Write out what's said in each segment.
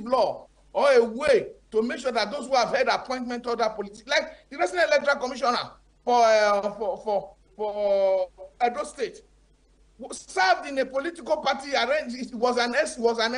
law or a way to make sure that those who have had appointment to other politics, like the National Electoral Commissioner for Edo State, served in a political party, arranged, was an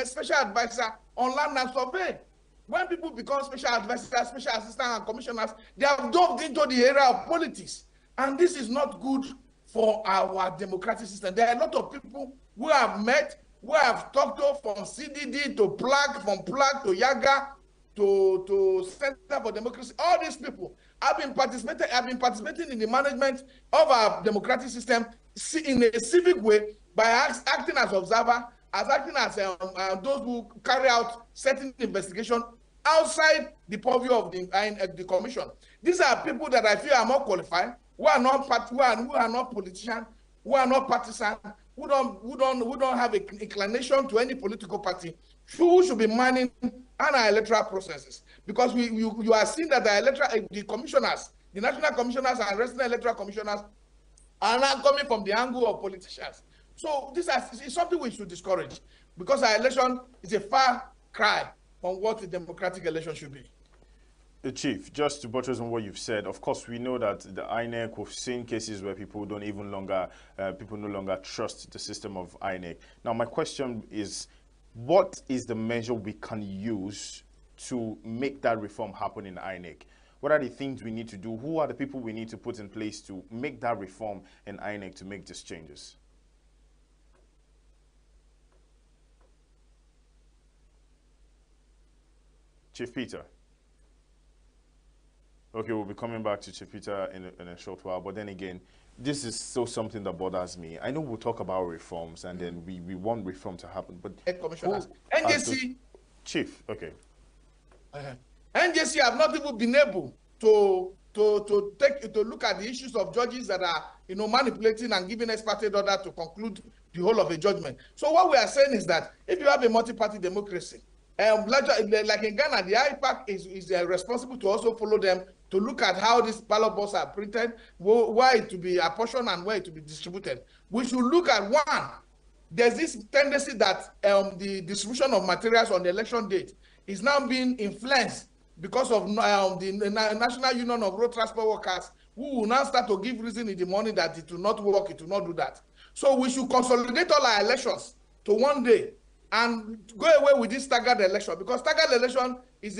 special advisor on land and survey. When people become special advisors, special assistants, and commissioners, they have dove into the area of politics. And this is not good for our democratic system. There are a lot of people who have met, who have talked to, from CDD to Plaque, from Plaque to Yaga to Center for Democracy. All these people have been participating in the management of our democratic system in a civic way by acting as observer, as acting as those who carry out certain investigation outside the purview of the commission. These are people that I feel are more qualified, who are not politicians, who are not partisan, who don't have an inclination to any political party, who should be managing our electoral processes. Because you are seeing that the commissioners, the national commissioners and resident electoral commissioners are now coming from the angle of politicians. So this is something we should discourage, because our election is a far cry from what the democratic election should be. Chief, just to buttress on what you've said, of course, we know that the INEC, we've seen cases where people no longer trust the system of INEC. Now, my question is, what is the measure we can use to make that reform happen in INEC? What are the things we need to do? Who are the people we need to put in place to make that reform in INEC to make these changes? Chief Peter. Okay, we'll be coming back to Chief Peter in a short while, but then again, this is still something that bothers me. I know we'll talk about reforms, and then we want reform to happen, but commissioners, NJC, Chief, okay. NJC have not even been able to look at the issues of judges that are manipulating and giving ex parte order to conclude the whole of a judgment. So what we are saying is that if you have a multi-party democracy, like in Ghana, the IPAC is responsible to also follow them to look at how these ballot boxes are printed, where it to be apportioned and where it to be distributed. We should look at one. There's this tendency that the distribution of materials on the election date is now being influenced because of the National Union of Road Transport Workers, who will now start to give reason in the morning that it will not work, it will not do that. So we should consolidate all our elections to one day and go away with this staggered election, because staggered election is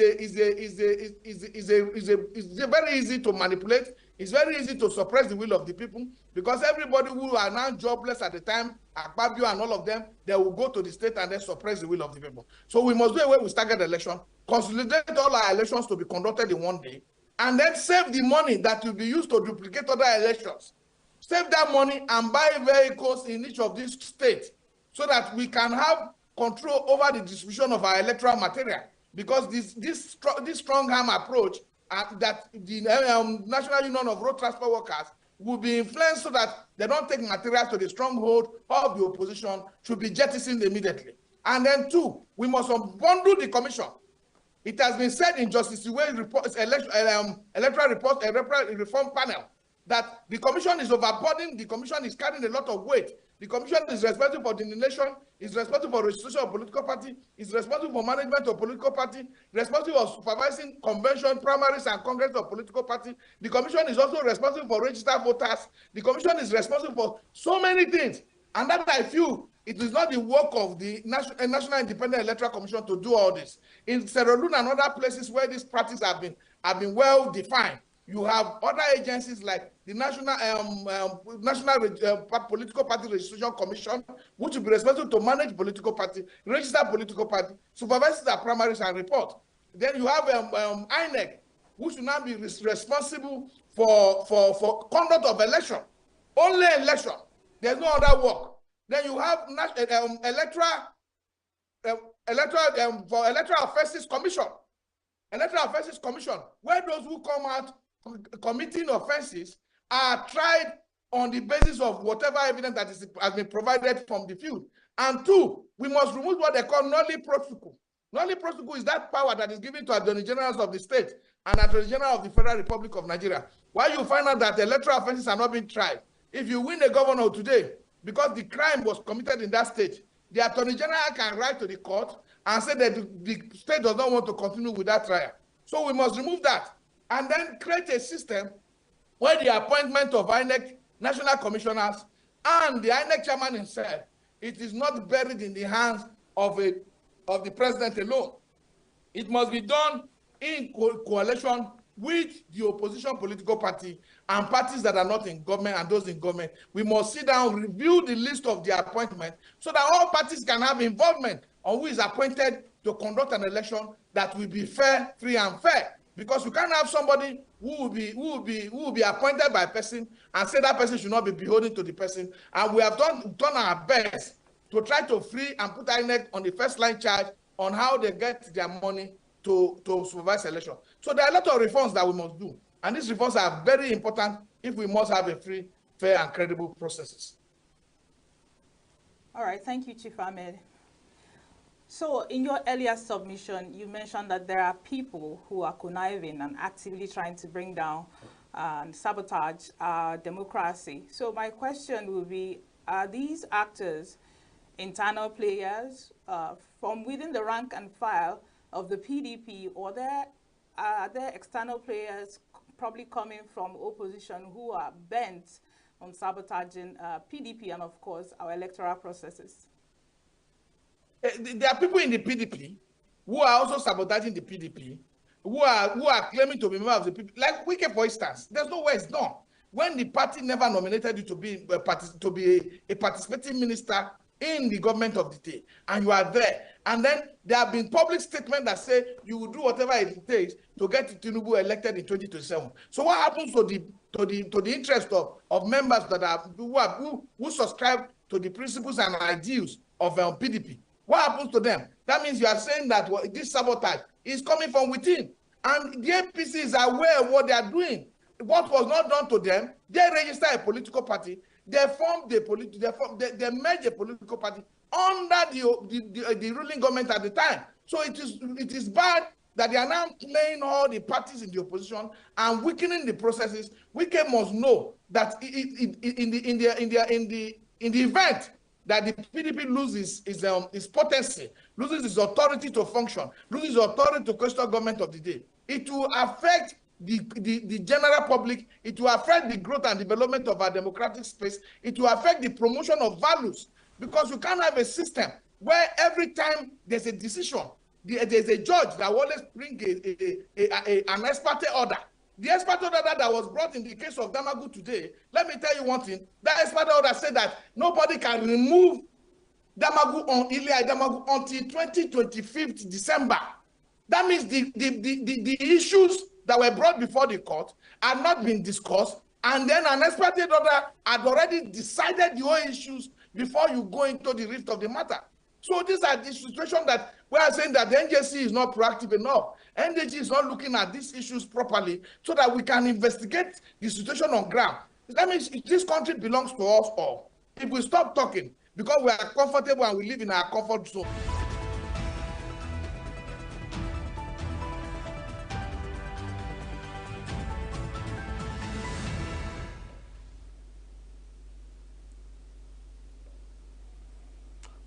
very easy to manipulate. It's very easy to suppress the will of the people, because everybody who are now jobless at the time, Akpabio and all of them, they will go to the state and then suppress the will of the people. So we must do away with staggered election, consolidate all our elections to be conducted in one day, and then save the money that will be used to duplicate other elections. Save that money and buy vehicles in each of these states so that we can have control over the distribution of our electoral material, because this strong arm approach that the National Union of Road Transport Workers will be influenced so that they don't take materials to the stronghold of the opposition should be jettisoned immediately. And then two, we must unbundle the commission. It has been said in Justice Iwe's electoral reform panel that the commission is overburdened, the commission is carrying a lot of weight. The commission is responsible for delineation, is responsible for registration of political party, is responsible for management of political party, responsible for supervising convention, primaries, and congress of political party. The commission is also responsible for registered voters. The commission is responsible for so many things. And that I feel it is not the work of the National Independent Electoral Commission to do all this. In Sierra Leone and other places where these parties have been well defined, you have other agencies like the National Political Party Registration Commission, which will be responsible to manage political party, register political party, supervise their primaries and report. Then you have INEC, which will now be responsible for conduct of election, only election. There's no other work. Then you have electoral offences commission. Electoral offences commission, where those who come out committing offenses are tried on the basis of whatever evidence that has been provided from the field. And two, we must remove what they call nulli pro sequo. Nulli pro sequo is that power that is given to Attorney Generals of the state and Attorney General of the Federal Republic of Nigeria. Why you find out that electoral offenses are not being tried? If you win a governor today, because the crime was committed in that state, the Attorney General can write to the court and say that the state does not want to continue with that trial. So we must remove that and then create a system where the appointment of INEC national commissioners and the INEC chairman himself, it is not buried in the hands of the president alone. It must be done in coalition with the opposition political party and parties that are not in government and those in government. We must sit down, review the list of the appointment so that all parties can have involvement on who is appointed to conduct an election that will be fair, free, and fair. Because you can't have somebody who will be appointed by a person and say that person should not be beholden to the person. And we have done our best to try to free and put INEC on the first line charge on how they get their money to supervise election. So there are a lot of reforms that we must do. And these reforms are very important if we must have a free, fair, and credible processes. All right, thank you, Chief Ahmed. So in your earlier submission, you mentioned that there are people who are conniving and actively trying to bring down and sabotage our democracy. So my question will be, are these actors internal players from within the rank and file of the PDP, or are there external players probably coming from opposition who are bent on sabotaging PDP and, of course, our electoral processes? There are people in the PDP who are also sabotaging the PDP, who are claiming to be members of the PDP. Like Wike, for instance, there's no way it's done. When the party never nominated you to be a participating minister in the government of the day, and you are there, and then there have been public statements that say you will do whatever it takes to get ENUGU elected in 2027. So what happens to the interest of members that are who subscribe to the principles and ideals of PDP? What happens to them? That means you are saying that this sabotage is coming from within, and the APC is aware of what they are doing. What was not done to them, they register a political party. They formed they merged a political party under the ruling government at the time. So it is bad that they are now playing all the parties in the opposition and weakening the processes. We must know that in the event that the PDP loses its potency, loses its authority to function, loses authority to question government of the day, it will affect the general public, it will affect the growth and development of our democratic space, it will affect the promotion of values, because you can't have a system where every time there's a decision, there's a judge that will always bring an ex parte order. The ex parte order that was brought in the case of Damagu today, let me tell you one thing, that ex parte order said that nobody can remove Damagu on Ilia Damagu until 2025 December. That means the issues that were brought before the court had not been discussed, and then an ex parte order had already decided the whole issues before you go into the rift of the matter. So these are the situations that we are saying that the NJC is not proactive enough. NJC is not looking at these issues properly so that we can investigate the situation on ground. That means this country belongs to us all. If we stop talking because we are comfortable and we live in our comfort zone.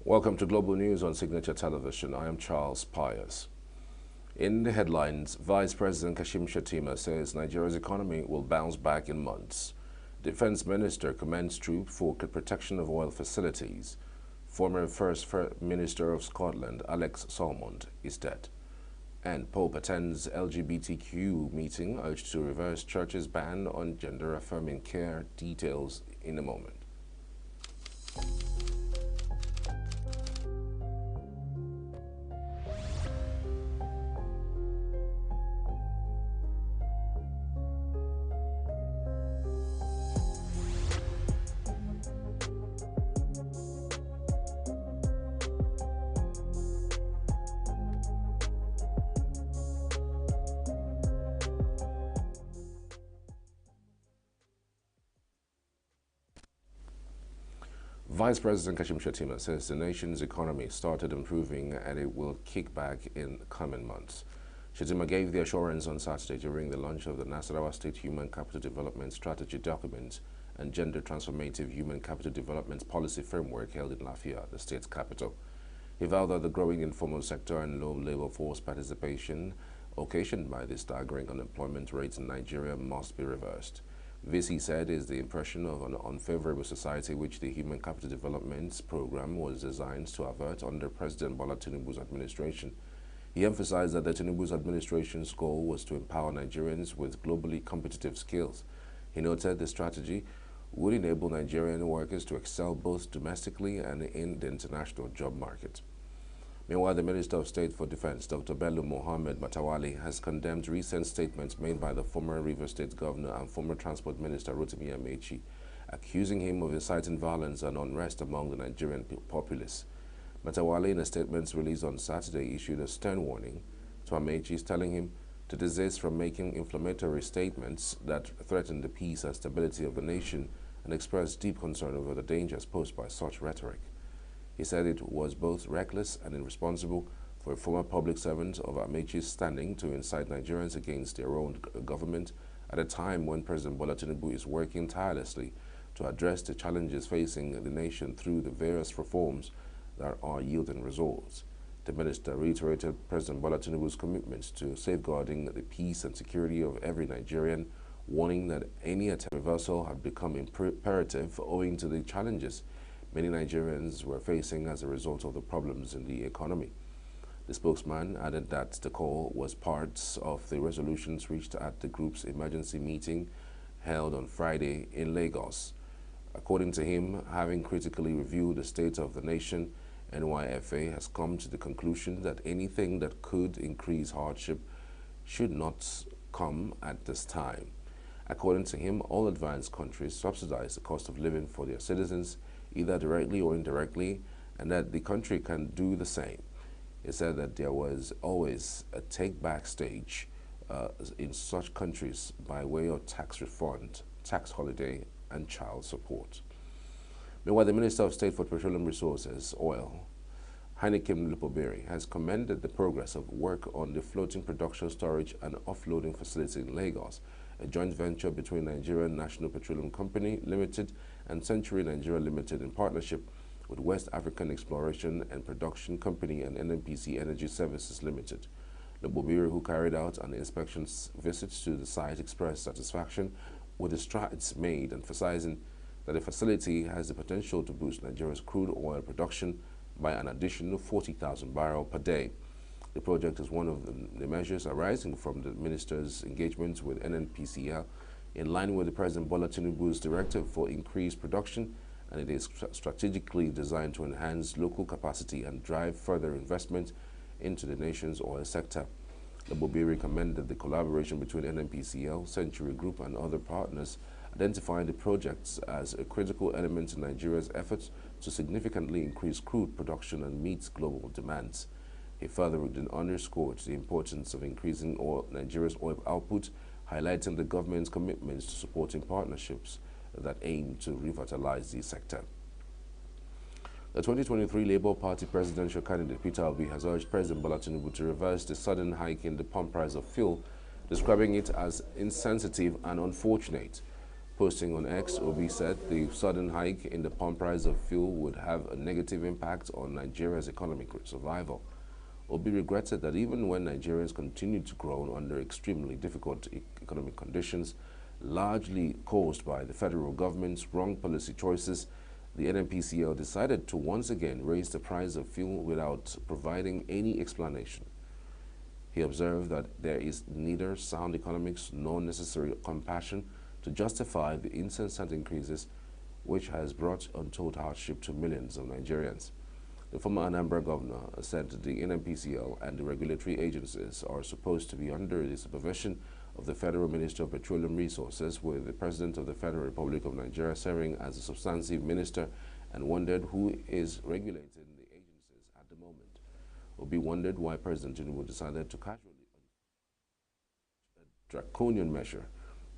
Welcome to Global News on Signature Television. I am Charles Pius. In the headlines, Vice President Kashim Shettima says Nigeria's economy will bounce back in months. Defense Minister commends troop for protection of oil facilities. Former First Minister of Scotland, Alex Salmond, is dead. And Pope attends LGBTQ meeting urged to reverse church's ban on gender-affirming care. Details in a moment. Vice President Kashim Shettima says the nation's economy started improving and it will kick back in coming months. Shettima gave the assurance on Saturday during the launch of the Nasarawa State Human Capital Development Strategy Document and Gender Transformative Human Capital Development Policy Framework held in Lafia, the state's capital. He vowed that the growing informal sector and low labor force participation occasioned by the staggering unemployment rate in Nigeria must be reversed. This, he said, is the impression of an unfavorable society which the Human Capital Development Program was designed to avert under President Bola Tinubu's administration. He emphasized that the Tinubu's administration's goal was to empower Nigerians with globally competitive skills. He noted the strategy would enable Nigerian workers to excel both domestically and in the international job market. Meanwhile, the Minister of State for Defense, Dr. Bello Mohammed Matawali, has condemned recent statements made by the former Rivers State Governor and former Transport Minister Rotimi Amechi, accusing him of inciting violence and unrest among the Nigerian populace. Matawali, in a statement released on Saturday, issued a stern warning to Amechi, telling him to desist from making inflammatory statements that threaten the peace and stability of the nation, and expressed deep concern over the dangers posed by such rhetoric. He said it was both reckless and irresponsible for a former public servant of Amechi's standing to incite Nigerians against their own government at a time when President Bola Tinubu is working tirelessly to address the challenges facing the nation through the various reforms that are yielding results. The minister reiterated President Bola Tinubu's commitment to safeguarding the peace and security of every Nigerian, warning that any attempt at reversal had become imperative owing to the challenges many Nigerians were facing as a result of the problems in the economy. The spokesman added that the call was part of the resolutions reached at the group's emergency meeting held on Friday in Lagos. According to him, having critically reviewed the state of the nation, NYFA has come to the conclusion that anything that could increase hardship should not come at this time. According to him, all advanced countries subsidize the cost of living for their citizens, either directly or indirectly, and that the country can do the same. He said that there was always a take-back stage in such countries by way of tax refund, tax holiday, and child support. Meanwhile, the Minister of State for Petroleum Resources, Oil, Heineken Lupoberi, has commended the progress of work on the floating production, storage, and offloading facility in Lagos, a joint venture between Nigerian National Petroleum Company Limited and Century Nigeria Limited in partnership with West African Exploration and Production Company and NNPC Energy Services Limited. Lupoberi, who carried out an inspection visit to the site, expressed satisfaction with the strides made, emphasizing that the facility has the potential to boost Nigeria's crude oil production by an additional 40,000 barrels per day. The project is one of the measures arising from the minister's engagement with NNPCL in line with the President Bola Tinubu's directive for increased production, and it is strategically designed to enhance local capacity and drive further investment into the nation's oil sector. Lupoberi commended the collaboration between NNPCL, Century Group, and other partners, identifying the projects as a critical element in Nigeria's efforts to significantly increase crude production and meet global demands. He further underscored the importance of increasing Nigeria's oil output, highlighting the government's commitments to supporting partnerships that aim to revitalize the sector. The 2023 Labour Party presidential candidate Peter Obi has urged President Bola Tinubu to reverse the sudden hike in the pump price of fuel, describing it as insensitive and unfortunate. Posting on X, Obi said the sudden hike in the pump price of fuel would have a negative impact on Nigeria's economic survival. Obi regretted that even when Nigerians continue to grow under extremely difficult economic conditions, largely caused by the federal government's wrong policy choices, the NNPCL decided to once again raise the price of fuel without providing any explanation. He observed that there is neither sound economics nor necessary compassion to justify the incessant increases, which has brought untold hardship to millions of Nigerians. The former Anambra governor said the NNPCL and the regulatory agencies are supposed to be under the supervision of the Federal Minister of Petroleum Resources, with the President of the Federal Republic of Nigeria serving as a substantive minister, and wondered who is regulating the agencies at the moment. Obi wondered why President Tinubu decided to casually a draconian measure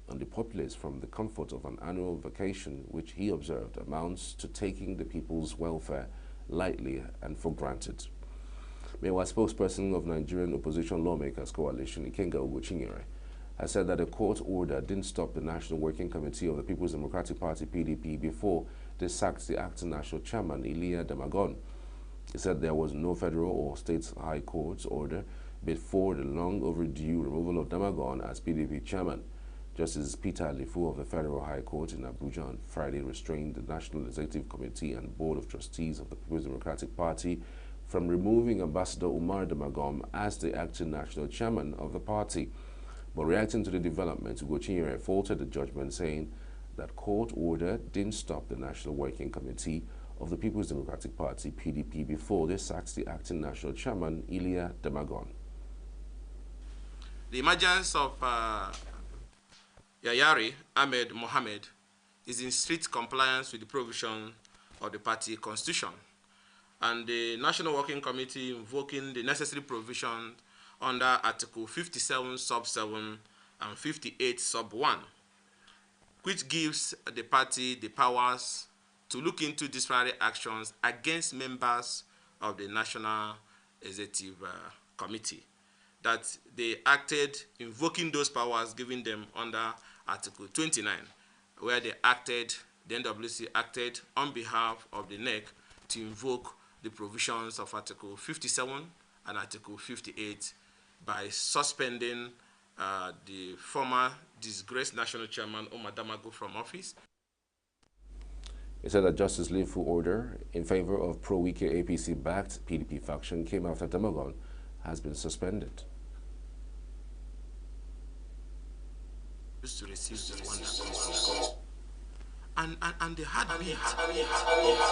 on the populace from the comfort of an annual vacation, which he observed amounts to taking the people's welfare lightly and for granted. Meanwhile, spokesperson of Nigerian Opposition Lawmakers Coalition, Ikenga Ugochinyere, has said that a court order didn't stop the National Working Committee of the People's Democratic Party, PDP, before they sacked the acting national chairman, Iliya Damagon. He said there was no federal or state high court's order before the long overdue removal of Damagon as PDP chairman. Justice Peter Alifu of the Federal High Court in Abuja on Friday restrained the National Executive Committee and Board of Trustees of the People's Democratic Party from removing Ambassador Umar Damagom as the acting national chairman of the party. But reacting to the development, Ugochinyere faulted the judgment, saying that court order didn't stop the National Working Committee of the People's Democratic Party, PDP, before they sacked the acting national chairman, Ilia Damagon. The emergence of Yayari Ahmed Mohammed is in strict compliance with the provision of the party constitution, and the National Working Committee invoking the necessary provision under Article 57 sub 7 and 58 sub 1, which gives the party the powers to look into disciplinary actions against members of the National Executive Committee, that they acted invoking those powers given them under Article 29, where the NWC acted on behalf of the NEC to invoke the provisions of Article 57 and Article 58 by suspending the former disgraced national chairman Omar Damago from office. He said that Justice Lifu order in favor of pro-Wike APC-backed PDP faction came after Damagon has been suspended. To receive and the heartbeat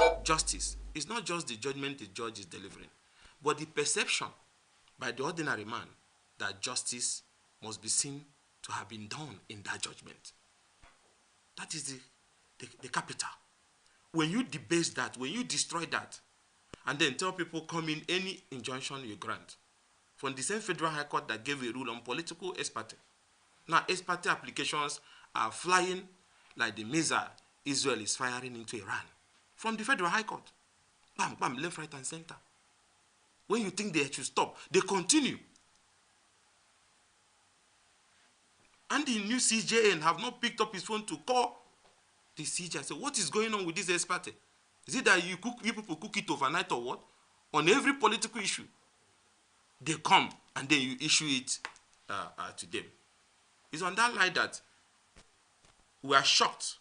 of justice is not just the judgment the judge is delivering, but the perception by the ordinary man that justice must be seen to have been done in that judgment. That is the capital. When you debase that, when you destroy that, and then tell people come in any injunction you grant, from the same Federal High Court that gave a rule on political ex parte. Now, ex parte applications are flying like the missile Israel is firing into Iran from the Federal High Court. Bam, bam, left, right, and center. When you think they should stop, they continue. And the new CJN have not picked up his phone to call the CJ and say, what is going on with this ex parte? Is it that you people cook it overnight or what? On every political issue, they come and then you issue it to them. It's on that line that we are shocked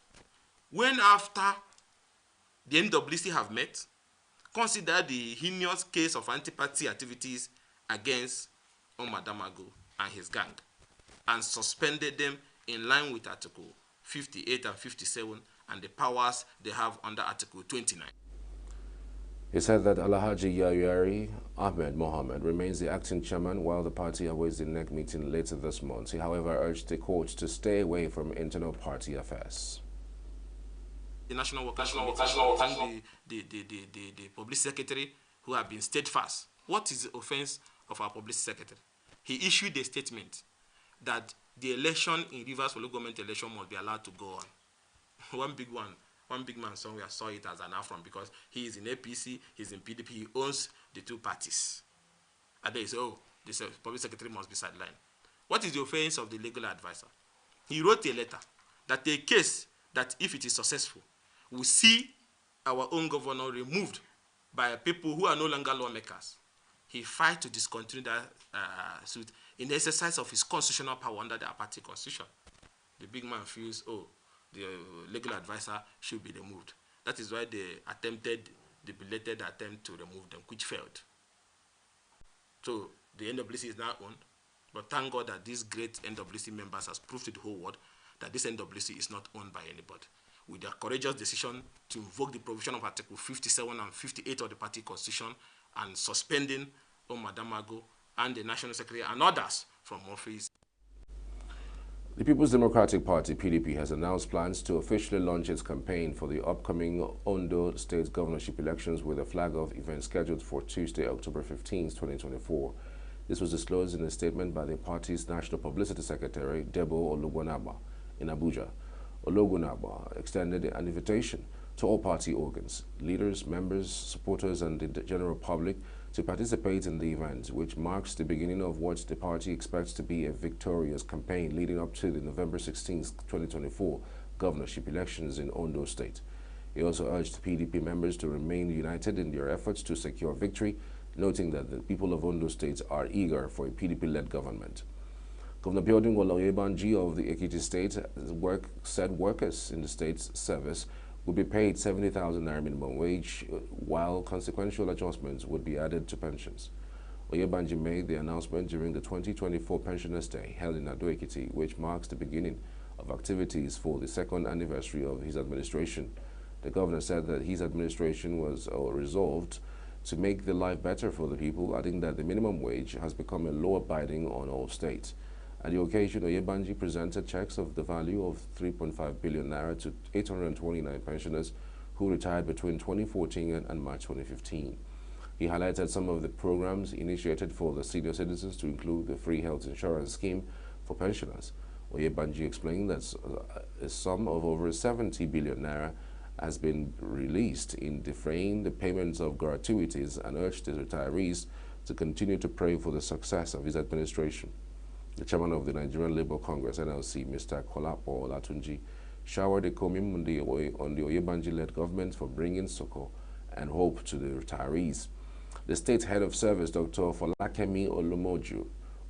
when, after the NWC have met, consider the heinous case of anti-party activities against Omar Damago and his gang, and suspended them in line with Article 58 and 57 and the powers they have under Article 29. He said that Alhaji Yayari Ahmed Mohammed remains the acting chairman while the party awaits the NEC meeting later this month. He, however, urged the court to stay away from internal party affairs. The National Workers' Committee and the public secretary who have been steadfast. What is the offense of our public secretary? He issued a statement that the election in Rivers for local government election must be allowed to go on. One big man somewhere saw it as an affront because he is in APC, he's in PDP, he owns the two parties. And they say, oh, this public secretary must be sidelined. What is the offense of the legal advisor? He wrote a letter that a case that, if it is successful, will see our own governor removed by people who are no longer lawmakers. He filed to discontinue that suit in the exercise of his constitutional power under the party constitution. The big man feels, oh, the legal advisor should be removed. That is why they attempted the belated attempt to remove them, which failed. So the NWC is now owned, but thank God that these great NWC members has proved to the whole world that this NWC is not owned by anybody. With their courageous decision to invoke the provision of Article 57 and 58 of the party constitution and suspending Omar Damago and the National Secretary and others from office. The People's Democratic Party, PDP, has announced plans to officially launch its campaign for the upcoming Ondo State governorship elections with a flag of events scheduled for Tuesday, October 15, 2024. This was disclosed in a statement by the party's National Publicity Secretary, Debo Ologunagba, in Abuja. Ologunagba extended an invitation to all party organs, leaders, members, supporters, and the general public to participate in the event, which marks the beginning of what the party expects to be a victorious campaign leading up to the November 16, 2024 governorship elections in Ondo State. He also urged PDP members to remain united in their efforts to secure victory, noting that the people of Ondo State are eager for a PDP-led government. Governor Biodun Oyebanji of the Ekiti State said workers in the state's service would be paid 70,000 naira minimum wage, while consequential adjustments would be added to pensions. Oyebanji made the announcement during the 2024 Pensioners' Day held in Ado Ekiti, which marks the beginning of activities for the second anniversary of his administration. The governor said that his administration was resolved to make the life better for the people, adding that the minimum wage has become a law abiding on all states. At the occasion, Oyebanji presented checks of the value of 3.5 billion naira to 829 pensioners who retired between 2014 and March 2015. He highlighted some of the programs initiated for the senior citizens to include the free health insurance scheme for pensioners. Oyebanji explained that a sum of over 70 billion naira has been released in defraying the payments of gratuities and urged the retirees to continue to pray for the success of his administration. The chairman of the Nigerian Labour Congress, NLC, Mr. Kolapo Olatunji, showered a encomium on the Oyebanji-led government for bringing succor and hope to the retirees. The state head of service, Dr. Folakemi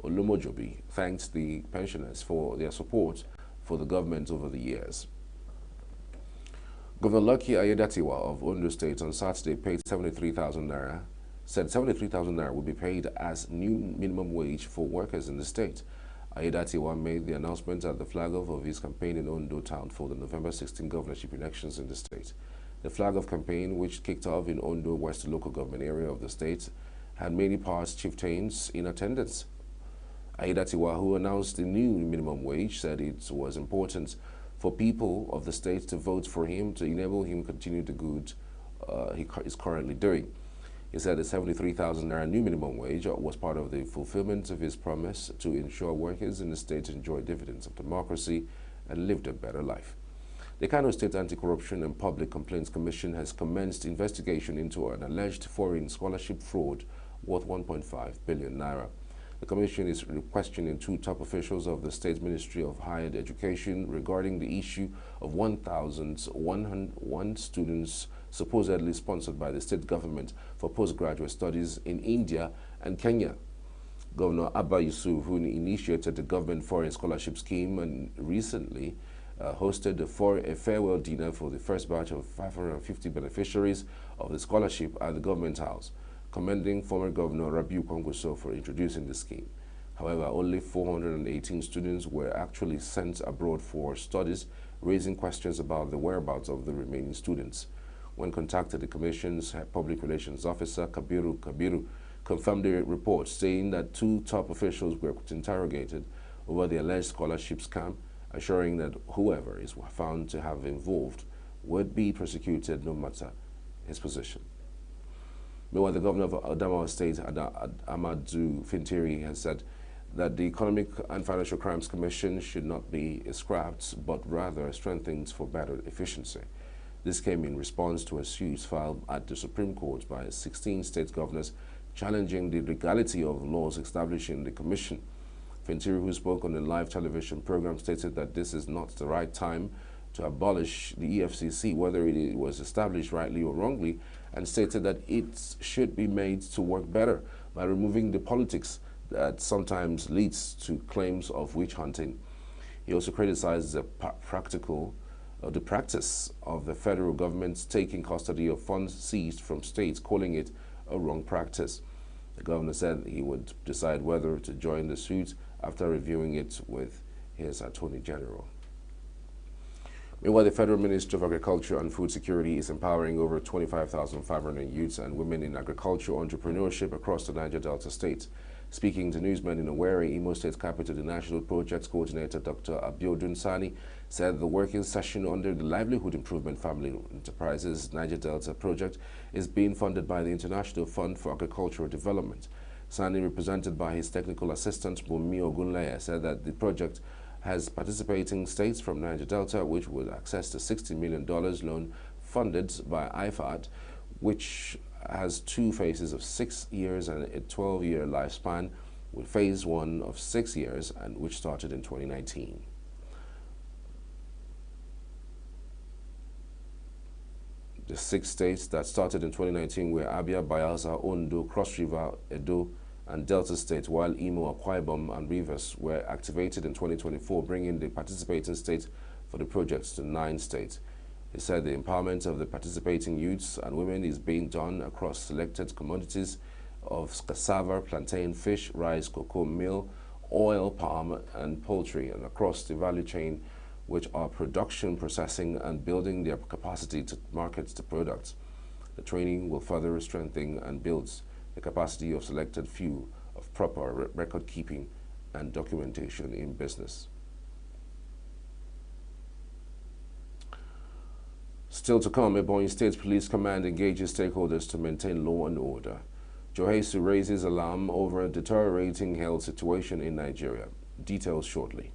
Olumojobi, thanked the pensioners for their support for the government over the years. Governor Lucky Ayedatiwa of Ondo State on Saturday paid 73,000 naira, said 73,000 naira would be paid as new minimum wage for workers in the state. Ayedatiwa made the announcement at the flag-off of his campaign in Ondo town for the November 16 governorship elections in the state. The flag-off campaign, which kicked off in Ondo West local government area of the state, had many past chieftains in attendance. Ayedatiwa, who announced the new minimum wage, said it was important for people of the state to vote for him to enable him continue the good he is currently doing. He said the 73,000 naira new minimum wage was part of the fulfillment of his promise to ensure workers in the state enjoy dividends of democracy and lived a better life. The Kano State Anti-Corruption and Public Complaints Commission has commenced investigation into an alleged foreign scholarship fraud worth 1.5 billion naira. The commission is questioning two top officials of the State Ministry of Higher Education regarding the issue of 1,101 students supposedly sponsored by the state government for postgraduate studies in India and Kenya. Governor Abba Yusuf, who initiated the government foreign scholarship scheme and recently hosted a farewell dinner for the first batch of 550 beneficiaries of the scholarship at the government house, commending former Governor Rabiu Kwanguso for introducing the scheme. However, only 418 students were actually sent abroad for studies, raising questions about the whereabouts of the remaining students. When contacted, the Commission's Public Relations Officer, Kabiru, confirmed the report, saying that two top officials were interrogated over the alleged scholarship scam, assuring that whoever is found to have involved would be prosecuted no matter his position. Meanwhile, the governor of Adamawa State, Amadou Fintiri, has said that the Economic and Financial Crimes Commission should not be scrapped, but rather strengthened for better efficiency. This came in response to a suit filed at the Supreme Court by 16 state governors challenging the legality of laws establishing the commission. Fintiri, who spoke on a live television program, stated that this is not the right time to abolish the EFCC, whether it was established rightly or wrongly, and stated that it should be made to work better by removing the politics that sometimes leads to claims of witch hunting. He also criticized the practice of the federal government taking custody of funds seized from states, calling it a wrong practice. The governor said he would decide whether to join the suit after reviewing it with his Attorney General. Meanwhile, the Federal Ministry of Agriculture and Food Security is empowering over 25,500 youths and women in agricultural entrepreneurship across the Niger Delta state. Speaking to newsmen in Owerri, Imo State capital, the National Projects Coordinator, Dr. Abiodun Sani, said the working session under the Livelihood Improvement Family Enterprises Niger Delta project is being funded by the International Fund for Agricultural Development. Sani, represented by his technical assistant, Bumi Ogunleye, said that the project has participating states from Niger Delta, which would access the $60 million loan funded by IFAD, which has two phases of 6 years and a 12-year lifespan, with phase 1 of 6 years, and which started in 2019. The 6 states that started in 2019 were Abia, Bayelsa, Ondo, Cross River, Edo, and Delta State, while Imo, Akwa Ibom, and Rivers were activated in 2024, bringing the participating states for the project to 9 states. He said the empowerment of the participating youths and women is being done across selected commodities of cassava, plantain, fish, rice, cocoa, meal, oil, palm, and poultry, and across the value chain, which are production, processing, and building their capacity to market the products. The training will further strengthen and build the capacity of selected few of proper record keeping and documentation in business. Still to come, Ebonyi State Police Command engages stakeholders to maintain law and order. Johesu raises alarm over a deteriorating health situation in Nigeria. Details shortly.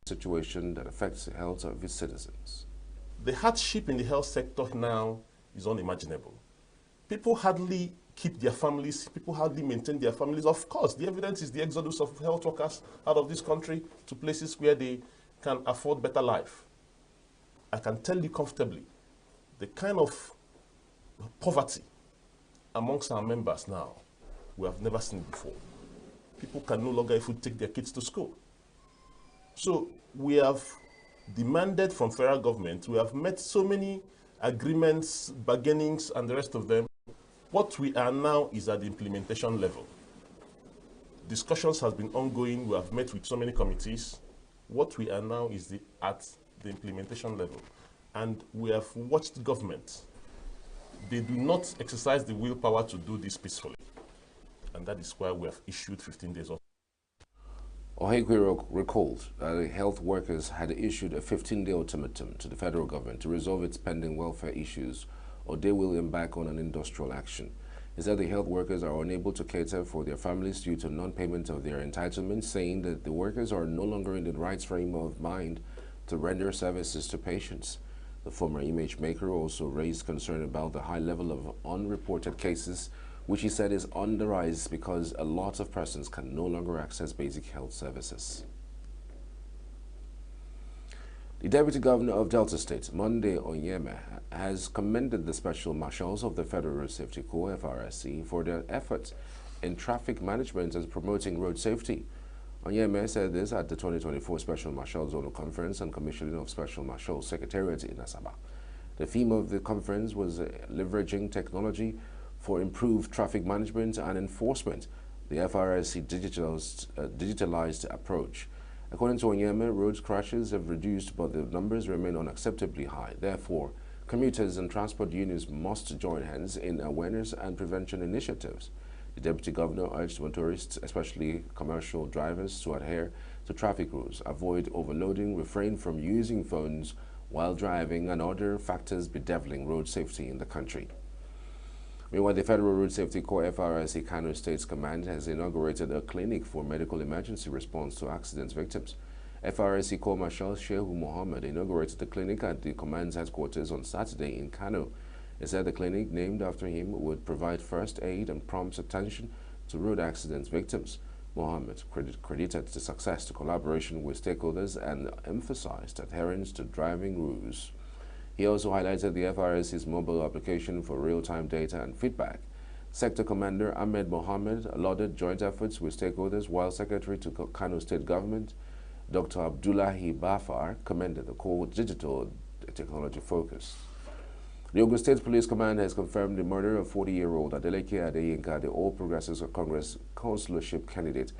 Situation that affects the health of its citizens. The hardship in the health sector now is unimaginable. People hardly keep their families, people hardly maintain their families. Of course, the evidence is the exodus of health workers out of this country to places where they can afford better life. I can tell you comfortably, the kind of poverty amongst our members now, we have never seen before. People can no longer even take their kids to school. So we have demanded from federal government, we have met so many agreements, bargainings, and the rest of them. What we are now is at the implementation level. Discussions have been ongoing, we have met with so many committees. What we are now is at the implementation level. And we have watched government. They do not exercise the willpower to do this peacefully. And that is why we have issued 15 days of. Ohegwe recalled that the health workers had issued a 15-day ultimatum to the federal government to resolve its pending welfare issues, or they will embark on an industrial action. He said the health workers are unable to cater for their families due to non-payment of their entitlements, saying that the workers are no longer in the right frame of mind to render services to patients. The former image maker also raised concern about the high level of unreported cases, which he said is on the rise because a lot of persons can no longer access basic health services. The Deputy Governor of Delta State, Monday Onyeme, has commended the Special Marshals of the Federal Road Safety Corps, FRSC, for their efforts in traffic management and promoting road safety. Onyeme said this at the 2024 Special Marshals Zonal Conference and Commissioning of Special Marshals Secretariat in Asaba. The theme of the conference was leveraging technology for improved traffic management and enforcement, the FRSC digitalized approach. According to Onyeme, road crashes have reduced, but the numbers remain unacceptably high. Therefore, commuters and transport unions must join hands in awareness and prevention initiatives. The Deputy Governor urged motorists, especially commercial drivers, to adhere to traffic rules, avoid overloading, refrain from using phones while driving, and other factors bedeviling road safety in the country. Meanwhile, the Federal Road Safety Corps FRSC Kano State's Command has inaugurated a clinic for medical emergency response to accident victims. FRSC Corps Marshal Shehu Mohammed inaugurated the clinic at the command's headquarters on Saturday in Kano. He said the clinic, named after him, would provide first aid and prompt attention to road accident victims. Mohammed credited the success to collaboration with stakeholders and emphasized adherence to driving rules. He also highlighted the FRSC's mobile application for real-time data and feedback. Sector Commander Ahmed Mohammed lauded joint efforts with stakeholders, while Secretary to Kano State Government Dr. Abdullahi Bafar commended the Corps' digital technology focus. The Ogun State Police Command has confirmed the murder of 40-year-old Adeleke Adeyinka, the All Progressives Congress councillorship candidate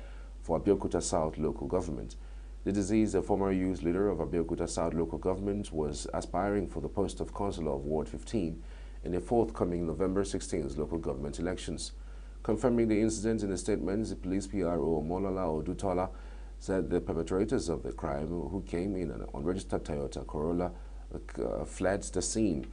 for Abeokuta South local government. The deceased, a former youth leader of Abeokuta South local government, was aspiring for the post of councillor of Ward 15 in the forthcoming November 16th local government elections. Confirming the incident in a statement, the police PRO Molola Odutola said the perpetrators of the crime, who came in an unregistered Toyota Corolla, fled the scene.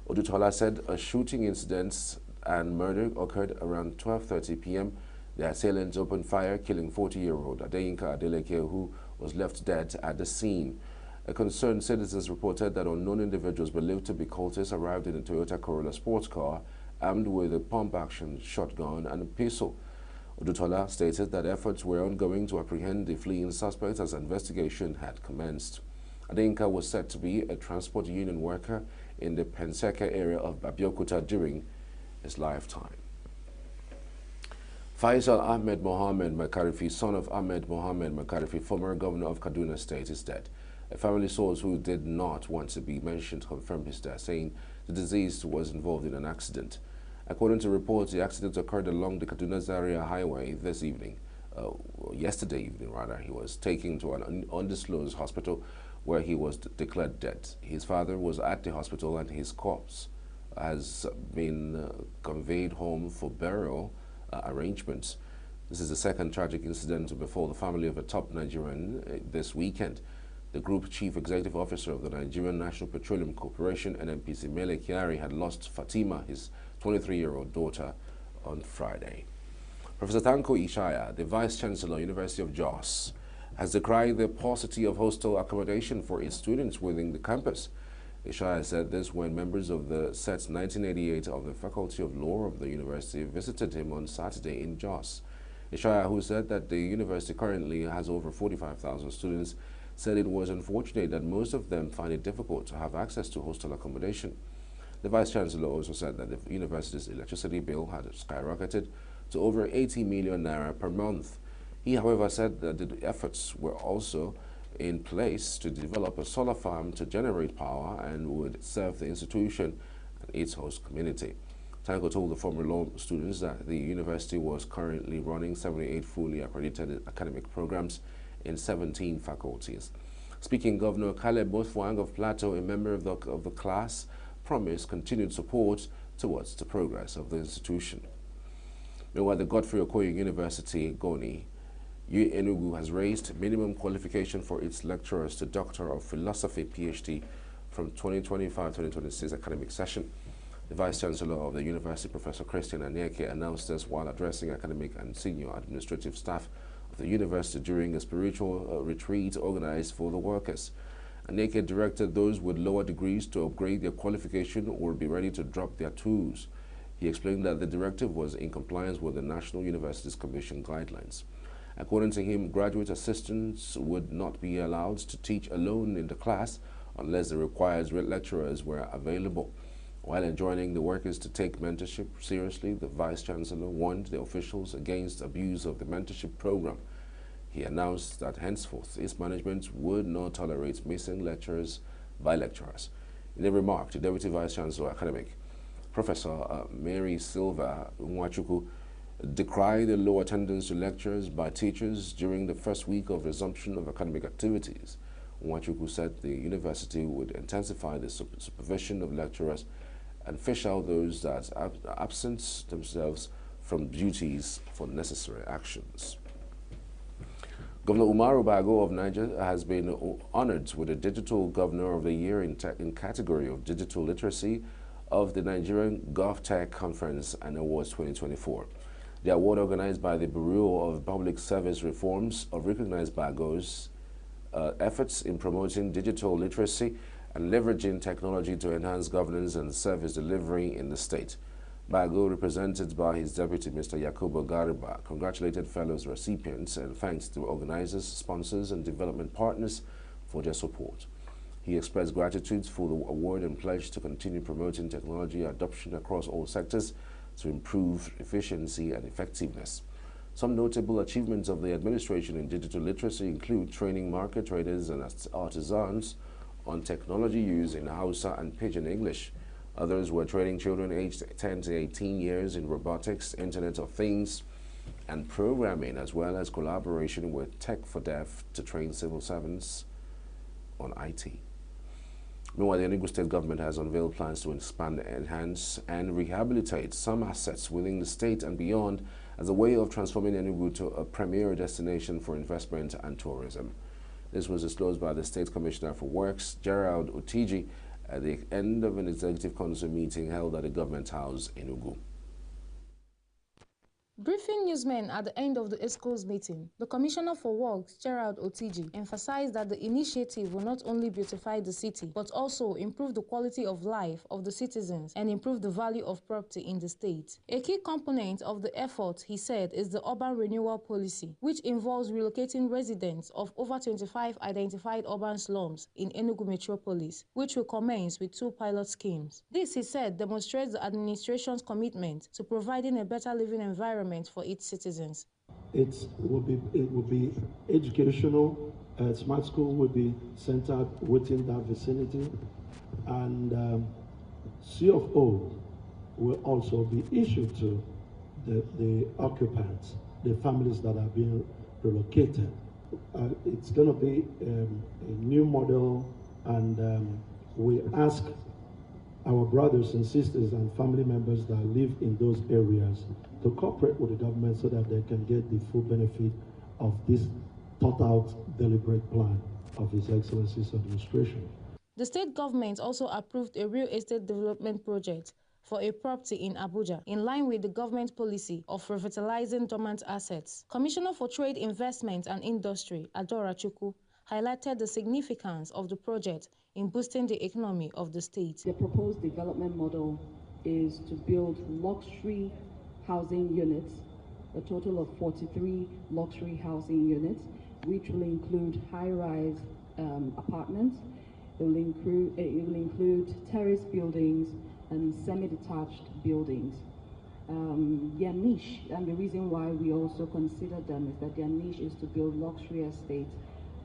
Odutola said a shooting incident and murder occurred around 12:30 p.m. The assailants opened fire, killing 40-year-old Adeyinka Adeleke, who was left dead at the scene. A concerned citizens reported that unknown individuals believed to be cultists arrived in a Toyota Corolla sports car, armed with a pump-action shotgun and a pistol. Odutola stated that efforts were ongoing to apprehend the fleeing suspects as investigation had commenced. Adeyinka was said to be a transport union worker in the Penseka area of Abeokuta during his lifetime. Faisal Ahmed Mohammed Makarifi, son of Ahmed Mohammed Makarifi, former governor of Kaduna State, is dead. A family source who did not want to be mentioned confirmed his death, saying the deceased was involved in an accident. According to reports, the accident occurred along the Kaduna Zaria Highway yesterday evening rather. He was taken to an undisclosed hospital where he was declared dead. His father was at the hospital and his corpse has been conveyed home for burial arrangements. This is the second tragic incident to befall the family of a top Nigerian this weekend. The group chief executive officer of the Nigerian National Petroleum Corporation, NNPC, Mele Kyari, had lost Fatima, his 23-year-old daughter, on Friday. Professor Tanko Ishaya, the Vice-Chancellor, University of Jos, has decried the paucity of hostel accommodation for its students within the campus. Ishaya said this when members of the set 1988 of the Faculty of Law of the university visited him on Saturday in Jos. Ishaya, who said that the university currently has over 45,000 students, said it was unfortunate that most of them find it difficult to have access to hostel accommodation. The Vice-Chancellor also said that the university's electricity bill had skyrocketed to over 80 million naira per month. He, however, said that the efforts were also in place to develop a solar farm to generate power and would serve the institution and its host community. Tanko told the former law students that the university was currently running 78 fully accredited academic programs in 17 faculties. Speaking, Governor Caleb Motfwang of Plateau, a member of the class, promised continued support towards the progress of the institution. Meanwhile, the Godfrey Okoye University, Goni, ENUGU, has raised minimum qualification for its lecturers to Doctor of Philosophy PhD from 2025-2026 academic session. The Vice-Chancellor of the university, Professor Christian Anyeke, announced this while addressing academic and senior administrative staff of the university during a spiritual retreat organized for the workers. Anyeke directed those with lower degrees to upgrade their qualification or be ready to drop their tools. He explained that the directive was in compliance with the National Universities Commission guidelines. According to him, graduate assistants would not be allowed to teach alone in the class unless the required lecturers were available. While enjoining the workers to take mentorship seriously, the Vice-Chancellor warned the officials against abuse of the mentorship program. He announced that henceforth its management would not tolerate missing lectures by lecturers. In a remark to Deputy Vice-Chancellor Academic, Professor Mary Silva Nwachukwu decried the low attendance to lectures by teachers during the first week of resumption of academic activities. Nwachukwu said the university would intensify the supervision of lecturers and fish out those that absent themselves from duties for necessary actions. Governor Umaru Bago of Niger has been honored with the Digital Governor of the Year in category of Digital Literacy of the Nigerian GovTech Conference and Awards 2024. The award, organized by the Bureau of Public Service Reforms, recognized Bago's efforts in promoting digital literacy and leveraging technology to enhance governance and service delivery in the state. Bago, represented by his deputy, Mr. Yakubu Gariba, congratulated fellow recipients and thanked the organizers, sponsors, and development partners for their support. He expressed gratitude for the award and pledged to continue promoting technology adoption across all sectors to improve efficiency and effectiveness. Some notable achievements of the administration in digital literacy include training market traders and artisans on technology use in Hausa and Pidgin English. Others were training children aged 10 to 18 years in robotics, Internet of Things, and programming, as well as collaboration with Tech for Deaf to train civil servants on IT. Meanwhile, the ENUGU state government has unveiled plans to expand, enhance, and rehabilitate some assets within the state and beyond as a way of transforming ENUGU to a premier destination for investment and tourism. This was disclosed by the State Commissioner for Works, Gerald Otiji, at the end of an executive council meeting held at the government house in ENUGU. Briefing newsmen at the end of the ESCO's meeting, the Commissioner for Works, Gerald Otiji, emphasized that the initiative will not only beautify the city, but also improve the quality of life of the citizens and improve the value of property in the state. A key component of the effort, he said, is the urban renewal policy, which involves relocating residents of over 25 identified urban slums in Enugu metropolis, which will commence with 2 pilot schemes. This, he said, demonstrates the administration's commitment to providing a better living environment for its citizens. It will be educational. Smart school will be centered within that vicinity, and C of O will also be issued to the occupants, the families that are being relocated. It's going to be a new model, and we ask our brothers and sisters and family members that live in those areas to cooperate with the government so that they can get the full benefit of this thought-out, deliberate plan of His Excellency's administration. The state government also approved a real estate development project for a property in Abuja, in line with the government policy of revitalizing dormant assets. Commissioner for Trade, Investment and Industry, Adora Chukwu, highlighted the significance of the project in boosting the economy of the state. The proposed development model is to build luxury housing units, a total of 43 luxury housing units, which will include high-rise apartments. It will include terrace buildings and semi-detached buildings. Their niche, and the reason why we also consider them, is that their niche is to build luxury estates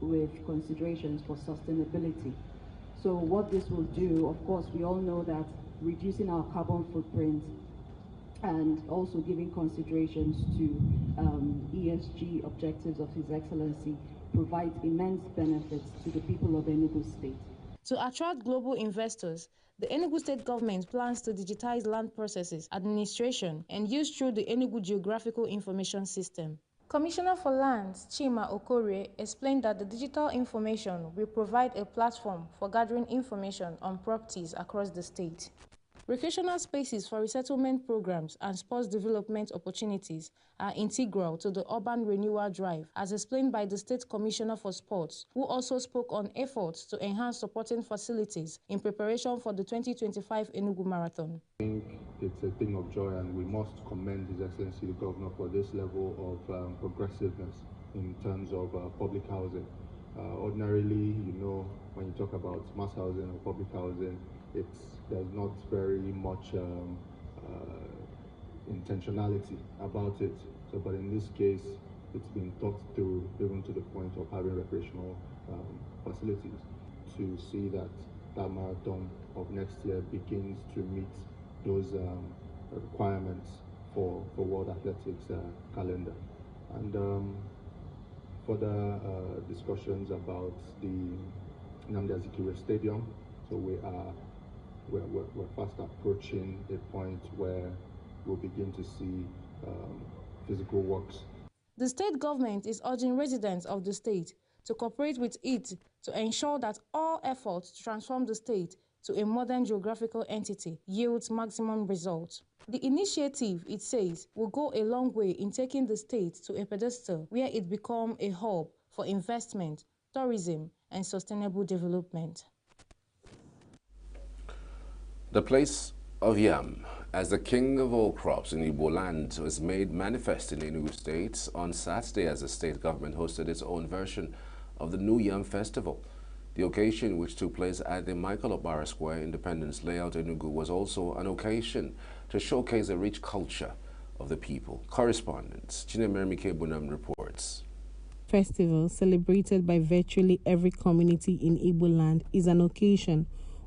with considerations for sustainability. So what this will do, of course, we all know that reducing our carbon footprint and also giving considerations to ESG objectives of His Excellency provides immense benefits to the people of Enugu State. To attract global investors, the Enugu state government plans to digitize land processes, administration, and use through the Enugu Geographical Information System. Commissioner for Lands, Chima Okorie, explained that the digital information will provide a platform for gathering information on properties across the state. Recreational spaces for resettlement programs and sports development opportunities are integral to the urban renewal drive, as explained by the State Commissioner for Sports, who also spoke on efforts to enhance supporting facilities in preparation for the 2025 Enugu Marathon. I think it's a thing of joy, and we must commend His Excellency the Governor for this level of progressiveness in terms of public housing. Ordinarily, you know, when you talk about mass housing or public housing, there's not very much intentionality about it. So, but in this case, it's been thought through, even to the point of having recreational facilities, to see that that marathon of next year begins to meet those requirements for World Athletics calendar. And further discussions about the Nnamdi Azikiwe Stadium. So we're fast approaching a point where we'll begin to see physical works. The state government is urging residents of the state to cooperate with it to ensure that all efforts to transform the state to a modern geographical entity yields maximum results. The initiative, it says, will go a long way in taking the state to a pedestal where it becomes a hub for investment, tourism, and sustainable development. The place of yam as the king of all crops in Igbo land was made manifest in Enugu State on Saturday as the state government hosted its own version of the New Yam Festival. The occasion, which took place at the Michael Okpara Square Independence Layout Enugu, was also an occasion to showcase the rich culture of the people. Correspondent Chinemeremike Bunam reports. Festival, celebrated by virtually every community in Igbo land, is an occasion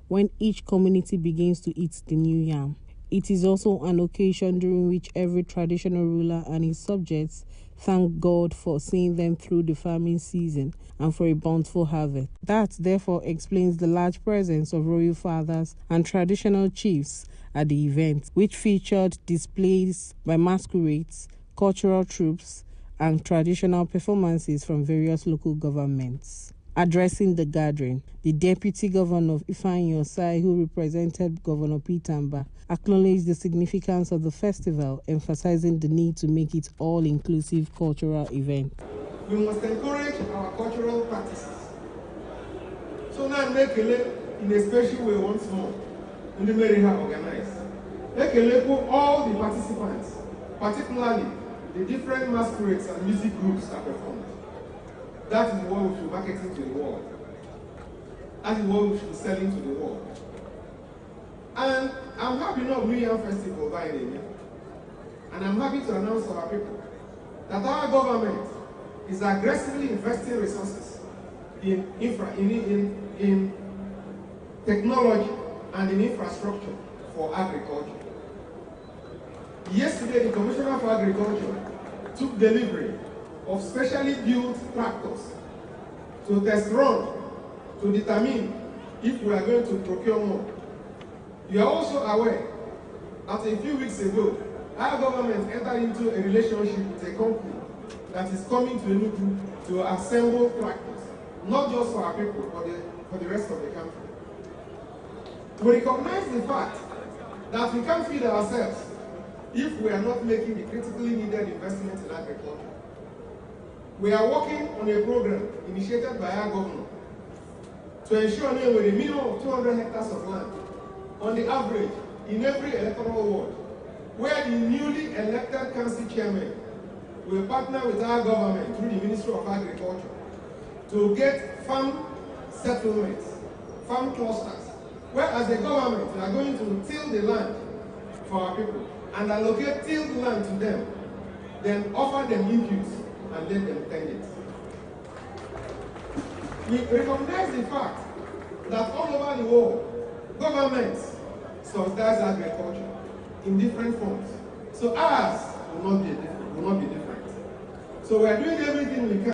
when each community begins to eat the new yam. It is also an occasion during which every traditional ruler and his subjects thank God for seeing them through the farming season and for a bountiful harvest. That therefore explains the large presence of royal fathers and traditional chiefs at the event, which featured displays by masquerades, cultural troupes, and traditional performances from various local governments. Addressing the gathering, the Deputy Governor of Ifeanyi Osai, who represented Governor Pitamba, acknowledged the significance of the festival, emphasizing the need to make it all-inclusive cultural event. We must encourage our cultural practices. So now make in a special way once more, in the Meriha organized. Make all the participants, particularly the different masquerades and music groups that performed. That is what we should be marketing to the world. That is what we should be selling to the world. And I'm happy not New Year Festival by name. And I'm happy to announce to our people that our government is aggressively investing resources in technology and in infrastructure for agriculture. Yesterday, the Commissioner for Agriculture took delivery of specially built tractors to test run to determine if we are going to procure more. You are also aware that a few weeks ago, our government entered into a relationship with a company that is coming to ENUGU to assemble tractors, not just for our people, but for the rest of the country. We recognize the fact that we can't feed ourselves if we are not making the critically needed investments in agriculture. We are working on a program initiated by our governor to ensure that with a minimum of 200 hectares of land, on the average, in every electoral ward, where the newly elected council chairman will partner with our government through the Ministry of Agriculture to get farm settlements, farm clusters, where as a government we are going to till the land for our people and allocate tilled land to them, then offer them inputs and let them tend it. We recognize the fact that all over the world, governments subsidize agriculture in different forms. So ours will not be different. So we are doing everything we can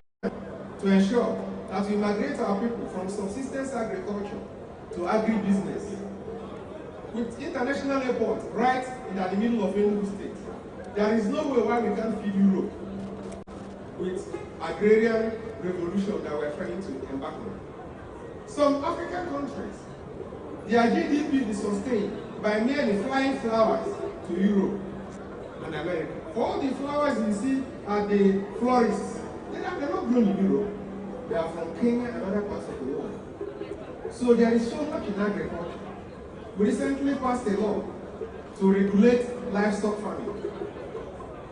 to ensure that we migrate our people from subsistence agriculture to agribusiness. With international airports right in the middle of Enugu State, there is no way why we can't feed Europe with agrarian revolution that we're trying to embark on. Some African countries, their GDP is sustained by merely flying flowers to Europe and America. All the flowers you see at the florists, they're not grown in Europe. They are from Kenya and other parts of the world. So there is so much in agriculture. We recently passed a law to regulate livestock farming.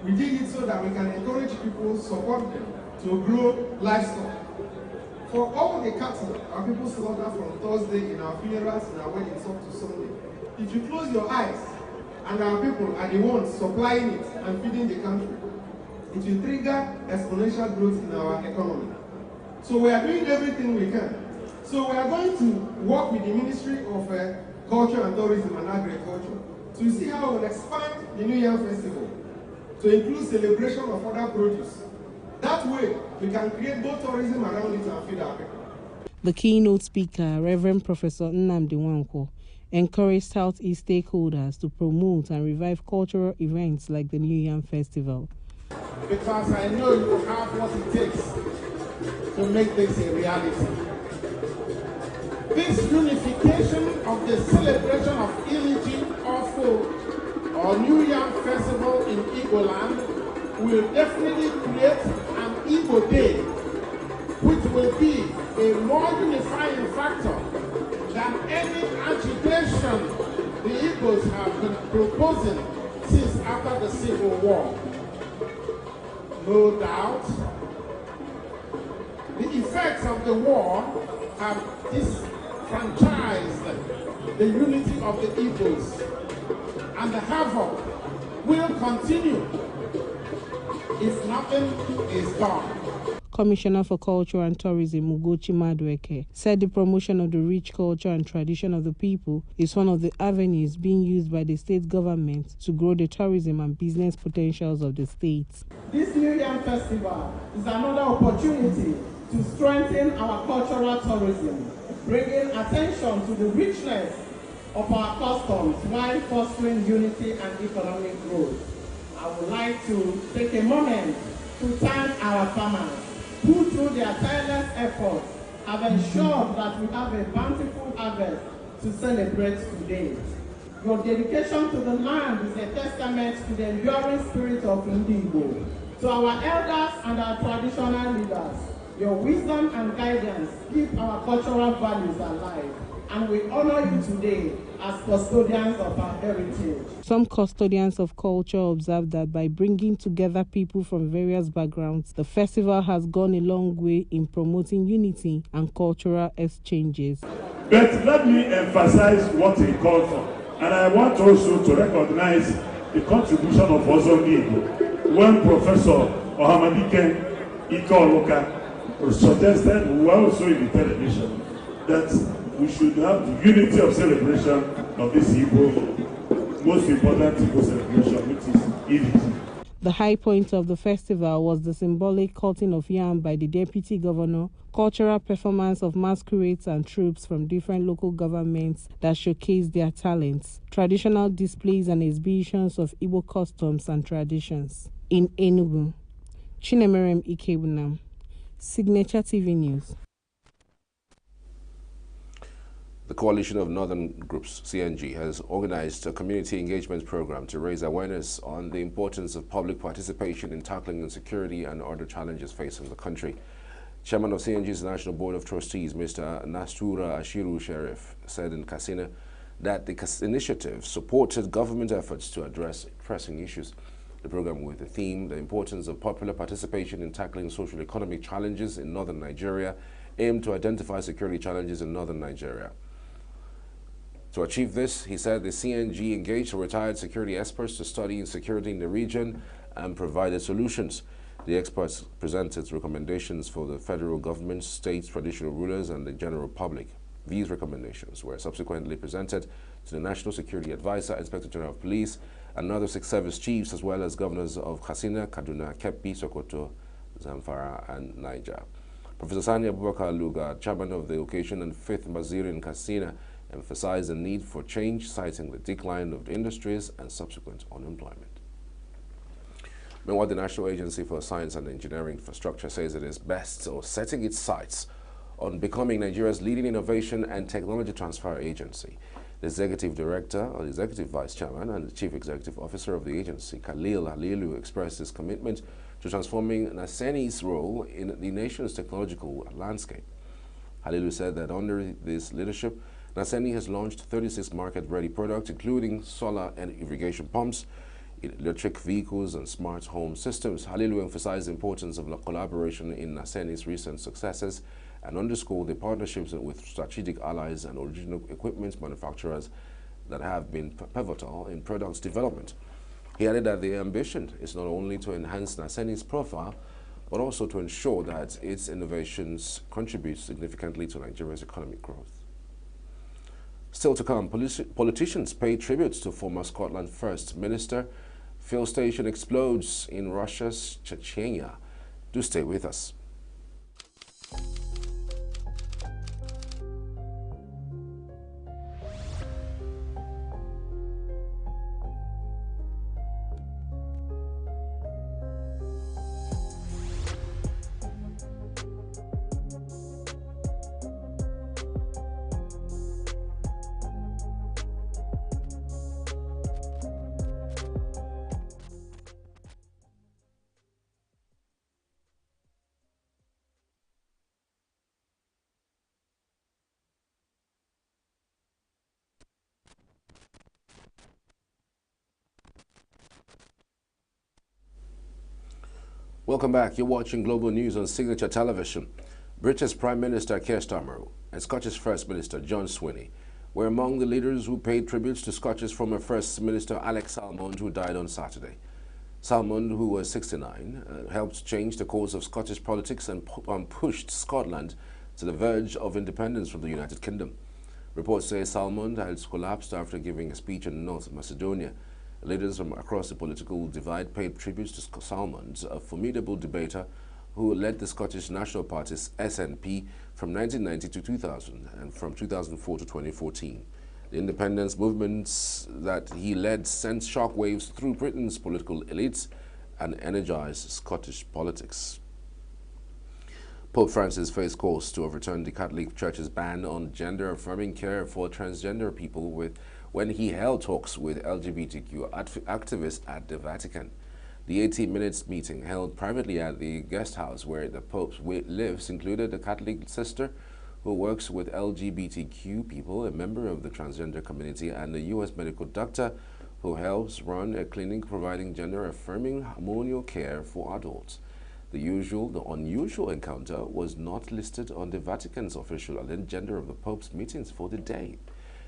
We did it so that we can encourage people, support them to grow livestock. For all the cattle our people slaughter from Thursday in our funerals and our weddings up to Sunday, if you close your eyes and our people are the ones supplying it and feeding the country, it will trigger exponential growth in our economy. So we are doing everything we can. So we are going to work with the Ministry of Culture and Tourism and Agriculture to see how we'll expand the New Year Festival to include celebration of other produce. That way, we can create both tourism around it and feed our people. The keynote speaker, Reverend Professor Nnamdi Nwankwo, encouraged Southeast stakeholders to promote and revive cultural events like the New Yam Festival. Because I know you have what it takes to make this a reality. This unification of the celebration of ENUGU or New Yam Festival in Igbo land will definitely create an Igbo Day, which will be a more unifying factor than any agitation the Igbos have been proposing since after the Civil War. No doubt, the effects of the war have disfranchised the unity of the Igbos, and the havoc will continue if nothing is done. Commissioner for Culture and Tourism, Ugochi Madueke, said the promotion of the rich culture and tradition of the people is one of the avenues being used by the state government to grow the tourism and business potentials of the state. This New Yam Festival is another opportunity to strengthen our cultural tourism, bringing attention to the richness of our customs while fostering unity and economic growth. I would like to take a moment to thank our farmers who, through their tireless efforts, have ensured that we have a bountiful harvest to celebrate today. Your dedication to the land is a testament to the enduring spirit of ENUGU. To our elders and our traditional leaders, your wisdom and guidance keep our cultural values alive, and we honor you today as custodians of our heritage. Some custodians of culture observe that by bringing together people from various backgrounds, the festival has gone a long way in promoting unity and cultural exchanges. But let me emphasize what he called for, and I want also to recognize the contribution of Ozongigo when Professor Ohamadike Ikeoluka suggested, we were also in the television, that we should have the unity of celebration of this Igbo, most important Igbo celebration, which is ENUGU. The high point of the festival was the symbolic cutting of yam by the Deputy Governor, cultural performance of masquerades and troops from different local governments that showcased their talents, traditional displays and exhibitions of Igbo customs and traditions. In Enugu, Chinemerem Ikebunam, Signature TV News. The Coalition of Northern Groups, CNG, has organized a community engagement program to raise awareness on the importance of public participation in tackling insecurity and other challenges facing the country. Chairman of CNG's National Board of Trustees, Mr. Nastura Ashiru Sharif, said in Katsina that the initiative supported government efforts to address pressing issues. The program, with the theme, the importance of popular participation in tackling social economic challenges in northern Nigeria, aimed to identify security challenges in northern Nigeria. To achieve this, he said the CNG engaged retired security experts to study insecurity in the region and provided solutions. The experts presented recommendations for the federal government, state traditional rulers, and the general public. These recommendations were subsequently presented to the National Security Advisor, Inspector General of Police, and other 6 service chiefs, as well as governors of Katsina, Kaduna, Kebbi, Sokoto, Zamfara, and Niger. Professor Sani Abubakar Luga, chairman of the occasion and 5th Mazir in Katsina, emphasized the need for change, citing the decline of the industries and subsequent unemployment. Meanwhile, the National Agency for Science and Engineering Infrastructure says it is best or setting its sights on becoming Nigeria's leading innovation and technology transfer agency. The executive director, or the executive vice chairman, and the chief executive officer of the agency, Khalil Halilu, expressed his commitment to transforming Naseni's role in the nation's technological landscape. Halilu said that under this leadership, Naseni has launched 36 market-ready products, including solar and irrigation pumps, electric vehicles, and smart home systems. Halilu emphasized the importance of collaboration in Naseni's recent successes and underscored the partnerships with strategic allies and original equipment manufacturers that have been pivotal in products development. He added that the ambition is not only to enhance Naseni's profile, but also to ensure that its innovations contribute significantly to Nigeria's economic growth. Still to come, politicians pay tributes to former Scotland First Minister. Fuel station explodes in Russia's Chechnya. Do stay with us. Welcome back. You're watching Global News on Signature Television. British Prime Minister Keir Starmer and Scottish First Minister John Swinney were among the leaders who paid tributes to Scottish former First Minister Alex Salmond, who died on Saturday. Salmond, who was 69, helped change the course of Scottish politics and pushed Scotland to the verge of independence from the United Kingdom. Reports say Salmond had collapsed after giving a speech in North Macedonia. Leaders from across the political divide paid tributes to Salmond, a formidable debater who led the Scottish National Party's SNP from 1990 to 2000 and from 2004 to 2014. The independence movements that he led sent shockwaves through Britain's political elites and energized Scottish politics. Pope Francis faced calls to overturn the Catholic Church's ban on gender-affirming care for transgender people when he held talks with LGBTQ activists at the Vatican. The 18-minute meeting held privately at the guest house where the Pope lives included a Catholic sister who works with LGBTQ people, a member of the transgender community, and a U.S. medical doctor who helps run a clinic providing gender-affirming hormonal care for adults. The unusual encounter was not listed on the Vatican's official agenda of the Pope's meetings for the day.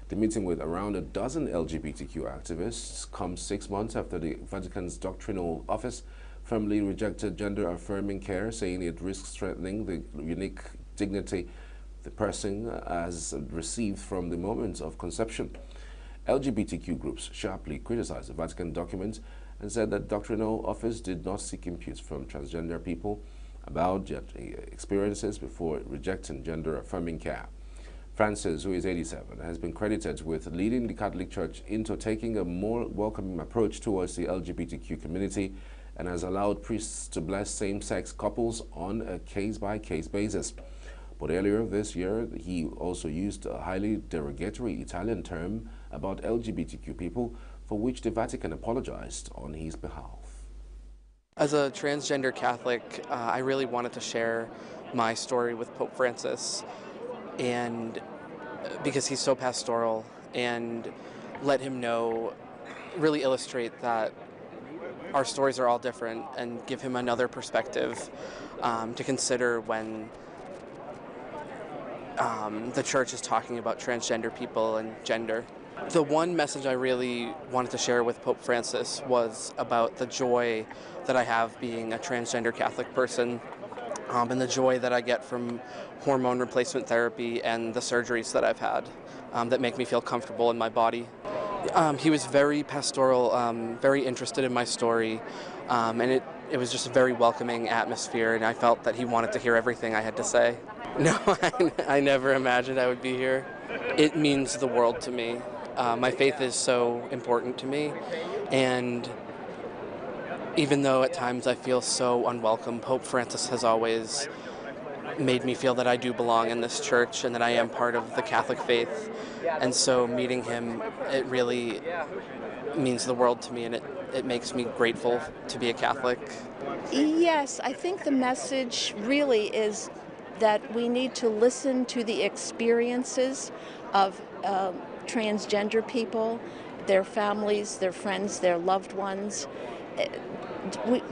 The meeting with around a dozen LGBTQ activists comes 6 months after the Vatican's doctrinal office firmly rejected gender-affirming care, saying it risks strengthening the unique dignity the person has received from the moment of conception. LGBTQ groups sharply criticized the Vatican document and said that doctrinal office did not seek inputs from transgender people about their experiences before rejecting gender-affirming care. Francis, who is 87, has been credited with leading the Catholic Church into taking a more welcoming approach towards the LGBTQ community and has allowed priests to bless same-sex couples on a case-by-case basis. But earlier this year, he also used a highly derogatory Italian term about LGBTQ people, for which the Vatican apologized on his behalf. As a transgender Catholic, I really wanted to share my story with Pope Francis, and because he's so pastoral, and let him know, really illustrate that our stories are all different and give him another perspective to consider when the church is talking about transgender people and gender. The one message I really wanted to share with Pope Francis was about the joy that I have being a transgender Catholic person, and the joy that I get from hormone replacement therapy and the surgeries that I've had that make me feel comfortable in my body. He was very pastoral, very interested in my story, and it was just a very welcoming atmosphere, and I felt that he wanted to hear everything I had to say. No, I never imagined I would be here. It means the world to me. My faith is so important to me, and even though at times I feel so unwelcome, Pope Francis has always made me feel that I do belong in this church and that I am part of the Catholic faith. And so meeting him, it really means the world to me, and it makes me grateful to be a Catholic. Yes, I think the message really is that we need to listen to the experiences of transgender people, their families, their friends, their loved ones.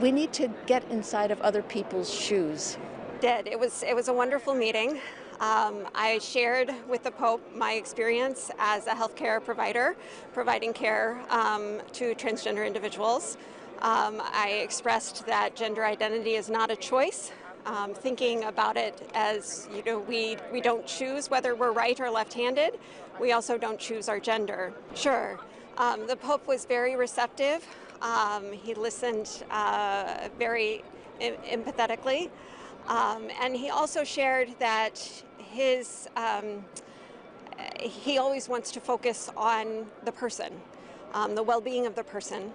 We need to get inside of other people's shoes. It was a wonderful meeting. I shared with the Pope my experience as a healthcare provider, providing care to transgender individuals. I expressed that gender identity is not a choice. Thinking about it as, you know, we don't choose whether we're right or left-handed. We also don't choose our gender. Sure. The Pope was very receptive. He listened very empathetically. And he also shared that he always wants to focus on the person, the well-being of the person.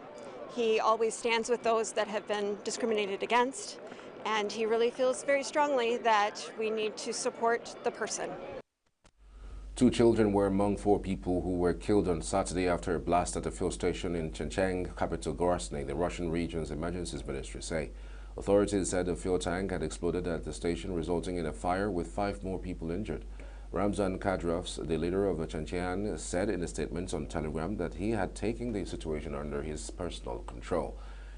He always stands with those that have been discriminated against, and he really feels very strongly that we need to support the person. 2 children were among 4 people who were killed on Saturday after a blast at a fuel station in Chechnya, capital Grozny, the Russian region's emergencies ministry say. Authorities said a fuel tank had exploded at the station, resulting in a fire with 5 more people injured. Ramzan Kadyrov, the leader of Chechnya, said in a statement on Telegram that he had taken the situation under his personal control.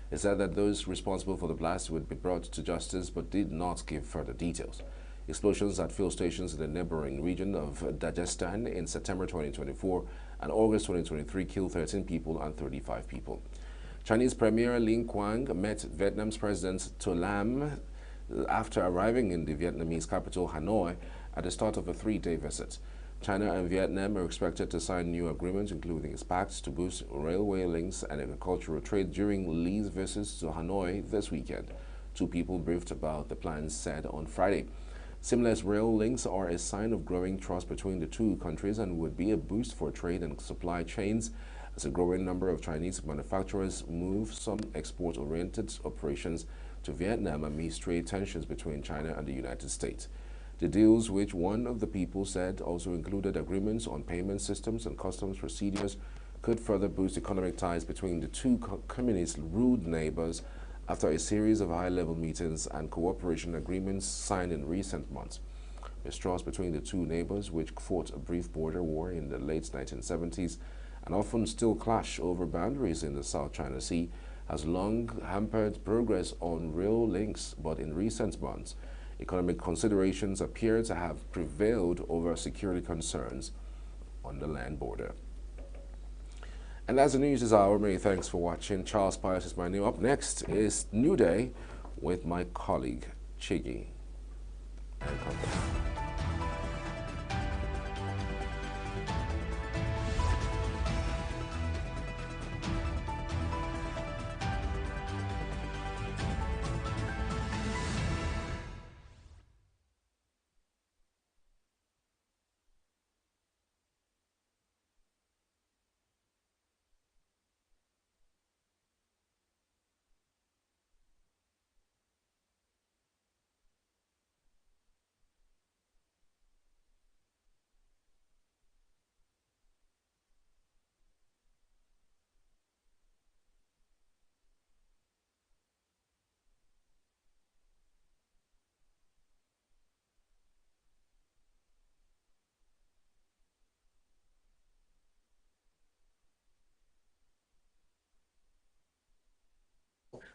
He said that those responsible for the blast would be brought to justice but did not give further details. Explosions at fuel stations in the neighboring region of Dagestan in September 2024 and August 2023 killed 13 people and 35 people. Chinese Premier Lin Quang met Vietnam's President To Lam after arriving in the Vietnamese capital Hanoi at the start of a 3-day visit. China and Vietnam are expected to sign new agreements, including pacts to boost railway links and agricultural trade during Li's visits to Hanoi this weekend. Two people briefed about the plans said on Friday. Seamless rail links are a sign of growing trust between the two countries and would be a boost for trade and supply chains as a growing number of Chinese manufacturers move some export-oriented operations to Vietnam amidst trade tensions between China and the United States. The deals, which one of the people said also included agreements on payment systems and customs procedures, could further boost economic ties between the two communist-ruled neighbors after a series of high-level meetings and cooperation agreements signed in recent months. Mistrust between the two neighbors, which fought a brief border war in the late 1970s and often still clash over boundaries in the South China Sea, has long hampered progress on rail links, but in recent months, economic considerations appear to have prevailed over security concerns on the land border. And that's the news this hour. Many thanks for watching. Charles Pius is my name. Up next is New Day with my colleague, Chigi.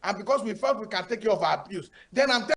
And because we felt we can take care of our abuse, then I'm telling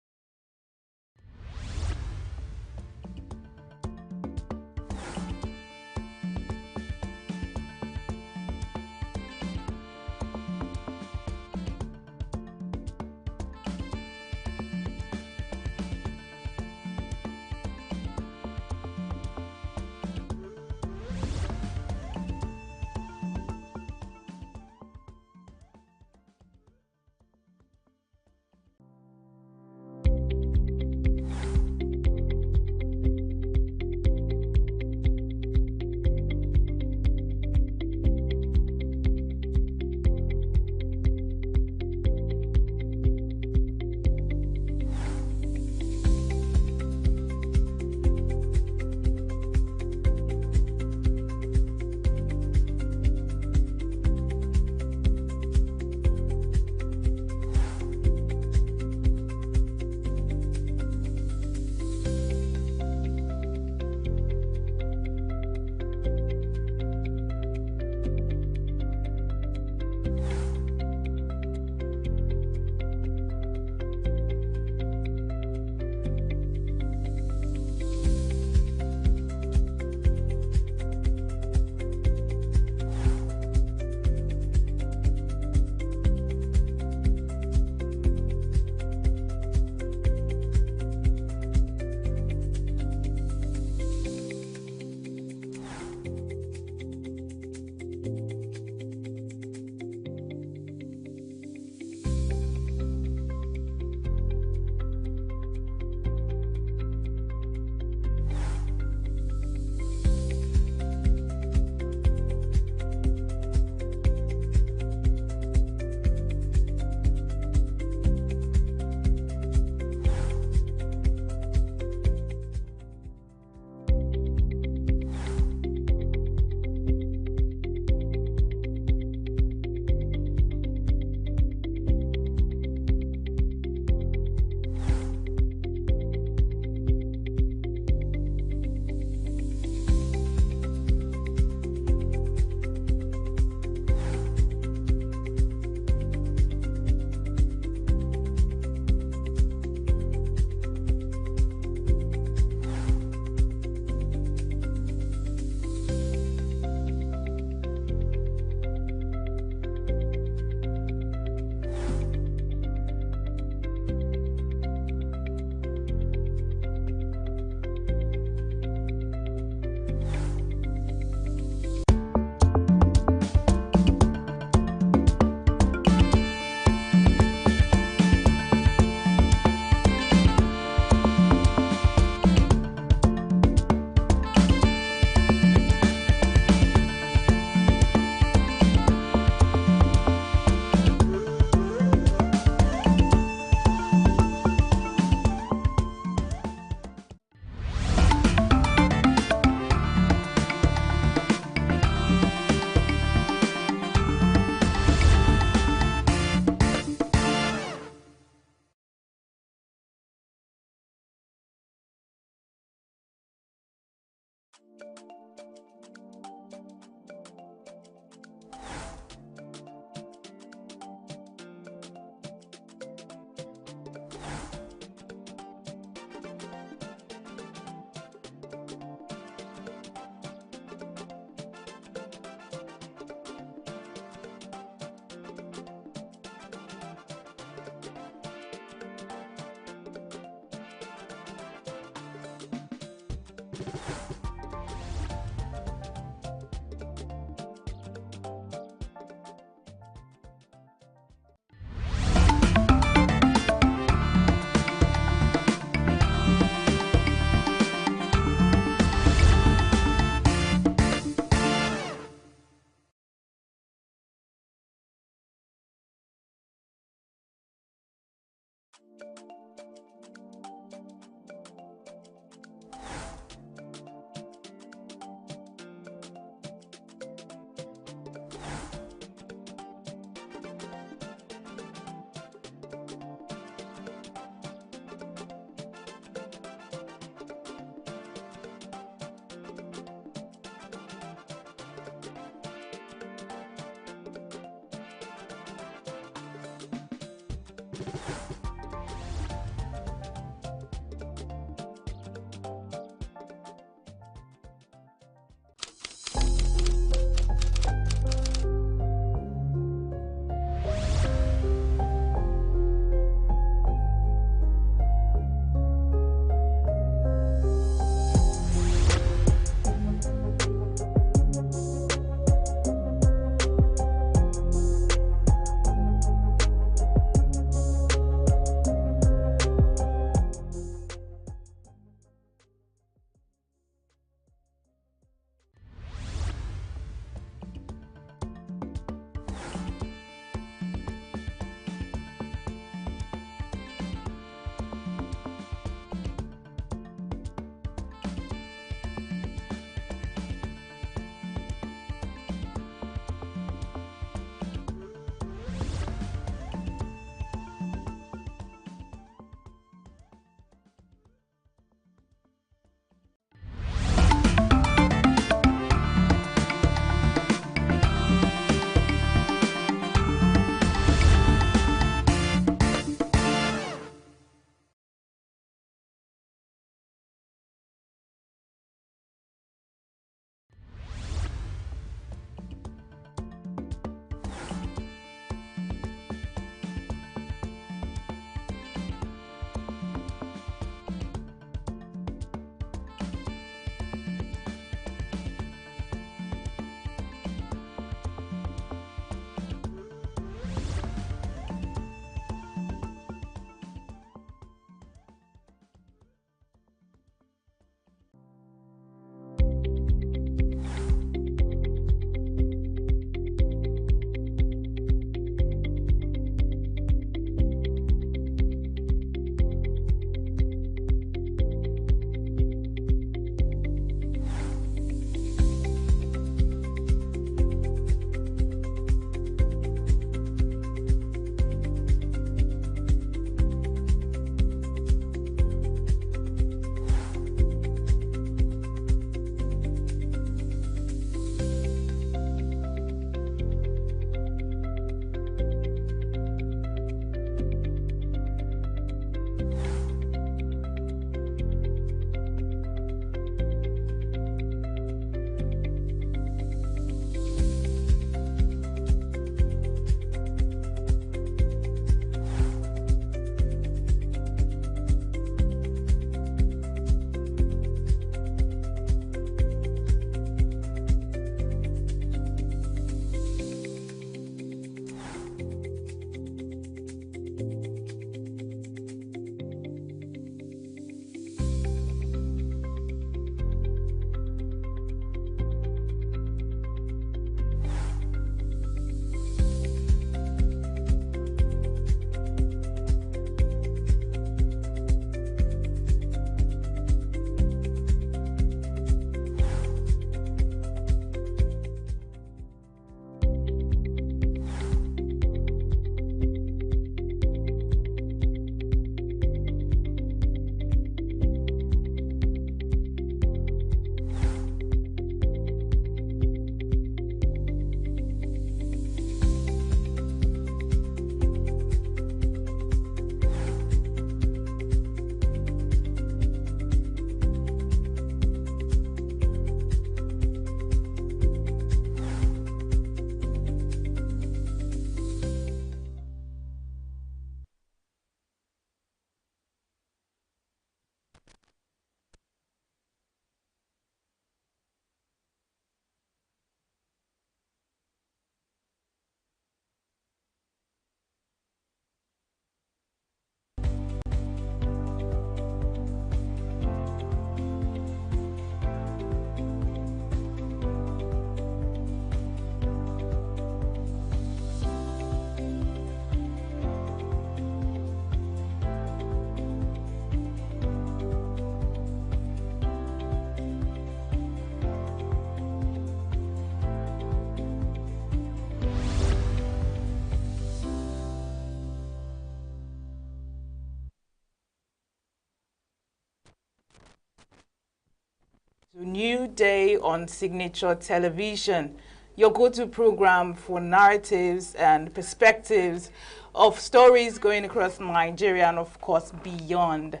New day on Signature Television, your go-to program for narratives and perspectives of stories going across Nigeria and of course beyond.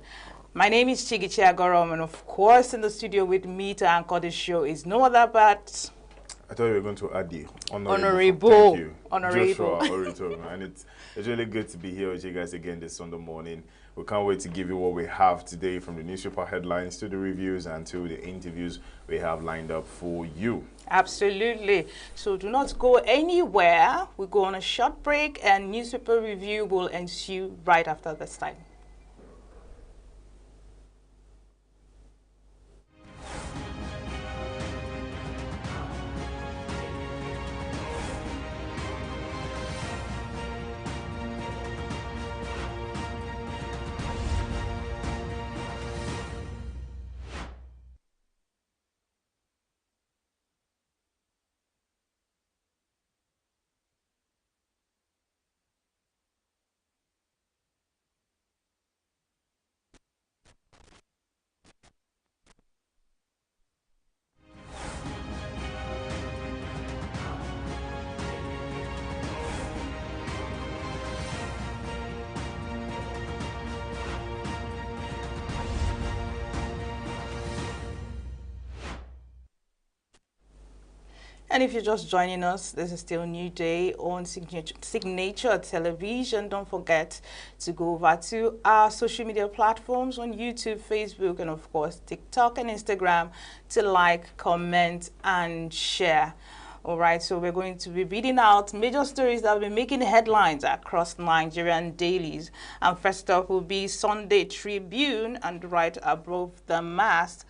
My name is Chigichi Agorom, and of course in the studio with me to anchor the show is no other but... I thought you were going to add the Honorable. Thank you. Honorable. Joshua Orito, and it's really good to be here with you guys again this Sunday morning. We can't wait to give you what we have today, from the newspaper headlines to the reviews and to the interviews we have lined up for you. Absolutely. So do not go anywhere. We go on a short break and newspaper review will ensue right after this time. And if you're just joining us, this is still a new day on Signature Television. Don't forget to go over to our social media platforms on YouTube, Facebook, and of course TikTok and Instagram to like, comment, and share. All right, so we're going to be reading out major stories that have been making headlines across Nigerian dailies. And first up will be Sunday Tribune, and right above the mast,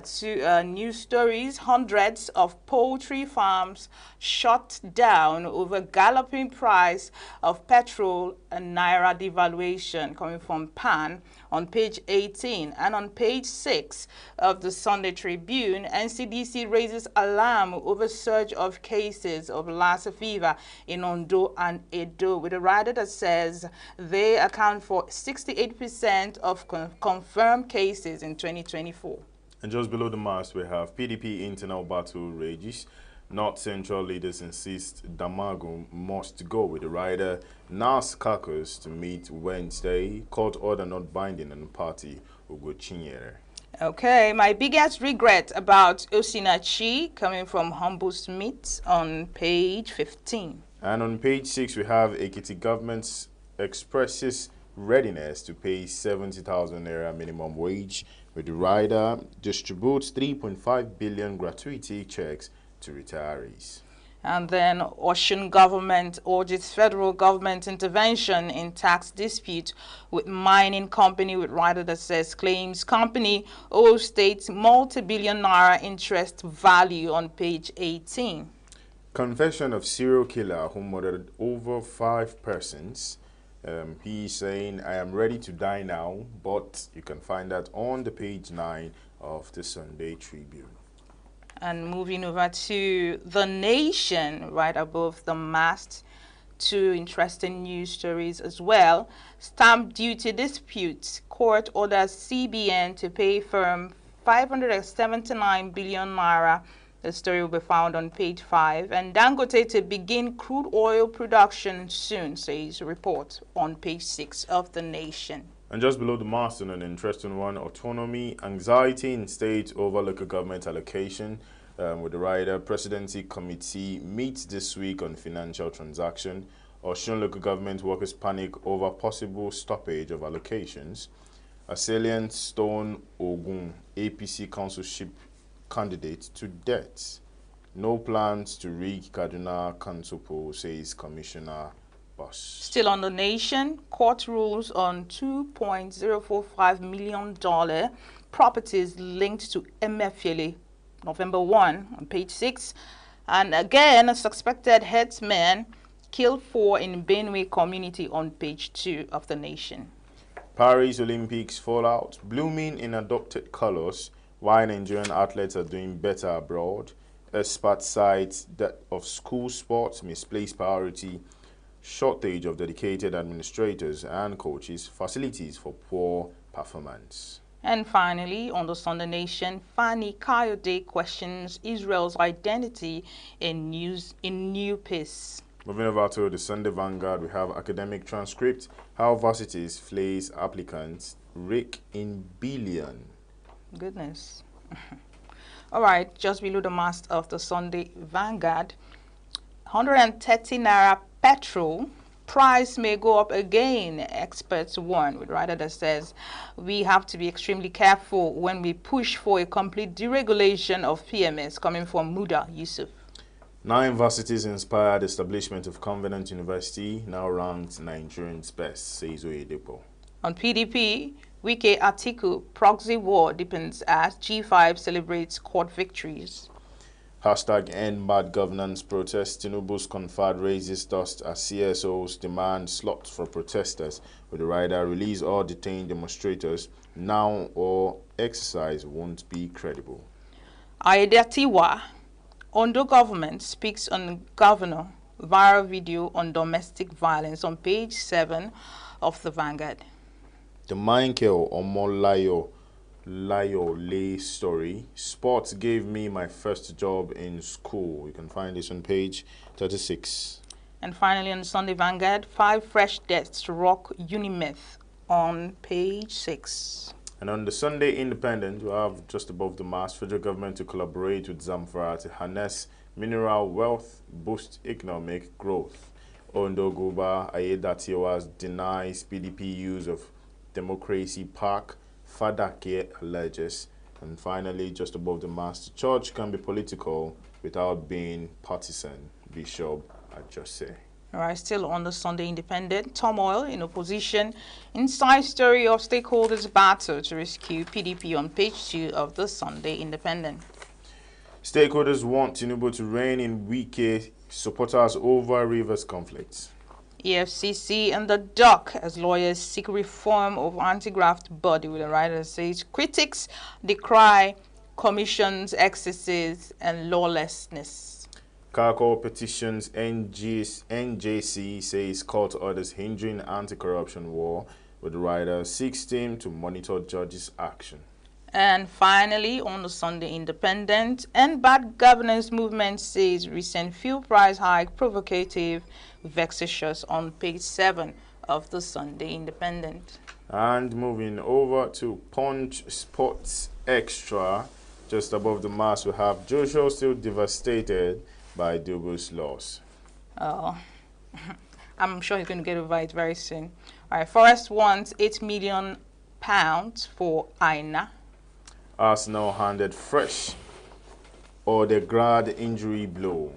two news stories: hundreds of poultry farms shut down over galloping price of petrol and naira devaluation, coming from PAN on page 18. And on page 6 of the Sunday Tribune, NCDC raises alarm over surge of cases of Lassa fever in Ondo and Edo, with a rider that says they account for 68% of confirmed cases in 2024. And just below the mast, we have PDP internal battle rages. North Central leaders insist Damago must go, with the rider NAS caucus to meet Wednesday. Court order not binding on the party Ugo Chinyere. Okay, my biggest regret about Osinachi, coming from Humble Smith on page 15. And on page 6, we have Ekiti government expresses readiness to pay 70,000 naira minimum wage, with the rider distributes 3.5 billion gratuity checks to retirees. And then Osun government urges federal government intervention in tax dispute with mining company, with rider that says claims company owes state multi-billion naira interest value on page 18. Confession of serial killer who murdered over 5 persons. He's saying, I am ready to die now, but you can find that on the page 9 of the Sunday Tribune. And moving over to The Nation, right above the mast, two interesting news stories as well. Stamp duty dispute. Court orders CBN to pay firm 579 billion naira. The story will be found on page 5. And Dangote to begin crude oil production soon, says report on page 6 of The Nation. And just below the mast, an interesting one: autonomy, anxiety in state over local government allocation. With the rider, Presidency Committee meets this week on financial transaction. Osun local government workers panic over possible stoppage of allocations. Assailant stone Ogun APC councilship candidate to death. No plans to rig Kaduna Kansopo, says Commissioner Boss. Still on The Nation, court rules on $2.045 million properties linked to Emefiele, November 1, on page 6. And again, a suspected headsman killed 4 in Benue community on page 2 of The Nation. Paris Olympics fallout, blooming in adopted colors, why Nigerian athletes are doing better abroad. Expert cites that of school sports misplaced priority, shortage of dedicated administrators and coaches, facilities for poor performance. And finally, on the Sunday Nation, Fani Kayode questions Israel's identity in new peace. Moving over to the Sunday Vanguard, we have academic transcript, how varsities flays applicants, rake in billion. Goodness. All right, just below the mast of the Sunday Vanguard, 130 naira petrol price may go up again, experts warn, with writer that says we have to be extremely careful when we push for a complete deregulation of PMS, coming from Muda Yusuf. 9 varsities inspired establishment of Covenant University, now ranked Nigerians best, says Oyedepo. On PDP, Wike Atiku, proxy war deepens as G5 celebrates court victories. Hashtag end bad governance protest. Tinubu's conferred raises dust as CSOs demand slots for protesters, with the rider release all detained demonstrators now or exercise won't be credible. Aiyedatiwa, Ondo government speaks on governor, viral video on domestic violence on page 7 of the Vanguard. The Michael Omolayo Lay story. Sports gave me my first job in school. You can find this on page 36. And finally, on Sunday Vanguard, 5 fresh deaths to rock Unimeth on page 6. And on the Sunday Independent, you have just above the mast, federal government to collaborate with Zamfara to harness mineral wealth, boost economic growth. Ondo Guba Aiyedatiwa denies PDP use of Democracy Park. Fadake alleges. And finally, just above the mast, church can be political without being partisan. Bishop Ajose. All right, still on the Sunday Independent, turmoil in opposition, inside story of stakeholders' battle to rescue PDP on page 2 of the Sunday Independent. Stakeholders want Tinubu to rein in Wike supporters over Rivers conflicts. EFCC in the dock as lawyers seek reform of anti-graft body, with a writer says critics decry commission's excesses and lawlessness. Kako petitions NJC says court orders hindering anti-corruption war, with the writer seeks team to monitor judges' action. And finally, on the Sunday Independent, and bad governance movement says recent fuel price hike provocative, vexatious on page 7 of the Sunday Independent. And moving over to Punch Sports Extra, just above the mast we have Joshua still devastated by Dubu's loss. Oh, I'm sure he's going to get over it very soon. All right, Forest wants £8 million for Aina. Arsenal handed fresh or the grad injury blow.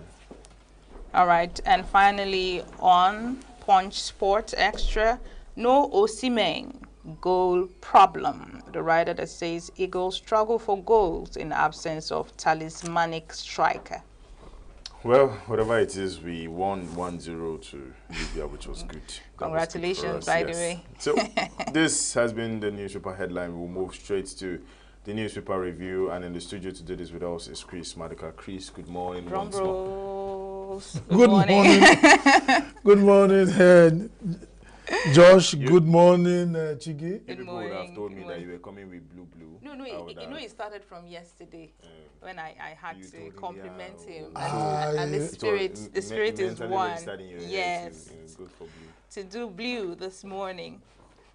All right, and finally on Punch Sports Extra, no Osimhen goal problem. The writer that says Eagles struggle for goals in absence of talismanic striker. Well, whatever it is, we won 1-0 to Libya, which was good. Congratulations, by the way. So this has been the newspaper headline. We'll move straight to the newspaper review, and in the studio to do this with us is Chris Maduka. Chris, good morning. Drum rolls. Good morning. Good morning, Josh. Good morning, Chigi. If people would have told me that you were coming with blue. No, it started from yesterday when I had to compliment him. And and the spirit is one. Yes. Good for blue. To do blue this morning.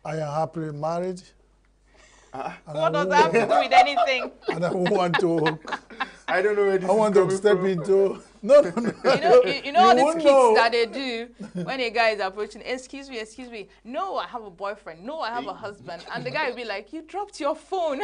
I am happily married. What does that have to do with anything? And I want to. I don't know where this I want to step into. No. You know all these kids that they do when a guy is approaching. Excuse me. No, I have a boyfriend. No, I have a husband. And the guy will be like, "You dropped your phone."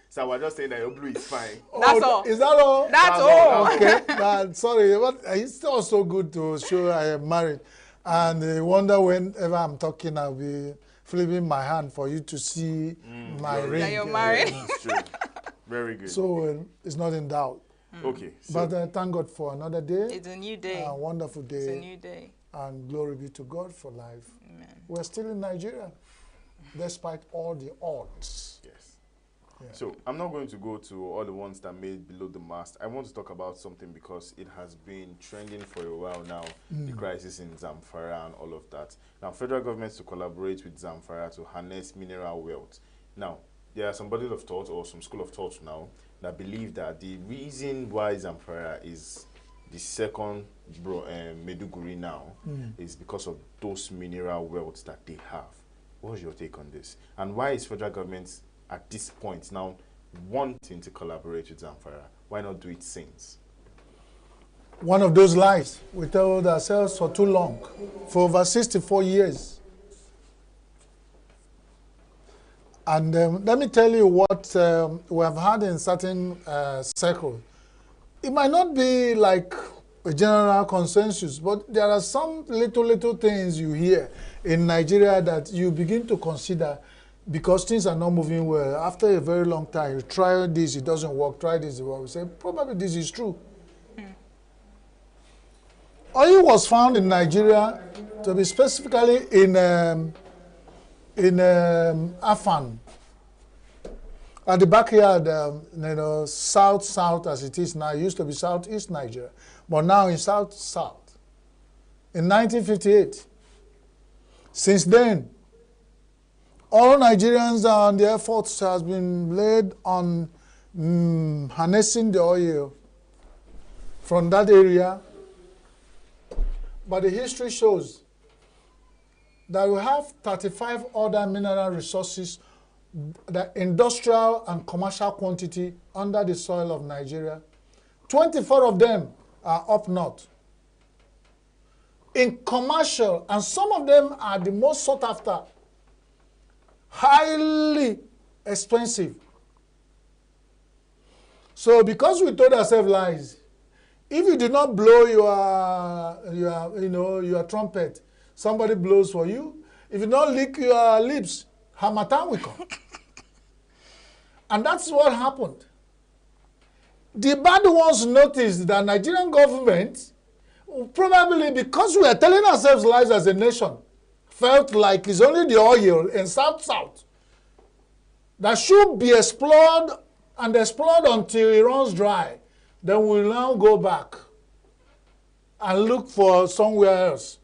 So we're just saying that your blue is fine. That's all. Is that all? That's all. Okay. Sorry, but it's also good to show I am married, and I wonder whenever I'm talking, I'll be flipping my hand for you to see my ring. That you're married. That's true. Very good. So it's not in doubt. Okay. So but thank God for another day. It's a new day. A wonderful day. It's a new day. And glory be to God for life. Amen. We're still in Nigeria, despite all the odds. Yes. So I'm not going to go to all the ones that made below the mast. I want to talk about something because it has been trending for a while now, the crisis in Zamfara and all of that. Now, federal governments to collaborate with Zamfara to harness mineral wealth. Now, there are some bodies of thought or some school of thought now that believe that the reason why Zamfara is the second Meduguri now is because of those mineral wealth that they have. What's your take on this? And why is federal government at this point now wanting to collaborate with Zamfara? Why not do it since? One of those lies we told ourselves for too long, for over 64 years. And let me tell you what we have had in certain circles. It might not be like a general consensus, but there are some little things you hear in Nigeria that you begin to consider because things are not moving well. After a very long time, you try this, it doesn't work, try this, it works. We say, probably this is true. Oil was found in Nigeria to be specifically in Afan, at the backyard, south as it is now. It used to be southeast Nigeria, but now in south. In 1958. Since then, all Nigerians and the efforts has been laid on harnessing the oil from that area. But the history shows that we have 35 other mineral resources, the industrial and commercial quantity under the soil of Nigeria. 24 of them are up north. In commercial, and some of them are the most sought after, highly expensive. So because we told ourselves lies, if you do not blow your trumpet, somebody blows for you. If you don't lick your lips, Harmattan will come. And that's what happened. The bad ones noticed that Nigerian government, probably because we are telling ourselves lies as a nation, felt like it's only the oil in south that should be explored and explored until it runs dry. Then we'll now go back and look for somewhere else.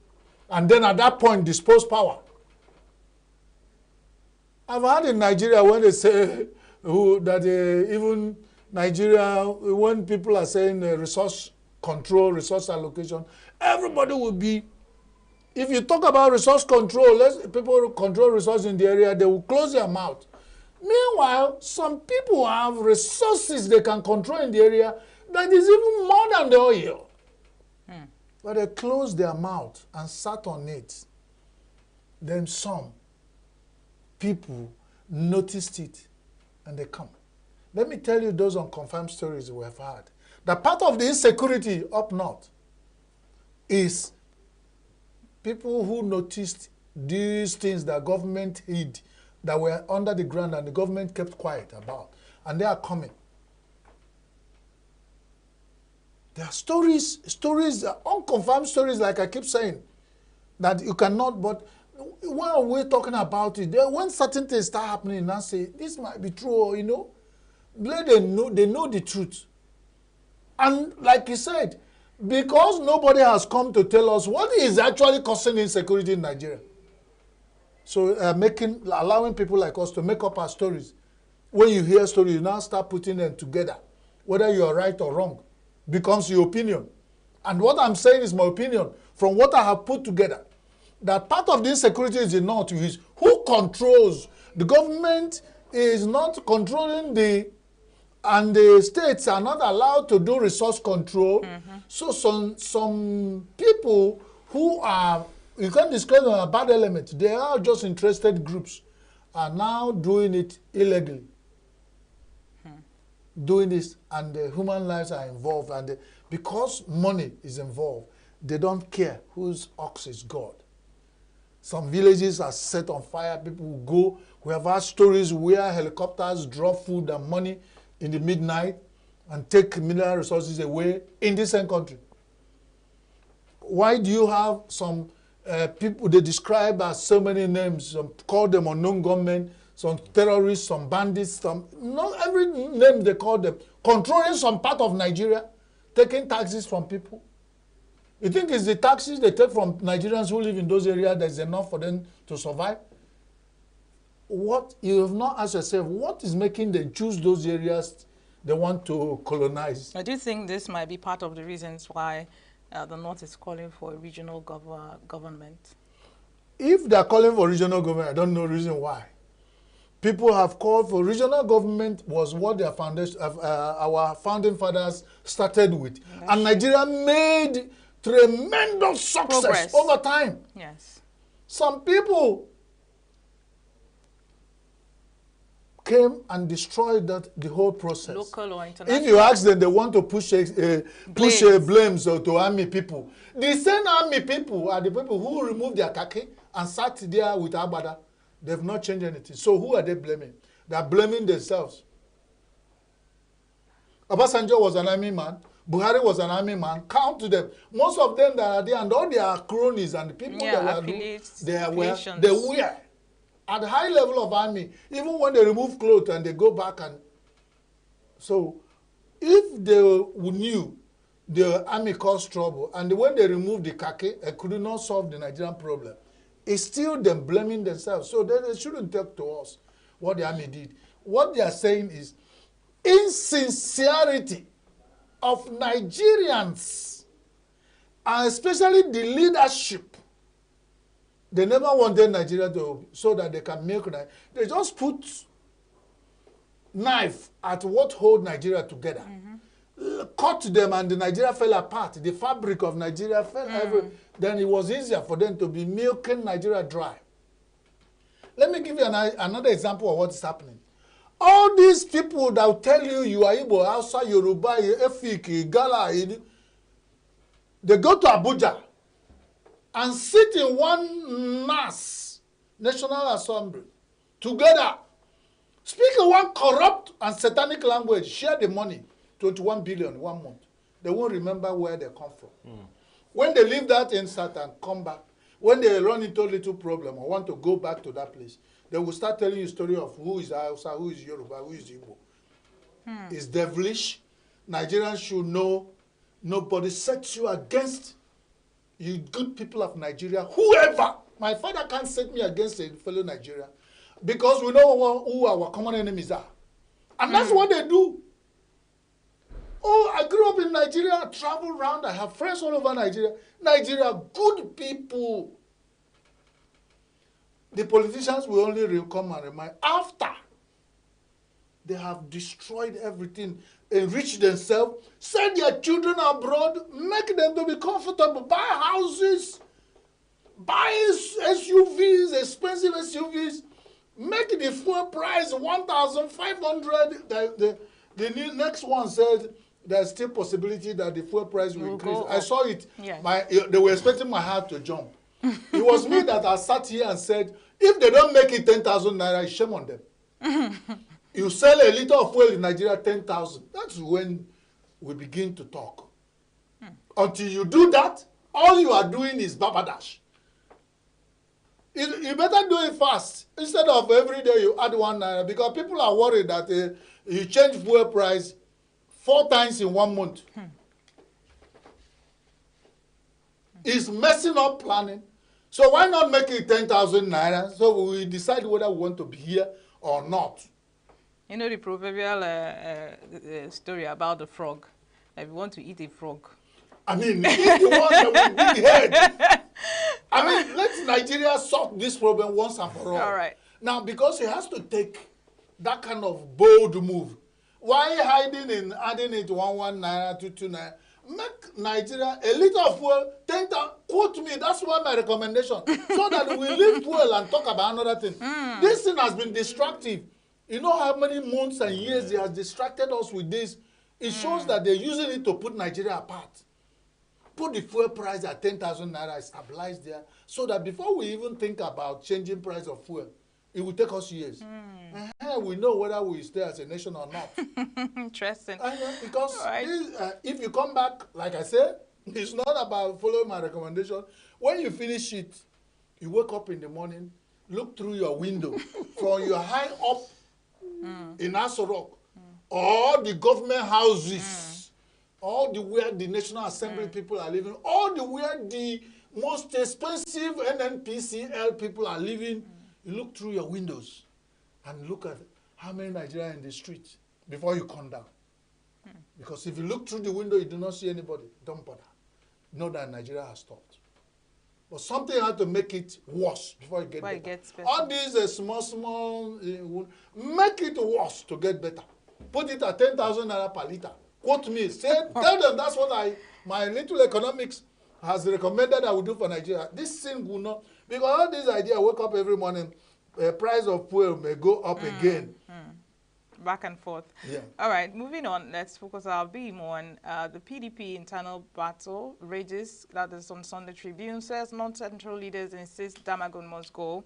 And then at that point, dispose power. I've heard in Nigeria when they say that even Nigeria, when people are saying resource control, resource allocation, everybody will be, if you talk about resource control, people control resources in the area, they will close their mouth. Meanwhile, some people have resources they can control in the area that is even more than the oil. But they closed their mouth and sat on it. Then some people noticed it and they come. Let me tell you those unconfirmed stories we have had. The part of the insecurity up north is people who noticed these things that government hid, that were under the ground and the government kept quiet about. And they are coming. There are stories, unconfirmed stories, like I keep saying, that you cannot, but while we're talking about it, when certain things start happening, now say, this might be true, or, they know the truth. And like you said, because nobody has come to tell us what is actually causing insecurity in Nigeria. So allowing people like us to make up our stories. When you hear stories, you now start putting them together. Whether you are right or wrong becomes your opinion. And what I'm saying is my opinion from what I have put together. That part of the insecurity is the north is who controls. The government is not controlling and the states are not allowed to do resource control. So some people who are, you can't describe them as a bad element, they are just interested groups, are now doing it illegally. Doing this, and the human lives are involved, and because money is involved, they don't care whose ox is God. Some villages are set on fire, people will go. We have had stories where helicopters drop food and money in the midnight and take mineral resources away in the same country. Why do you have some people they describe as so many names, some call them unknown gunmen, some terrorists, some bandits, some, not every name they call them, controlling some part of Nigeria, taking taxes from people. You think it's the taxes they take from Nigerians who live in those areas that's enough for them to survive? What, you have not asked yourself, what is making them choose those areas they want to colonize? I do think this might be part of the reasons why the North is calling for a regional government. If they are calling for regional government, I don't know the reason why. People have called for regional government was what their foundation, our founding fathers started with. And Nigeria made tremendous success over time. Yes. Some people came and destroyed the whole process. Local or international. If you ask them, they want to push blames to army people. The same army people are the people who removed their khaki and sat there with Agbada. They've not changed anything. So who are they blaming? They are blaming themselves. Obasanjo was an army man. Buhari was an army man. Count to them. Most of them that are there and all their cronies and the people that were they were at the high level of army. Even when they remove clothes and they go back and so if they knew the army caused trouble and when they removed the khaki, it could not solve the Nigerian problem. It's still them blaming themselves. So they shouldn't talk to us what the army did. What they are saying is insincerity of Nigerians, and especially the leadership. They never wanted Nigeria to, so that they can make, they just put knife at what hold Nigeria together. Cut them and the Nigeria fell apart. The fabric of Nigeria fell. Then it was easier for them to be milking Nigeria dry. Let me give you another example of what is happening. All these people that will tell you are Igbo, Hausa, Yoruba, Efik, Igala, they go to Abuja and sit in one mass National Assembly together, speak in one corrupt and satanic language, share the money, 21 billion in 1 month. They won't remember where they come from. When they leave that insert and come back, when they run into a little problem or want to go back to that place, they will start telling you a story of who is Hausa, who is Yoruba, who is Igbo. It's devilish. Nigerians should know nobody sets you against you good people of Nigeria. Whoever. My father can't set me against a fellow Nigerian because we know who our common enemies are. And that's what they do. Oh, I grew up in Nigeria, I travel around, I have friends all over Nigeria. Nigeria, good people. The politicians will only come and remind after they have destroyed everything, enriched themselves, send their children abroad, make them to be comfortable, buy houses, buy SUVs, expensive SUVs, make the fuel price 1,500. The next one said there's still possibility that the fuel price will increase. I saw it. Yeah. They were expecting my heart to jump. It was me that I sat here and said, if they don't make it 10,000 naira, shame on them. You sell a liter of fuel in Nigeria 10,000. That's when we begin to talk. Until you do that, all you are doing is babadash. You better do it fast instead of every day you add 1 naira because people are worried that you change fuel price 4 times in 1 month. It's messing up planning. So why not make it 10,000 naira so we decide whether we want to be here or not. You know the proverbial story about the frog. If you want to eat a frog. I mean, eat the one that will big head. I mean, let Nigeria solve this problem once and for all. All right. Now, because it has to take that kind of bold move, why hiding in adding it 1 naira, 2 naira? Make Nigeria a liter of fuel, 10,000, quote me, that's one my recommendation. So that we leave fuel and talk about another thing. This thing has been destructive. You know how many months and years it has distracted us with this? It shows that they're using it to put Nigeria apart. Put the fuel price at 10,000 naira, stabilize there, so that before we even think about changing price of fuel, it will take us years. We know whether we stay as a nation or not. Interesting. Because if you come back, like I said, it's not about following my recommendation. When you finish it, you wake up in the morning, look through your window from your high up in Aso Rock, all the government houses, all the where the National Assembly people are living, all the where the most expensive NNPCL people are living, you look through your windows and look at how many Nigerians in the street before you come down. Because if you look through the window, you do not see anybody, don't bother. Know that Nigeria has stopped. But something had to make it worse before it gets better. All these small, make it worse to get better. Put it at 10,000 naira per liter. Quote me. Tell them that's what my little economics has recommended I will do for Nigeria. This thing will not, because all these ideas, wake up every morning, price of fuel may go up again. Back and forth. Yeah. All right, moving on, let's focus our beam on the PDP internal battle rages. That is on Sunday Tribune. Says non-central leaders insist Damagum must go.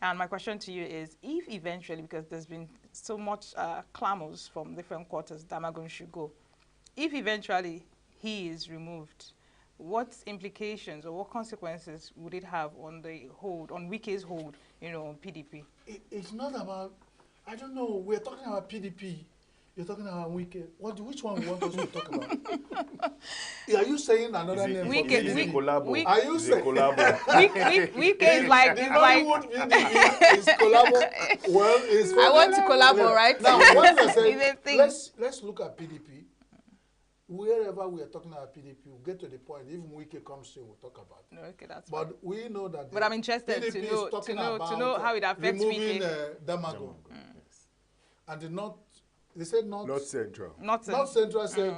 And my question to you is, if eventually, because there's been so much clamors from different quarters, Damagum should go. If eventually he is removed, what implications or what consequences would it have on the hold, on Wike's hold, on PDP? It's not about, I don't know, we're talking about PDP, you're talking about Wike. Which one we want us to talk about? Are you saying another name for PDP? Are you saying? Wike is like, the Nollywood PDP is collabo. Well, it's I want to collabo, right? Now, what I say, let's look at PDP. Wherever we are talking about PDP, we'll get to the point. Even Wike comes in, we'll talk about it. Okay, that's but fine. We know that. But I'm interested PDP to know how it affects removing Wike. Damagum. And they said North Central. North Central said.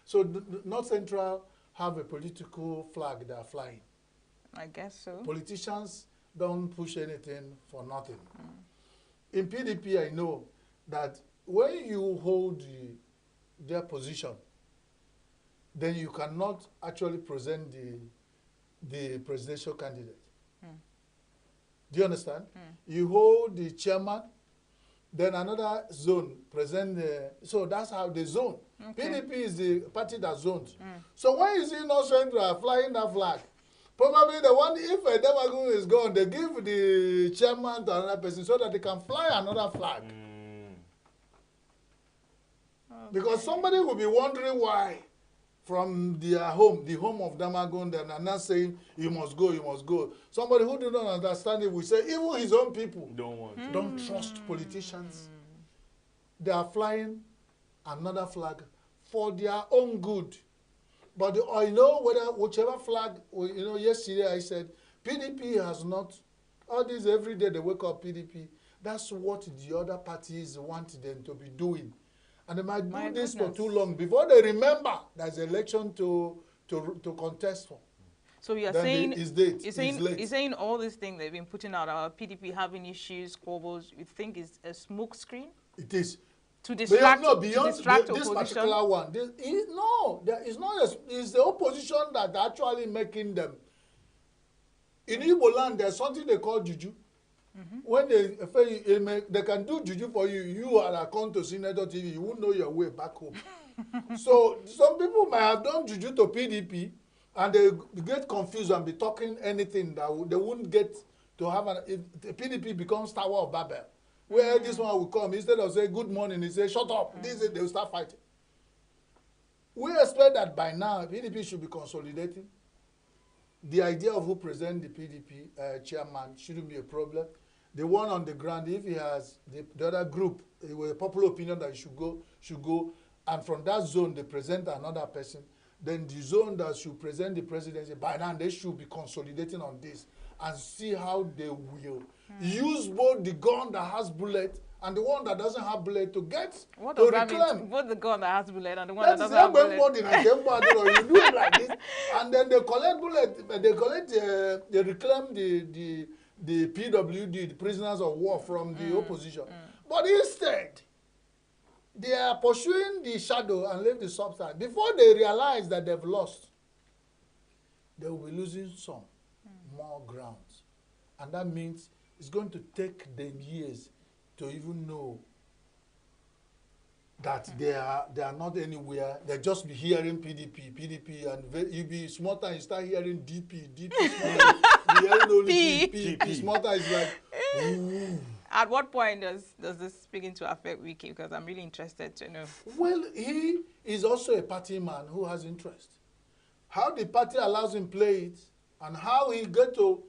So North Central have a political flag they are flying. I guess so. Politicians don't push anything for nothing. In PDP, I know that when you hold their position, then you cannot actually present the presidential candidate. Do you understand? You hold the chairman, then another zone present so that's how they zone. Okay. PDP is the party that zones. So when you see North Central flying that flag, probably the one, if a Damagum is gone, they give the chairman to another person so that they can fly another flag. Because somebody will be wondering why from their home, the home of Damagum, they are not saying, you must go, you must go. Somebody who do not understand it will say, even his own people don't trust politicians. They are flying another flag for their own good. But I know whichever flag, yesterday I said, PDP has not, all these every day they wake up PDP, that's what the other parties want them to be doing. And they might do this for too long before they remember there's an election to contest for. So you're saying, you're saying all these things they've been putting out about PDP having issues, squabbles, you think is a smoke screen? It is. To distract, beyond this opposition? Particular one. There is not. It's the opposition that actually making them. In Igbo land, there's something they call juju. When they can do juju for you, you are a come to Senator TV, you won't know your way back home. So some people might have done juju to PDP, and they get confused and be talking anything that they wouldn't get to have. If the PDP becomes Tower of Babel, where this one will come, instead of saying good morning, he says shut up. They will start fighting. We expect that by now PDP should be consolidating. The idea of who present the PDP chairman shouldn't be a problem. The one on the ground, if he has the other group, it was a popular opinion that he should go, and from that zone they present another person. Then the zone that should present the presidency, by now they should be consolidating on this and see how they will use both the gun that has bullet and the one that doesn't have bullet to get to reclaim. Both the gun that has bullet and the one that doesn't have bullet. You do it like this, and then they collect bullet. They reclaim the PWD, the prisoners of war, from the opposition. But instead, they are pursuing the shadow and leave the substance. Before they realize that they've lost, they will be losing some more grounds. And that means it's going to take them years to even know that they are not anywhere. They just be hearing PDP, and you be small time, you start hearing DP, small time, be hearing only P. Small time is like, ooh. At what point does this begin to affect Wiki? Because I'm really interested to know. Well, he is also a party man who has interest. How the party allows him play it, and how he get to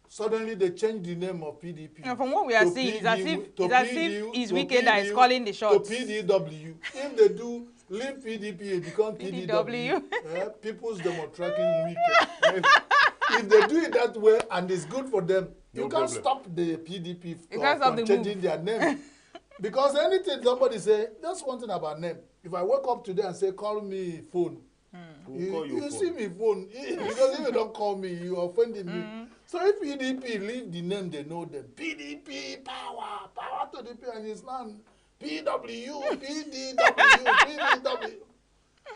suddenly they change the name of PDP. And from what we are seeing, it's as if it's Wiki that is calling the shots. To PDW. If they do leave PDP, it becomes PDW. People's Democratic Wiki. If they do it that way and it's good for them, you can't stop the PDP from changing their name. Because anything somebody say, that's one thing about name. If I wake up today and say, call me phone, you see me phone. Because if you don't call me, you are offending me. So if PDP leave the name, they know them. PDP, power to the P, and it's not PW, PDW.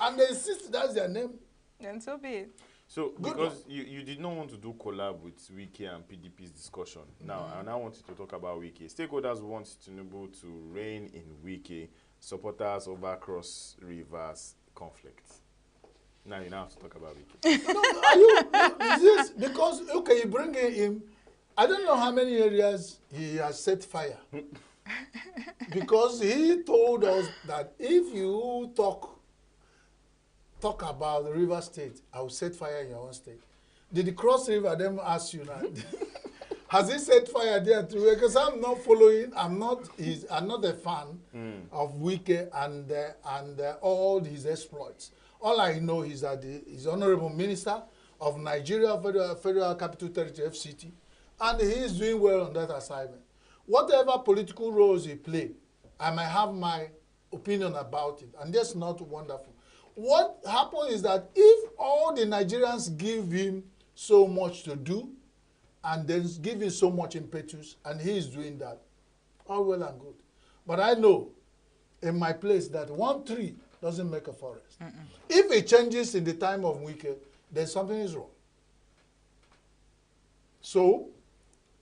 And they insist that's their name. And so be it. So, because you did not want to do collab with Wiki and PDP's discussion. Now, and I want you to talk about Wiki. Stakeholders want Tinubu to rein in Wiki, supporters over Cross Rivers conflict. Now you now have to talk about Wiki. Is this because, okay, you bring him, I don't know how many areas he has set fire. Because he told us that if you talk about the River State, I will set fire in your own state. Did the Cross River then ask you now? Has he set fire there too? Because I'm not following. I'm not a fan of Wike and all his exploits. All I know is that he's Honorable Minister of Nigeria Federal Capital Territory (FCT), and he is doing well on that assignment. Whatever political roles he play, I might have my opinion about it, and that's not wonderful. What happens is that if all the Nigerians give him so much to do, and then give him so much impetus, and he is doing that, all well and good. But I know, in my place, that one tree doesn't make a forest. If it changes in the time of Wike, then something is wrong. So,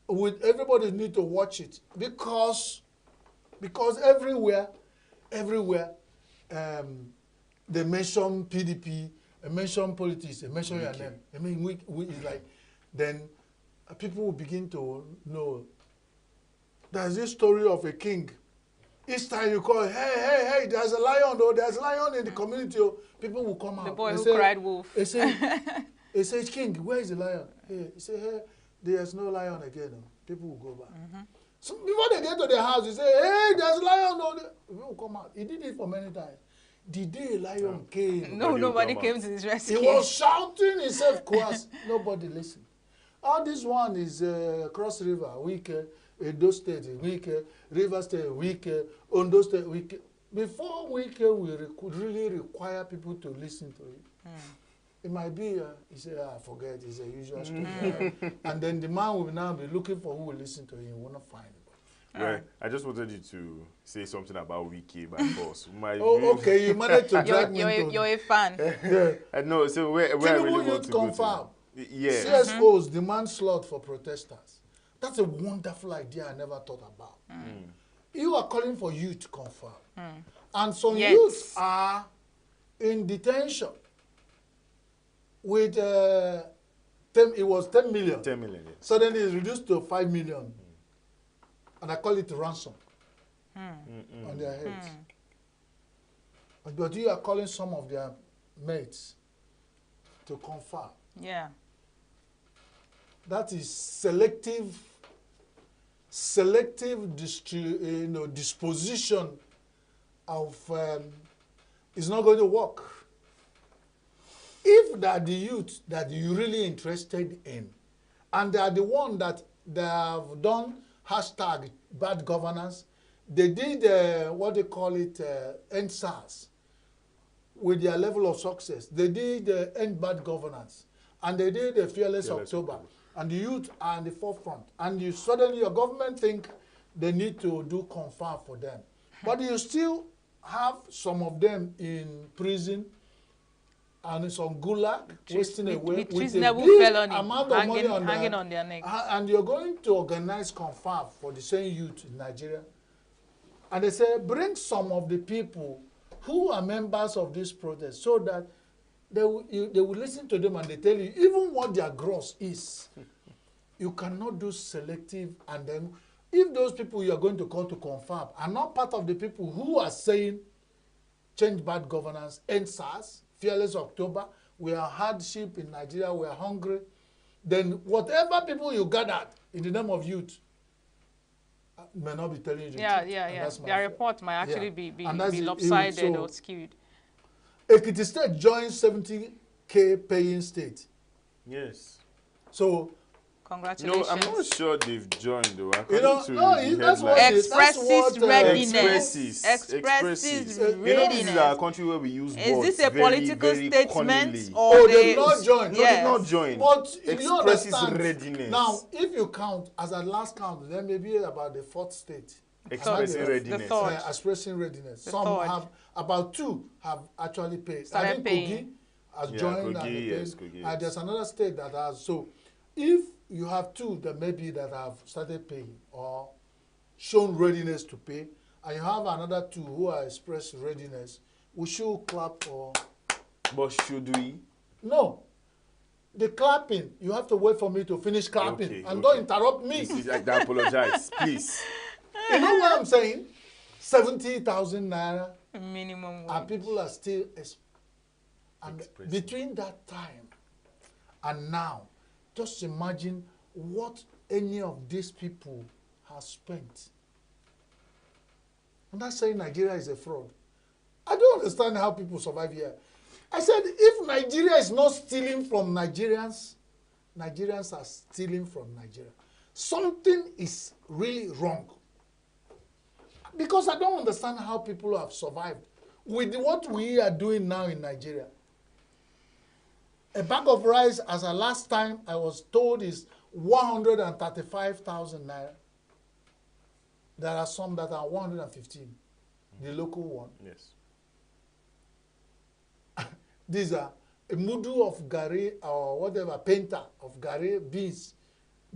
everybody need to watch it, because everywhere, they mention PDP, they mention politics, they mention your name. I mean, we is like, then people will begin to know. There's this story of a king. Each time you call, hey, there's a lion, though, there's a lion in the community. People will come out. The boy who cried wolf. They say, King, where is the lion? He say, hey, there's no lion again. People will go back. So before they get to their house, they say, hey, there's a lion. People will come out. He did it for many times. The day lion came, nobody came to his rescue. He was shouting himself, course. Nobody listened. All this one is Cross River, Wike, Edo State, Wike, River State, Wike, Ondo State, Wike. Before Wike, we could really require people to listen to it. It might be, he said, forget, it's a usual story. And then the man will now be looking for who will listen to him, he will not find it. Well, I just wanted you to say something about Wiki by force. Okay, you managed to drag me into... You're a fan. I know, so where I really want to go to... Yeah. CSOs demand slot for protesters. That's a wonderful idea I never thought about. You are calling for youth to confirm. And some youths are in detention with, it was 10 million. 10 million, yeah. Suddenly it's reduced to 5 million. And I call it ransom on their heads. But you are calling some of their mates to confirm. Yeah. That is selective disposition of, it's not going to work. If that the youth that you're really interested in, and they are the one that they have done hashtag bad governance, they did what they call it end SARS with their level of success. They did end bad governance, and they did a fearless October. And the youth are in the forefront. And you suddenly, your government think they need to do confirm for them. But you still have some of them in prison and some gulag, wasting away with a big amount of money hanging on their neck. And you're going to organize confirm for the same youth in Nigeria. And they say, bring some of the people who are members of this protest so that they will listen to them and they tell you even what their gross is. You cannot do selective, and then if those people you are going to call to confirm are not part of the people who are saying change bad governance, end SARS, fearless October, we are hardship in Nigeria, we are hungry, then whatever people you gathered in the name of youth may not be telling you the truth. Their report might actually be lopsided or skewed. Ekiti State joins 70K paying state. Yes. So, congratulations. No, I'm not sure they've joined though. That's what expresses readiness. Expresses readiness. This is our country where we use words. Is this a political statement or they've not joined? No, they've not joined. But expresses readiness. Now, if you count as a last count, then maybe about the 4th state. Expressing readiness. Expressing readiness. Some have, about 2 have actually paid. I think Kogi has joined and paid. There's another state that has. So, if you have 2 that maybe that have started paying or shown readiness to pay, and you have another 2 who are expressed readiness, we should clap for. But should we? No. The clapping, you have to wait for me to finish clapping. Don't interrupt me. I apologize, please. You know what I'm saying? 70,000 naira. Minimum wage. And people are still... And between that time and now, just imagine what any of these people have spent. I'm not saying Nigeria is a fraud. I don't understand how people survive here. I said, if Nigeria is not stealing from Nigerians, Nigerians are stealing from Nigeria. Something is really wrong. Because I don't understand how people have survived with what we are doing now in Nigeria. A bag of rice, as a last time I was told, is 135,000 naira. There are some that are 115, the local one. Yes. These are a mudu of gari or whatever, penta of gari, beans.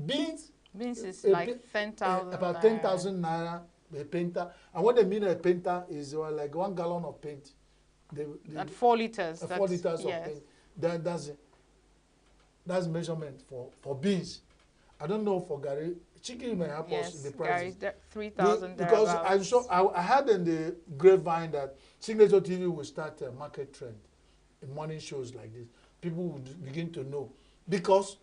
Beans is like 10,000 about 10,000 naira a penta. And what they mean a penta is like 1 gallon of paint. At 4 liters. 4 liters of paint. That's measurement for beans. I don't know for gari. Chicken may help us in the prices. Gari 3,000. Because I'm sure I heard in the grapevine that Signature TV will start a market trend in morning shows like this. People would begin to know. Because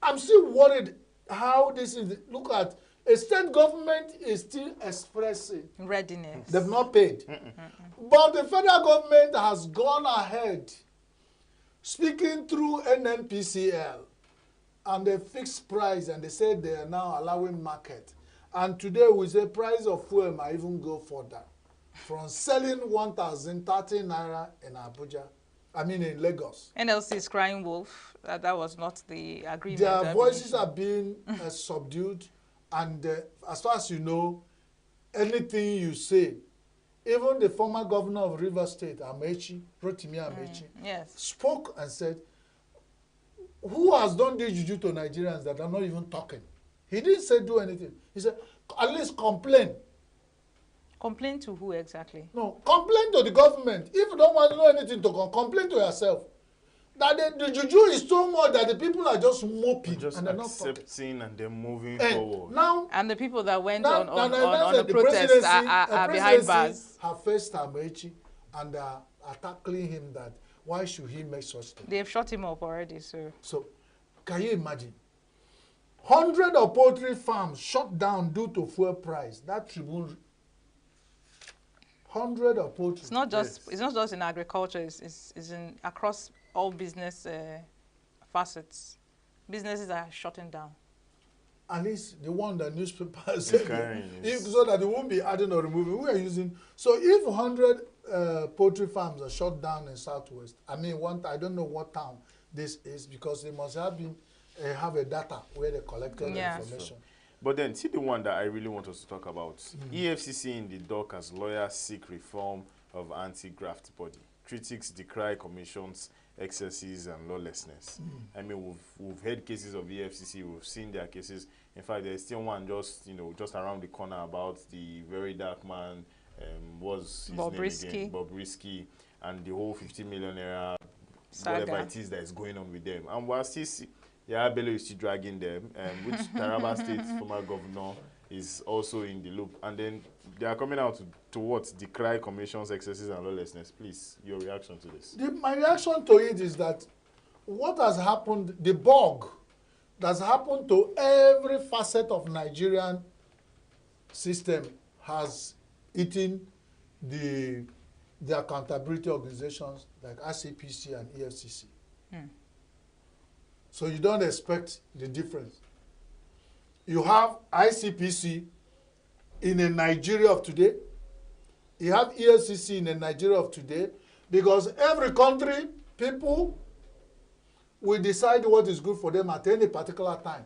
I'm still worried how this is. Look at a state government is still expressing readiness. They've not paid. But the federal government has gone ahead speaking through NNPCL and they fixed price and they said they are now allowing market. And today we say price of fuel might even go further. From selling 1,030 naira in Abuja, I mean in Lagos. NLC is crying wolf. That was not the agreement. Their voices are being subdued. And as far as you know, anything you say, even the former governor of Rivers State, Rotimi Amechi, spoke and said, who has done this juju to Nigerians that are not even talking? He didn't say do anything. He said, at least complain. Complain to who exactly? No, complain to the government. If you don't want to know anything to complain to yourself. That the juju is so much that the people are just moping and they're not accepting and they're moving forward. Now, and the people that went on the protests are behind bars. Have faced Amechi and are tackling him that why should he make such things? They've shot him up already, so. So, can you imagine? 100 of poultry farms shut down due to fuel price. That Tribune. 100 of poultry. It's not just in agriculture. It's in across all business facets. Businesses are shutting down. At least the one that newspapers so that they won't be adding or removing. We are using. So if 100 poultry farms are shut down in Southwest, I mean, I don't know what town this is because they must have been have a data where they collected the information. Sure. But then, see the one that I really want us to talk about. EFCC in the dock as lawyers seek reform of anti-graft body. Critics decry commission's excesses and lawlessness. I mean, we've heard cases of EFCC, we've seen their cases. In fact, there's still one just around the corner about the very dark man, was his name again? Bobrisky, and the whole 50 million naira, whatever it is that is going on with them. And we're still Bello is still dragging them, which Taraba State former governor is also in the loop. And then they are coming out to what? Decry Commission's excesses and lawlessness. Please, your reaction to this. My reaction to it is that what has happened, the bug that's happened to every facet of Nigerian system has eaten the accountability organizations like ICPC and EFCC. So you don't expect the difference. You have ICPC in a Nigeria of today. You have EFCC in a Nigeria of today, because every country, people will decide what is good for them at any particular time.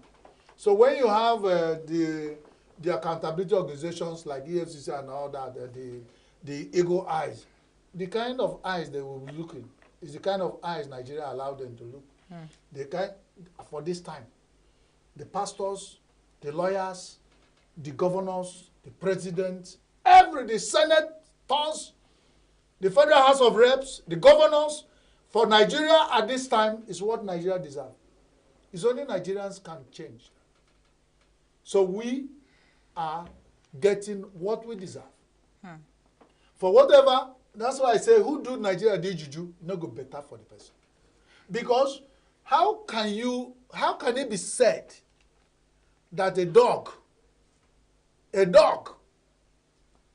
So when you have the accountability organizations like EFCC and all that, the ego eyes, the kind of eyes they will be looking is the kind of eyes Nigeria allowed them to look. The kind, for this time, the pastors, the lawyers, the governors, the president, the senators, the Federal House of Reps, the governors, for Nigeria at this time is what Nigeria deserves. It's only Nigerians can change. So we are getting what we deserve. For whatever, that's why I say, who do Nigeria do juju, no go better for the person. Because how can it be said that a dog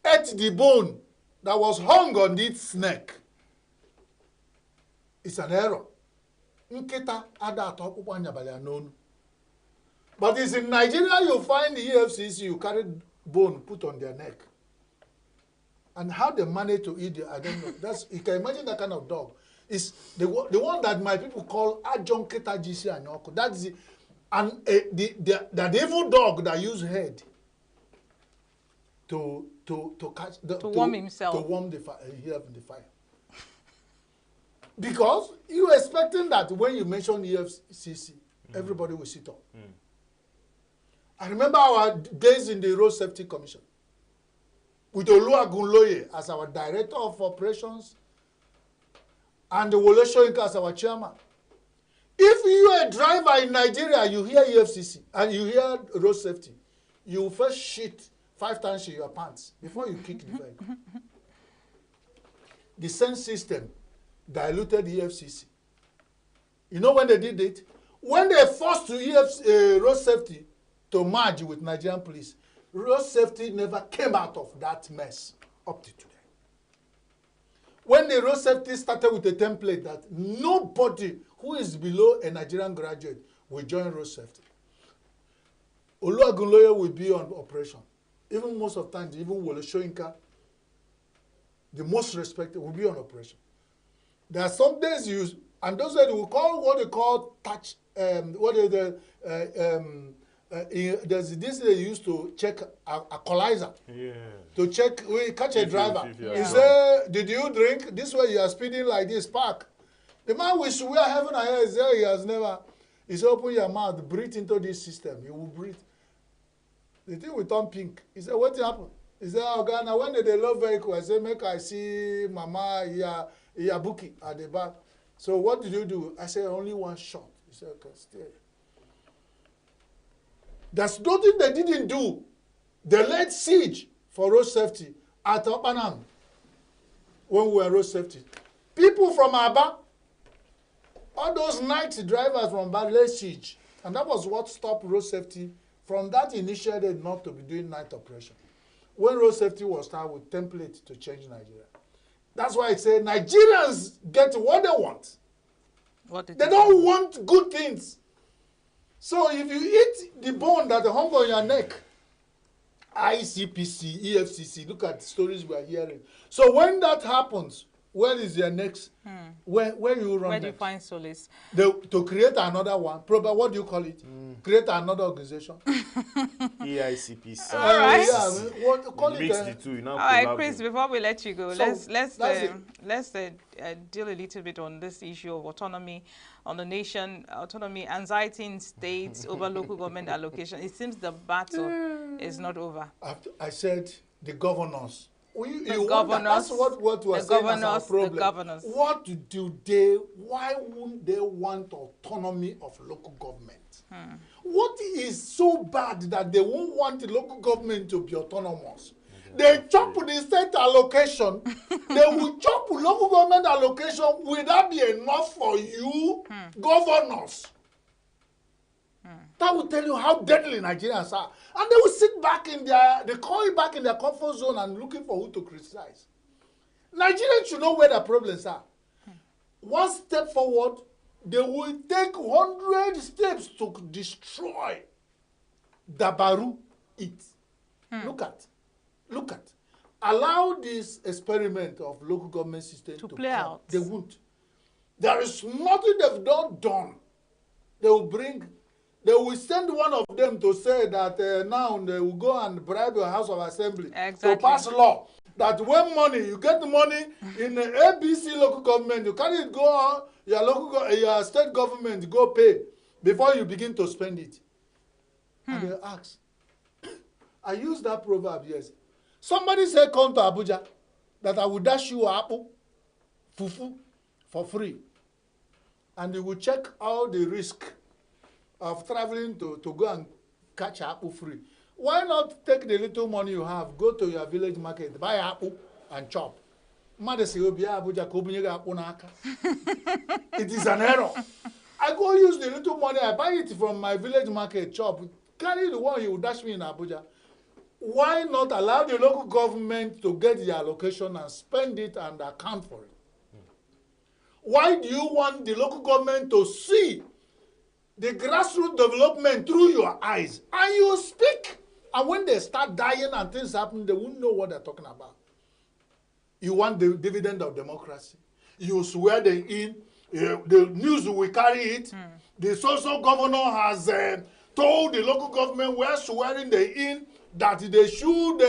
ate the bone that was hung on its neck? It's an error. Nkita ada atọkpụkpụ anyabali anonu. But it's in Nigeria you find the EFCC, you carry bone put on their neck. And how they manage to eat it, I don't know. You can imagine that kind of dog. It's the one that my people call Ajonketa GC Anyoko. That's the evil dog that use head to catch to warm himself, to warm the fire, the fire. Because you're expecting that when you mention EFCC, everybody will sit up. I remember our days in the Road Safety Commission with Oluwagunloye as our director of operations and Wole Soyinka as our chairman. If you are a driver in Nigeria, you hear EFCC and you hear road safety, you will first shit 5 times in your pants before you kick the vehicle. The same system diluted EFCC. You know when they did it? When they forced road safety to merge with Nigerian police, road safety never came out of that mess up to today. When the road safety started with a template that nobody who is below a Nigerian graduate will join road safety, Oluwagunloye will be on operation. Even most of the times, even Wole Soyinka, the most respected, will be on operation. There are some days and those days we call what they call touch. There's this they used to check a collizer. Yeah. To check, we catch a driver. He say, "Did you drink? This way you are speeding like this. Park." The man will swear heaven and earth. He has never. He say, "Open your mouth, breathe into this system. You will breathe." The thing will turn pink. He said, "What happened?" He said, "Oh Ghana, when they love vehicle, I say, make I see Mama Iyabuki at the back. So what did you do?" I said, "Only one shot." He said, "Okay, stay." There's nothing they didn't do. They laid siege for road safety at Opanam when we were road safety. People from Aba, all those night drivers from Aba laid siege. And that was what stopped road safety from that initiated not to be doing night operation. When road safety was started with template to change Nigeria. That's why I say Nigerians get what they want. They don't want good things. So if you eat the bone that hung on your neck, ICPC, EFCC, look at the stories we are hearing. So when that happens, Where is your next? Where you run Where do you next? find solace? To create another one, probably, what do you call it? Create another organization. EICPC. All right. Yeah, I mean, what call it? Mix the two. You now All right, collab Chris. them. Before we let you go, So, let's deal a little bit on this issue of autonomy on the nation, autonomy, anxiety in states over local government allocation. It seems the battle is not over. I said the governors. The governors. That's what we're saying as our problem. The governors. What do they? Why wouldn't they want autonomy of local government? What is so bad that they won't want the local government to be autonomous? They chop the state allocation. They will chop local government allocation. Will that be enough for you, governors? That will tell you how deadly Nigerians are. And they will sit back in they call it back in their comfort zone and looking for who to criticize. Nigerians should know where their problems are. One step forward, they will take 100 steps to destroy Dabaru it. Look at. Allow this experiment of local government system to play come. out. They won't. There is nothing they've not done. They will send one of them to say that now they will go and bribe your House of Assembly to pass law. That when you get the money in the ABC local government, you carry it go on, your state government go pay before you begin to spend it. And they ask. I use that proverb, yes. Somebody said, come to Abuja, that I will dash you apple, fufu, for free. And you will check all the risk of traveling to go and catch apple free. Why not take the little money you have, go to your village market, buy apple and chop? It is an error. I go use the little money, I buy it from my village market, chop. Carry the one you dash me in Abuja. Why not allow the local government to get the allocation and spend it and account for it? Why do you want the local government to see the grassroots development through your eyes? And you speak. And when they start dying and things happen, they won't know what they're talking about. You want the dividend of democracy. You swear them in. The news will carry it. The social governor has told the local government we're swearing them in that they should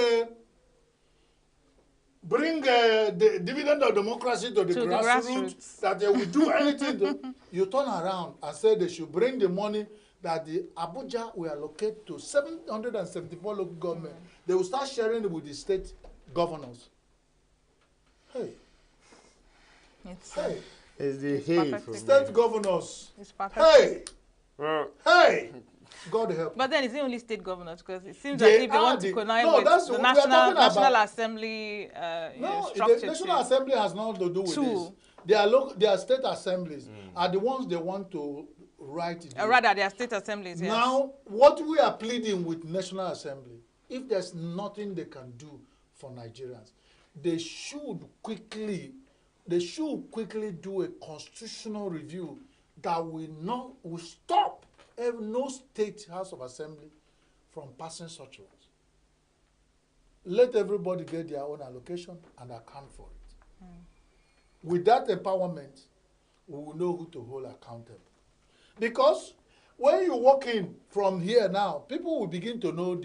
bring the dividend of democracy to the grassroots, that they will do anything. You turn around and say they should bring the money that the Abuja will allocate to 774 local government. They will start sharing it with the state governors. Hey. It's State governors. It's perfect. Hey. Hey. God help. But then it's the only state governors, because it seems as if they want to connive with the National Assembly structure. The National Assembly has nothing to do with this. Their state assemblies are the ones they want to write it. Rather, their state assemblies, yes. Now, what we are pleading with National Assembly, if there's nothing they can do for Nigerians, they should quickly do a constitutional review that will stop no state House of Assembly from passing such laws. Let everybody get their own allocation and account for it. With that empowerment, we will know who to hold accountable. Because when you walk in from here now, people will begin to know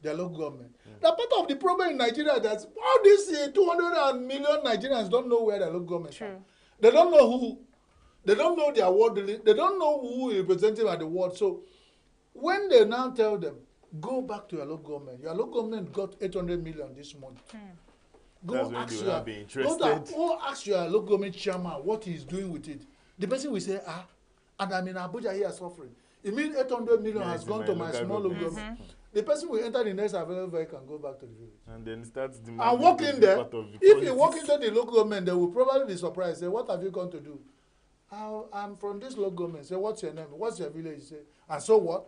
their local government. The part of the problem in Nigeria that all these 200 million Nigerians don't know where their local government are. They don't know who. They don't know their ward. They don't know who is representing at the ward. So when they now tell them, go back to your local government. Your local government got 800 million this month. Go ask your local government chairman what he's doing with it. The person will say, and I'm in Abuja here suffering. It means 800 million has gone to my small local government. The person will enter the next available vehicle and go back to the village. And then starts demanding. And walk in there. If you walk into the local government, they will probably be surprised. Say, what have you gone to do? I'm from this local government. Say, what's your name? What's your village? Say, and so what?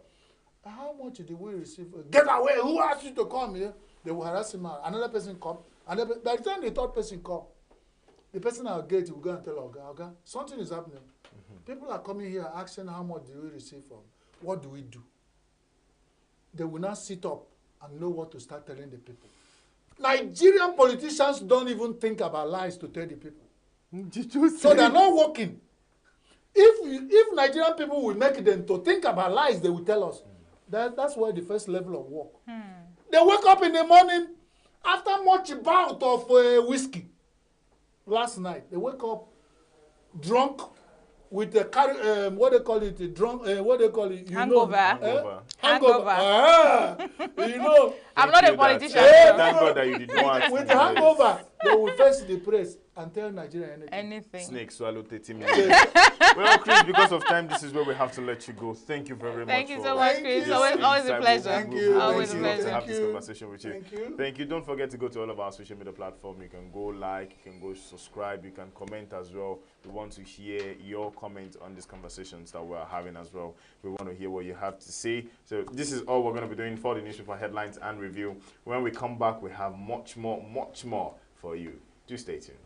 How much did we receive? Get away! Who asked you to come here? They will harass him out. Another person come. By the time the third person come, the person at our gate will go and tell Oga, something is happening. People are coming here asking how much do we receive from? What do we do? They will now sit up and know what to start telling the people. Nigerian politicians don't even think about lies to tell the people. So they're not working. If Nigerian people will make them to think about lies, they will tell us. That's where the first level of work. They wake up in the morning after much bout of whiskey last night. They wake up drunk with a what they call it, what they call it, hangover. Hangover. You know. I'm not a politician. Thank God that you did not. With the hangover, they will face the press and tell Nigeria anything. Snake swallow 30 minutes. Well, Chris, because of time, this is where we have to let you go. Thank you very much. Thank you so much, Chris. Always a pleasure. Thank you. Always a pleasure. To have this conversation with you. Thank you. Thank you. Don't forget to go to all of our social media platforms. You can go like, you can go subscribe, you can comment as well. We want to hear your comments on these conversations that we're having as well. We want to hear what you have to say. So this is all we're going to be doing for the newspaper headlines and review. When we come back, we have much more for you. Do stay tuned.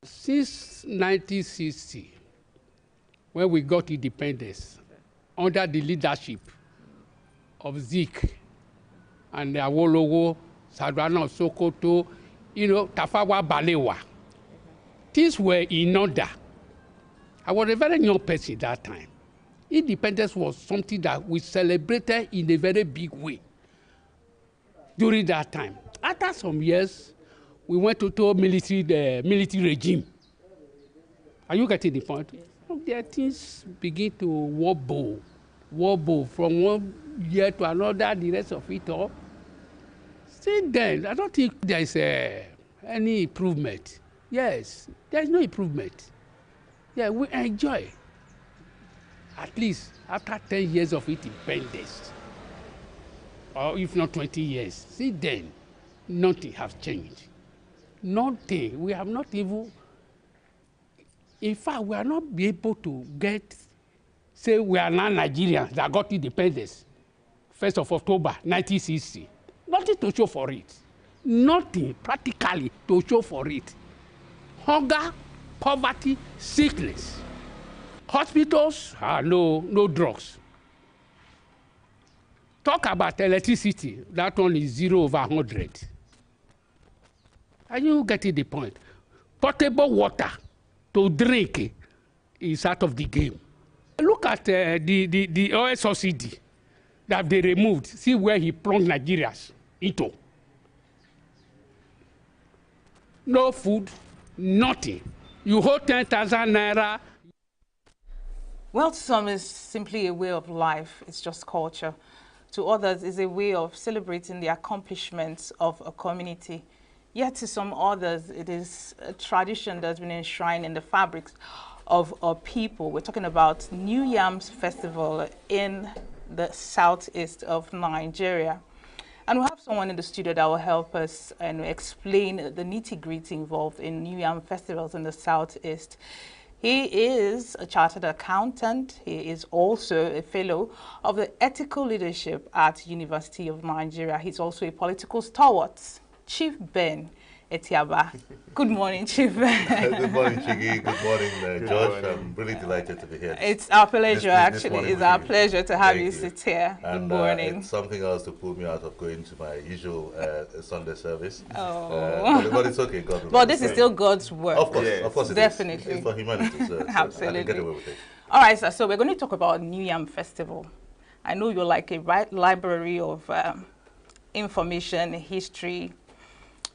Since 1960, when we got independence, under the leadership of Zik and Awolowo, Sardauna of Sokoto, Tafawa Balewa. Things were in order. I was a very young person that time. Independence was something that we celebrated in a very big way during that time. After some years, we went to the military regime. Are you getting the point? There things begin to wobble from one year to another, the rest of it all. Since then, I don't think there is any improvement. Yes, there is no improvement. Yeah, we enjoy. At least after 10 years of independence, or if not 20 years, since then, nothing has changed. Nothing. We have not even, in fact, we are not be able to get, say we are now Nigerians that got independence, 1st of October, 1960. Nothing to show for it. Nothing practically to show for it. Hunger, poverty, sickness. Hospitals, no drugs. Talk about electricity, that one is 0/100. Are you getting the point? Potable water to drink is out of the game. Look at the oil subsidy that they removed. See where he plunged Nigerians into. No food, nothing. You hold 10,000 naira. Well, to some it's simply a way of life. It's just culture. To others, it's a way of celebrating the accomplishments of a community. Yet to some others, it is a tradition that's been enshrined in the fabrics of our people. We're talking about New Yams Festival in the southeast of Nigeria. And we have someone in the studio that will help us and explain the nitty-gritty involved in New Yam festivals in the southeast. He is a chartered accountant. He is also a fellow of the ethical leadership at University of Nigeria. He's also a political stalwart. Chief Ben Etiaba. Good morning, Chief Ben. Good morning, Chigi. Good morning, George. I'm really delighted to be here. It's our pleasure, actually. It's our pleasure to have you sit here. Good morning. It's something else to pull me out of going to my usual Sunday service. Oh. But it's okay, God will. But this is still God's work. Of course it definitely. is. It's for humanity, so Absolutely. I can get away with it. All right, sir. So we're going to talk about New Yam Festival. I know you're like a library of information, history.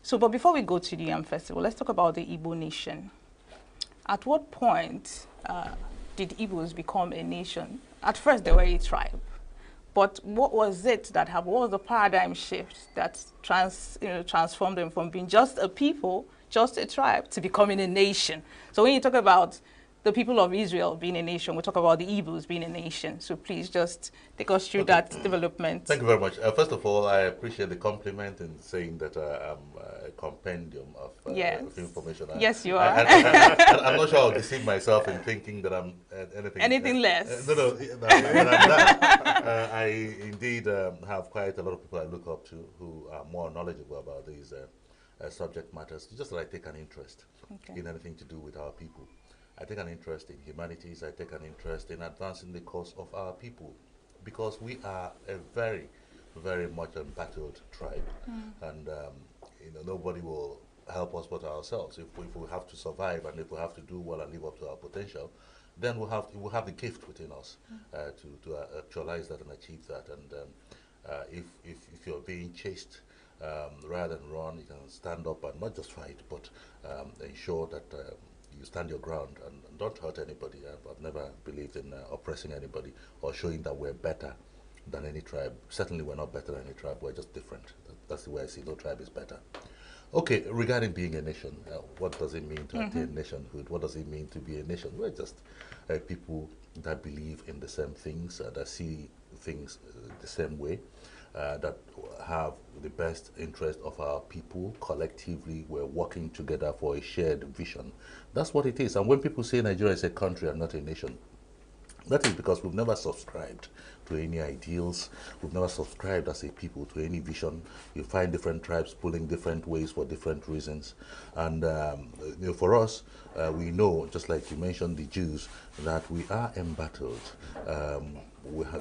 So, but before we go to the Yam Festival, let's talk about the Igbo nation. At what point did Igbos become a nation? At first, they were a tribe. But what was it that happened? What was the paradigm shift that transformed them from being just a people, just a tribe, to becoming a nation? So when you talk about the people of Israel being a nation, we talk about the Igbos being a nation. So please just take us through that development. Thank you very much. First of all, I appreciate the compliment in saying that I'm a compendium of information. Yes, you are. I'm not sure I'll deceive myself in thinking that I'm anything less. No, when I'm that, I indeed have quite a lot of people I look up to who are more knowledgeable about these subject matters. Just that I take an interest in anything to do with our people. I take an interest in humanities. I take an interest in advancing the cause of our people, because we are a very, very much embattled tribe, and nobody will help us but ourselves. If we have to survive and if we have to do well and live up to our potential, then we'll have the gift within us to actualize that and achieve that. And if you're being chased, rather than run, you can stand up and not just fight, but ensure that you stand your ground and don't hurt anybody. I've never believed in oppressing anybody or showing that we're better than any tribe. Certainly we're not better than any tribe, we're just different. That's the way I see no tribe is better. Okay, regarding being a nation, what does it mean to attain nationhood? What does it mean to be a nation? We're just people that believe in the same things, that see things the same way, that have the best interest of our people. Collectively, we're working together for a shared vision. That's what it is. And when people say Nigeria is a country and not a nation, that is because we've never subscribed to any ideals. We've never subscribed as a people to any vision. You find different tribes pulling different ways for different reasons. And for us, we know, just like you mentioned, the Jews, that we are embattled.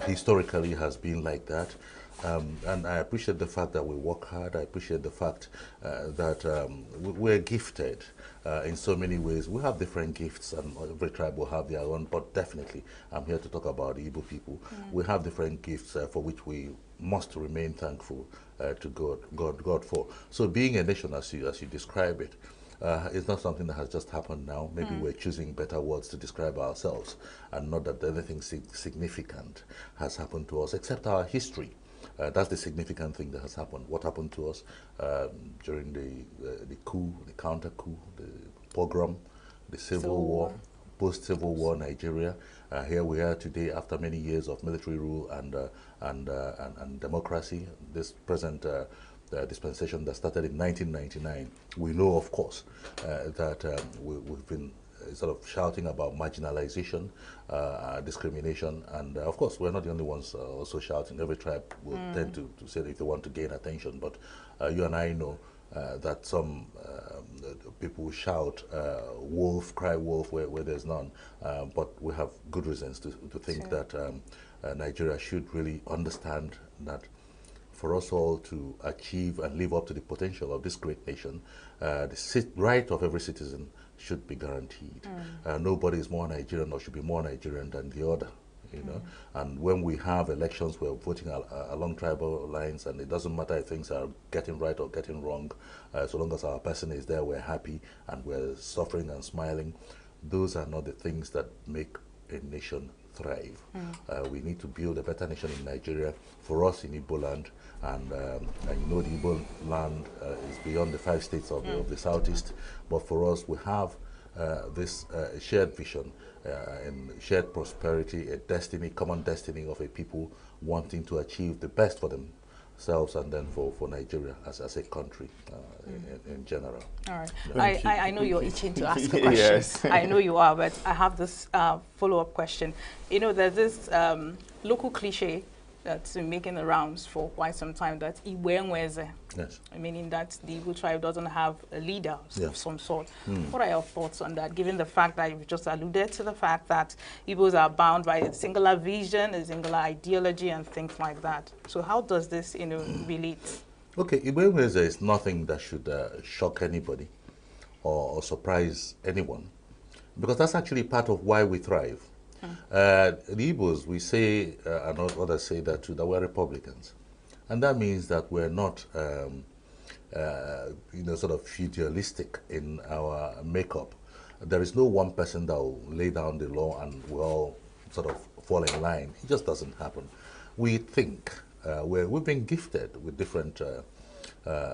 historically has been like that. And I appreciate the fact that we work hard. I appreciate the fact that we're gifted in so many ways. We have different gifts, and every tribe will have their own, but definitely I'm here to talk about the Igbo people. We have different gifts for which we must remain thankful to God for. So being a nation, as you describe it, it's not something that has just happened now. Maybe we're choosing better words to describe ourselves, and not that anything significant has happened to us, except our history. That's the significant thing that has happened. What happened to us during the coup, the counter-coup, the pogrom, the Civil War, post-Civil War Nigeria. Here we are today after many years of military rule and democracy. This present dispensation that started in 1999. We know, of course, that we've been sort of shouting about marginalization, discrimination, and of course we're not the only ones also shouting. Every tribe will tend to say that if they want to gain attention, but you and I know that some people shout wolf, cry wolf where there's none, but we have good reasons to think that Nigeria should really understand that for us all to achieve and live up to the potential of this great nation, the right of every citizen should be guaranteed. Nobody is more Nigerian or should be more Nigerian than the other, you know. And when we have elections, we're voting along tribal lines, and it doesn't matter if things are getting right or getting wrong. So long as our person is there, we're happy and we're suffering and smiling. Those are not the things that make a nation thrive. We need to build a better nation in Nigeria, for us in Igbo land, and you know the Igbo land is beyond the 5 states of the southeast, but for us we have this shared vision and shared prosperity, a destiny, common destiny of a people wanting to achieve the best for themselves and then for Nigeria as a country in general. All right. I know you're itching to ask a question. Yes. I know you are, but I have this follow-up question. You know, there's this local cliche that's been making the rounds for quite some time, that Iwenweze, yes, meaning that the Igbo tribe doesn't have a leader of some sort. What are your thoughts on that, given the fact that you've just alluded to the fact that Igbos are bound by a singular vision, a singular ideology, and things like that? So how does this, you know, relate? Okay, Iwenweze is nothing that should shock anybody or surprise anyone, because that's actually part of why we thrive. The Igbos, we say, and others say that too, that we're Republicans. And that means that we're not, you know, sort of feudalistic in our makeup. There is no one person that will lay down the law and we all sort of fall in line. It just doesn't happen. We think, we've been gifted with different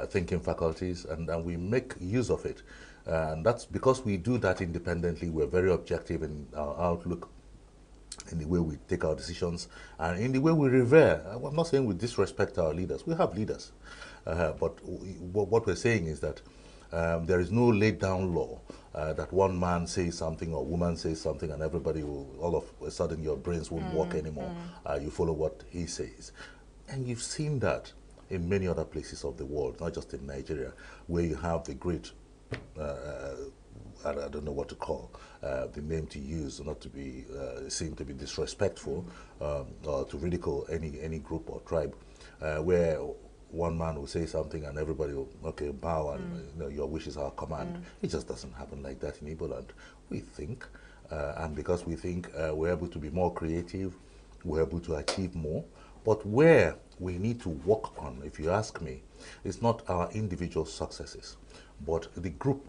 thinking faculties, and we make use of it. And that's because we do that independently. We're very objective in our outlook, in the way we take our decisions, and in the way we revere. I'm not saying we disrespect our leaders. We have leaders. But what we're saying is that there is no laid down law that one man says something or woman says something and everybody will, all of a sudden your brains won't work anymore. You follow what he says. And you've seen that in many other places of the world, not just in Nigeria, where you have the great I don't know what to call the name to use, not to be seem to be disrespectful or to ridicule any group or tribe, where one man will say something and everybody will bow and you know, your wish is our command. It just doesn't happen like that in Igbo land. We think, and because we think, we're able to be more creative, we're able to achieve more. But where we need to work on, if you ask me, it's not our individual successes, but the group.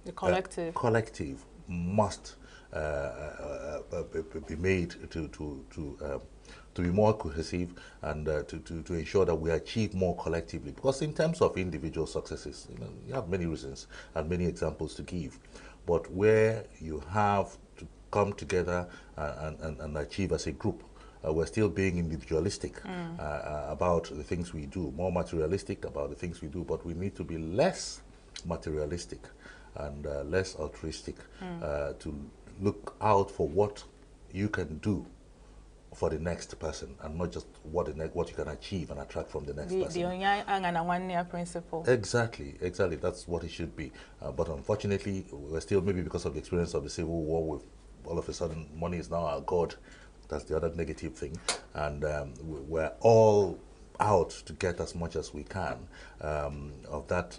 The collective. Collective must be made to be more cohesive and to ensure that we achieve more collectively. Because in terms of individual successes, you know, you have many reasons and many examples to give. But where you have to come together and achieve as a group, we're still being individualistic about the things we do, more materialistic about the things we do, but we need to be less materialistic and less altruistic to look out for what you can do for the next person and not just what you can achieve and attract from the next person. The Onyanya principle. Exactly. That's what it should be. But unfortunately, we're still, maybe because of the experience of the Civil War, with all of a sudden money is now our God. That's the other negative thing. And we're all out to get as much as we can of that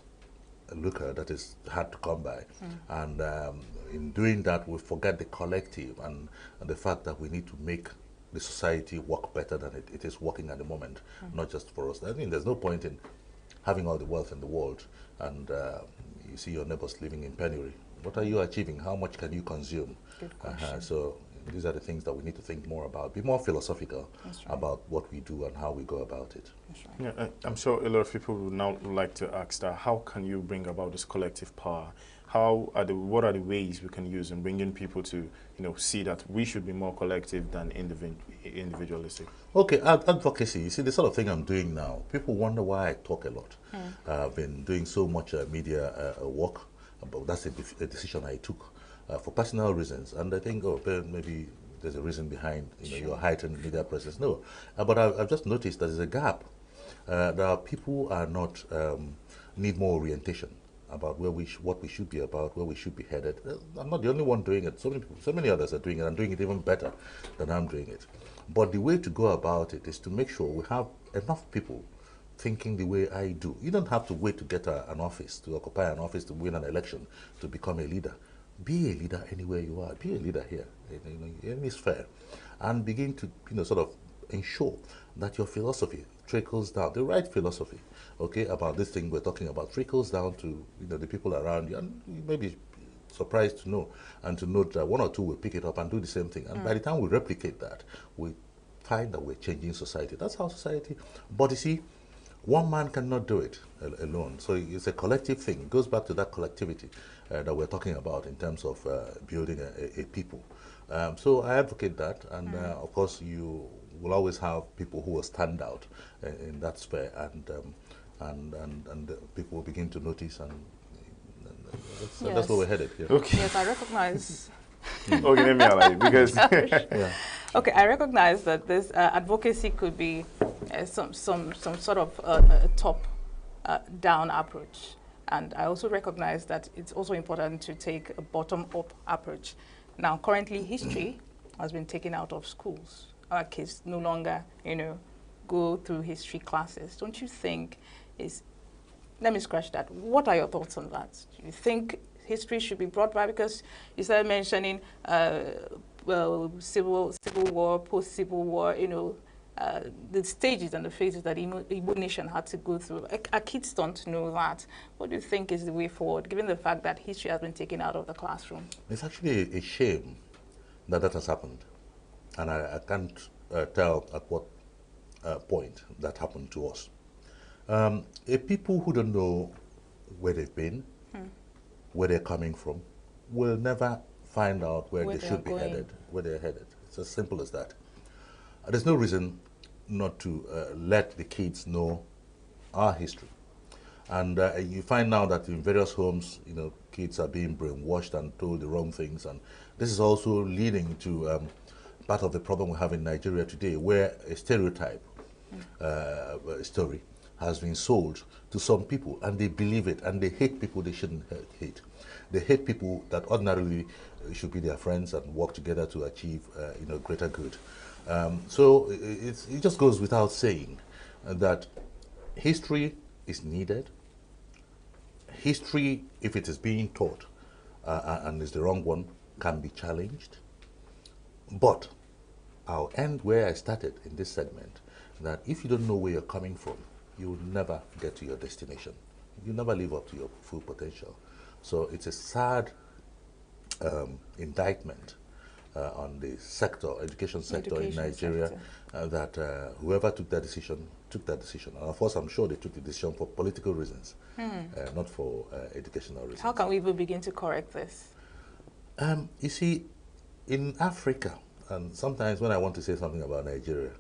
liquor that is hard to come by. And in doing that, we forget the collective and the fact that we need to make the society work better than it is working at the moment, not just for us. I mean, there's no point in having all the wealth in the world and you see your neighbors living in penury. What are you achieving? How much can you consume? So these are the things that we need to think more about. Be more philosophical about what we do and how we go about it. Yeah, I'm sure a lot of people would now like to ask that, how can you bring about this collective power? What are the ways we can use in bringing people to, see that we should be more collective than individualistic? Okay, advocacy. You see, the sort of thing I'm doing now, people wonder why I talk a lot. I've been doing so much media work, but that's a decision I took for personal reasons. And I think, maybe there's a reason behind your heightened media presence. No, but I've just noticed that there's a gap. There are people who are not need more orientation about what we should be about, where we should be headed. I'm not the only one doing it. So many others are doing it and doing it even better than I'm doing it. But the way to go about it is to make sure we have enough people thinking the way I do. You don't have to wait to get an office, to occupy an office, to win an election, to become a leader. Be a leader anywhere you are. Be a leader here, in this sphere, and begin to sort of ensure that your philosophy trickles down, the right philosophy, about this thing we're talking about, trickles down to the people around you, and you may be surprised to know and to note that one or two will pick it up and do the same thing. And by the time we replicate that, we find that we're changing society. That's how society. But you see, one man cannot do it alone. So it's a collective thing. It goes back to that collectivity that we're talking about in terms of building a people. So I advocate that, and of course you will always have people who will stand out in that sphere, and people will begin to notice, and that's where we're headed. Yeah. Okay. Yes, I recognize. Okay, let me allow because Okay, I recognize that this advocacy could be some sort of top-down approach, and I also recognize that it's also important to take a bottom-up approach. Now, currently, history has been taken out of schools. Our kids no longer, go through history classes. Don't you think let me scratch that. What are your thoughts on that? Do you think history should be brought back? Because you started mentioning civil war, post-civil war, the stages and the phases that Igbo nation had to go through. Our kids don't know that. What do you think is the way forward, given the fact that history has been taken out of the classroom? It's actually a shame that has happened. And I can't tell at what point that happened to us. People who don't know where they've been, where they're coming from, will never find out where they should be headed, where they're headed. It's as simple as that. There's no reason not to let the kids know our history. And you find now that in various homes, kids are being brainwashed and told the wrong things. And this is also leading to part of the problem we have in Nigeria today, where a stereotype story has been sold to some people, and they believe it, and they hate people they shouldn't hate. They hate people that ordinarily should be their friends and work together to achieve greater good. So it just goes without saying that history is needed. History, if it is being taught and is the wrong one, can be challenged. But I'll end where I started in this segment, that if you don't know where you're coming from, you will never get to your destination. You never live up to your full potential. So it's a sad indictment on the education sector in Nigeria, that whoever took that decision. And of course, I'm sure they took the decision for political reasons, not for educational reasons. How can we even begin to correct this? You see, in Africa, and sometimes when I want to say something about Nigeria,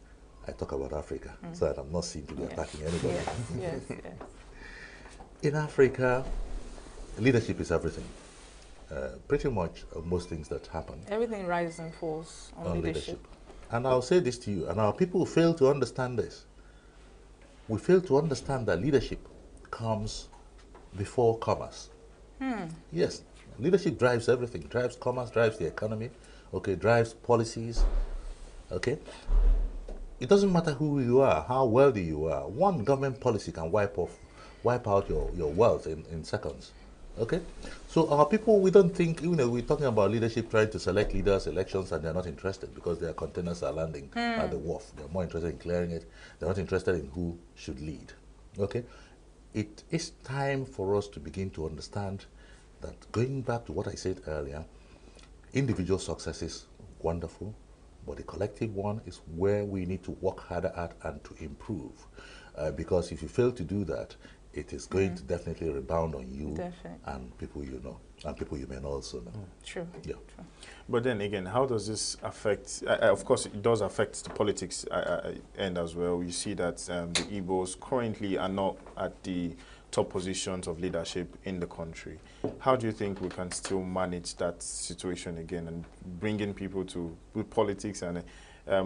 I talk about Africa, so that I'm not seen to be attacking anybody. Yes. In Africa, leadership is everything. Pretty much most things that happen. Everything rises and falls on leadership. And I'll say this to you, and our people fail to understand this. We fail to understand that leadership comes before commerce. Yes, leadership drives everything, drives commerce, drives the economy, drives policies. Okay? It doesn't matter who you are, how wealthy you are. One government policy can wipe out your wealth in seconds. Okay? So our people, we don't think, we're talking about leadership trying to select leaders, elections, and they're not interested because their containers are landing at the wharf. They're more interested in clearing it. They're not interested in who should lead. Okay? It is time for us to begin to understand that, going back to what I said earlier, individual success is wonderful, but the collective one is where we need to work harder at and to improve. Because if you fail to do that, it is going to definitely rebound on you and people you know, and people you may also know. True. Yeah. True. But then again, how does this affect, of course, it does affect the politics end as well. You see that the Igbos currently are not at the top positions of leadership in the country. How do you think we can still manage that situation again and bring in people to politics? And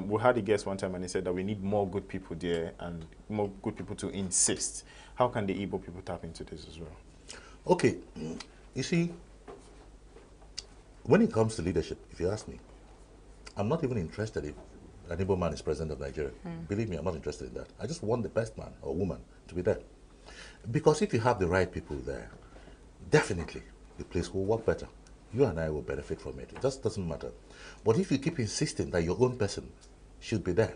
we had a guest one time and he said that we need more good people there and more good people to insist. How can the Igbo people tap into this as well? Okay, you see, when it comes to leadership, if you ask me, I'm not even interested if an Igbo man is president of Nigeria. Believe me, I'm not interested in that. I just want the best man or woman to be there. Because if you have the right people there, definitely the place will work better. You and I will benefit from it. It just doesn't matter. But if you keep insisting that your own person should be there,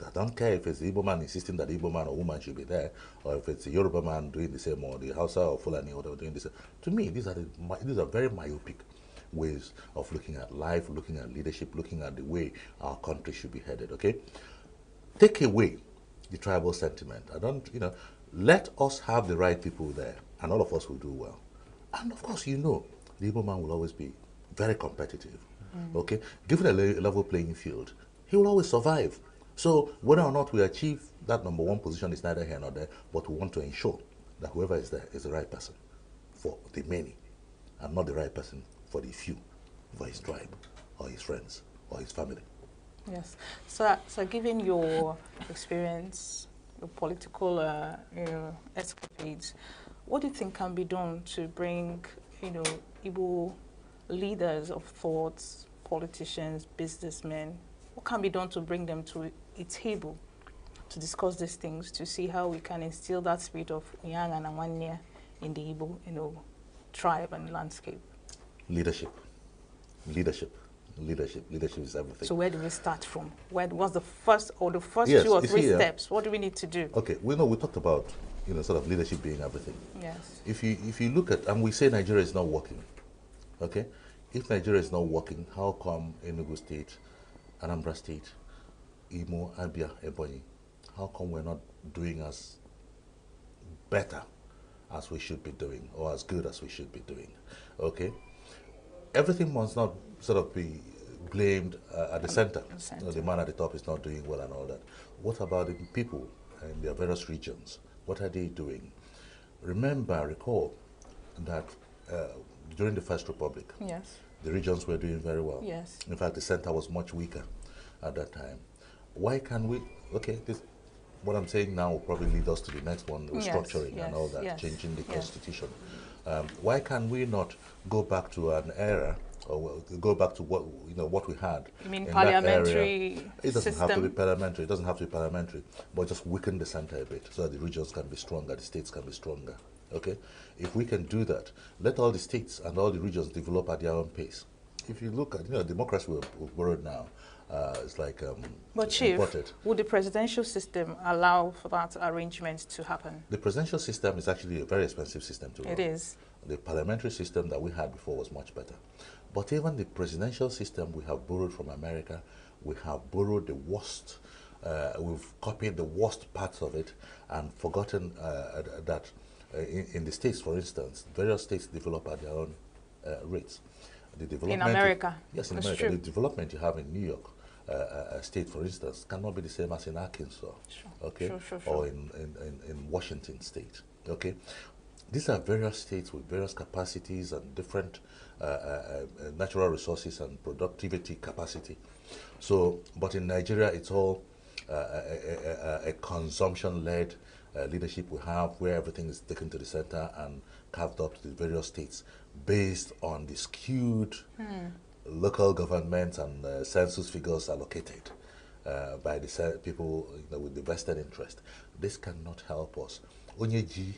I don't care if it's the Igbo man insisting that the Igbo man or woman should be there, or if it's the Yoruba man doing the same, or the Hausa or Fulani or whatever doing the same. To me, these are very myopic ways of looking at life, looking at leadership, looking at the way our country should be headed, okay? Take away the tribal sentiment. Let us have the right people there, and all of us will do well. And of course, the Igbo man will always be very competitive, okay? Given a level playing field, he will always survive. So whether or not we achieve that number one position is neither here nor there, but we want to ensure that whoever is there is the right person for the many, and not the right person for the few, for his tribe, or his friends, or his family. Yes. So given your experience, your political escapades, what do you think can be done to bring, Igbo leaders of thoughts, politicians, businessmen, what can be done to bring them to a table to discuss these things, to see how we can instill that spirit of Yang and Amanya in the Igbo, tribe and landscape? Leadership. Leadership is everything. So where do we start from? Where was the first two or three steps? What do we need to do? Okay, we talked about sort of leadership being everything. Yes. If you look at, and we say Nigeria is not working, okay? If Nigeria is not working, how come Enugu State, Anambra State, Imo, Abia, Ebonyi, how come we're not doing as better as we should be doing, or as good as we should be doing? Okay? Everything must not sort of be blamed at the center. The man at the top is not doing well and all that. What about the people in their various regions? What are they doing? Recall that during the First Republic, yes, the regions were doing very well. Yes. In fact, the center was much weaker at that time. Why can we, what I'm saying now will probably lead us to the next one, restructuring and all that, changing the constitution. Why can we not go back to an era, or go back to what we had? You mean in parliamentary that area? It doesn't have to be parliamentary. It doesn't have to be parliamentary, but just weaken the center a bit so that the regions can be stronger, the states can be stronger. Okay, if we can do that, let all the states and all the regions develop at their own pace. If you look at democracy we've borrowed now, it's like but Chief, imported. Would the presidential system allow for that arrangement to happen? The presidential system is actually a very expensive system to run. It is. The parliamentary system that we had before was much better. But even the presidential system we have borrowed from America, we have borrowed the worst, we've copied the worst parts of it and forgotten that in the states, for instance, various states develop at their own rates. The development in America? Yes, in That's America. true. The development you have in New York state, for instance, cannot be the same as in Arkansas, okay, Sure. or in Washington state, okay. These are various states with various capacities and different natural resources and productivity capacity. So, but in Nigeria, it's all a consumption-led leadership we have, where everything is taken to the center and carved up to the various states based on the skewed local government and census figures allocated. by the people with the vested interest. This cannot help us. Onyeji,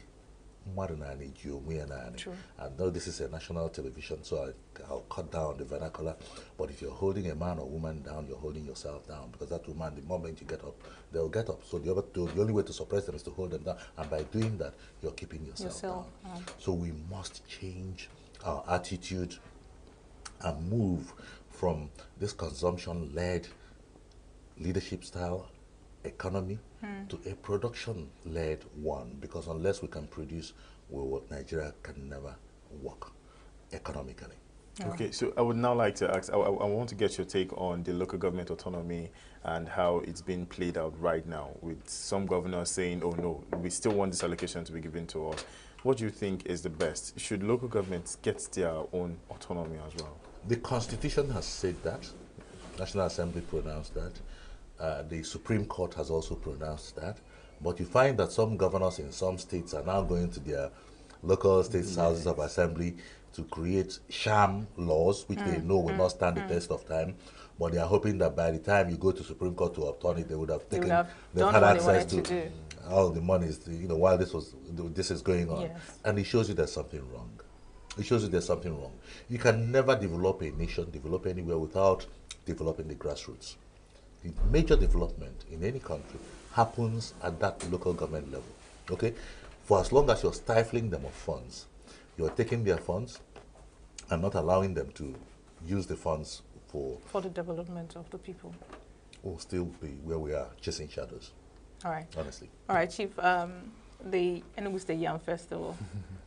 True. I know this is a national television, so I'll cut down the vernacular. But if you're holding a man or woman down, you're holding yourself down, because that woman, the moment you get up, they'll get up. So the only way to suppress them is to hold them down, and by doing that, you're keeping yourself down. So we must change our attitude and move from this consumption-led leadership style economy to a production-led one, because unless we can produce, Nigeria can never work economically. Okay, so I would now like to ask, I want to get your take on the local government autonomy and how it's being played out right now, with some governors saying, oh no, we still want this allocation to be given to us. What do you think is the best? Should local governments get their own autonomy as well? The Constitution has said that. National Assembly pronounced that. The Supreme Court has also pronounced that. But you find that some governors in some states are now going to their local states' houses of assembly to create sham laws, which they know will not stand the test of time. But they are hoping that by the time you go to Supreme Court to overturn it, they would have had access to all the monies, while this is going on. Yes. And it shows you there's something wrong. It shows you there's something wrong. You can never develop a nation, develop anywhere, without developing the grassroots. The major development in any country happens at that local government level. Okay? For as long as you're stifling them of funds, you're taking their funds and not allowing them to use the funds for the development of the people. We'll still be where we are, chasing shadows. All right. Honestly. All right, Chief. The ENUGU State Yam Festival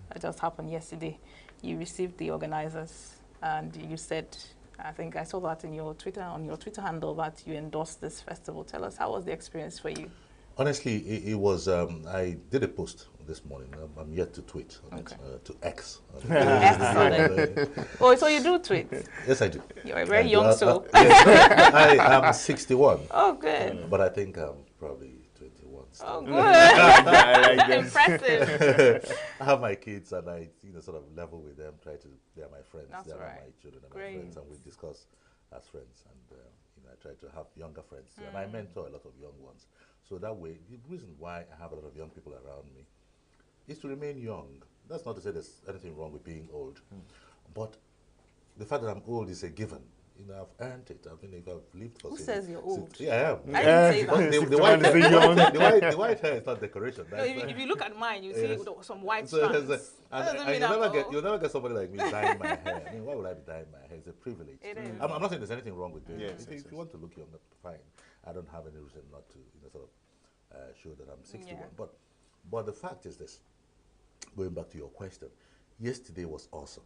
that just happened yesterday. You received the organizers, and you said, I think I saw that in your on your Twitter handle, that you endorsed this festival. Tell us, how was the experience for you? Honestly, it was, I did a post this morning. I'm yet to tweet on it, to X. Oh, so you do tweet? Yes, I do. You're very young, so. Yes, I am 61. Oh, good. But I think I'm probably 21. Still. Oh, good. Impressive. I have my kids, and I sort of level with them, they're my friends. They're my children and my friends, and we discuss as friends. And I try to have younger friends too, and I mentor a lot of young ones. So that way, the reason why I have a lot of young people around me is to remain young. That's not to say there's anything wrong with being old, but the fact that I'm old is a given. I've earned it. I mean, if I've lived for... Who says you're old? Yeah, I am. I didn't say that. The white hair is not decoration. No, if you look at mine, you see some white strands. You'll never get somebody like me dyeing my hair. I mean, why would I be dyeing my hair? It's a privilege. It is. I'm not saying there's anything wrong with doing it. If you want to look young, fine. I don't have any reason not to sort of show that I'm 61. Yeah. But the fact is this, going back to your question, yesterday was awesome.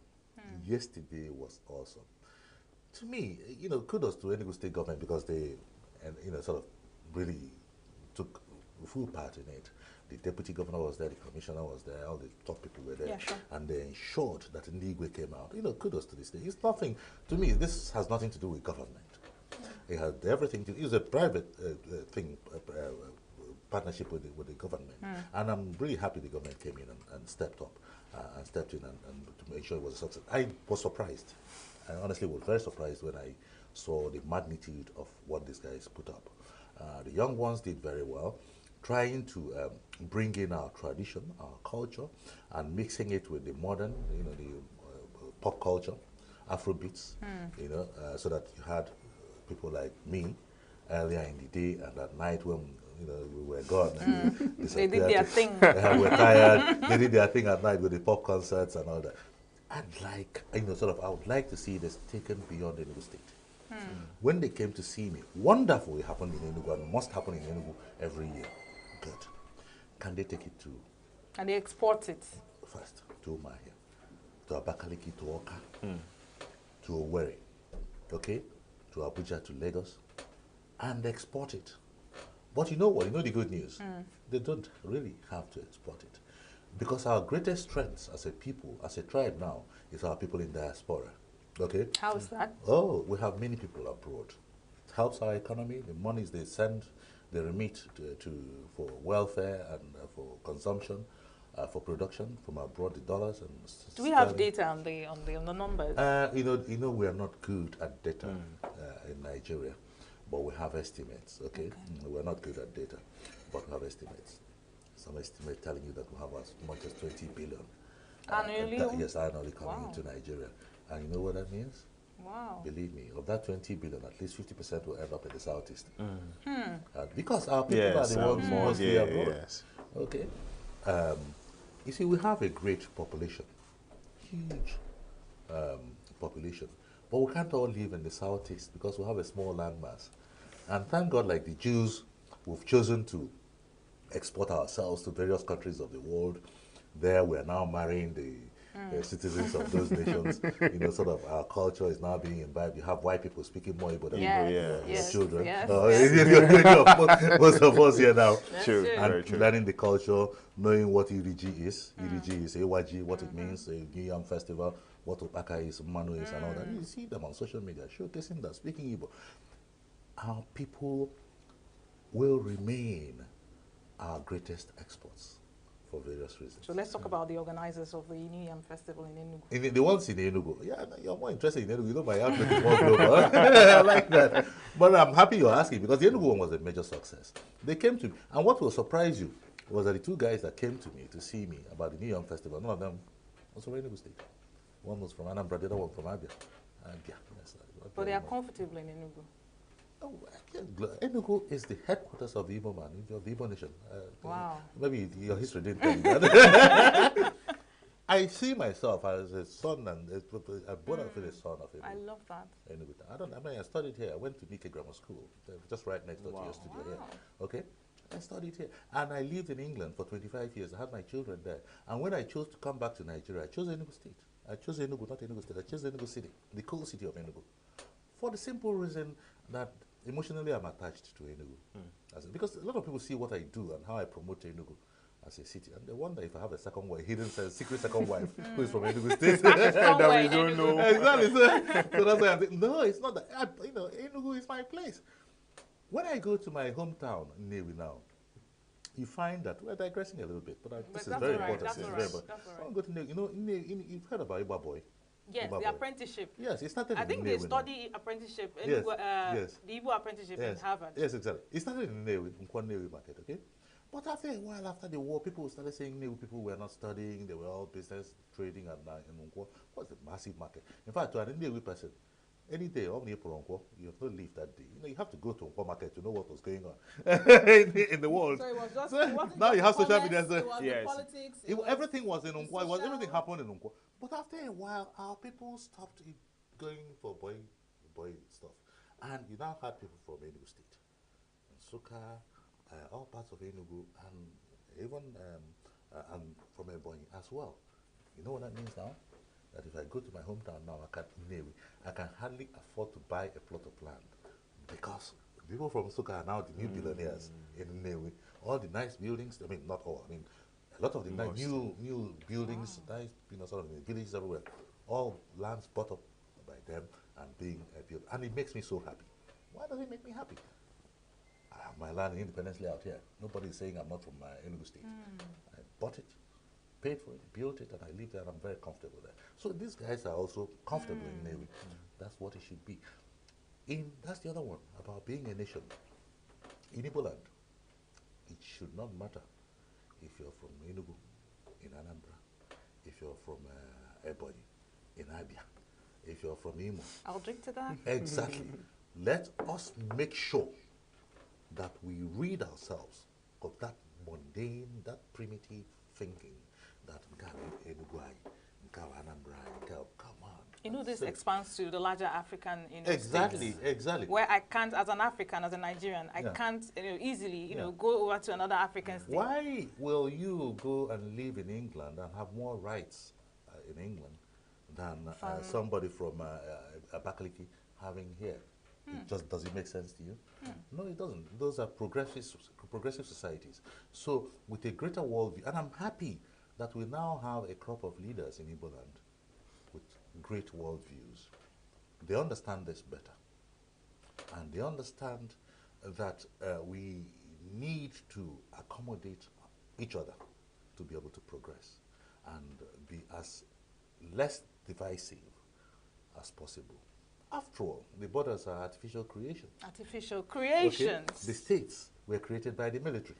Yesterday was awesome. To me, kudos to ENUGU State government, because they, sort of really took full part in it. The deputy governor was there, the commissioner was there, all the top people were there, and they ensured that ENUGU came out. Kudos to this state. It's nothing, to me, this has nothing to do with government. It had everything to do, it's a private thing, partnership with the government. And I'm really happy the government came in and stepped up, and stepped in and to make sure it was a success. I was surprised. I honestly was very surprised when I saw the magnitude of what these guys put up. The young ones did very well, trying to bring in our tradition, our culture, and mixing it with the modern, the pop culture, Afrobeats, so that you had people like me earlier in the day and at night when we were gone. They did their thing. We were tired. They did their thing at night with the pop concerts and all that. I'd like, I would like to see this taken beyond ENUGU State. When they came to see me, wonderful, it happened in ENUGU and must happen in ENUGU every year. Good. Can they take it to? And they export it? First, to Umahia, to Abakaliki, to Oka, to Owerri, okay, to Abuja, to Lagos, and export it. But you know what? You know the good news? They don't really have to export it. Because our greatest strength as a people, as a tribe now, is our people in diaspora. Okay? How is that? Oh, we have many people abroad. It helps our economy. The monies they send, they remit for welfare and for consumption, for production from abroad, the dollars. And do we have data on the numbers? We are not good at data in Nigeria. but we have estimates, okay? We're not good at data, but we have estimates. Some estimate telling you that we have as much as 20 billion. Annually? Yes, annually coming into Nigeria. And you know what that means? Wow. Believe me, of that 20 billion, at least 50% will end up in the southeast. Because our people are the ones mostly abroad. Okay? You see, we have a great population, huge population, but we can't all live in the southeast because we have a small landmass. And thank God, like the Jews, we've chosen to export ourselves to various countries of the world. There, we are now marrying the citizens of those nations. You know, sort of our culture is now being imbibed. You have white people speaking more Igbo than your children. Most of us here now. And learning the culture, knowing what Iriji is. Iriji is Ewaji, what it means, a New Yam Festival, what Opaka is, Manu is, and all that. You see them on social media showcasing that, speaking Igbo. Our people will remain our greatest exports for various reasons. So let's talk about the organizers of the New Yam Festival in Enugu. The ones in Enugu, yeah, you're more interested in Enugu. You know, my outlook is more global. I like that. But I'm happy you're asking because the Enugu one was a major success. They came to me, and what will surprise you was that the two guys that came to me to see me about the New Yam Festival, none of them was from Enugu State. One was from Anambra, the other one from Abia. Yes, but they are comfortable in Enugu. Oh, Enugu is the headquarters of the Igbo man, of the Igbo nation. Wow. Maybe your history didn't tell you that. I see myself as a son and a born and a son of Enugu. I love that. Enugu. I studied here. I went to Nike Grammar School, just right next door to your studio here. Okay? I studied here. And I lived in England for 25 years. I had my children there. And when I chose to come back to Nigeria, I chose Enugu State. I chose Enugu, not Enugu State. I chose Enugu City, the cool city of Enugu. For the simple reason that emotionally I'm attached to Enugu. Because a lot of people see what I do and how I promote Enugu as a city. And they wonder if I have a second wife, secret second wife, who is from Enugu State. That we don't know. Exactly. So that's why I'm saying, no, it's not that. Enugu is my place. When I go to my hometown, Nnewi now, you find that we're digressing a little bit, but this is very important. That's very important. I go to Nnewi. You know, you've heard about Iba Boy. Yes, the apprenticeship. Yes, it started I think they study apprenticeship, yes, the Igbo apprenticeship in Harvard. Yes, exactly. It started in Nnewi market, okay? But after a while, after the war, people started saying Nnewi people were not studying, they were all business, trading, and Nkwo was a massive market. In fact, to an Nnewi person, any day, you have to leave that day. You know, you have to go to Nkwo market to know what was going on in the world. So it was just, now you have social media. It was the politics. Everything was in Nkwo. Everything happened in Nkwo. But after a while, our people stopped going for boy stuff. And you now had people from Enugu State, Nsukka, all parts of Enugu, and even and from Ebonyi as well. You know what that means now? That if I go to my hometown now, I can hardly afford to buy a plot of land because people from Nsukka are now the new billionaires in Nnewi. All the nice buildings, I mean, not all, I mean, a lot of the new buildings, nice, sort of in the villages everywhere, all lands bought up by them and being built. And it makes me so happy. Why does it make me happy? I have my land independently out here. Nobody is saying I'm not from my Enugu State. I bought it, paid for it, built it, and I live there and I'm very comfortable there. So these guys are also comfortable in Nnewi. That's what it should be. That's the other one, about being a nation. In Igbo land, it should not matter if you're from Enugu, in Anambra, if you're from Ebonyi, in Abia, if you're from Imo. I'll drink to that. Exactly. Let us make sure that we rid ourselves of that mundane, that primitive thinking that Enugu, Anambra, come on. You know, this expands to the larger African exactly, states, exactly. where I can't, as an African, as a Nigerian, I can't easily, go over to another African state. Why will you go and live in England and have more rights in England than somebody from Abakaliki having here? Does it make sense to you? No, it doesn't. Those are progressive societies. So with a greater worldview, and I'm happy that we now have a crop of leaders in Igbo land with great worldviews. They understand this better. And they understand that we need to accommodate each other to be able to progress and be as less divisive as possible. After all, the borders are artificial creations. Artificial creations. Okay? The states were created by the military.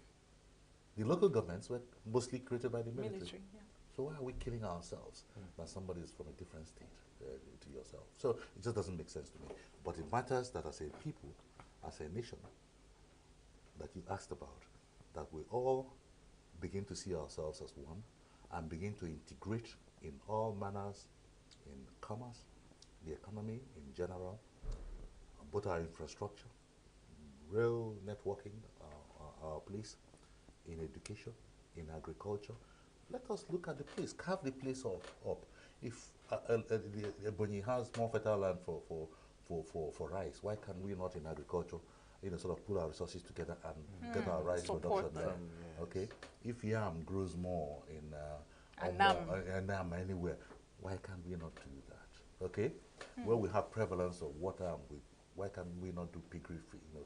The local governments were mostly created by the military. Yeah. So why are we killing ourselves when somebody is from a different state to yourself? So it just doesn't make sense to me. But it matters that as a people, as a nation, that you asked about, that we all begin to see ourselves as one and begin to integrate in all manners, in commerce, the economy in general, both our infrastructure, rail networking, our place, in education, in agriculture. Let us look at the place, carve the place up. If Ebonyi has more fertile land for rice, why can we not in agriculture, sort of pull our resources together and get our rice production there? Yes. Okay. If yam grows more in Annam anywhere, why can't we not do that? Okay. Where we have prevalence of water, why can we not do piggery,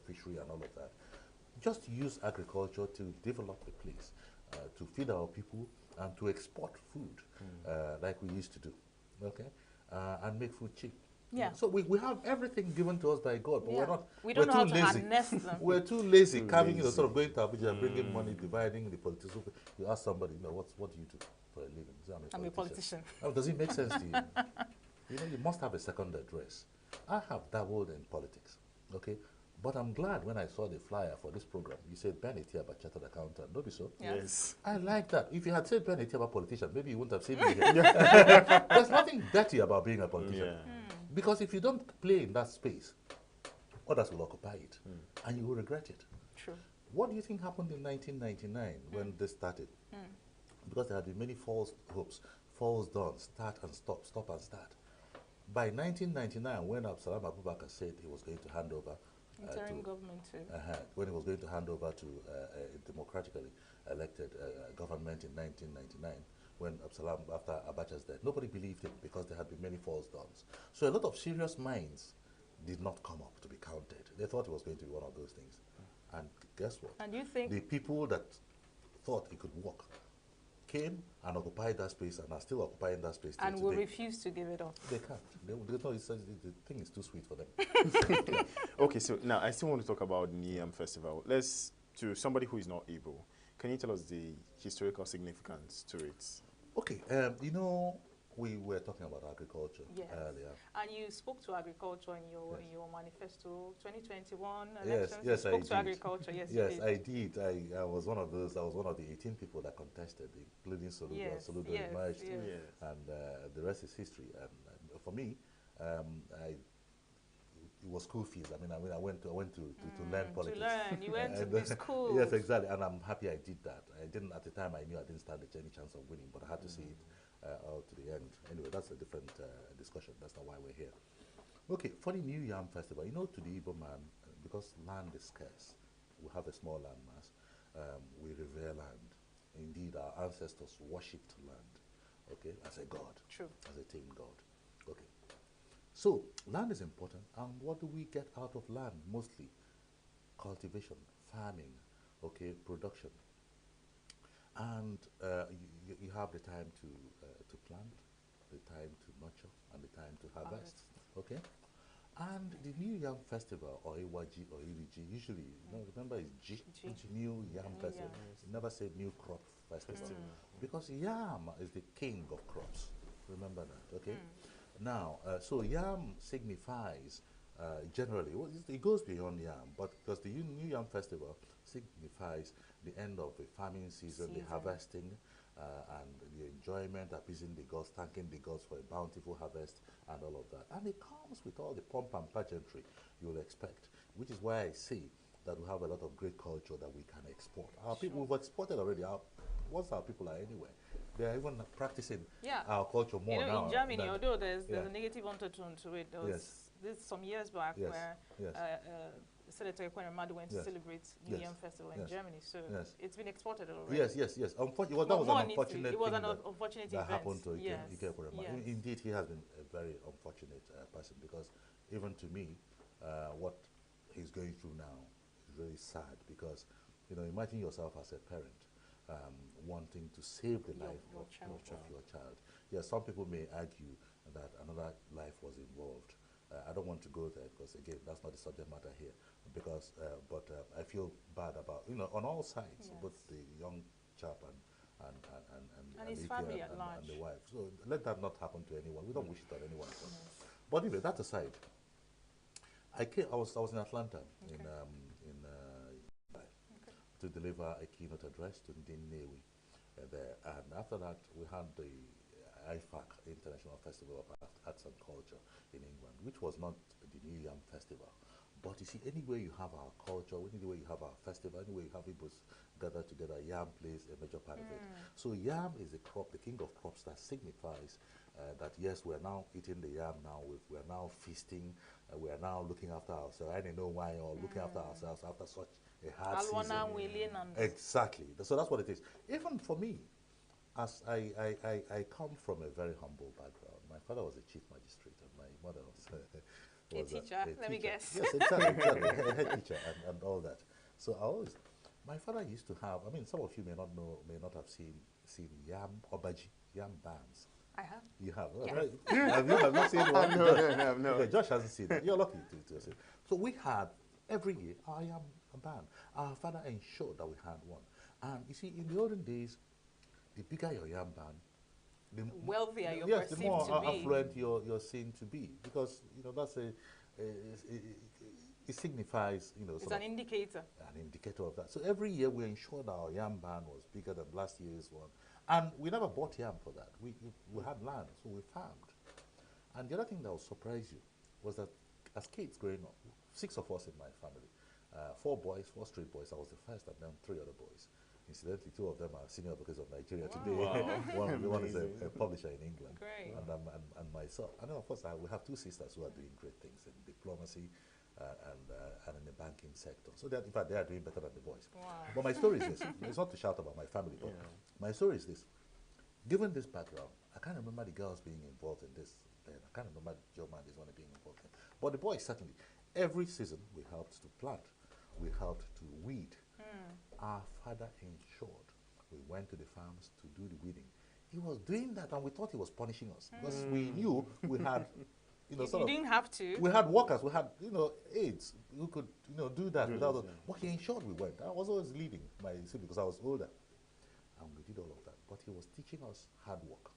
fishery, and all of that? Just use agriculture to develop the place, to feed our people, and to export food like we used to do, okay, and make food cheap. Yeah. So we have everything given to us by God, but we don't know how to lazy. harness them. We're too lazy, carving, sort of going to Abuja, bringing money, dividing the politicians. You ask somebody, what do you do for a living? I'm a politician. Oh, does it make sense to you? You must have a second address. I have dabbled in politics, okay? But I'm glad when I saw the flyer for this program, you said Ben Etiaba, chartered accountant. Don't be so? Yes. I like that. If you had said Ben Etiaba, politician, maybe you wouldn't have seen me here. There's nothing dirty about being a politician. Yeah. Because if you don't play in that space, others will occupy it, and you will regret it. True. What do you think happened in 1999 when this started? Because there had been many false hopes, false dawns, start and stop, stop and start. By 1999, when Absalam Abubakar said he was going to hand over interim government too. When he was going to hand over to a democratically elected government in 1999, when Absalam, after Abacha's death, nobody believed him because there had been many false dawns. So a lot of serious minds did not come up to be counted. They thought it was going to be one of those things. And guess what? And you think the people that thought it could work came and occupied that space and are still occupying that space and today. will refuse to give it up. They can't. They know the thing is too sweet for them. Okay, so now I still want to talk about the New Yam Festival. To somebody who is not able, can you tell us the historical significance to it? Okay, we were talking about agriculture earlier. And you spoke to agriculture in your manifesto 2021 elections. Yes, you spoke to agriculture. Yes, yes, I did. I was one of those. I was one of the 18 people that contested, including Soludo. Yes, Soludo emerged, and the rest is history. And for me, it was school fees. I went to learn politics. To learn, you went to the school. Yes, exactly. And I'm happy I did that. I didn't at the time. I knew I didn't stand any chance of winning, but I had to see it out to the end. Anyway, that's a different discussion. That's not why we're here. Okay, for the New Yam Festival, to the Igbo man, because land is scarce, we have a small land mass. We revere land. Indeed, our ancestors worshipped land, okay, as a god, as a tame god. Okay. So, land is important, and what do we get out of land? Mostly cultivation, farming, okay, production. And you have the time to plant, the time to nurture, and the time to harvest, okay? And the New Yam Festival, or Iwaji or Iriji, usually, remember it's G, New Yam Festival. It never said New Crop Festival, because yam is the king of crops. Remember that, okay? Now, so yam signifies, generally, it goes beyond yam, but because the New Yam Festival signifies the end of the farming season, the harvesting, and the enjoyment, appeasing the gods, thanking the gods for a bountiful harvest, and all of that. And it comes with all the pomp and pageantry you'll expect, which is why I say that we have a lot of great culture that we can export. Our people, we've exported already. Once our people are anywhere, they are even practicing our culture more now. In Germany, although there's a negative undertone to it, there was this some years back where Senator Ekwenemadu went to celebrate New Yam Festival in Germany, so it's been exported already. Yes. Unfortunately, that was an unfortunate thing that happened to Ekwenemadu. Indeed, he has been a very unfortunate person, because even to me, what he's going through now is really sad, because, imagine yourself as a parent wanting to save the life of your child. Yes, some people may argue that another life was involved, I don't want to go there because, again, that's not the subject matter here. Because, but I feel bad about, on all sides, both the young chap and his the family and, at large. and the wife. So let that not happen to anyone. We don't wish it on anyone. But anyway, that aside, I was in Atlanta to deliver a keynote address to Dean Newi there, and after that we had the IFAC International Festival of Arts and Culture in England, which was not the New Yam Festival. But you see, anywhere you have our culture, anywhere you have our festival, anywhere you have Igbos gathered together, yam plays a major part of it. So yam is the crop, the king of crops, that signifies that yes, we're now eating the yam now, we're now feasting, we are now looking after ourselves. I don't know why, or looking after ourselves after such a hard season. Exactly. So that's what it is. Even for me, as I come from a very humble background. My father was a chief magistrate, and my mother was a teacher. Let me guess. Yes, exactly. A head teacher and all that. So my father used to have. I mean, some of you may not know, may not have seen yam obaji, yam bands. I have. You have, yes. Right? Have you seen one? No. Okay, Josh hasn't seen it. You're lucky to see it. So we had every year our yam band. Our father ensured that we had one. And you see, in the olden days, the bigger your yam band, the wealthier you're yes, the more to be. affluent you're seen to be, because that's it signifies it's an indicator. An indicator of that. So every year we ensured our yam band was bigger than last year's one, and we never bought yam for that. We had land, so we farmed. And the other thing that will surprise you was that as kids growing up, 6 of us in my family, 4 boys, 4 straight boys. I was the first, and then 3 other boys. Incidentally, 2 of them are senior advocates of Nigeria today. Wow. one is a publisher in England. Great. And myself. And then, of course, we have 2 sisters who are doing great things in diplomacy and in the banking sector. So, in fact, they are doing better than the boys. Wow. But my story is this. It's not to shout about my family, but my story is this. Given this background, I can't remember the girls being involved in this. I can't remember Joe Mandy's one being involved in. But the boys, certainly. Every season, we helped to plant. We helped to weed. Our father ensured we went to the farms to do the weeding. He was doing that, and we thought he was punishing us because we knew we had, you didn't have to. We had workers, we had, aides who could, do that without us. But he ensured we went. I was always leading my siblings because I was older, and we did all of that. But he was teaching us hard work.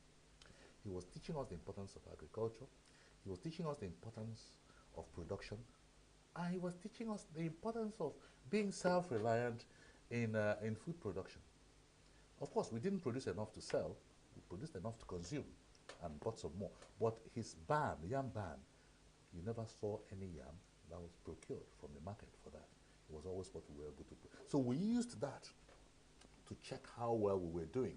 He was teaching us the importance of agriculture. He was teaching us the importance of production. And he was teaching us the importance of being self-reliant in food production. Of course, we didn't produce enough to sell. We produced enough to consume and bought some more. But his ban, the yam ban, you never saw any yam that was procured from the market for that. It was always what we were able to produce. So we used that to check how well we were doing.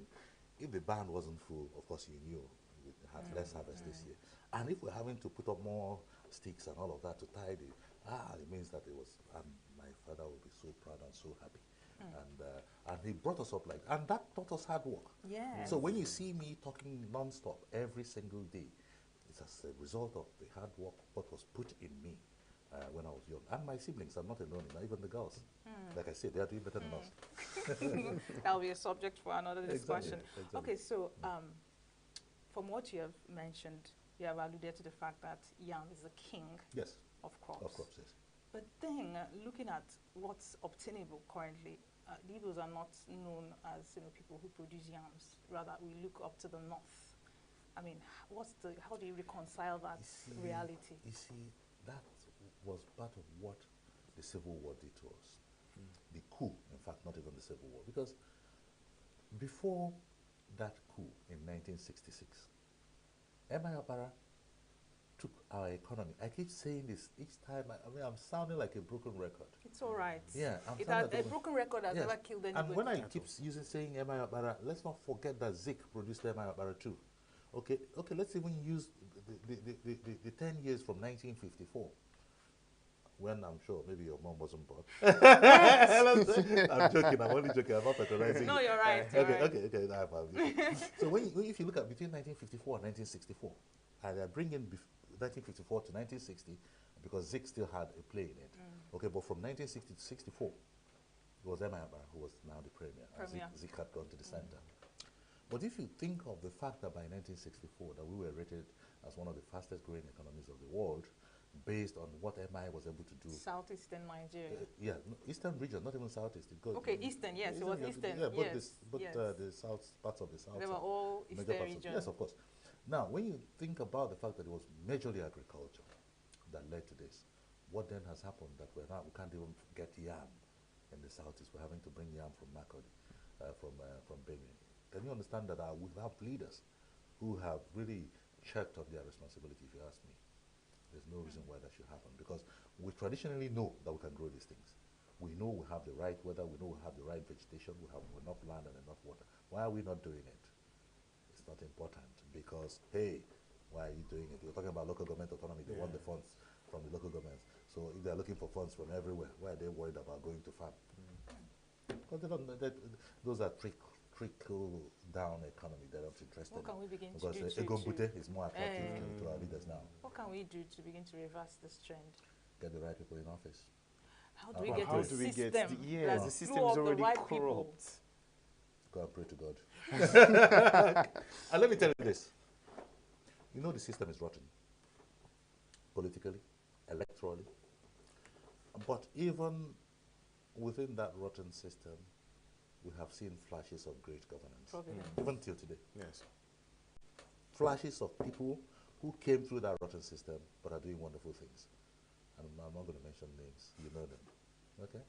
If the ban wasn't full, of course, you knew we had less harvest this year. And if we're having to put up more sticks and all of that to tie it means that it was, and my father would be so proud and so happy. And he brought us up and that taught us hard work. Yes. So when you see me talking non-stop every single day, it's as a result of the hard work, what was put in me when I was young. And my siblings, I'm not alone, even the girls. Like I said, they are doing better than us. That'll be a subject for another discussion. Exactly. Okay, so from what you have mentioned, you have alluded to the fact that yam is the king of crops. Of crops, yes. But then, looking at what's obtainable currently, the Igbos are not known as people who produce yams. Rather, we look up to the north. I mean, how do you reconcile that reality? You see, that was part of what the Civil War did to us. The coup, in fact, not even the Civil War. Because before that coup in 1966, M.I. Obara took our economy. I keep saying this each time. I'm sounding like a broken record. It's all right. Yeah, a broken record has never killed anybody. And when I keep saying M.I. Obara, let's not forget that Zik produced M.I. Obara too. Okay, let's even use the 10 years from 1954. When I'm sure maybe your mom wasn't born. I'm joking. I'm only joking. I'm not patronizing. No, you're right. Okay. So if you look at between 1954 and 1964, and I bring in 1954 to 1960 because Zik still had a play in it. Okay, but from 1960 to 64, it was M.I. Obara who was now the premier. Zik had gone to the center. But if you think of the fact that by 1964 that we were rated as one of the fastest growing economies of the world, based on what MI was able to do. Southeastern Nigeria. Yeah, no, Eastern region, not even Southeast. It goes, Okay, Eastern, yes, it was Eastern. Yeah, yes, but yes. the South, parts of the South. They were all Eastern region. Yes, of course. Now, when you think about the fact that it was majorly agriculture that led to this, what then has happened that we can't even get yam in the Southeast. We're having to bring yam from Makodi, from Benue. Can you understand that we have leaders who have really checked on their responsibility, if you ask me? There's no reason why that should happen, because we traditionally know that we can grow these things. We know we have the right weather, we know we have the right vegetation, we have enough land and enough water. Why are we not doing it? It's not important, because, hey, why are you doing it? You're talking about local government autonomy, they want the funds from the local governments. So if they're looking for funds from everywhere, why are they worried about going to farm? Because those are trickle down economy. They're not interested. What can we begin to do? Because Egombute is more attractive to our leaders now. What can we do to begin to reverse this trend? Get the right people in office. How do we get the system? Yes, the system is already corrupt. Go and pray to God. And let me tell you this. You know the system is rotten. Politically, electorally. But even within that rotten system, we have seen flashes of great governance. Even till today. Yes. Flashes of people who came through that rotten system but are doing wonderful things. And I'm not going to mention names. You know them. Okay?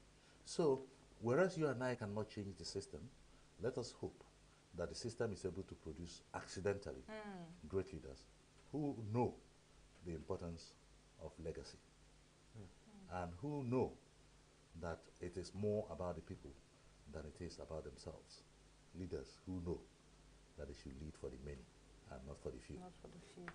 So, whereas you and I cannot change the system, let us hope that the system is able to produce accidentally great leaders who know the importance of legacy and who know that it is more about the people than it is about themselves. Leaders who know that they should lead for the many and not for the few. Not for the few.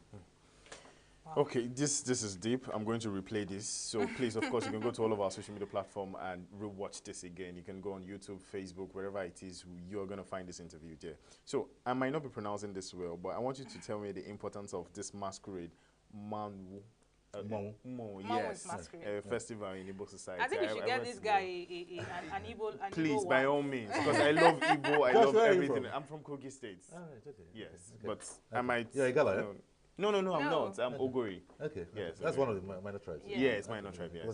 Wow. Okay, this is deep. I'm going to replay this. So please, of course, you can go to all of our social media platform and rewatch this again. You can go on YouTube, Facebook, wherever it is, you're going to find this interview there. So I might not be pronouncing this well, but I want you to tell me the importance of this masquerade, Manwu. Yes, festival in Igbo society. I think we should get this guy an Igbo. Please, by all means, because I love Igbo. I love everything. I'm from Kogi State. All right, okay. Yes, okay. but I might. Yeah, Igala, yeah? No, I'm not. I'm Ogori. Okay. Yes. That's one of the minor tribes. Yeah, it's minor tribe. Yes.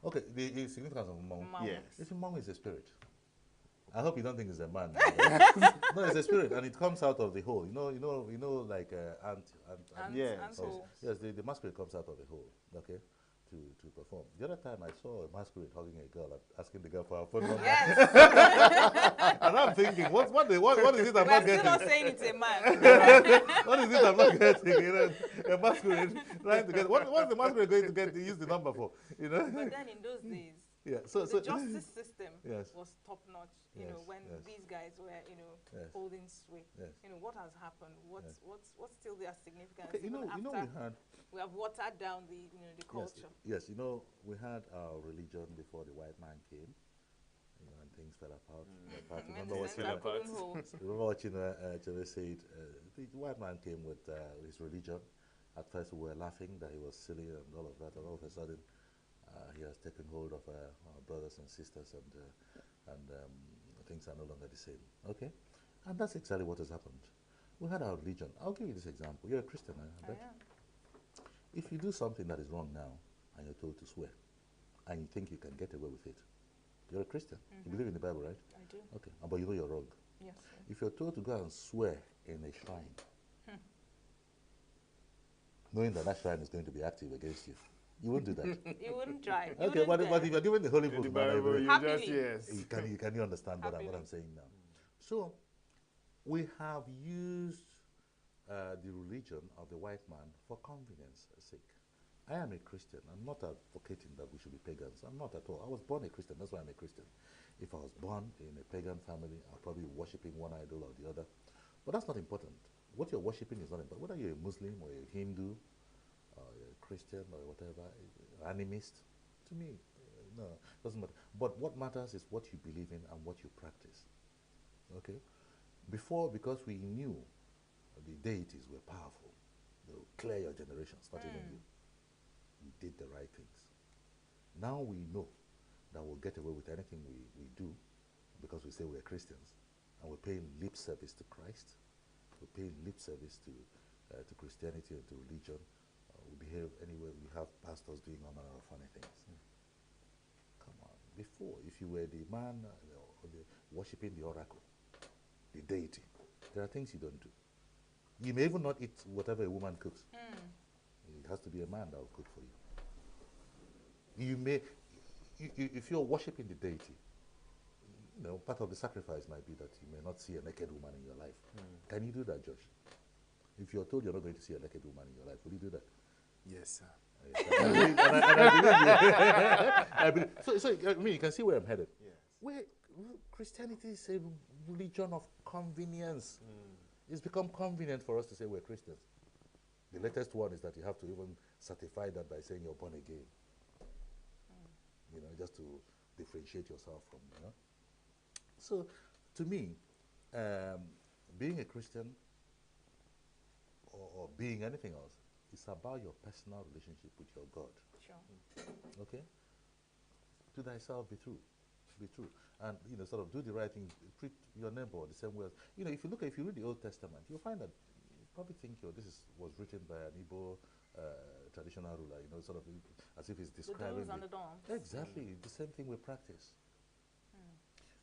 Okay. The significance of Mong. Yes. This Mong is a spirit. I hope you don't think it's a man. No, it's a spirit, and it comes out of the hole. You know, like ant. Yes. Yes, the masquerade comes out of the hole. Okay. To perform. The other time I saw a masquerade hugging a girl and asking the girl for her phone number. Yes. And I'm thinking, what is it I'm not getting? We're still not saying it's a man. What is it I'm not getting? You know, a masquerade trying to get. What's the masquerade going to get to use the number for? You know. But then in those days, yeah, the justice system yes. was top notch. You know, when these guys were, holding sway. Yes. You know, what has happened? What's still their significance? Okay, you know, we have watered down the the culture. Yes, we had our religion before the white man came. And things fell apart. Remember watching Chere said the white man came with his religion. At first we were laughing that he was silly and all of that, and all of a sudden he has taken hold of our brothers and sisters, and things are no longer the same. Okay, and that's exactly what has happened. We had our religion. I'll give you this example. You're a Christian, I bet. If you do something that is wrong now, and you're told to swear, and you think you can get away with it, you're a Christian. You believe in the Bible, right? I do. Okay, but you know you're wrong. Yes. If you're told to go and swear in a shrine, knowing that that shrine is going to be active against you, you won't do that. You wouldn't try. Okay, but if you're given the Holy Book, can you understand what I'm saying now? So, we have used the religion of the white man for convenience sake. I am a Christian. I'm not advocating that we should be pagans. I'm not at all. I was born a Christian. That's why I'm a Christian. If I was born in a pagan family, I'll probably be worshipping one idol or the other. But that's not important. What you're worshipping is not important. Whether you're a Muslim or a Hindu or a Christian or whatever, animist, to me, no, it doesn't matter. But what matters is what you believe in and what you practice. Okay? Before, because we knew the deities were powerful, they will clear your generations, not even you. We did the right things. Now we know that we'll get away with anything we do because we say we're Christians, and we're paying lip service to Christ. We're paying lip service to Christianity and to religion. We behave anyway. We have pastors doing all manner of funny things. Come on. Before, if you were the man worshipping the oracle, the deity, there are things you don't do. You may even not eat whatever a woman cooks. It has to be a man that will cook for you. You may, if you're worshipping the deity, part of the sacrifice might be that you may not see a naked woman in your life. Can you do that, Josh? If you're told you're not going to see a naked woman in your life, will you do that? Yes, sir. I believe. So I mean, you can see where I'm headed. Yes. Where Christianity is a religion of convenience. It's become convenient for us to say we're Christians. The latest one is that you have to even certify that by saying you're born again. Just to differentiate yourself from, So, to me, being a Christian or being anything else, it's about your personal relationship with your God. Sure. Okay? To thyself be true. Be true. And, sort of do the right thing. Treat your neighbor the same way as, if you read the Old Testament, you'll find that you probably think, this was written by an Igbo traditional ruler, sort of as if it's describing the do's and the don'ts. Exactly. The same thing we practice.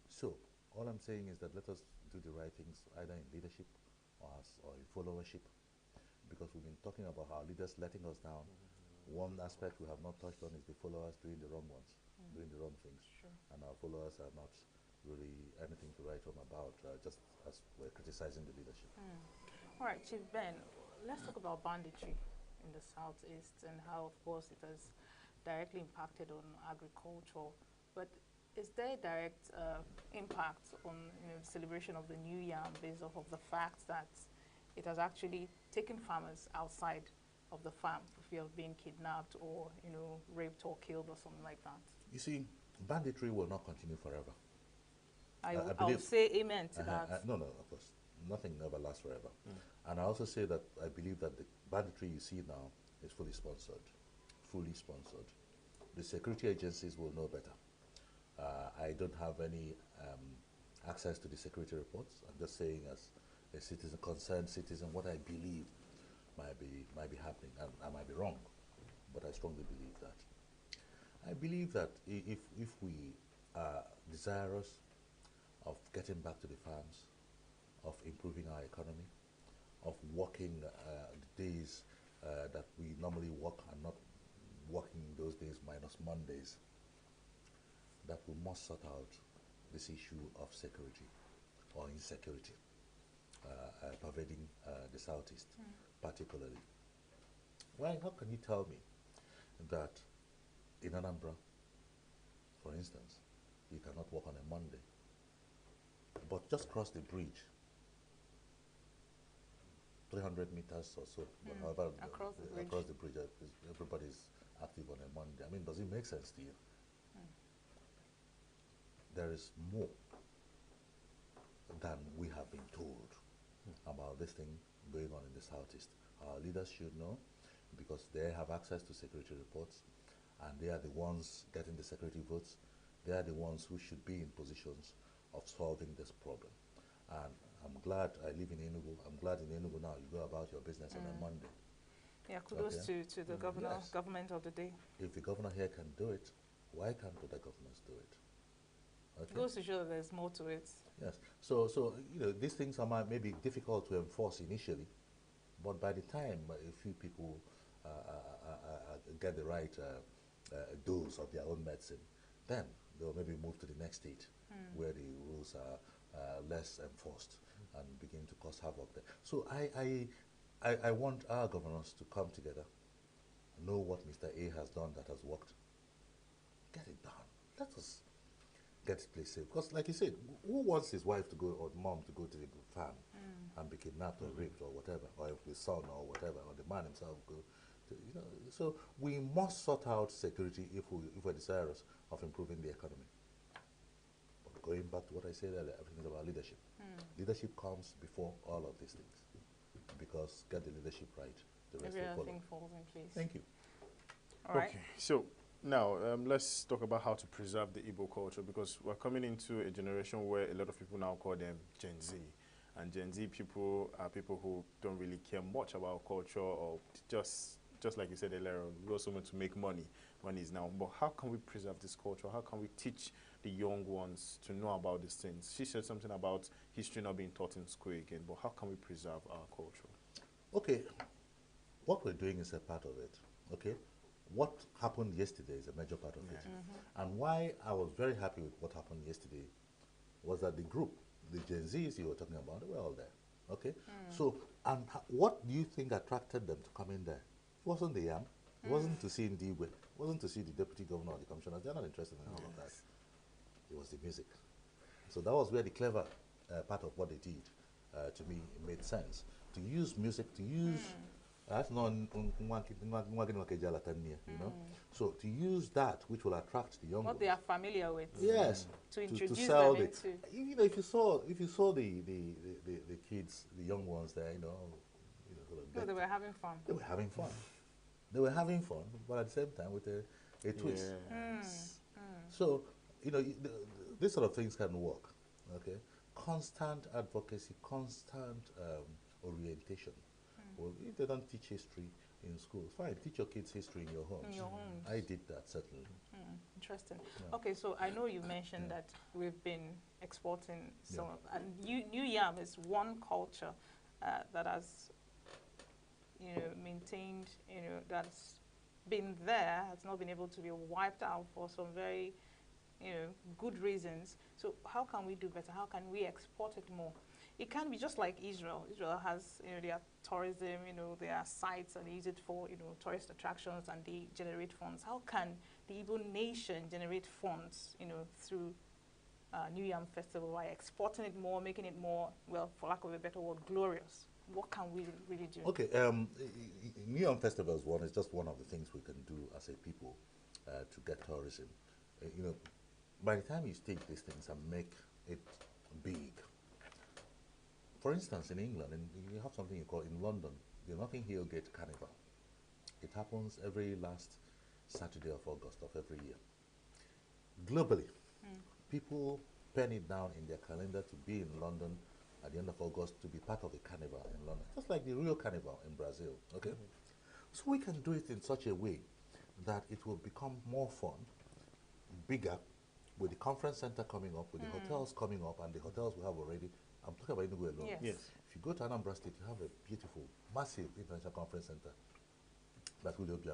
So, all I'm saying is that let us do the right things, either in leadership or in followership, because we've been talking about our leaders letting us down. One aspect we have not touched on is the followers doing the wrong ones, doing the wrong things. Sure. And our followers are not really anything to write home about, just as we're criticizing the leadership. All right, Chief Ben, let's talk about banditry in the Southeast and how, of course, it has directly impacted on agriculture. But is there a direct impact on the celebration of the New Yam based off of the fact that it has actually taken farmers outside of the farm for fear of being kidnapped or raped or killed or something like that? You see, banditry will not continue forever. I would say amen to that. No, of course. Nothing ever lasts forever. And I also say that I believe that the banditry you see now is fully sponsored. Fully sponsored. The security agencies will know better. I don't have any access to the security reports. I'm just saying as a citizen, concerned citizen, what I believe might be happening. And I might be wrong, but I strongly believe that. I believe that if we are desirous of getting back to the farms, of improving our economy, of working the days that we normally work and not working those days minus Mondays, that we must sort out this issue of security or insecurity pervading the Southeast, particularly. Why? How can you tell me that in Anambra, for instance, you cannot work on a Monday, but just cross the bridge 300 meters or so, however, across the bridge, everybody's active on a Monday. I mean, does it make sense to you? There is more than we have been told about this thing going on in the Southeast. Our leaders should know, because they have access to security reports, and they are the ones getting the security votes. They are the ones who should be in positions of solving this problem. And I'm glad I live in ENUGU. I'm glad in ENUGU now you go about your business on a Monday. Yeah, kudos to the government of the day. If the governor here can do it, why can't other governors do it? Okay. It goes to show that there's more to it. Yes. So these things are maybe difficult to enforce initially, but by the time a few people get the right dose of their own medicine, then they'll maybe move to the next stage where the rules are less enforced and begin to cause havoc there. So I want our governors to come together, know what Mr. A has done that has worked, get it done. Let us get this place safe. Because like you said, who wants his wife to go or mom to go to the farm and be kidnapped or raped or whatever, or if the son or whatever, or the man himself go to, so we must sort out security if we're desirous of improving the economy. But going back to what I said earlier, everything is about leadership. Leadership comes before all of these things, because get the leadership right, the rest will follow. Everything falls in place. Thank you. All right. Okay, so now let's talk about how to preserve the Igbo culture, because we're coming into a generation where a lot of people now call them Gen Z. And Gen Z people are people who don't really care much about culture, or just just like you said earlier, we also want to make money. Money is now. But how can we preserve this culture? How can we teach the young ones to know about these things? She said something about history not being taught in school again, but how can we preserve our culture? Okay, what we're doing is a part of it, okay? What happened yesterday is a major part of it. And why I was very happy with what happened yesterday was that the group, the Gen Zs you were talking about, they were all there, okay? So, and what do you think attracted them to come in there? It wasn't the YAM, it wasn't to see Ndibwe, it wasn't to see the deputy governor or the commissioners. They're not interested in all of that. It was the music. So that was where the clever part of what they did, to me, it made sense. To use music, to use, that's not, you know? So to use that, which will attract the young What ones. they are familiar with. Yes. To introduce sell them it. into. You know, if you saw the kids, the young ones there, you know sort of No, they were having fun. They were having fun. They were having fun, but at the same time with a twist. So, you know, these sort of things can work, okay? Constant advocacy, constant orientation. Well, if they don't teach history in schools, fine, teach your kids history in your homes. In your homes. I did that, certainly. Interesting. Okay, so I know you mentioned that we've been exporting some, and New Yam is one culture that has, maintained, that's been there, has not been able to be wiped out for some very, good reasons. So how can we do better? How can we export it more? It can be just like Israel. Israel has, their tourism, their sites, and they use it for, tourist attractions, and they generate funds. How can the Igbo nation generate funds, through New Yam Festival by exporting it more, making it more, well, for lack of a better word, glorious? What can we really do? Okay, New Yam Festival is just one of the things we can do as a people to get tourism. By the time you stage these things and make it big, for instance, in England, you have something you call, in London, the Notting Hill Gate Carnival. It happens every last Saturday of August of every year. Globally, people pen it down in their calendar to be in London at the end of August, to be part of the carnival in London, just like the Rio Carnival in Brazil, okay? So we can do it in such a way that it will become more fun, bigger, with the conference center coming up, with the hotels coming up, and the hotels we have already. I'm talking about ENUGU alone. Yes. If you go to Anambra State, you have a beautiful, massive international conference center that will be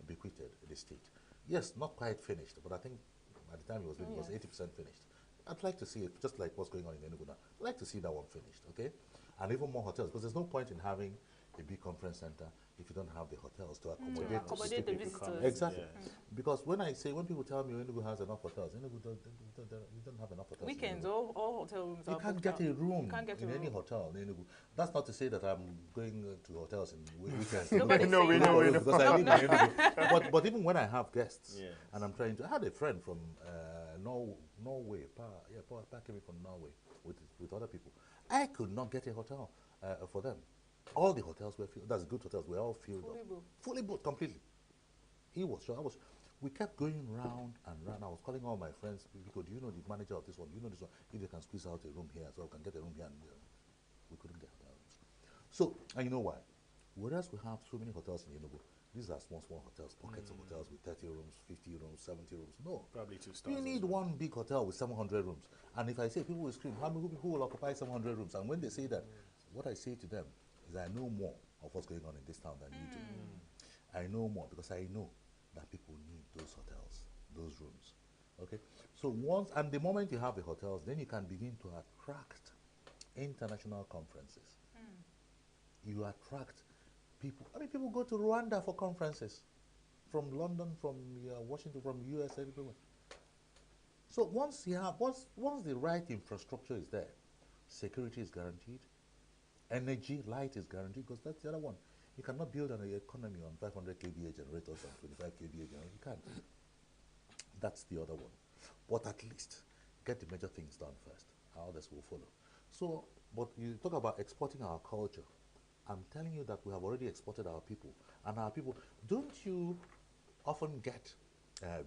bequeathed the state. Yes, not quite finished, but I think at the time it was 80% finished. I'd like to see it, just like what's going on in ENUGU now. I'd like to see that one finished, okay? And even more hotels, because there's no point in having a big conference center if you don't have the hotels to accommodate the visitors. Exactly. Because when people tell me ENUGU has enough hotels, ENUGU don't have enough hotels. Weekends, all hotel rooms You are can't booked get a out. room You can't get in any hotel in ENUGU. That's not to say that I'm going to hotels in weekends. Nobody No, we know. Because I live in ENUGU. But even when I have guests, and I'm trying to, I had a friend from Norway, came from Norway with other people. I could not get a hotel for them. All the hotels were filled. That's good hotels. Were all filled up. Fully booked, completely. He was sure. We kept going round and round. I was calling all my friends. Because, do you know the manager of this one? Do you know this one? If they can squeeze out a room here, so I can get a room here. And we couldn't get hotels. So, and you know why? Whereas we have so many hotels in ENUGU, these are small hotels, pockets of hotels with 30 rooms, 50 rooms, 70 rooms. No. Probably 2 stars. You need one big hotel with 700 rooms. And if I say, people will scream, how many people will occupy 700 rooms? And when they say that, what I say to them is, I know more of what's going on in this town than you do. I know more because I know that people need those hotels, those rooms. Okay? So and the moment you have the hotels, then you can begin to attract international conferences. You attract people. I mean, people go to Rwanda for conferences, from London, from Washington, from US, everywhere. So once the right infrastructure is there, security is guaranteed, energy, light is guaranteed, because that's the other one. You cannot build an economy on 500 kVA generators and 25 kVA generators. You can't. That's the other one. But at least get the major things done first. Others will follow. So, but you talk about exporting our culture. I'm telling you that we have already exported our people. And our people, don't you often get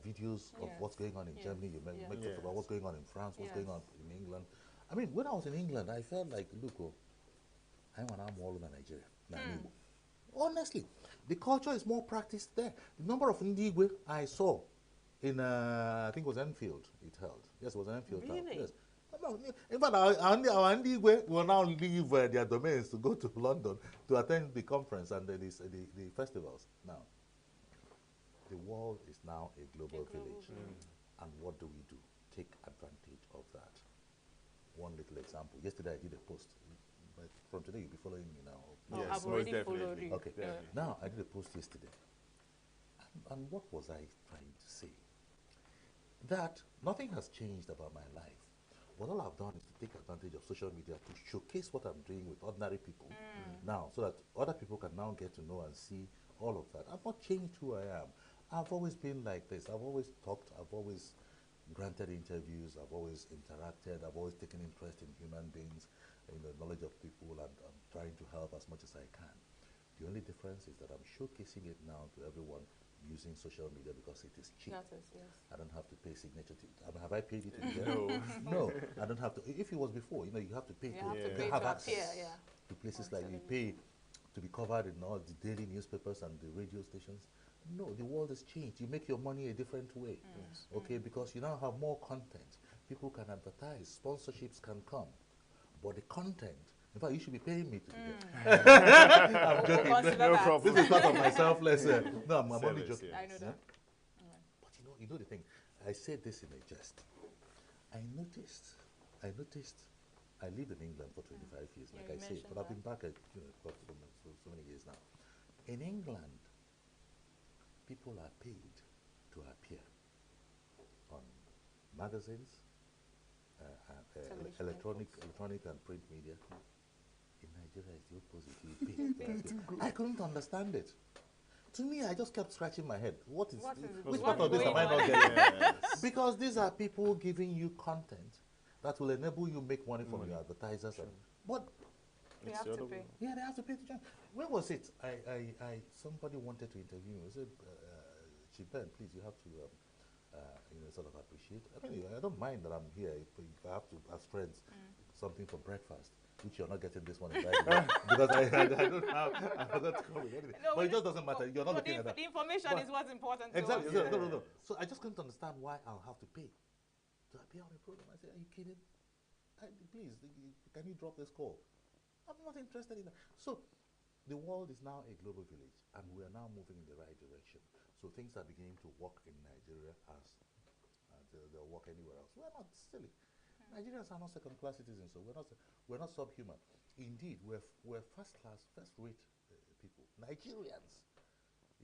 videos of what's going on in Germany? You make talk about what's going on in France, what's going on in England. I mean, when I was in England, I felt like, look, I'm all over Nigeria. Honestly, the culture is more practiced there. The number of Ndigwe I saw in, I think it was Enfield, it held. Yes, it was an Enfield town. Really? Yes. In fact, our Ndigwe will now leave their domains to go to London to attend the conference and the festivals. Now, the world is now a global village. And what do? Take advantage of that. One little example. Yesterday I did a post. But from today you'll be following me now. Oh, yes, I've already followed you. Okay. Yeah. Now I did a post yesterday. And what was I trying to say? That nothing has changed about my life. What all I've done is to take advantage of social media to showcase what I'm doing with ordinary people now, so that other people can now get to know and see all of that. I've not changed who I am. I've always been like this. I've always talked. I've always granted interviews. I've always interacted. I've always taken interest in human beings, in the knowledge of people, and I'm trying to help as much as I can. The only difference is that I'm showcasing it now to everyone using social media because it is cheap. That is, yes. I don't have to pay signature to it. I mean, have I paid it? No, I don't have to. If it was before, you know, you have to pay to have access to places like you pay to be covered in all the daily newspapers and the radio stations. No, the world has changed. You make your money a different way, okay? Because you now have more content. People can advertise. Sponsorships can come. But the content, in fact, you should be paying me to do that. I'm joking. No problem. This is part of my selfless. No, I'm only joking. I know that. But you know the thing. I said this in a jest. I noticed. I lived in England for 25 years, like I said, but I've been back for so many years now. In England, people are paid to appear on magazines, electronic and print media. In Nigeria, it's the opposite. You pay to appear. I couldn't understand it. To me, I just kept scratching my head. Which part of this am I not getting? Because these are people giving you content that will enable you make money from your advertisers. But they have to pay. Yeah, they have to pay to join. Where was it? Somebody wanted to interview me. I said, Chief Ben, please, you have to sort of appreciate. I mean, I don't mind that I'm here if I have to, as friends, something for breakfast, which you're not getting this one because I don't have, I forgot to come with anything. No, but it just doesn't matter. You're not looking at that. The information is what's important to exactly. us. No. So I just couldn't understand why I'll have to pay to appear on a program. I said, are you kidding? Please, can you drop this call? I'm not interested in that. So the world is now a global village, and we are now moving in the right direction. So things are beginning to work in Nigeria as they'll work anywhere else. We're not silly. Nigerians are not second-class citizens, so we're not subhuman. Indeed, we're first-class, first-rate people. Nigerians,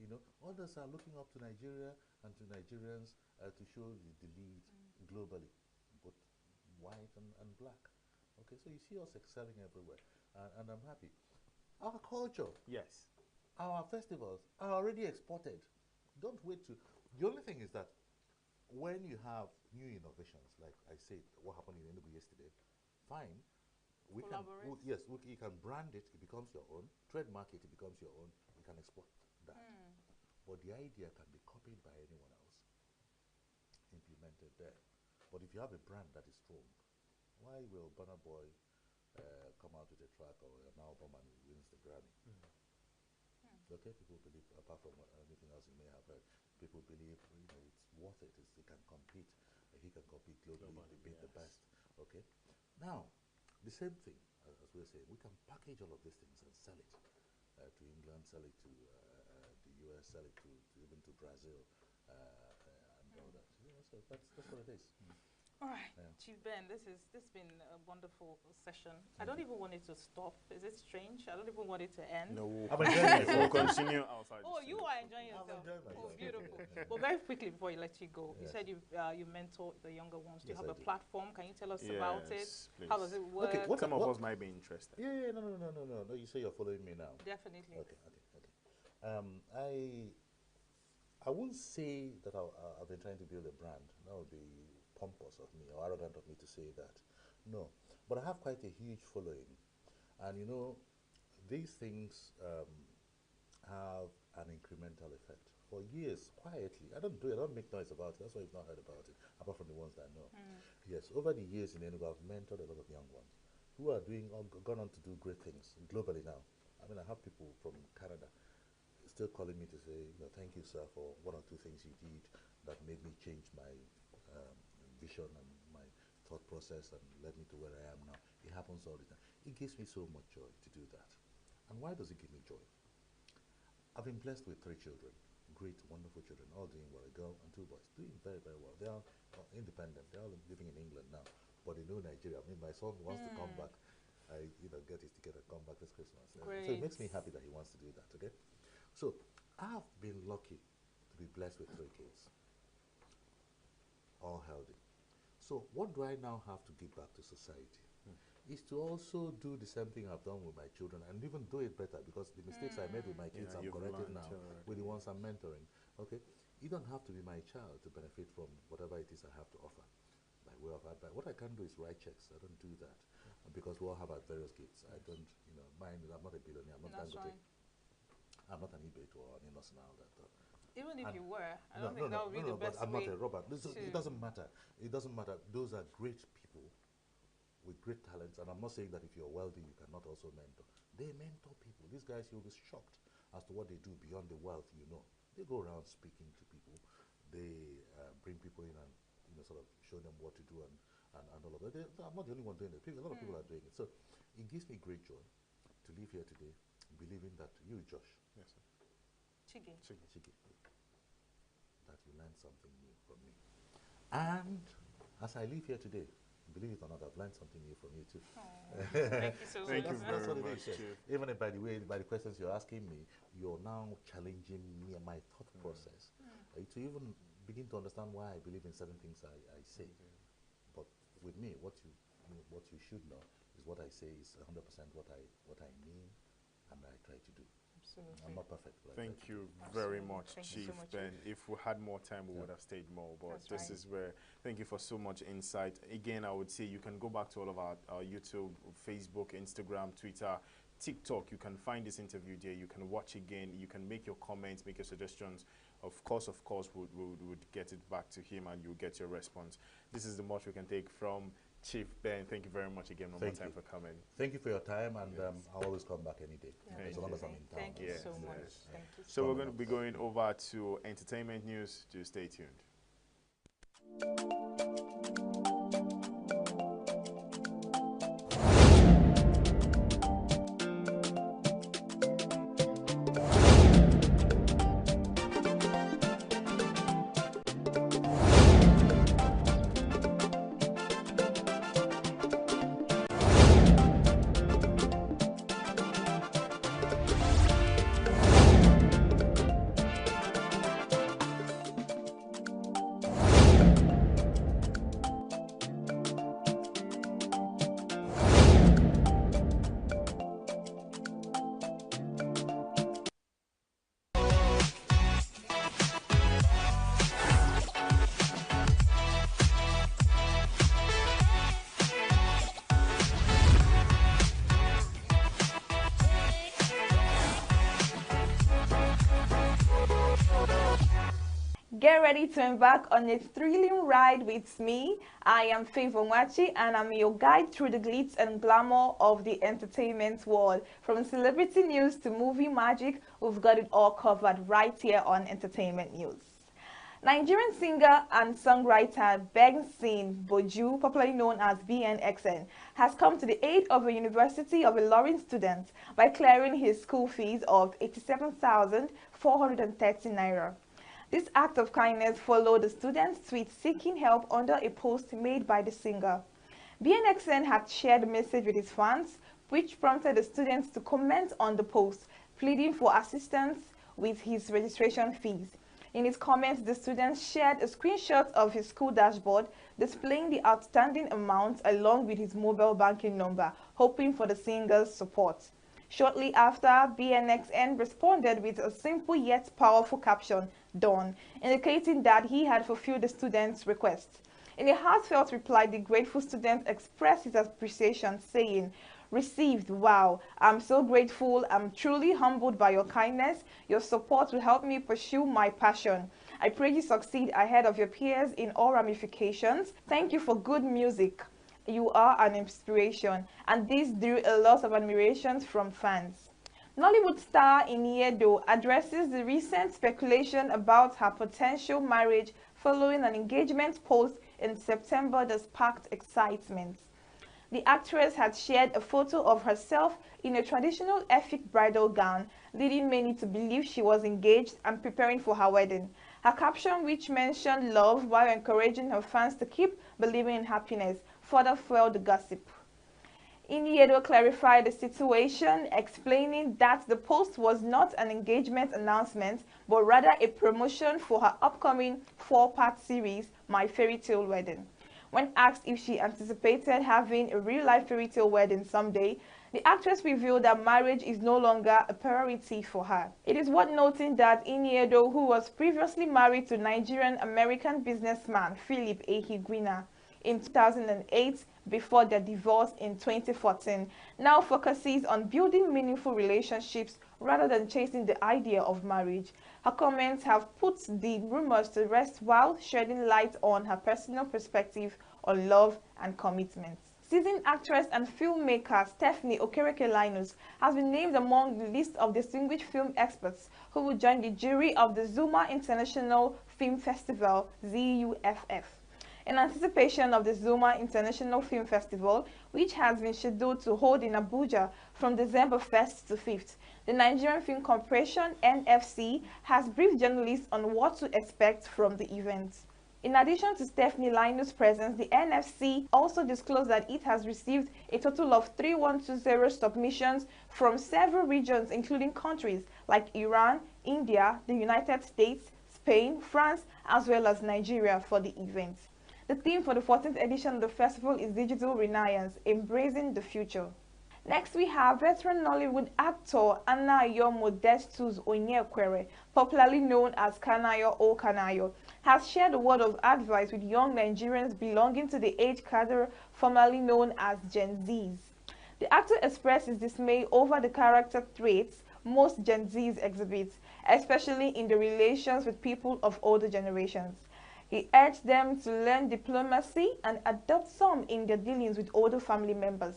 you know, others are looking up to Nigeria and to Nigerians to show the lead globally, both white and black. Okay, so you see us excelling everywhere, and I'm happy. Our culture, yes, our festivals are already exported. Don't wait to. The only thing is that when you have new innovations, like I said, what happened in ENUGU yesterday, fine. We can brand it, it becomes your own. Trademark it, it becomes your own. You can export that. But the idea can be copied by anyone else, implemented there. But if you have a brand that is strong, why will Burna Boy come out with a track or an album and wins the Grammy? Okay, people believe, apart from anything else you may have heard, people believe it's worth it. He can compete. He can compete globally. He beat the best. Okay. Now, the same thing as we're saying, we can package all of these things and sell it to England, sell it to the US, sell it to even to Brazil, and all that. So that's what it is. All right, Chief Ben, this has been a wonderful session. I don't even want it to stop. Is it strange? I don't even want it to end. No, we'll continue outside. Oh, you are enjoying yourself. Oh, beautiful. But very quickly before you let you go, you said you mentor the younger ones. Do you have a platform? Can you tell us about it? Please. How does it work? Okay, some of us might be interested. No. You say you're following me now. Definitely. Okay. I won't say that I've been trying to build a brand. That would be pompous of me or arrogant of me to say that. No, but I have quite a huge following, and these things have an incremental effect. For years, quietly, I don't make noise about it. That's why you've not heard about it, apart from the ones that I know. Yes, over the years in ENUGU, I've mentored a lot of young ones who are gone on to do great things globally now, I mean, I have people from Canada still calling me to say, you know, thank you, sir, for one or two things you did that made me change my vision and my thought process and led me to where I am now. It happens all the time. It gives me so much joy to do that. And why does it give me joy? I've been blessed with 3 children, great, wonderful children, all doing well, a girl and 2 boys, doing very, very well. They are independent. They are living in England now, but they know Nigeria. I mean, my son wants to come back. I, get his ticket and come back this Christmas. So it makes me happy that he wants to do that, okay? So I've been lucky to be blessed with 3 kids, all healthy. So what do I now have to give back to society? Is to also do the same thing I've done with my children and even do it better, because the mistakes I made with my kids I'm correcting now with the ones I'm mentoring. Okay, you don't have to be my child to benefit from whatever it is I have to offer by way of advice. What I can do is write checks. I don't do that because we all have our various gifts. I don't, mind. I'm not a billionaire. I'm not Dangote. I'm not an eBay or an Innocent now. Even if you were, I don't think that would be the best way. I'm not a robot. It doesn't matter. It doesn't matter. Those are great people with great talents, and I'm not saying that if you're wealthy, you cannot also mentor. They mentor people. These guys, you'll be shocked as to what they do beyond the wealth, They go around speaking to people. They bring people in and, sort of show them what to do and all of that. I'm not the only one doing it. A lot of people are doing it. So it gives me great joy to live here today, believing that you, Josh, yes, sir. Chigi, that you learned something new from me. And as I live here today, believe it or not, I've learned something new from you too. Thank you so much. That's what it is. Even if by the questions you're asking me, you're now challenging me and my thought process to even begin to understand why I believe in certain things I say. But with me, what you should know is what I say is 100% what I mean and I try to do. Absolutely. I'm not perfect. Thank you very much, Chief Ben. If we had more time, we would have stayed more. But this is where, thank you for so much insight. Again, I would say you can go back to all of our YouTube, Facebook, Instagram, Twitter, TikTok. You can find this interview there. You can watch again. You can make your comments, make your suggestions. Of course, we would get it back to him and you'll get your response. This is the much we can take from Chief Ben. Thank you very much again one more time for coming. Thank you for your time, and I'll always come back any day, as long as I'm in town. Thank you so much. Thank you. So we're going to be going over to entertainment news. Do stay tuned. Get ready to embark on a thrilling ride with me. I am Favor Mwachi, and I'm your guide through the glitz and glamour of the entertainment world. From celebrity news to movie magic, we've got it all covered right here on Entertainment News. Nigerian singer and songwriter Benson Boju, popularly known as BNXN, has come to the aid of a University of Ilorin student by clearing his school fees of 87,430 naira. This act of kindness followed the student's tweet seeking help under a post made by the singer. BNXN had shared a message with his fans, which prompted the students to comment on the post, pleading for assistance with his registration fees. In his comments, the student shared a screenshot of his school dashboard displaying the outstanding amount along with his mobile banking number, hoping for the singer's support. Shortly after, BNXN responded with a simple yet powerful caption, "Done," indicating that he had fulfilled the student's request. In a heartfelt reply, the grateful student expressed his appreciation, saying, "Received, wow, I'm so grateful. I'm truly humbled by your kindness. Your support will help me pursue my passion. I pray you succeed ahead of your peers in all ramifications. Thank you for good music. You are an inspiration," and this drew a lot of admiration from fans. Nollywood star Iniedo addresses the recent speculation about her potential marriage following an engagement post in September that sparked excitement. The actress had shared a photo of herself in a traditional Efik bridal gown, leading many to believe she was engaged and preparing for her wedding. Her caption, which mentioned love while encouraging her fans to keep believing in happiness, further fueled the gossip. Iniedo clarified the situation, explaining that the post was not an engagement announcement, but rather a promotion for her upcoming 4-part series, My Fairy Tale Wedding. When asked if she anticipated having a real-life fairy tale wedding someday, the actress revealed that marriage is no longer a priority for her. It is worth noting that Iniedo, who was previously married to Nigerian-American businessman Philip Ehiguina in 2008 before their divorce in 2014, now focuses on building meaningful relationships rather than chasing the idea of marriage. Her comments have put the rumors to rest while shedding light on her personal perspective on love and commitment. Seasoned actress and filmmaker Stephanie Okereke-Linus has been named among the list of distinguished film experts who will join the jury of the Zuma International Film Festival, ZUFF. In anticipation of the Zuma International Film Festival, which has been scheduled to hold in Abuja from December 1st to 5th, the Nigerian Film Corporation, NFC, has briefed journalists on what to expect from the event. In addition to Stephanie Linus' presence, the NFC also disclosed that it has received a total of 3120 submissions from several regions, including countries like Iran, India, the United States, Spain, France, as well as Nigeria for the event. The theme for the 14th edition of the festival is Digital Renaissance, Embracing the Future. Next, we have veteran Nollywood actor Anayo Modestus Onyekwere, popularly known as Kanayo or Kanayo, has shared a word of advice with young Nigerians belonging to the age cadre formerly known as Gen Zs. The actor expressed his dismay over the character traits most Gen Zs exhibit, especially in the relations with people of older generations. He urged them to learn diplomacy and adopt some in their dealings with older family members.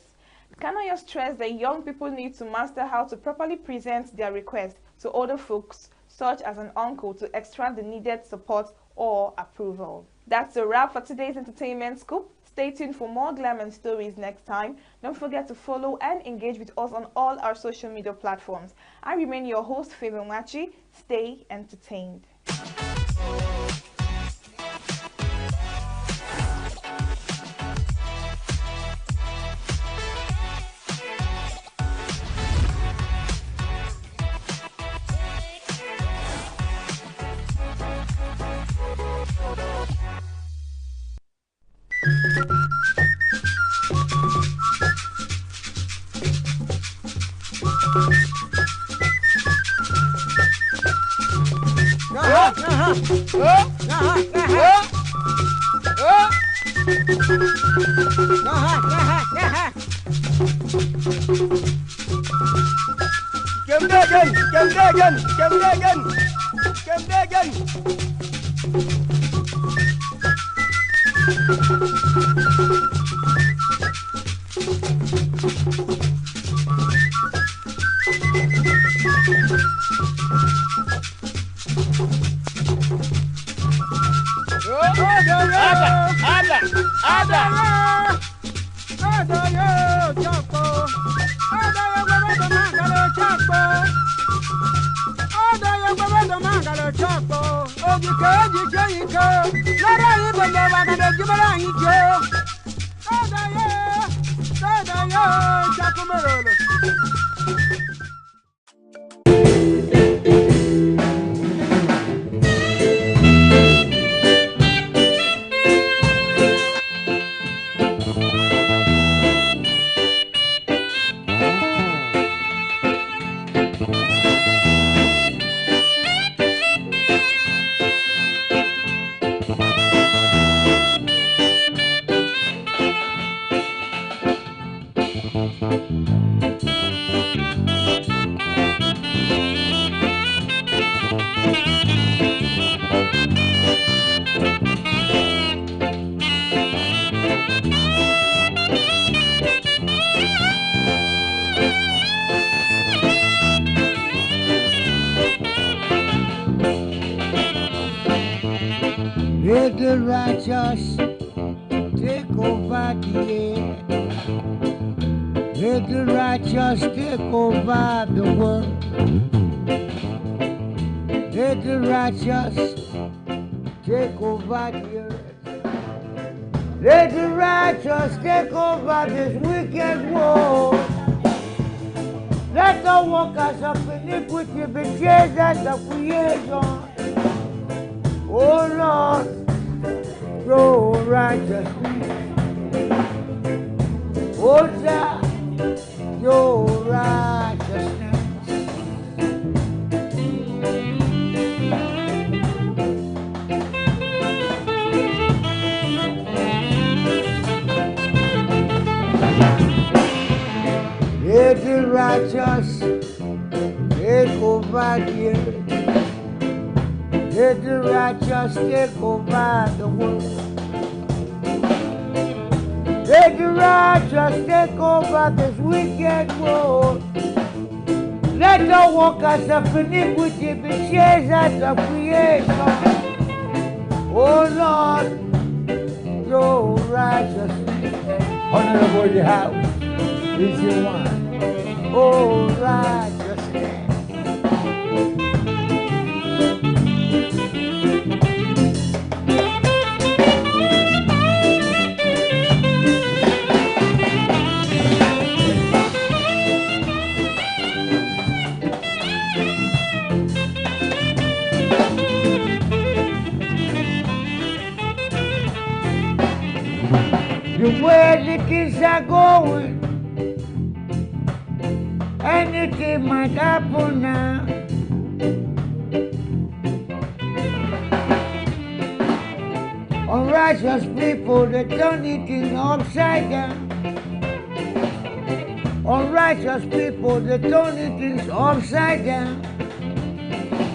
Kanayo stressed that young people need to master how to properly present their requests to older folks, such as an uncle, to extract the needed support or approval. That's a wrap for today's entertainment scoop. Stay tuned for more glam and stories next time. Don't forget to follow and engage with us on all our social media platforms. I remain your host, Favor Machi. Stay entertained. Let the righteous take over the world. Let the righteous take over the earth. Let the righteous take over this wicked world. Let the workers of iniquity be chased out of creation. Oh Lord, your righteousness. Oh Jah, your righteousness. Let the righteous take over the earth. Let the righteous take over the world. Let the righteous take over this wicked world. Let the workers of iniquity be chased out of creation. Oh Lord, your righteousness. Honorable the house is the one. Oh, righteousness. The way the things are going, anything might happen now. Unrighteous people, they turn it in upside down. Unrighteous people, they turn it in upside down.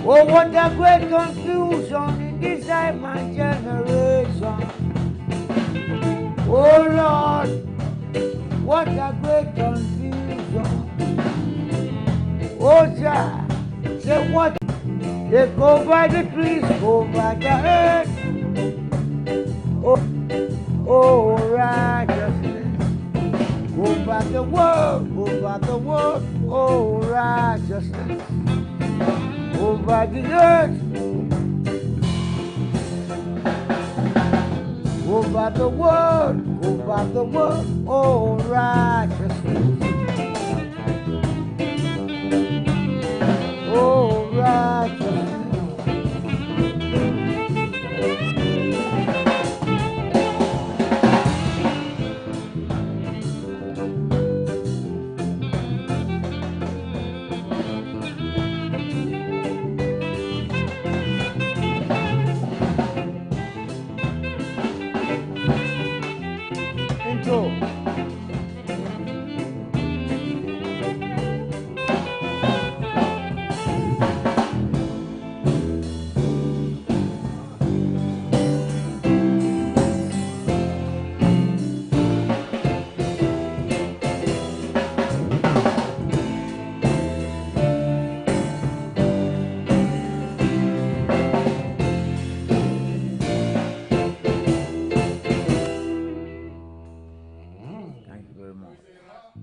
Oh, what a great confusion in this time and generation. Oh Lord, what a great confusion. Oh Jah, say what? They go by the trees, go by the earth. Oh righteousness, go by the world, go by the world. Oh righteousness, go by the earth. Go by the word, oh righteousness. Oh righteousness.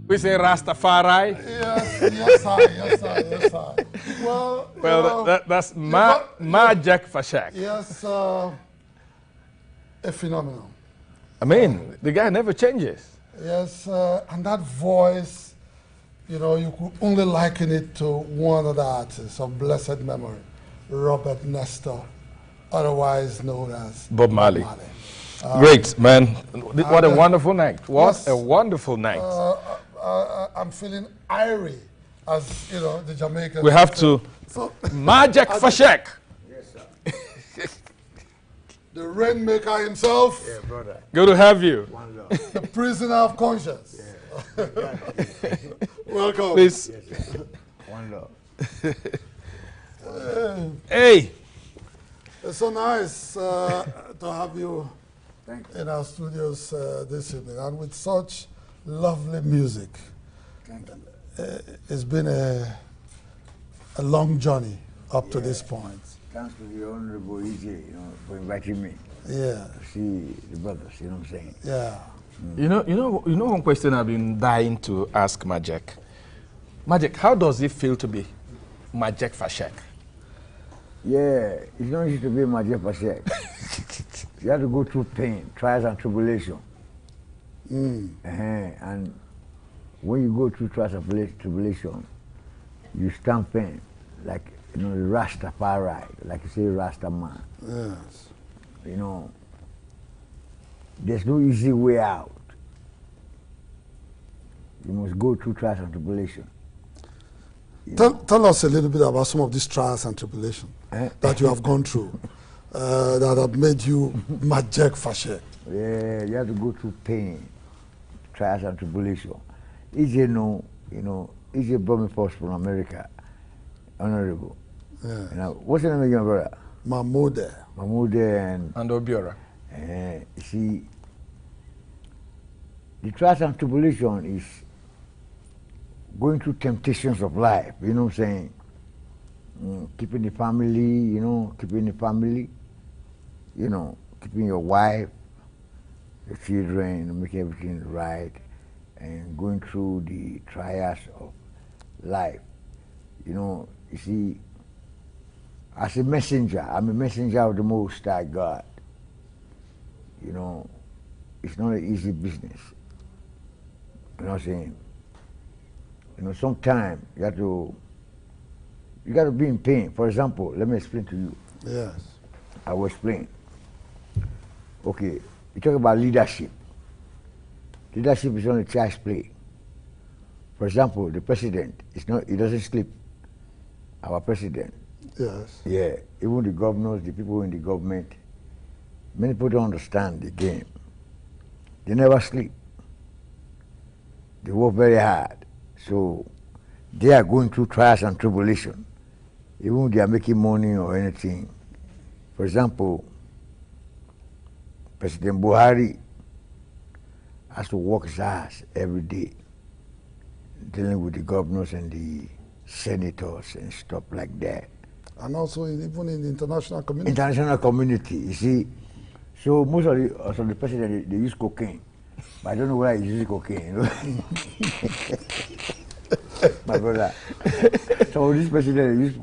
We say Rastafari. Yes, yes, sir, yes, sir, yes, sir. Well, that's Jack Fashak. Yes, a phenomenon. I mean, the guy never changes. Yes, and that voice, you know, you could only liken it to one of the artists of blessed memory, Robert Nestor, otherwise known as Bob Marley. Great, man. What a wonderful night. What yes, a wonderful night. I'm feeling irie, as you know, the Jamaicans. We have to. So, Majak Fashek. Yes, sir. The rainmaker himself. Yeah, brother. Good to have you. The prisoner of conscience. Yeah. Welcome. Please. Yes, one love. Hey. It's so nice to have you in our studios this evening, and with such lovely music. It's been a long journey up to this point. Thanks to the Honorable EJ, for inviting me. Yeah. To see the brothers, you know what I'm saying? Yeah. You know one question I've been dying to ask Majek. Majek, how does it feel to be Majek Fashek? Yeah, it's not easy to be Majek Fashek. You have to go through pain, trials and tribulation. And when you go through trials and tribulation, you stand pain, like the Rastafari, like you say, Rasta man. Yes. You know, there's no easy way out. You must go through trials and tribulation. Tell us a little bit about some of these trials and tribulation that you have gone through, that have made you Majek Fashek. Yeah, you have to go through pain, trials and tribulation. EJ EJ brought me first from America, Honorable. Yeah. You know, what's the name of your brother? Mahmoud and Obiora. You see, the trials and tribulation is going through temptations of life, you know what I'm saying? Keeping the family, keeping your wife, your children, make everything right, and going through the trials of life. You see, as a messenger, I'm a messenger of the Most High God. It's not an easy business. You know what I'm saying? Sometimes you got to be in pain. For example, let me explain to you. Yes. I will explain. Okay, you talk about leadership. Leadership is only child's play. For example, the president he doesn't sleep. Our president. Yes. Yeah, even the governors, the people in the government, many people don't understand the game. They never sleep. They work very hard. So they are going through trials and tribulation. Even if they are making money or anything. For example, President Buhari has to work his ass every day, dealing with the governors and the senators and stuff like that. And also even in the international community. International community, you see. So most of the presidents, they use cocaine. But I don't know why he uses cocaine, My brother. So this president use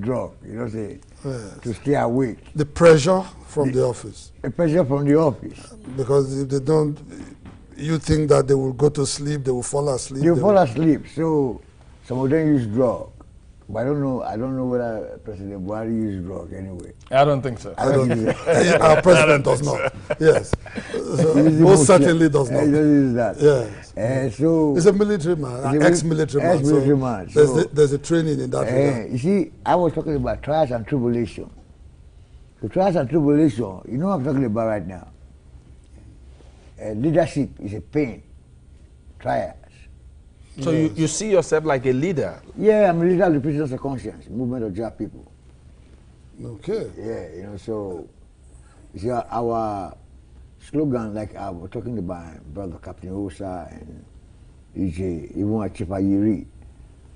drug, to stay awake. The pressure from the office. The pressure from the office. Because if they don't, you think that they will go to sleep, they will fall asleep. They will fall asleep. So some of them use drug. But I don't know whether President Buhari uses drug anyway. I don't think so. Our president does not. Yes. So most certainly does not. He doesn't use that. Yes. So he's a military man, ex-military man. Ex-military man. There's a training in that regard. You see, I was talking about trials and tribulation. So trials and tribulation, you know what I'm talking about right now. Leadership is a pain. Trials. So you see yourself like a leader? Yeah, I'm a leader of the Prisoners of Conscience, movement of Jah people. Okay. Yeah, so you see our slogan, like I was talking about Brother Captain Osa and EJ, even at Chipayiri.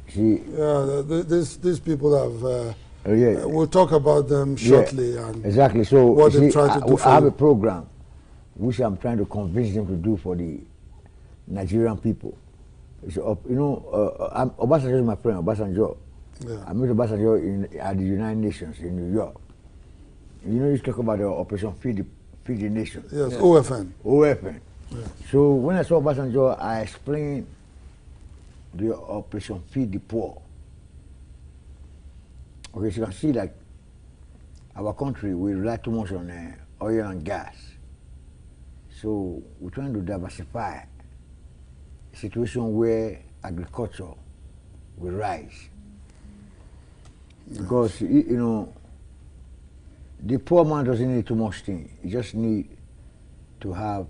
See? Yeah, these people have. We'll talk about them shortly. And exactly. So what they try to do. I have a program which I'm trying to convince them to do for the Nigerian people. So, Obasanjo is my friend, Obasanjo. Yeah. I met Obasanjo at the United Nations in New York. You talk about the Operation Feed the Nation. Yes, OFN. OFN. Yeah. So when I saw Obasanjo, I explained the Operation Feed the Poor. Okay, so you can see that our country, we rely too much on oil and gas. So we're trying to diversify a situation where agriculture will rise. Yes. Because, the poor man doesn't need too much thing. He just need to have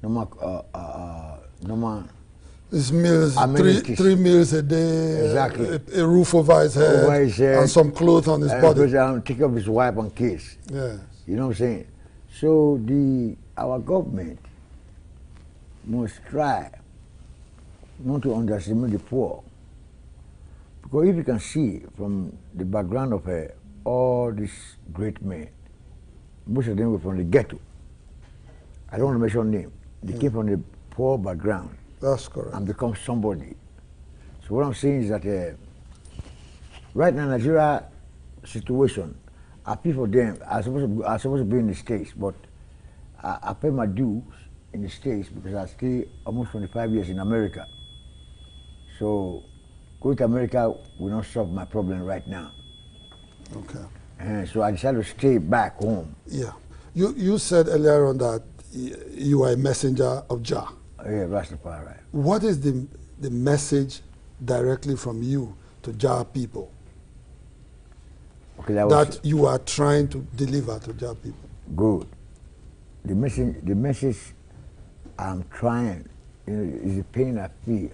normal These meals, three meals a day, exactly. A roof over his head, and some clothes on his body. And take care of his wife and kids. Yes. You know what I'm saying? So our government must try not to underestimate the poor. Because if you can see from the background of all these great men, most of them were from the ghetto. I don't want to mention name. They came from a poor background. That's correct. And become somebody. So what I'm saying is that right now, Nigeria situation, I pay for them. I'm supposed to be in the States, but I pay my dues in the States because I stay almost 25 years in America. So going to America will not solve my problem right now. Okay. So I decided to stay back home. Yeah. You said earlier on that you are a messenger of Jah. Yeah, Rastafari. What is the message directly from you to Jah people that you are trying to deliver to Jah people? Good. The message I'm trying, is the pain I feel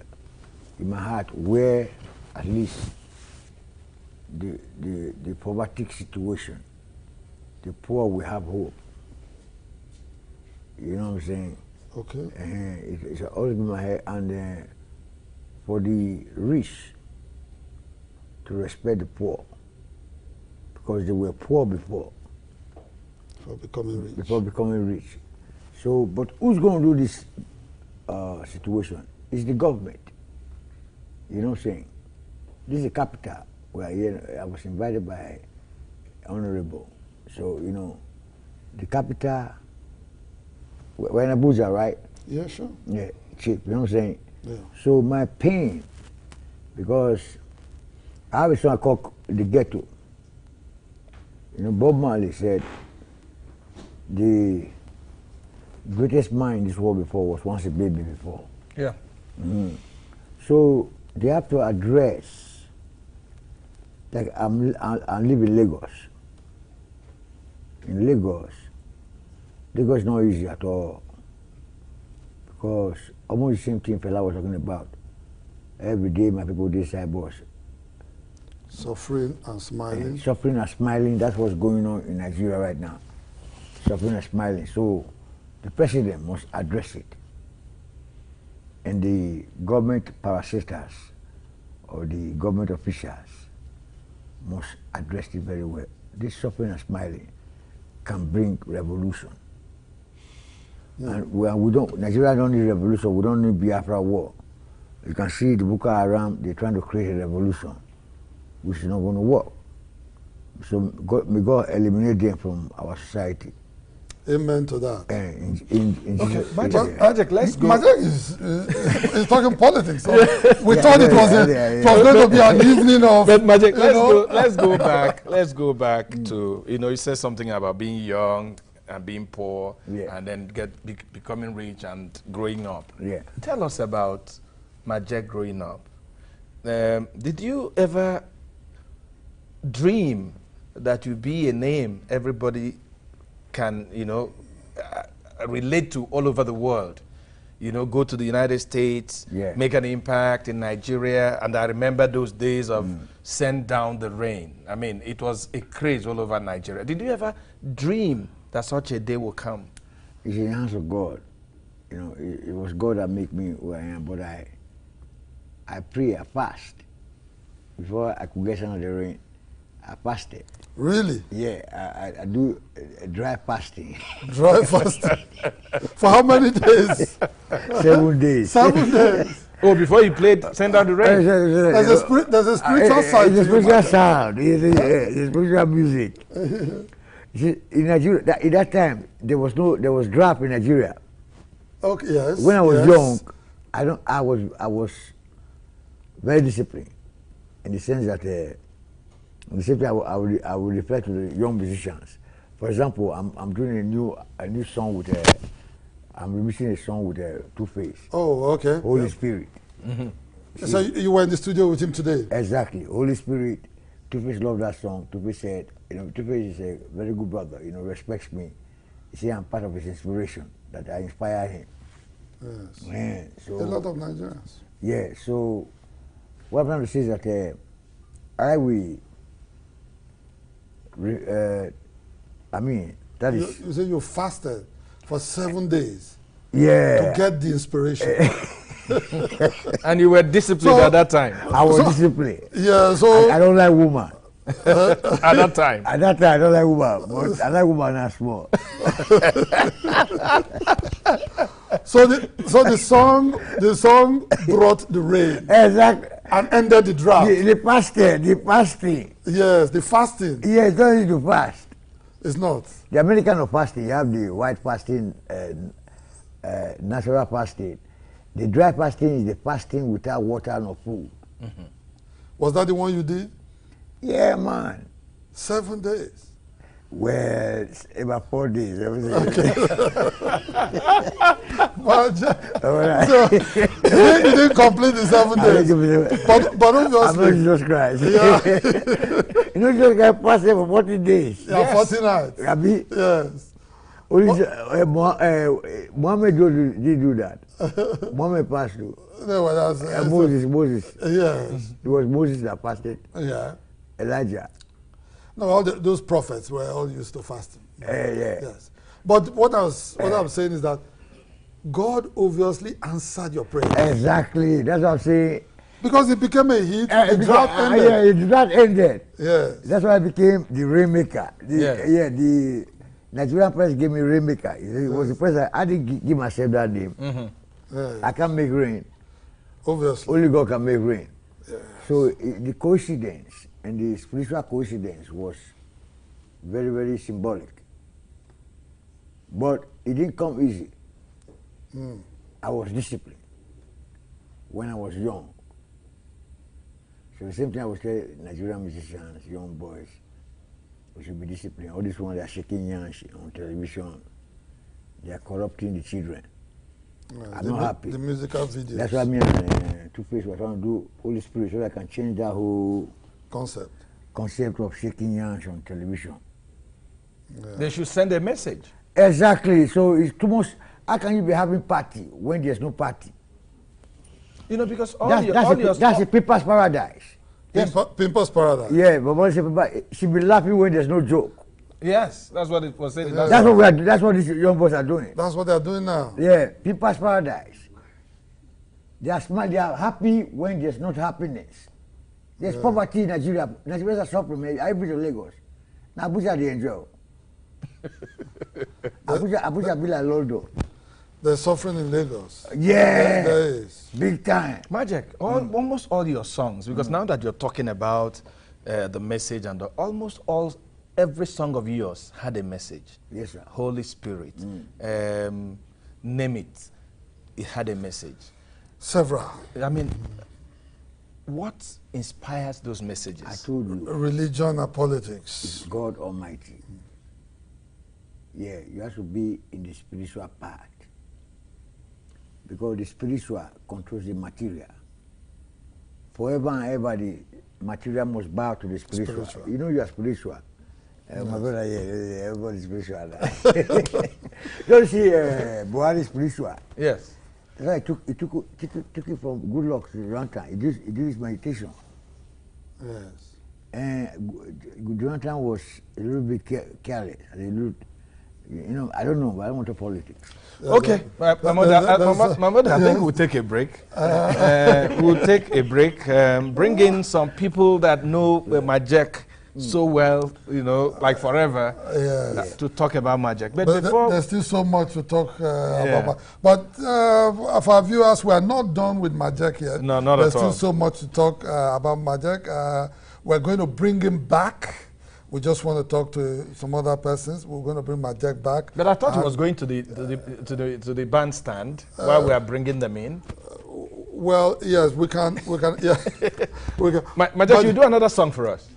in my heart, where at least the poverty situation, the poor will have hope. You know what I'm saying? Okay. It's always been my head, and for the rich to respect the poor, because they were poor before. Before becoming rich. Before becoming rich. So, but who's going to do this situation? It's the government. You know what I'm saying? This is the capital where I was invited by Honorable. So, you know, the capital, we're in Abuja, right? Yeah, sure. Yeah, cheap, you know what I'm saying? Yeah. So my pain, because I have a song called The Ghetto. You know, Bob Marley said, the greatest man in this world before was once a baby before. Yeah. So they have to address, like I live in Lagos. In Lagos is not easy at all, because almost the same thing Fela was talking about. Every day my people decide boss. Suffering and smiling. Suffering and smiling, that's what's going on in Nigeria right now. Suffering and smiling. So the president must address it. And the government parasitas or the government officials must address it very well. This suffering and smiling can bring revolution. And we don't, Nigeria don't need revolution, we don't need Biafra war. You can see the Boko Haram, they're trying to create a revolution, which is not going to work. So may God eliminate them from our society. Amen to that. Okay, Magic, let's go. Magic is talking politics. So we thought it was going to be an evening of. But Magic, let's go back to, you know, you said something about being young and being poor, and then becoming rich and growing up. Yeah. Tell us about Magic growing up. Did you ever dream that you'd be a name everybody can, you know, relate to all over the world? You know, go to the United States, make an impact in Nigeria. And I remember those days of Send Down the Rain. I mean, it was a craze all over Nigeria. Did you ever dream that such a day will come? It's in the hands of God. You know, it was God that made me who I am, but I pray, I fast. Before I could get Send Down the Rain, I fasted. Really? Yeah, I do dry fasting. Dry fasting? For how many days? 7 days. 7 days. Oh, before you played Send Down the Rain? There's a spiritual side. It's a spiritual sound. It's spiritual music. See, in Nigeria, at that time, there was draft in Nigeria. Okay, yes. When I was young, I was very disciplined, in the sense that the same thing I would refer to the young musicians. For example, I'm doing a new song with I'm releasing a song with Two-Face. Oh, okay. Holy Spirit. So you were in the studio with him today? Exactly. Holy Spirit. Two-Face loved that song. Two-Face said, you know, Two-Face is a very good brother, you know, respects me. He said I'm part of his inspiration, that I inspire him. Yes. Man, so a lot of Nigerians. Yeah, so what I'm trying to say is that I will I mean, that is... You say you fasted for 7 days. Yeah. To get the inspiration. And you were disciplined at that time. I was disciplined. Yeah, so... I don't like woman. At that time. At that time, I don't like woman, but I like woman as small. So the song brought the rain. Exactly. And ended the drought. The fasting. Yes, the fasting. Yes, don't need to fast. It's not. The American of fasting, you have the white fasting, natural fasting. The dry fasting is the fasting without water and food. Mm-hmm. Was that the one you did? Yeah, man. 7 days. Well, about 4 days. Everything. Okay. Well, so, you didn't complete the 7 days. But obviously. I'm not Jesus Christ. Yeah. You know, Jesus Christ fasted for 40 days. Yeah, yes. 40 nights. Rabbi? Yes. Muhammad did do that. Muhammad passed through. No, well, that's, Moses. Yes. It was Moses that fasted. Yeah. Elijah. No, all those prophets were all used to fasting. Yeah. Yes. But what I'm saying is that God obviously answered your prayer. Exactly. That's what I'm saying. Because it became a hit, the drought ended. Yeah, the drought ended. Yes. That's why I became the rainmaker. Yes. Yeah, the Nigerian press gave me rainmaker. It was the press I didn't give myself that name. Mm-hmm. Yes. I can't make rain. Obviously. Only God can make rain. Yes. So the coincidence and the spiritual coincidence was very, very symbolic. But it didn't come easy. Mm. I was disciplined when I was young. So the same thing I would tell Nigerian musicians, young boys, we should be disciplined. All these ones that are shaking hands on television, they are corrupting the children. I'm not happy. The musical videos. That's why me and Two-Face were trying to do Holy Spirit so that I can change that whole concept of shaking hands on television. Yeah. They should send a message. Exactly. So it's too much. How can you be having party when there's no party? You know, because that's a people's paradise. People's paradise. Yeah, but she be laughing when there's no joke. Yes, that's what it was saying. Yeah. That's what these young boys are doing. That's what they're doing now. Yeah, people's paradise. They are smart. They are happy when there's not happiness. There's poverty in Nigeria. Nigerians are suffering. I been to Lagos. Now Abuja they enjoy. Abuja be like London. They're suffering in Lagos. Yeah, there is. Big time. Magic, almost all your songs, because now that you're talking about the message and every song of yours had a message. Yes, sir. Holy Spirit, name it, it had a message. Several. I mean, what inspires those messages? I told you. Religion and politics. It's God Almighty. Yeah, you have to be in the spiritual part. Because the spiritual controls the material. Forever and ever, the material must bow to the spiritual. You know you are spiritual. Yes. My brother, yeah, everybody's spiritual. Don't see Buhari spiritual. Yes. That's why he took it from good luck to Duranta. He did his meditation. Yes. And Duranta was a little bit careless. I don't know, but I don't want to politics. Okay, my mother, I think we'll take a break. We'll take a break. Bring in some people that know Majek so well, like forever, to talk about Majek. But before there's still so much to talk about. But for our viewers, we are not done with Majek yet. No, not there's at all. There's still so much to talk about Majek. We're going to bring him back. We just want to talk to some other persons. We're going to bring Majek back. But I thought he was going to the bandstand while we are bringing them in. Well, yes, we can. Yeah, we can. Majek, you do another song for us.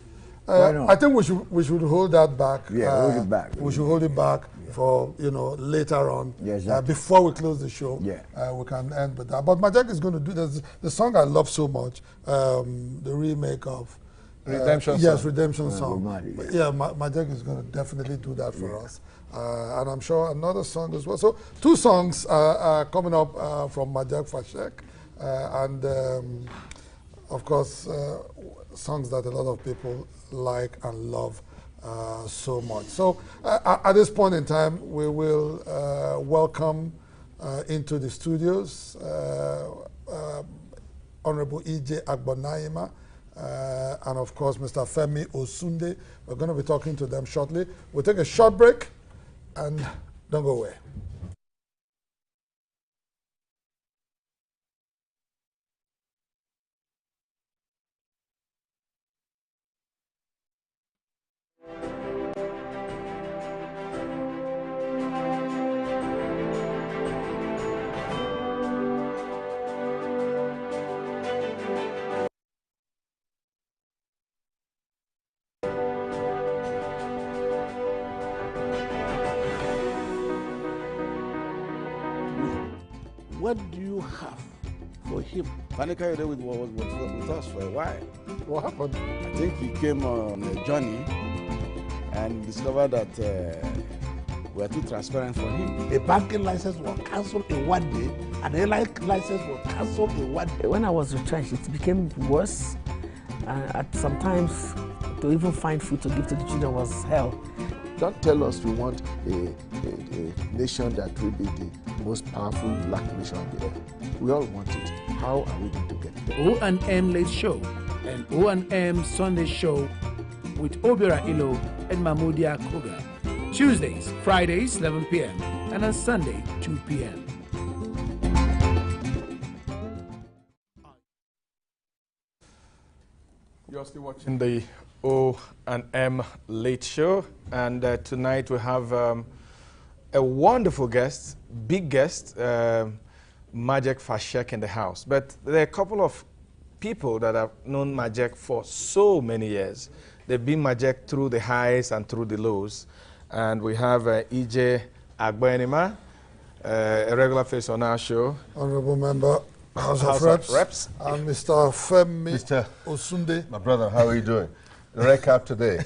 I think we should hold that back. Yeah, hold it back. We should hold it back for later on. Yeah, exactly. Before we close the show. Yeah. We can end with that. But Majek is going to do this. The song I love so much. The remake of. Redemption song. Yes, Redemption song. Yeah, Majek is going to definitely do that for us. And I'm sure another song as well. So 2 songs are coming up from Majek Fashek. And of course, songs that a lot of people like and love so much. So at this point in time, we will welcome into the studios Honorable E.J. Agbonaima, and of course, Mr. Femi Osunde. We're going to be talking to them shortly. We'll take a short break, and don't go away. What do you have for him? Panika was with us for a while. What happened? I think he came on a journey and discovered that we are too transparent for him. A banking license was cancelled in one day, and a license was cancelled in one day. When I was retrenched, it became worse. At sometimes, to even find food to give to the children was hell. Don't tell us you want a nation that will be the most powerful black nation on the earth. We all want it. How are we going to get there? O&M Late Show and O&M Sunday Show with Obiora Ilo and Mahmoudia Koga. Tuesdays, Fridays, 11 p.m. and on Sunday, 2 p.m. You're still watching the O&M Late Show, and tonight we have a wonderful guest, big guest, Majek Fashek in the house. But there are a couple of people that have known Majek for so many years. They've been Majek through the highs and through the lows. And we have EJ Agbenima, a regular face on our show. Honorable Member, House of Reps. And Mr. Femi Osunde. My brother, how are you doing? Recap today.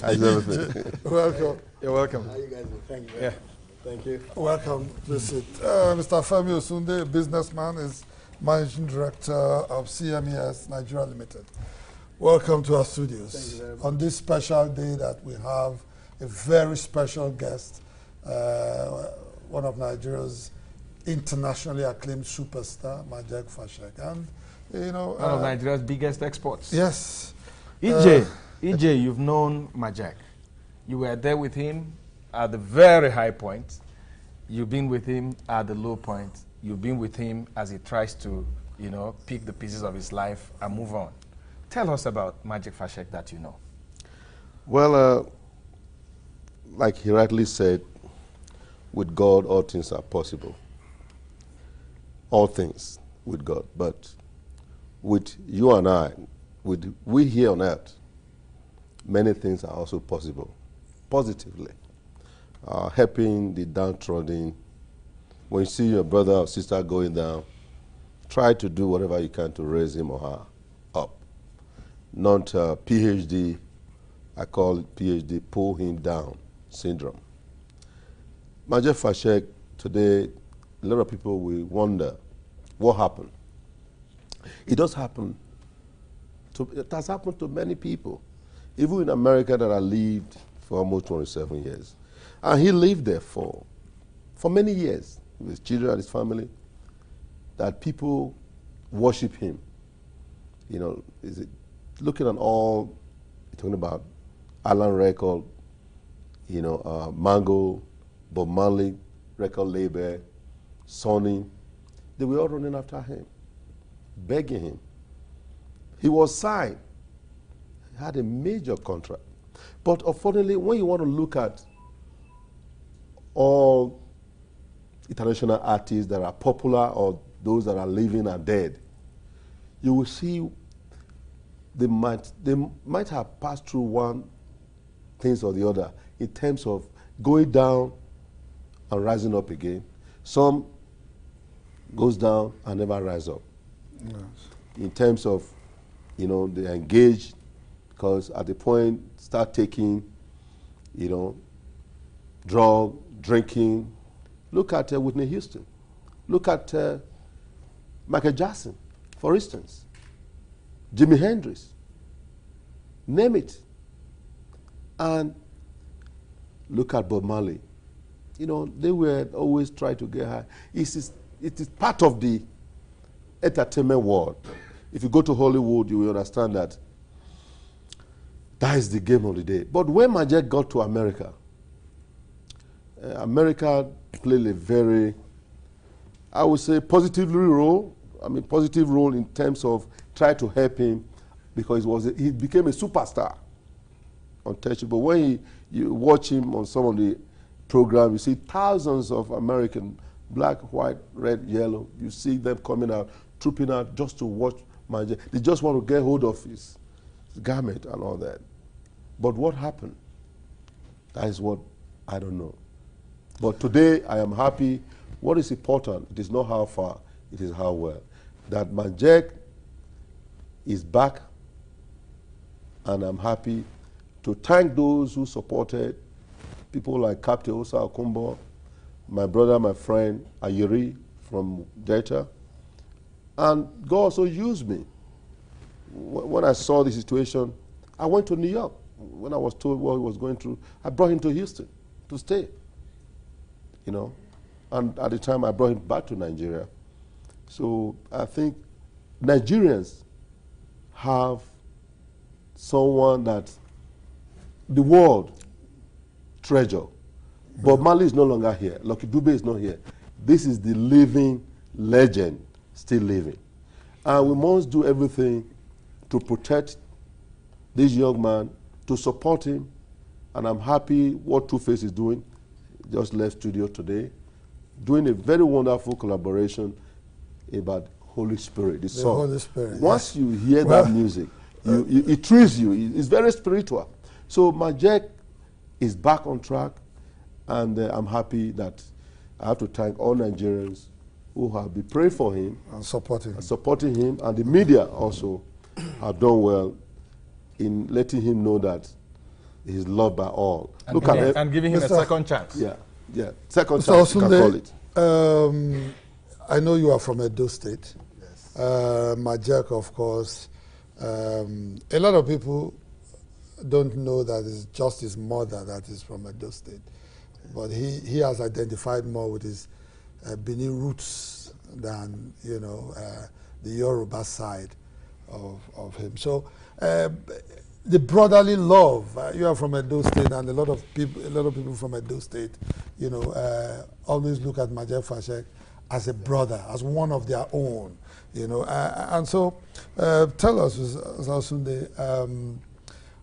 How's everything? Welcome. You're welcome. How you guys doing? Thank you. Yeah. Thank you. Welcome. Visit. Mr. Femi Osunde, a businessman, is Managing Director of CMES Nigeria Limited. Welcome to our studios. Thank you very much. On this special day that we have a very special guest, one of Nigeria's internationally acclaimed superstar, Majek Fashek. And, you know, one of Nigeria's biggest exports. Yes. EJ, you've known Majek. You were there with him at the very high point. You've been with him at the low point. You've been with him as he tries to, you know, pick the pieces of his life and move on. Tell us about Majek Fashek that you know. Well, like he rightly said, with God, all things are possible. All things with God. But with you and I, with we here on earth, many things are also possible, positively. Helping the downtrodden. When you see your brother or sister going down, try to do whatever you can to raise him or her up. Not PhD, I call it PhD, pull him down syndrome. Majek Fashek, today, a lot of people will wonder what happened. It does happen. It has happened to many people, even in America that I lived for almost 27 years. And he lived there for many years with his children and his family, that people worship him. You know, looking at all, talking about Alan Record, you know, Mango, Bob Marley, record label, Sony, they were all running after him, begging him. He was signed, he had a major contract. But unfortunately, when you want to look at all international artists that are popular or those that are living and dead, you will see they might have passed through one things or the other in terms of going down and rising up again. Some goes down and never rise up. Yes. In terms of, you know, they engage, because at the point start taking, you know, drug, drinking. Look at Whitney Houston. Look at Michael Jackson, for instance. Jimi Hendrix. Name it. And look at Bob Marley. You know, they were always trying to get high. It is part of the entertainment world. if you go to Hollywood, you will understand that that is the game of the day. But when Majek got to America, America played a very, I would say, positive role in terms of trying to help him, because he became a superstar, untouchable. When you watch him on some of the programs, you see thousands of American, black, white, red, yellow, you see them coming out, trooping out just to watch Majek. They just want to get hold of his garment and all that. But what happened? That is what I don't know. But today I am happy. What is important, it is not how far, it is how well. That Majek is back, and I'm happy to thank those who supported, people like Captain Osa Okumbo, my brother, my friend Ayiri from Delta. And God also used me. When I saw the situation, I went to New York. When I was told what he was going through, I brought him to Houston to stay, you know. And at the time, I brought him back to Nigeria. So I think Nigerians have someone that the world treasure. Bob Marley is no longer here. Lucky Dube is not here. This is the living legend, still living. And we must do everything to protect this young man, to support him. And I'm happy what Two-Face is doing. Just left studio today, doing a very wonderful collaboration about Holy Spirit, the song. Holy Spirit. Once you hear that music, it thrills you. It's very spiritual. So Majek is back on track, and I'm happy that I have to thank all Nigerians who have been praying for him and supporting him, and the media also have done well in letting him know that he's loved by all. And giving him a second chance. Yeah, second chance, you can call it. I know you are from Edo State. Yes. Majek, of course. A lot of people don't know that it's just his mother that is from Edo State. But he has identified more with his Benin roots than, you know, the Yoruba side of him. So the brotherly love, you are from Edo State, and a lot of people from Edo State, you know, always look at Majek Fashek as a brother, as one of their own, you know. And so tell us, Zasunde,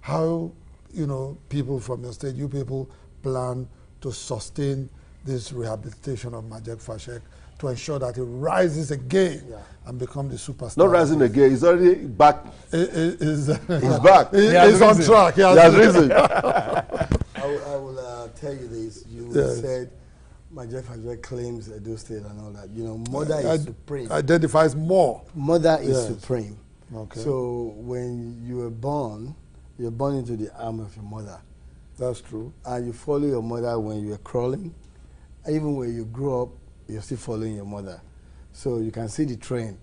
how, you know, people from your state, you people plan to sustain this rehabilitation of Majek Fashek to ensure that he rises again and become the superstar. Not rising again, he's already back. He's back. He's on track. He has risen. I will tell you this. You said Majek Fashek claims Edo State and all that. You know, mother is supreme. Identifies more. Mother is supreme. Okay. So when you were born, you're born into the arm of your mother. That's true. And you follow your mother when you were crawling. Even when you grow up, you're still following your mother. So you can see the trend.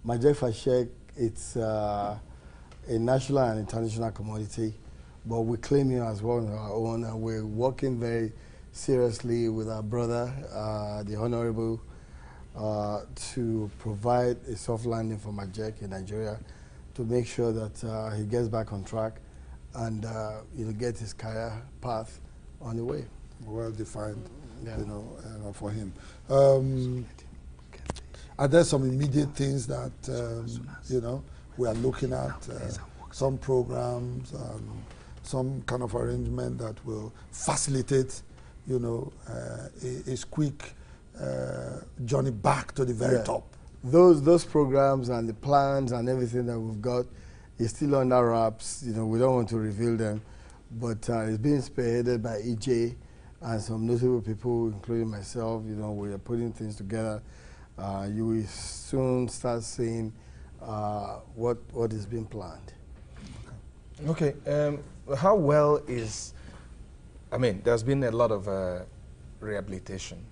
Majek Fashek, it's a national and international commodity, but we claim him as one of our own, and we're working very seriously with our brother, the Honorable, to provide a soft landing for Majek in Nigeria, to make sure that he gets back on track and he'll get his career path on the way. Well defined, you know, for him. Are there some immediate things that, you know, we are looking at, some programs, some kind of arrangement that will facilitate, you know, his quick journey back to the very top? Those programs and the plans and everything that we've got is still under wraps. You know, we don't want to reveal them, but it's being spearheaded by EJ and some notable people, including myself. You know, we are putting things together. You will soon start seeing what is being planned. Okay. How well is, I mean, there's been a lot of rehabilitation.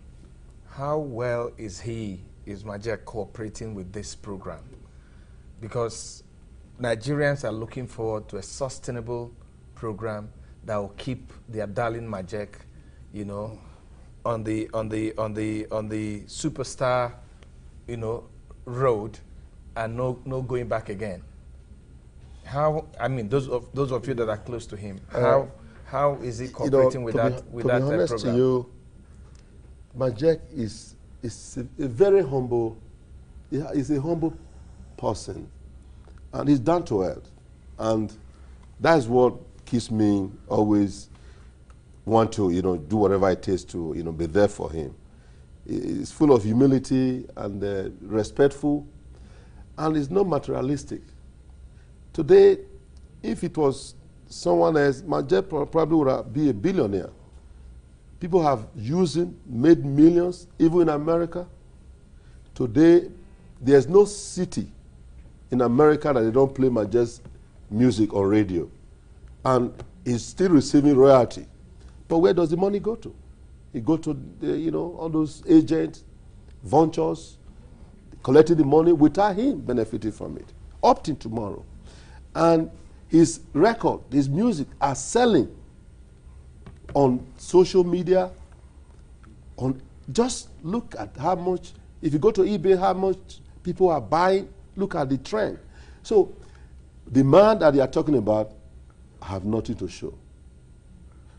How well is Majek cooperating with this program? Because Nigerians are looking forward to a sustainable program that will keep their darling Majek, you know, on the superstar, you know, road, and no going back again. How, I mean, those of you that are close to him, how is he cooperating with that program? To be honest to you, Majek is a very humble, he's a humble person, and he's down to earth, and that's what keeps me always want to, do whatever it takes to, be there for him. He's full of humility and respectful, and he's not materialistic. Today, if it was someone else, Majek probably would be a billionaire. People have used him, made millions, even in America. Today, there's no city in America that they don't play Majek's music on radio. And he's still receiving royalty. But where does the money go to? It goes to, all those agents, ventures, collecting the money without him benefiting from it, up till tomorrow. And his record, his music are selling on social media. Just look at how much, if you go to eBay, how much people are buying, look at the trend. So the man that they are talking about have nothing to show.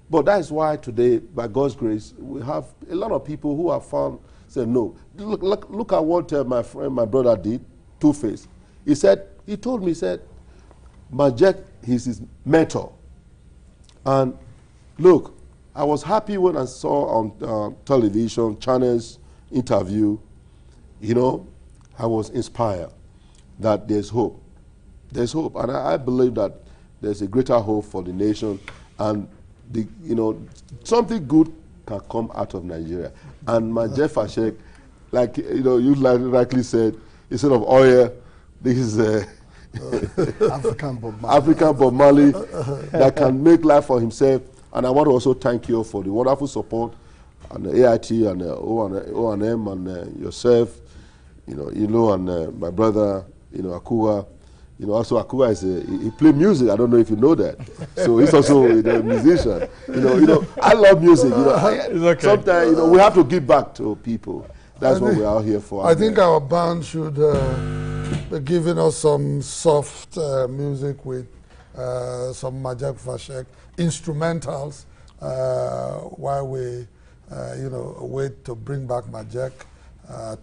But that is why today, by God's grace, we have a lot of people who have found, say, no. Look at what my brother did, Two-Face. He told me, Majek, he's his mentor. And look, I was happy when I saw on television, channels, interview, I was inspired that there's hope. There's hope, and I believe that there's a greater hope for the nation, and something good can come out of Nigeria. And Majek Fashek, like you rightly said, instead of oil, this is African Bob Marley that can make life for himself. And I want to also thank you for the wonderful support, and the AIT and the O&M and yourself, and my brother, Akuwa. Also Akuwa he play music. I don't know if you know that. So he's also a musician. I love music. Okay. Sometimes we have to give back to people. That's what we're out here for. I think our band should be giving us some soft music with some Majek Fashek instrumentals while we, wait to bring back Majek,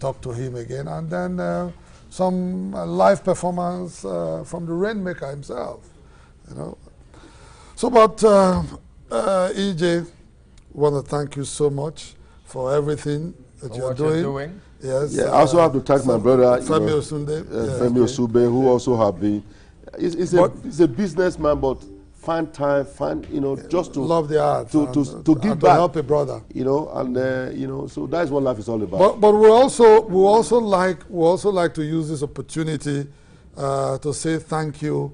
talk to him again, and then some live performance from the Rainmaker himself, So, but EJ, want to thank you so much for everything that you're doing. Yes. Yeah, I also have to thank my brother, Femi Osunde. Femi Osube, who also have been. He's a businessman, but find time, just to love the art, to give back, to help a brother, so that's what life is all about. But we also like to use this opportunity to say thank you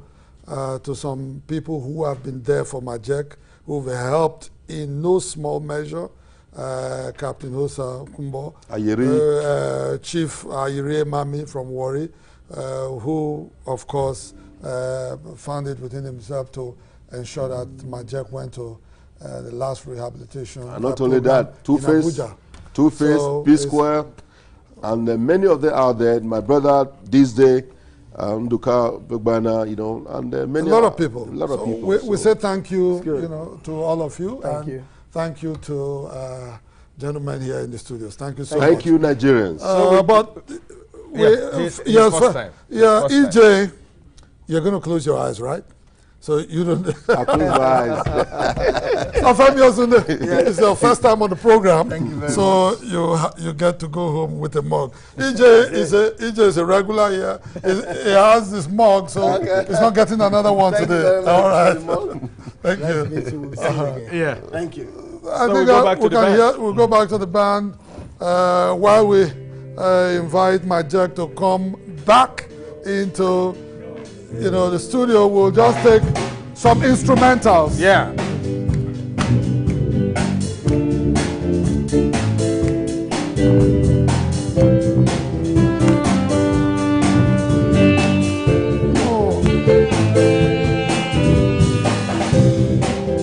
to some people who have been there for Majek, who've helped in no small measure. Captain Hosa Kumbo, Chief Ayiri Mami from Warri, who of course found it within himself to ensure that Majek went to the last rehabilitation. And not only that, Two-Face, P Square, and many of them out there. My brother this day, Nduka Begbana, and many a lot of people. A lot of people. We say thank you, to all of you. Thank you. Thank you to gentlemen here in the studios. Thank you so much. Thank you, Nigerians. EJ, you're going to close your eyes, right? So you don't. I close my eyes. It's your first time on the program. Thank you very so you get to go home with a mug. EJ is a regular here. He has this mug, so he's not getting another one today. All right. Thank you. Yeah. Thank you. I think we'll go back to the band while we invite Majek to come back into the studio. We'll just take some instrumentals. Yeah.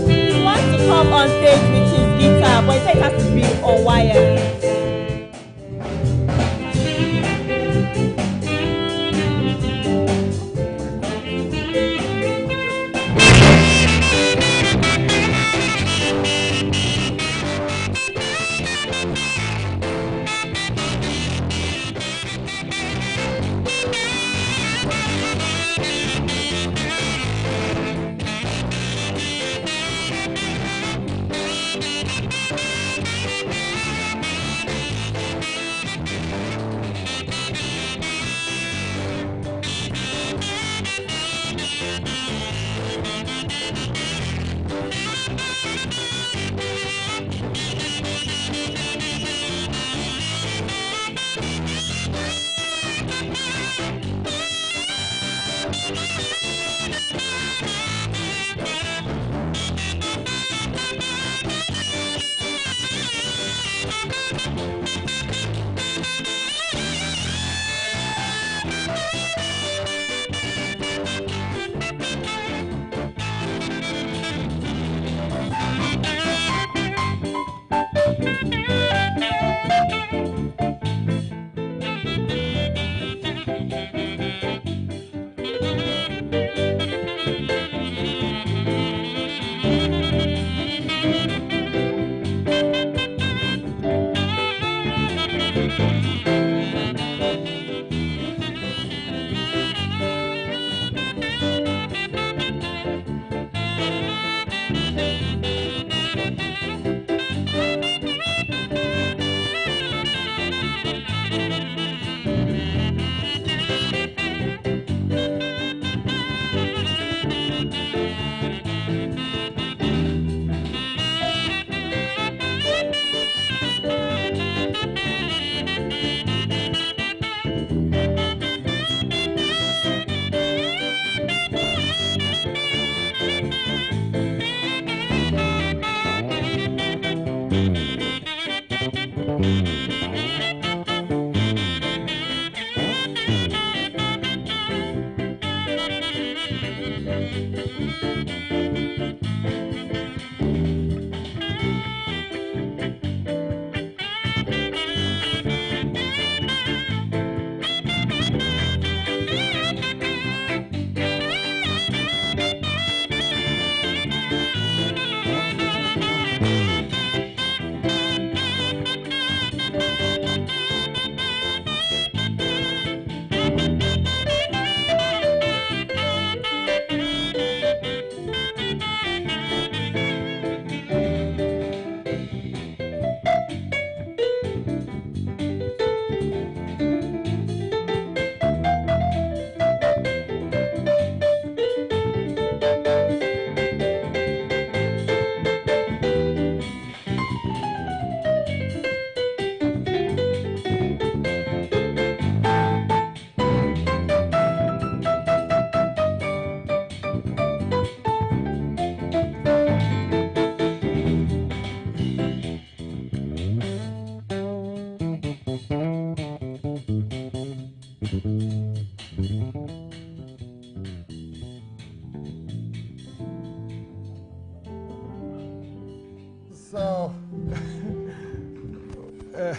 He wants to come on stage with his guitar, but it has to be on wire.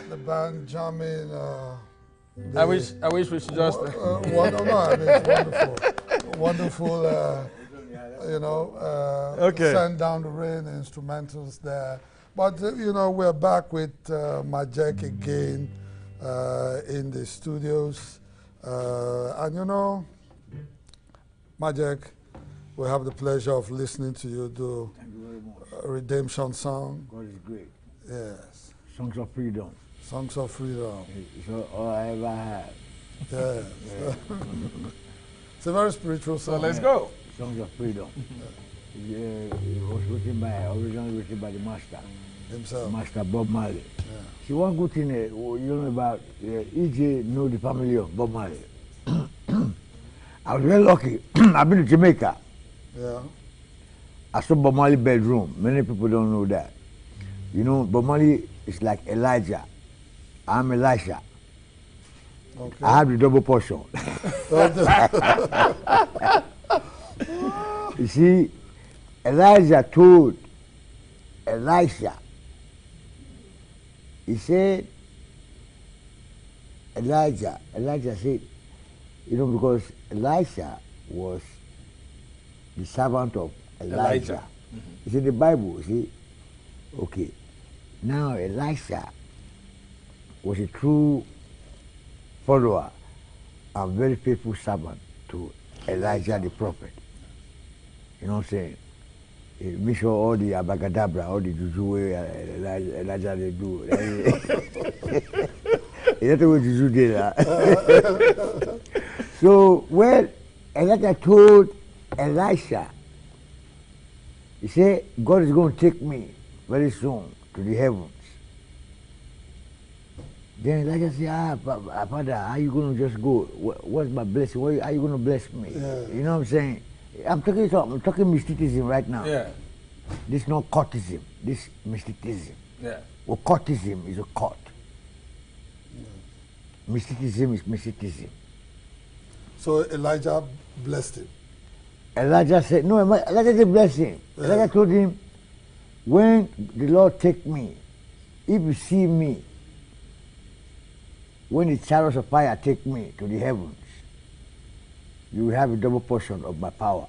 the band jamming. I wish we should just. Wonderful. Okay. Send down the rain instrumentals there. But we're back with Majek again in the studios, and Majek, we have the pleasure of listening to you do a redemption song. God is great. Yes. Songs of freedom. Songs of freedom. It's all I ever had. Yes. It's a very spiritual song. So let's go. Songs of freedom. It was originally written by the master. Himself. Master Bob Marley. Yeah. See, one good thing you know about EJ know the family of Bob Marley. I was very lucky. I've been to Jamaica. Yeah. I saw Bob Marley bedroom. Many people don't know that. Bob Marley is like Elijah. I'm Elisha. Okay. I have the double portion. You see, Elijah told Elisha, he said, Elijah said, because Elisha was the servant of Elijah. It's in the Bible, you see. Okay. Now Elisha was a true follower and very faithful servant to Elijah the prophet. You know what I'm saying? Make sure all the abracadabra, all the juju Elijah they do. That's what juju did. So when Elijah told Elisha, he said, God is going to take me very soon to the heavens. Then Elijah said, Father, how are you going to just go? What's my blessing? How are you going to bless me? Yeah. You know what I'm saying? I'm talking mysticism right now. Yeah. This is not courtism. This is mysticism. Yeah. Well, courtism is a court. Mysticism is mysticism. So Elijah blessed him. Elijah said, no, Elijah didn't bless him. Yeah. Elijah told him, when the Lord take me, if you see me, when the chariots of fire take me to the heavens, you will have a double portion of my power.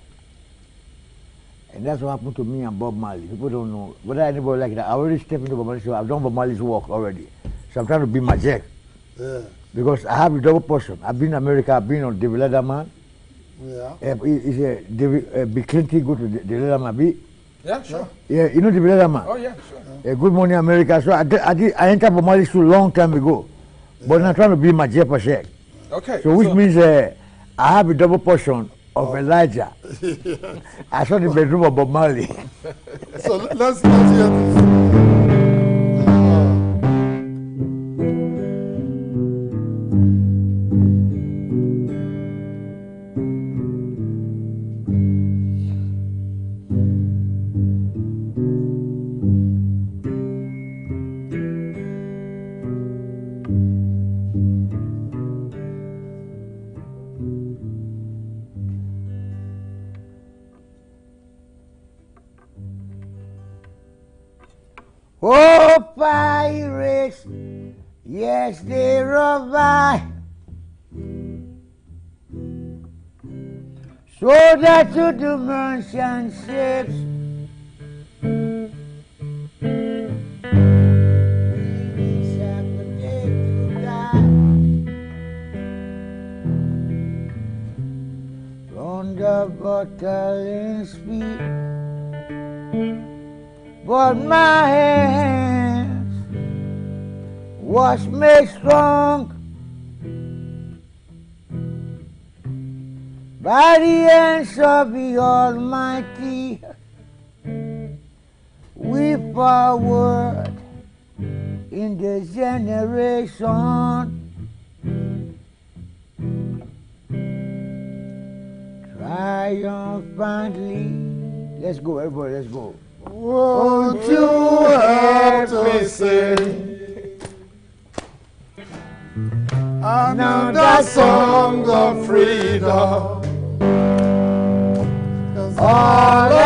And that's what happened to me and Bob Marley. People don't know. Whether anybody like that, I already stepped into Bob Marley's show. I've done Bob Marley's work already. So I'm trying to be Majek. Yeah. Because I have a double portion. I've been in America, I've been on David Letterman. Yeah. Bill Clinton go to David Letterman. Yeah, sure. Yeah, you know David Letterman? Oh, yeah, sure. Good Morning America. So I entered Bob Marley's show a long time ago. But I'm trying to be Majek Pashek. Okay. So which means I have a double portion of Elijah. I saw the bedroom of Bob Marley. So let's hear this. Oh, pirates, yes, they rob by. So that to the merchant ships. From the bottling speed. But my hands was made strong by the hands of the Almighty. We forward in the generation, triumphantly. Let's go, everybody, let's go. Won't you help me sing another song of freedom? 'Cause all I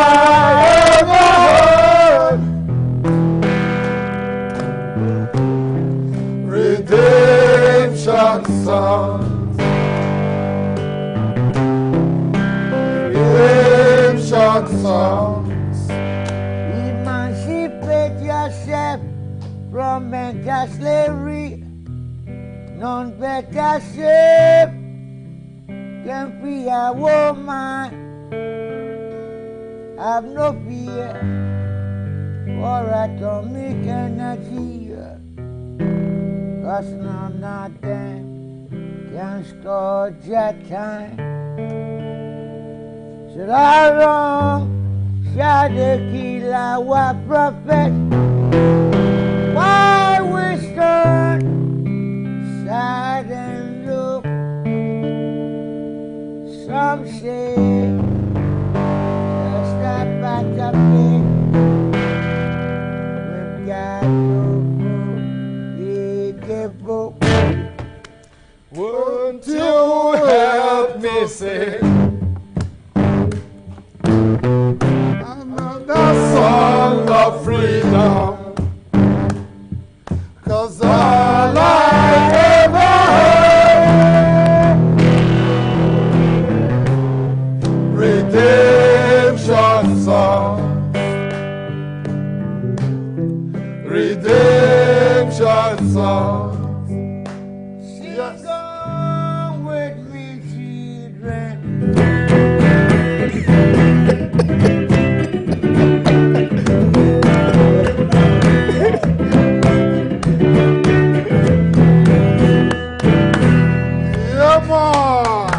ever heard songs. Emancipate yourself from mental slavery. None better shape can free a woman. Have no fear for atomic energy, 'cause none of them can store your time. So how long shall they kill our prophet? Why we stand sad and look? Some say just a patch of pain. We've got to go, Won't you help me sing another song of freedom? 'Cause all I ever heard, redemption songs, redemption songs. Sing on with me, children. Come on.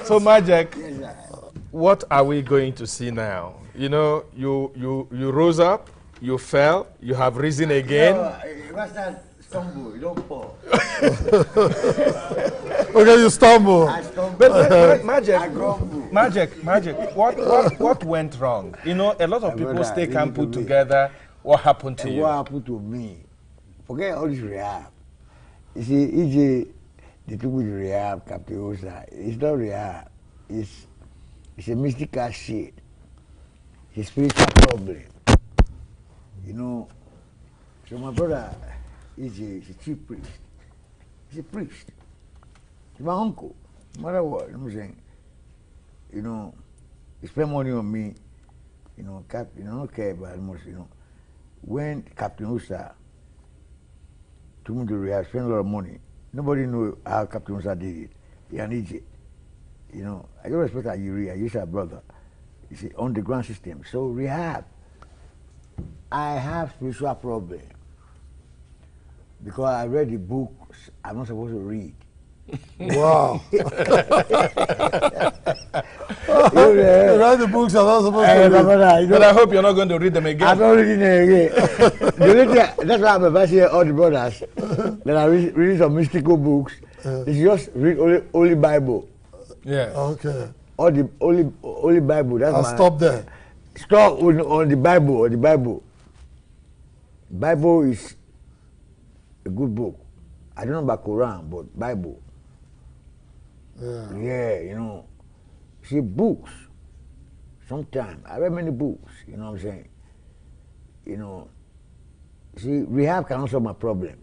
So Magic, what are we going to see now? You know, you rose up, you fell, you have risen again. What's that stumble? You don't fall. Okay, you stumble. I stumble. But Magic, I grumble. Magic, what went wrong? You know, a lot of people brother, stay really and put do it. together. What happened to you? What happened to me? Forget all this rehab. You see, EJ, the people with rehab, Captain Osa, it's not rehab. It's a mystical shit. It's a spiritual problem. You know, so my brother is a chief priest. He's a priest. He's my uncle. No matter what, I'm saying, you know, he spent money on me, you know, I don't care about much, you know. When Captain Osa took me to rehab, spent a lot of money. Nobody knew how Captain Osa did it. He an idiot. You know, I don't respect Ayuri, I use our brother. It's an underground system. So rehab, I have spiritual problem. Because I read the books I'm not supposed to read. Wow. You read the books I'm not supposed to read. Brother, But I hope you're not going to read them again. I'm not reading them again. That's why I'm advising all the brothers that are reading some mystical books. It's just read only Bible. Yeah. Okay. All the only Bible. That's I'll stop there. Stop on the Bible. On the Bible. Bible is a good book. I don't know about Quran, but Bible. Yeah, you know. See, books. Sometimes I read many books. You know what I'm saying? You know. See, rehab cannot solve my problem.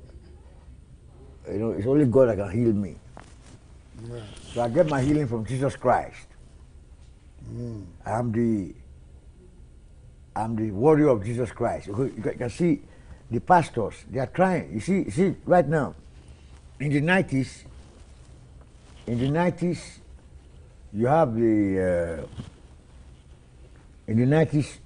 You know, it's only God that can heal me. Yeah. So I get my healing from Jesus Christ. I'm the warrior of Jesus Christ. You can see the pastors, they are trying. You see right now, in the 90s, you have the, in the 90s,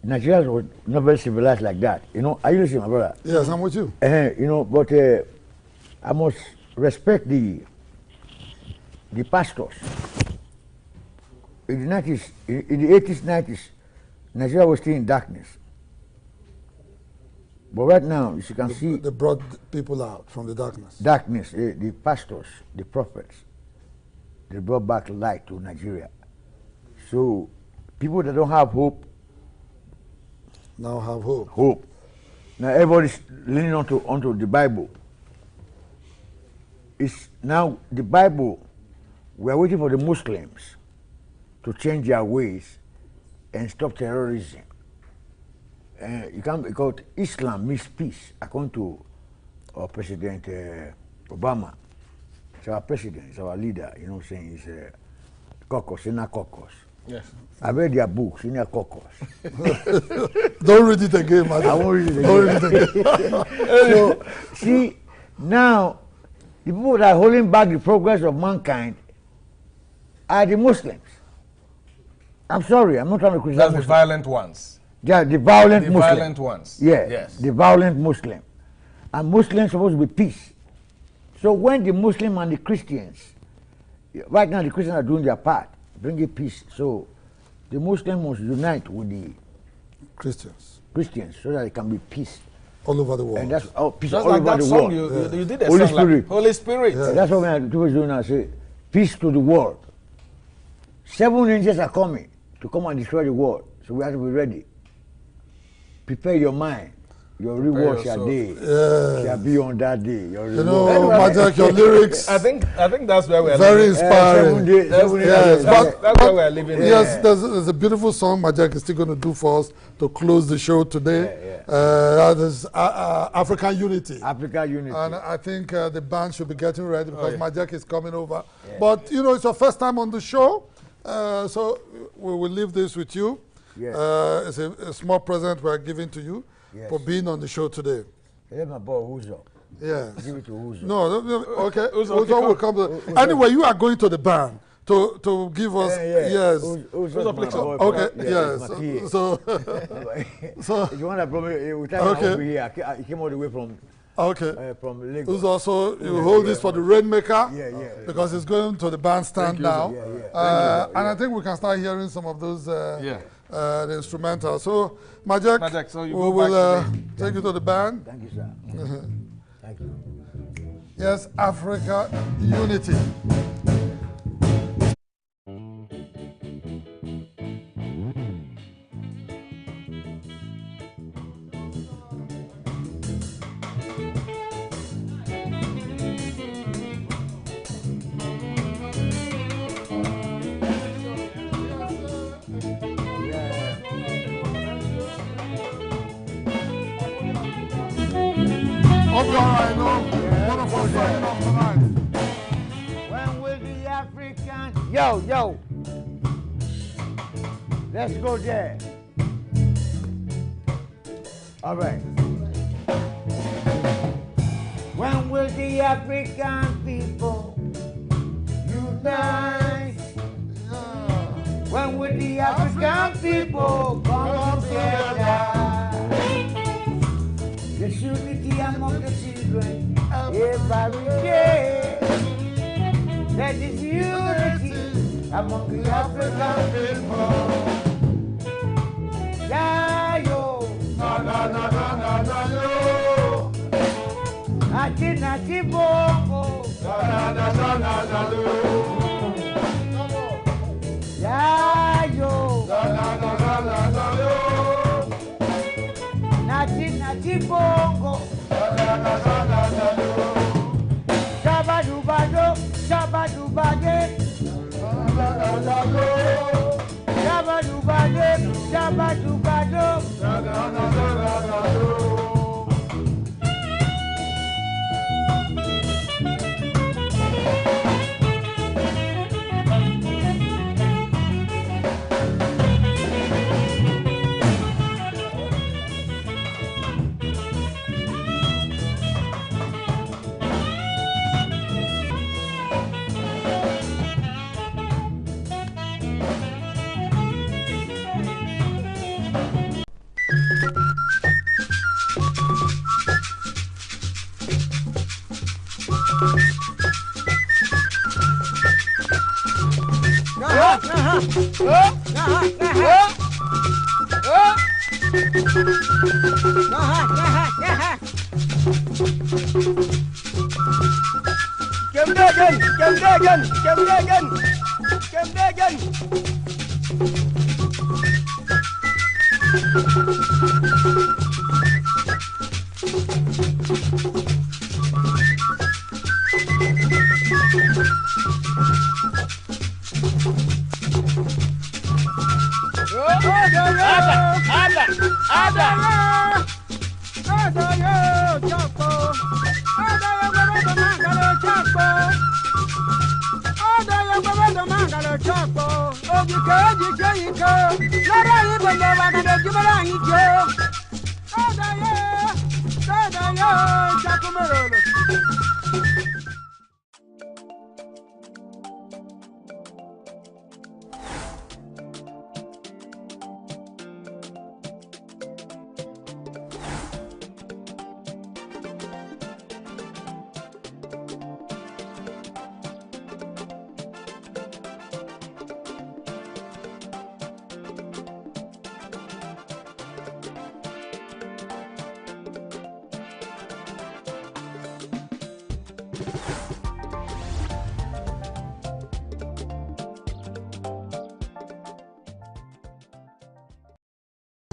Nigeria was not very civilized like that. You know, are you listening, my brother? Yes, I'm with you. You know, but I must respect the pastors. In the 90s, in the 80s, 90s, Nigeria was still in darkness. But right now, as you can see... They brought people out from the darkness. Darkness, the pastors, the prophets, they brought back light to Nigeria. So, people that don't have hope... Now have hope. Hope. Now everybody's leaning onto the Bible. It's now the Bible, we are waiting for the Muslims to change their ways and stop terrorism. You can't, because Islam means peace, according to President Obama. It's our president, it's our leader, you know what I'm saying? He's a caucus, inner caucus. Yes. I read their books, inner caucus. Don't read it again, man. I won't read it again. Don't read it again. So, see, now, the people that are holding back the progress of mankind are the Muslims. I'm sorry, I'm not trying to criticize That's the Muslims. violent ones. Yeah, the violent Muslim. violent ones. Yeah, Yes. the violent Muslim. And Muslims supposed to be peace. So when the Muslim and the Christians, right now the Christians are doing their part, bringing peace. So the Muslims must unite with the Christians so that it can be peace. all over the world. And that's peace Just all like over that the song world. you did a Holy song like Spirit. Holy Spirit. Yeah. That's what we are doing now. Say, peace to the world. 7 angels are coming to come and destroy the world. So we have to be ready. Prepare your mind. Your reward shall be on that day. Your You know, reward. Majak, your lyrics. I think that's where we're very living. inspiring. That's where we're living. Yes, there's a beautiful song Majak is still going to do for us to close the show today. That is African Unity. African Unity. And I think the band should be getting ready because Majak is coming over. Yeah. But you know, it's your first time on the show, so we will leave this with you. Yeah. It's a small present we're giving to you for being on the show today. Hey, my boy, Uzo. Yes. Give it to Uzo. No, okay. Uzo will come. Anyway, you are going to the band to give us. Yes. Uzo, my boy. Okay. Yeah, Yes. So. If you want to promise, over here. I came all the way from. Okay. From Lagos. Uzo, also you hold this for the Rainmaker. Because it's going to the bandstand now. And I think we can start hearing some of those. The instrumental. So, Majak, so we you will take you to the band. Thank you, sir. Thank you. Yes, Africa Unity. When will the African... Yo. Let's go there. All right. When will the African people unite? When will the African people come together? There's unity among the children every day. There is unity among the African people. Yeah, yo. Na, yo. Nati, bongo. Na, yo. Yeah, yo. Na, yo. Nati, bongo. Shabadubado, shabadubade. Shabadubade, shabadubado.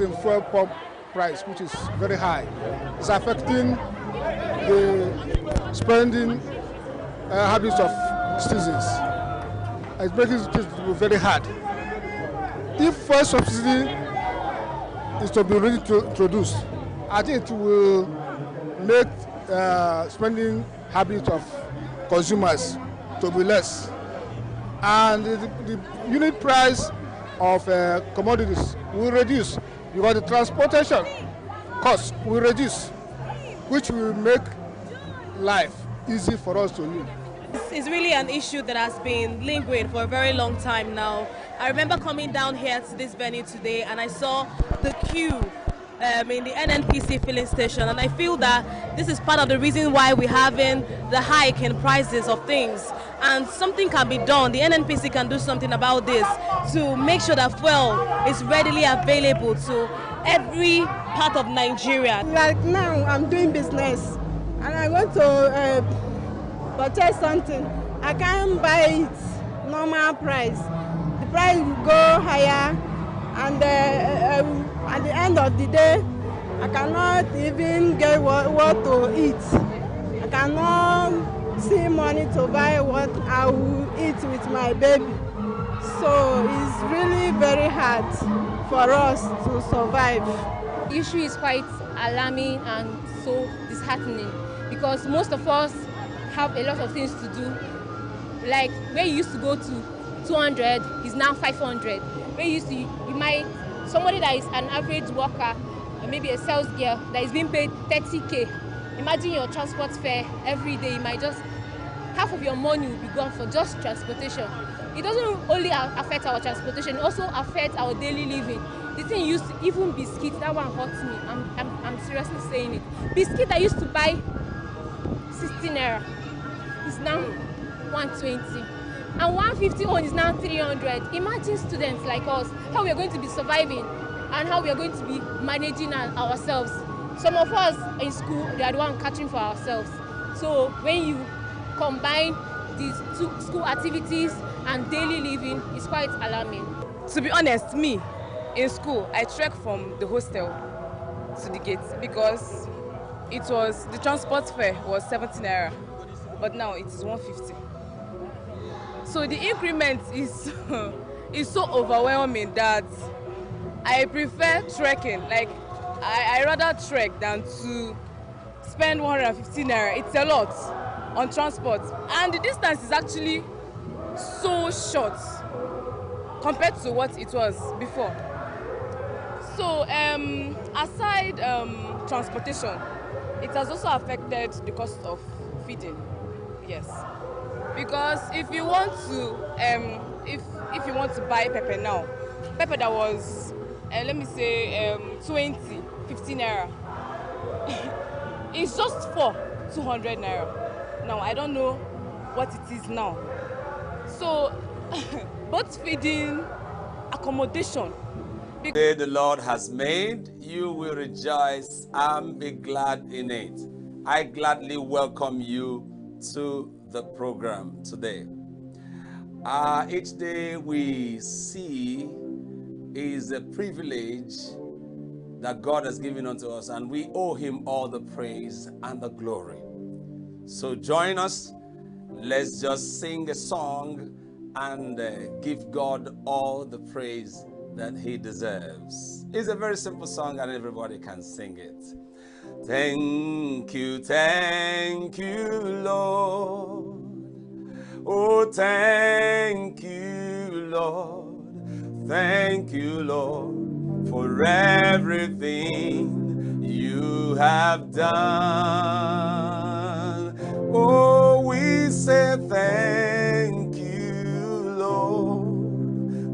In fuel pump price, which is very high, it's affecting the spending habits of citizens. It's making it very hard. If fuel subsidy is to be reintroduced, I think it will make spending habits of consumers to be less, and the unit price of commodities will reduce, because the transportation costs will reduce, which will make life easy for us to live. It's really an issue that has been lingering for a very long time now. I remember coming down here to this venue today and I saw the queue in the NNPC filling station, and I feel that this is part of the reason why we're having the hike in prices of things, and something can be done. The NNPC can do something about this to make sure that fuel is readily available to every part of Nigeria. Like now I'm doing business and I want to purchase something. I can't buy it normal price. The price will go higher, and at the end of the day, I cannot even get what to eat. I cannot see money to buy what I will eat with my baby. So it's really very hard for us to survive. The issue is quite alarming and so disheartening, because most of us have a lot of things to do. Like where you used to go to 200 is now 500. Where you used to, somebody that is an average worker, or maybe a sales girl that is being paid 30K. Imagine your transport fare every day. You might just, half of your money will be gone for just transportation. It doesn't only affect our transportation, it also affects our daily living. The thing used to, even biscuits, that one hurts me. I'm seriously saying it. Biscuit I used to buy 16 naira is now 120. And 150 on is now 300. Imagine students like us, how we are going to be surviving and how we are going to be managing ourselves. Some of us in school, they are the one catching for ourselves. So when you combine these two school activities and daily living, it's quite alarming. To be honest, me, in school, I trekked from the hostel to the gate because the transport fare was 17 naira, but now it is 150. So the increment is is so overwhelming that I prefer trekking. Like I rather trek than to spend 150 naira. It's a lot on transport, and the distance is actually so short compared to what it was before. So aside transportation, it has also affected the cost of feeding. Yes, because if you want to if you want to buy pepper now, pepper that was let me say 15 naira, it's just for 200 naira. Now I don't know what it is now. So both feeding, accommodation. The day the Lord has made, you will rejoice and be glad in it. I gladly welcome you to the program today. Each day we see is a privilege that God has given unto us, and we owe him all the praise and the glory. So join us. Let's just sing a song and give God all the praise that he deserves. It's a very simple song and everybody can sing it. Thank you, Lord. Oh, thank you, Lord, Thank you, Lord, for everything you have done. Oh, we say thank you, Lord.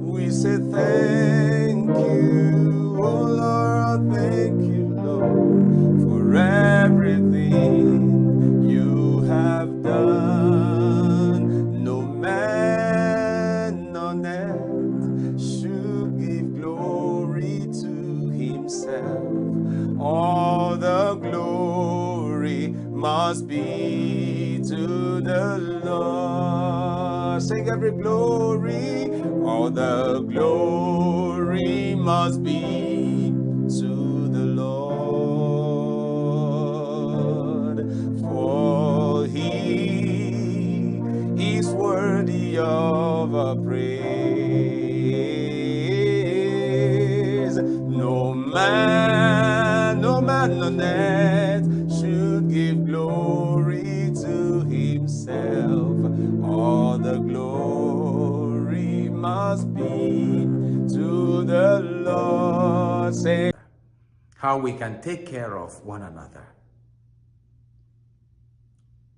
We say thank you, oh Lord, thank you, Lord, for everything you have done. No man on earth should give glory to himself. All the glory must be to the Lord. Sing every glory. All the glory must be to the Lord. For he is worthy of our praise. No man on earth should give glory to himself. All the glory must be to the Lord. Say how we can take care of one another.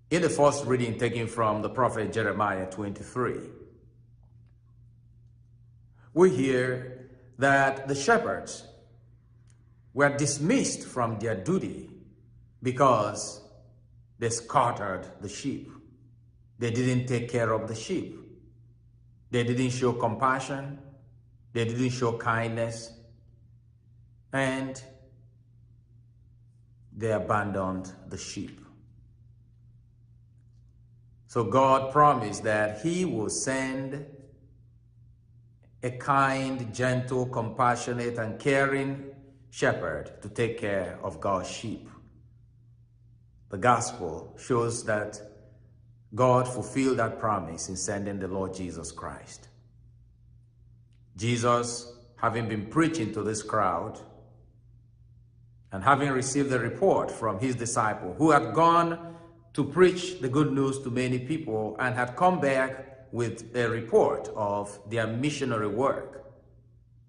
In the first reading taken from the prophet Jeremiah 23, we hear that the shepherds were dismissed from their duty because they scattered the sheep. They didn't take care of the sheep. They didn't show compassion. They didn't show kindness. And they abandoned the sheep. So God promised that he will send a kind, gentle, compassionate, and caring shepherd to take care of God's sheep. The gospel shows that God fulfilled that promise in sending the Lord Jesus Christ. Jesus, having been preaching to this crowd and having received the report from his disciple who had gone to preach the good news to many people and had come back with a report of their missionary work,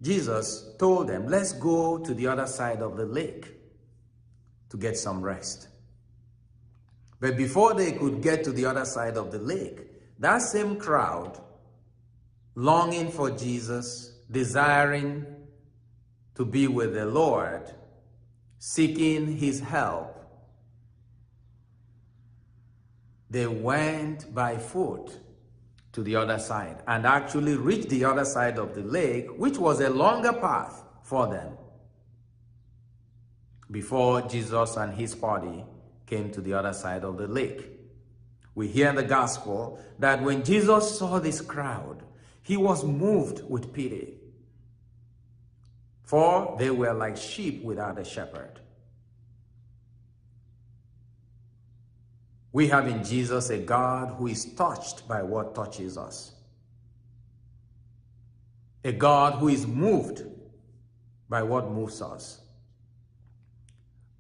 Jesus told them, let's go to the other side of the lake to get some rest. But before they could get to the other side of the lake, that same crowd, longing for Jesus, desiring to be with the Lord, seeking his help, they went by foot to the other side and actually reached the other side of the lake, which was a longer path for them, before Jesus and his party came to the other side of the lake. We hear in the gospel that when Jesus saw this crowd, he was moved with pity, for they were like sheep without a shepherd. We have in Jesus a God who is touched by what touches us. A God who is moved by what moves us.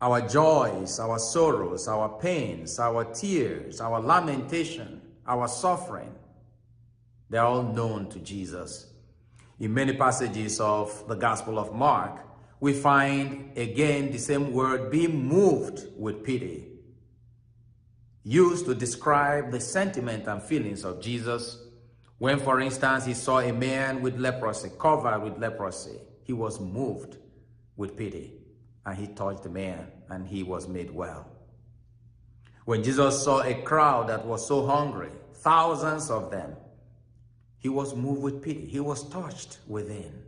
Our joys, our sorrows, our pains, our tears, our lamentation, our suffering, they're all known to Jesus. In many passages of the Gospel of Mark, we find again the same word, being moved with pity, used to describe the sentiment and feelings of Jesus when, for instance, he saw a man with leprosy, covered with leprosy. He was moved with pity, and he touched the man, and he was made well. When Jesus saw a crowd that was so hungry, thousands of them, he was moved with pity. He was touched within,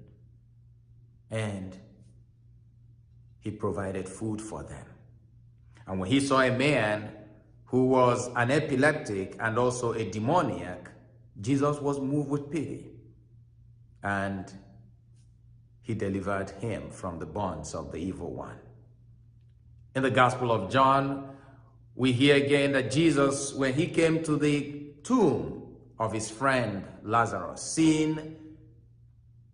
and he provided food for them. And when he saw a man who was an epileptic and also a demoniac, Jesus was moved with pity, and he delivered him from the bonds of the evil one. In the Gospel of John, we hear again that Jesus, when he came to the tomb of his friend Lazarus, seeing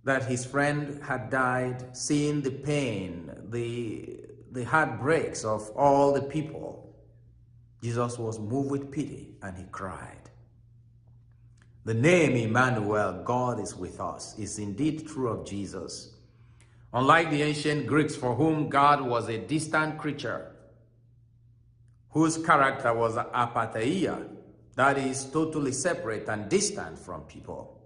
that his friend had died, seeing the pain, the heartbreaks of all the people, Jesus was moved with pity and he cried. The name Emmanuel, God is with us, is indeed true of Jesus. Unlike the ancient Greeks, for whom God was a distant creature, whose character was apatheia, that is, totally separate and distant from people,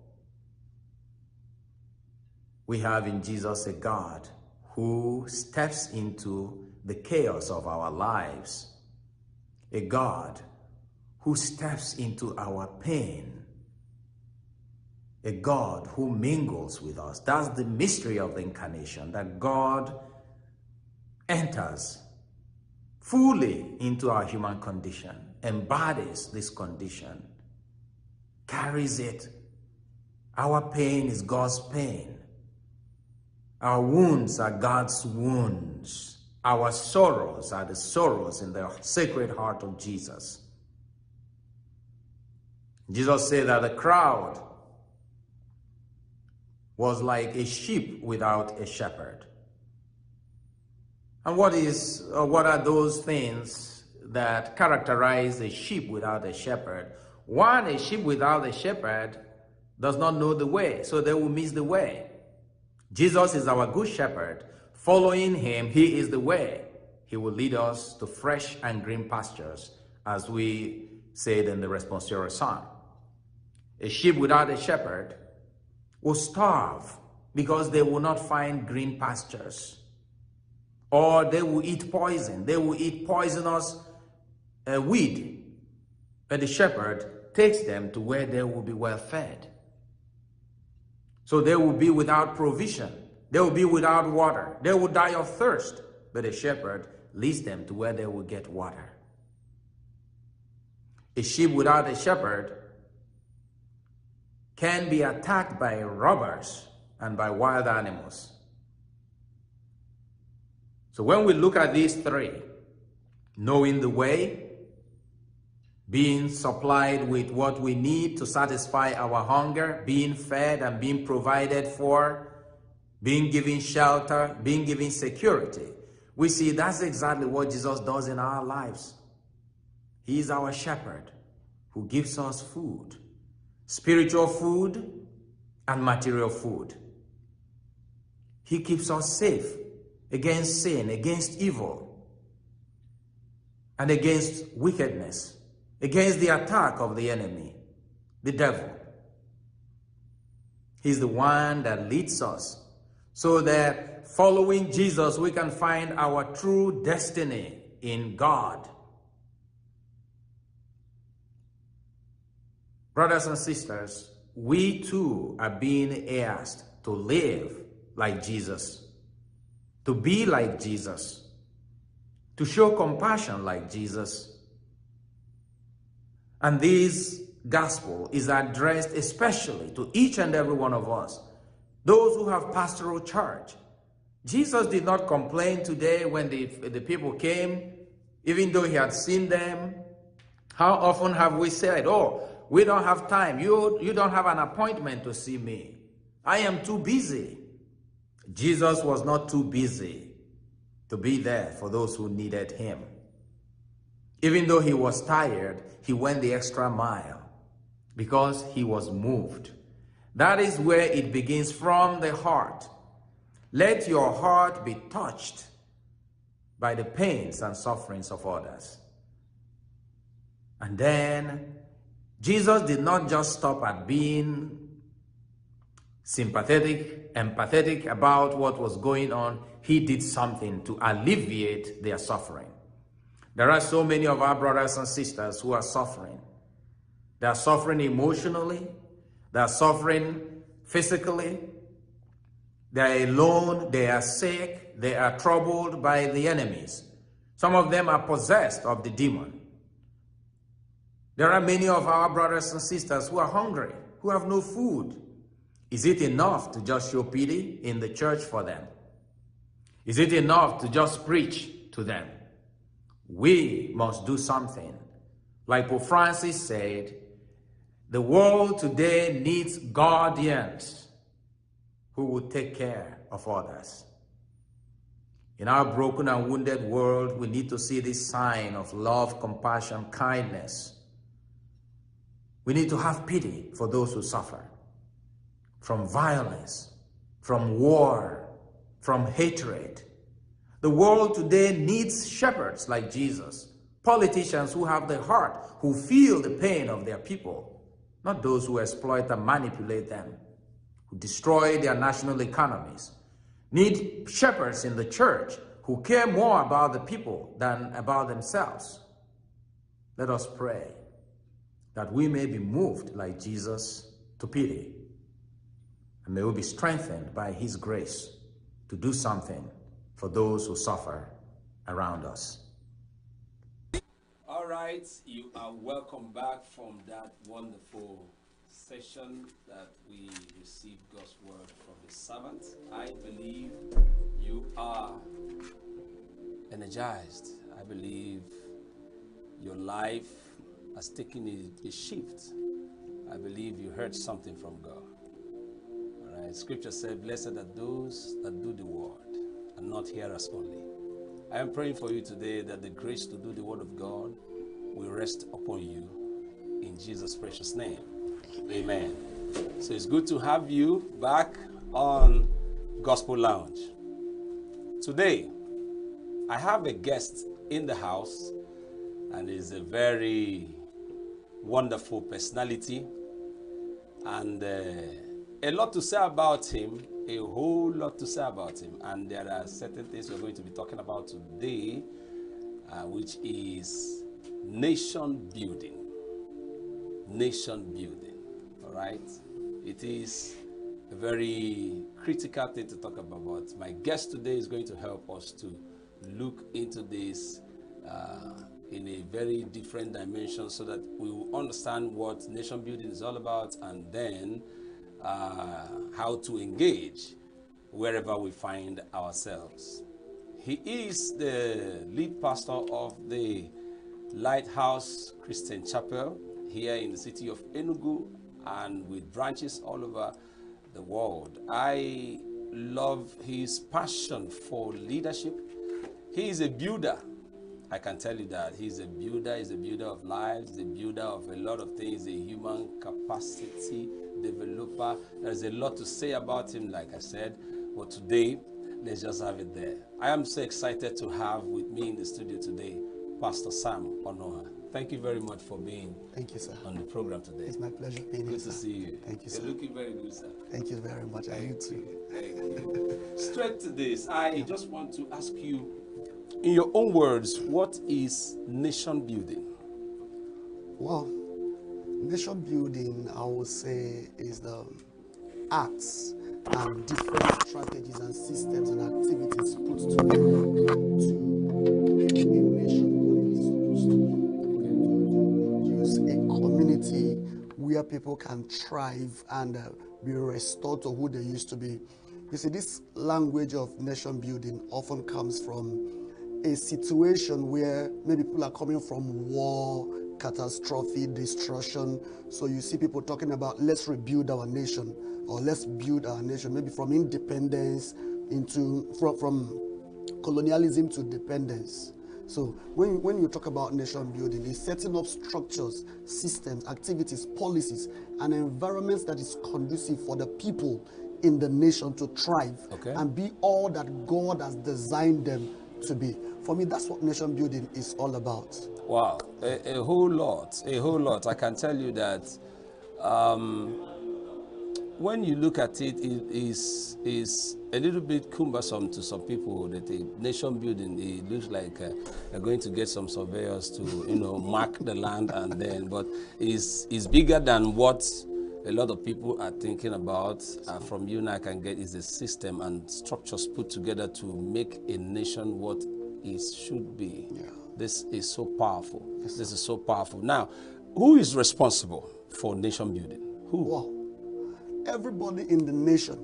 we have in Jesus a God who steps into the chaos of our lives, a God who steps into our pain, a God who mingles with us. That's the mystery of the incarnation, that God enters fully into our human condition, embodies this condition, carries it. Our pain is God's pain. Our wounds are God's wounds. Our sorrows are the sorrows in the Sacred Heart of Jesus. Jesus said that the crowd was like a sheep without a shepherd. And what are those things that characterize a sheep without a shepherd? One, a sheep without a shepherd does not know the way, so they will miss the way. Jesus is our good shepherd. Following him, he is the way. He will lead us to fresh and green pastures, as we said in the responsorial psalm. A sheep without a shepherd will starve because they will not find green pastures. Or they will eat poison. They will eat poisonous weed. But the shepherd takes them to where they will be well fed. So they will be without provision. They will be without water. They will die of thirst. But the shepherd leads them to where they will get water. A sheep without a shepherd can be attacked by robbers and by wild animals. So when we look at these three, knowing the way, being supplied with what we need to satisfy our hunger, being fed and being provided for, being given shelter, being given security, we see that's exactly what Jesus does in our lives. He is our shepherd who gives us food, spiritual food and material food. He keeps us safe against sin, against evil, and against wickedness, against the attack of the enemy, the devil. He's the one that leads us so that following Jesus, we can find our true destiny in God. Brothers and sisters, we too are being asked to live like Jesus, to be like Jesus, to show compassion like Jesus. And this gospel is addressed especially to each and every one of us, those who have pastoral charge. Jesus did not complain today when the people came, even though he had seen them. How often have we said, oh, we don't have time. You don't have an appointment to see me. I am too busy. Jesus was not too busy to be there for those who needed him. Even though he was tired, he went the extra mile because he was moved. That is where it begins, from the heart. Let your heart be touched by the pains and sufferings of others. And then Jesus did not just stop at being sympathetic, empathetic about what was going on. He did something to alleviate their suffering. There are so many of our brothers and sisters who are suffering. They are suffering emotionally. They are suffering physically. They are alone. They are sick. They are troubled by the enemies. Some of them are possessed of the demon. There are many of our brothers and sisters who are hungry, who have no food. Is it enough to just show pity in the church for them? Is it enough to just preach to them? We must do something. Like Pope Francis said, the world today needs guardians who will take care of others. In our broken and wounded world, we need to see this sign of love, compassion, kindness We need to have pity for those who suffer from violence, from war, from hatred. The world today needs shepherds like Jesus, politicians who have the heart, who feel the pain of their people, not those who exploit and manipulate them, who destroy their national economies. Need shepherds in the church who care more about the people than about themselves. Let us pray that we may be moved like Jesus to pity, and may we be strengthened by his grace to do something for those who suffer around us. All right, you are welcome back from that wonderful session that we received God's word from his servant. I believe you are energized. I believe your life has taken a shift. I believe you heard something from God. All right, scripture said, blessed are those that do the word and not hearers only. I am praying for you today that the grace to do the word of God will rest upon you in Jesus' precious name. Amen. So it's good to have you back on Gospel Lounge. Today, I have a guest in the house, and he's a very wonderful personality, and a lot to say about him, a whole lot to say about him. And there are certain things we're going to be talking about today, which is nation building. Nation building, all right? It is a very critical thing to talk about, but my guest today is going to help us to look into this in a very different dimension so that we will understand what nation building is all about, and then how to engage wherever we find ourselves. He is the lead pastor of the Lighthouse Christian Chapel here in the city of ENUGU, and with branches all over the world. I love his passion for leadership. He is a builder. I can tell you that. He's a builder. He's a builder of lives. He's a builder of a lot of things. A human capacity developer. There's a lot to say about him, like I said. But today, let's just have it there. I am so excited to have with me in the studio today, Pastor Sam Onoha. Thank you very much for being on the program today. It's my pleasure being here. Good to see you. Thank you, sir. You're looking very good, sir. Thank you very much. Thank you too. Thank you. Straight to this, I just want to ask you, in your own words, what is nation building? Well, nation building, I would say, is the acts and different strategies and systems and activities put together to make a nation what it is supposed to be. Use a community where people can thrive and be restored to who they used to be. You see, this language of nation building often comes from a situation where maybe people are coming from war, catastrophe, destruction. So you see people talking about, let's rebuild our nation, or let's build our nation, maybe from independence from colonialism to dependence. So when you talk about nation building, it's setting up structures, systems, activities, policies, and environments that is conducive for the people in the nation to thrive and be all that God has designed them to be. For me, that's what nation building is all about. Wow, a whole lot. I can tell you that when you look at it, it is a little bit cumbersome to some people. That a nation building, it looks like they're going to get some surveyors to mark the land, and then, but it's bigger than what a lot of people are thinking about. From you now, I can get is a system and structures put together to make a nation what it should be. Yeah. This is so powerful. Yes, this is so powerful. Now, who is responsible for nation building? Who? Well, everybody in the nation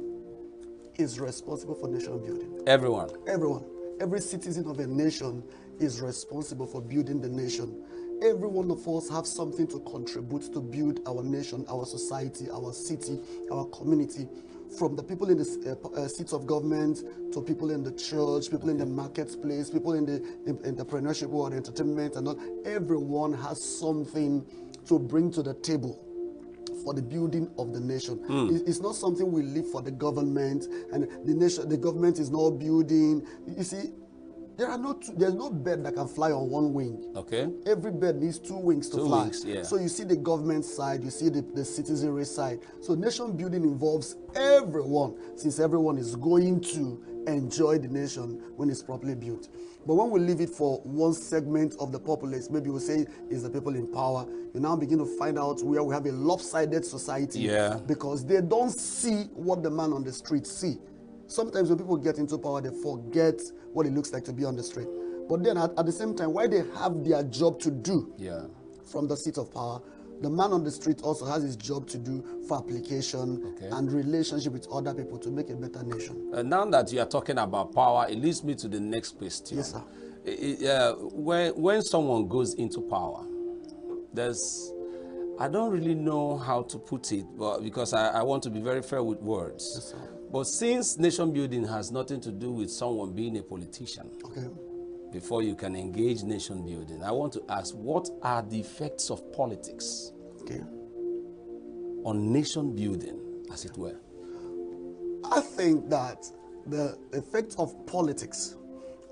is responsible for nation building. Everyone. Everyone. Every citizen of a nation is responsible for building the nation. Every one of us have something to contribute to build our nation, our society, our city, our community. From the people in the seats of government to people in the church, people in the marketplace, people in the entrepreneurship world, entertainment, and all. Everyone has something to bring to the table for the building of the nation. It's not something we live for the government, and the government is not building. You see, there's no bird that can fly on one wing. Okay. Every bird needs two wings to fly. Wings, yeah. So you see the government side, you see the citizenry side. So nation building involves everyone, since everyone is going to enjoy the nation when it's properly built. But when we leave it for one segment of the populace, maybe we'll say it's the people in power, you now begin to find out where we have a lopsided society. Yeah. Because they don't see what the man on the street see. Sometimes when people get into power, they forget what it looks like to be on the street. But then at the same time, while they have their job to do from the seat of power, the man on the street also has his job to do for application and relationship with other people to make a better nation. Now that you are talking about power, it leads me to the next question. Yes, sir. When someone goes into power, I don't really know how to put it, but because I want to be very fair with words. Yes, sir. But since nation building has nothing to do with someone being a politician, before you can engage nation building, I want to ask, what are the effects of politics on nation building, as it were? I think that the effect of politics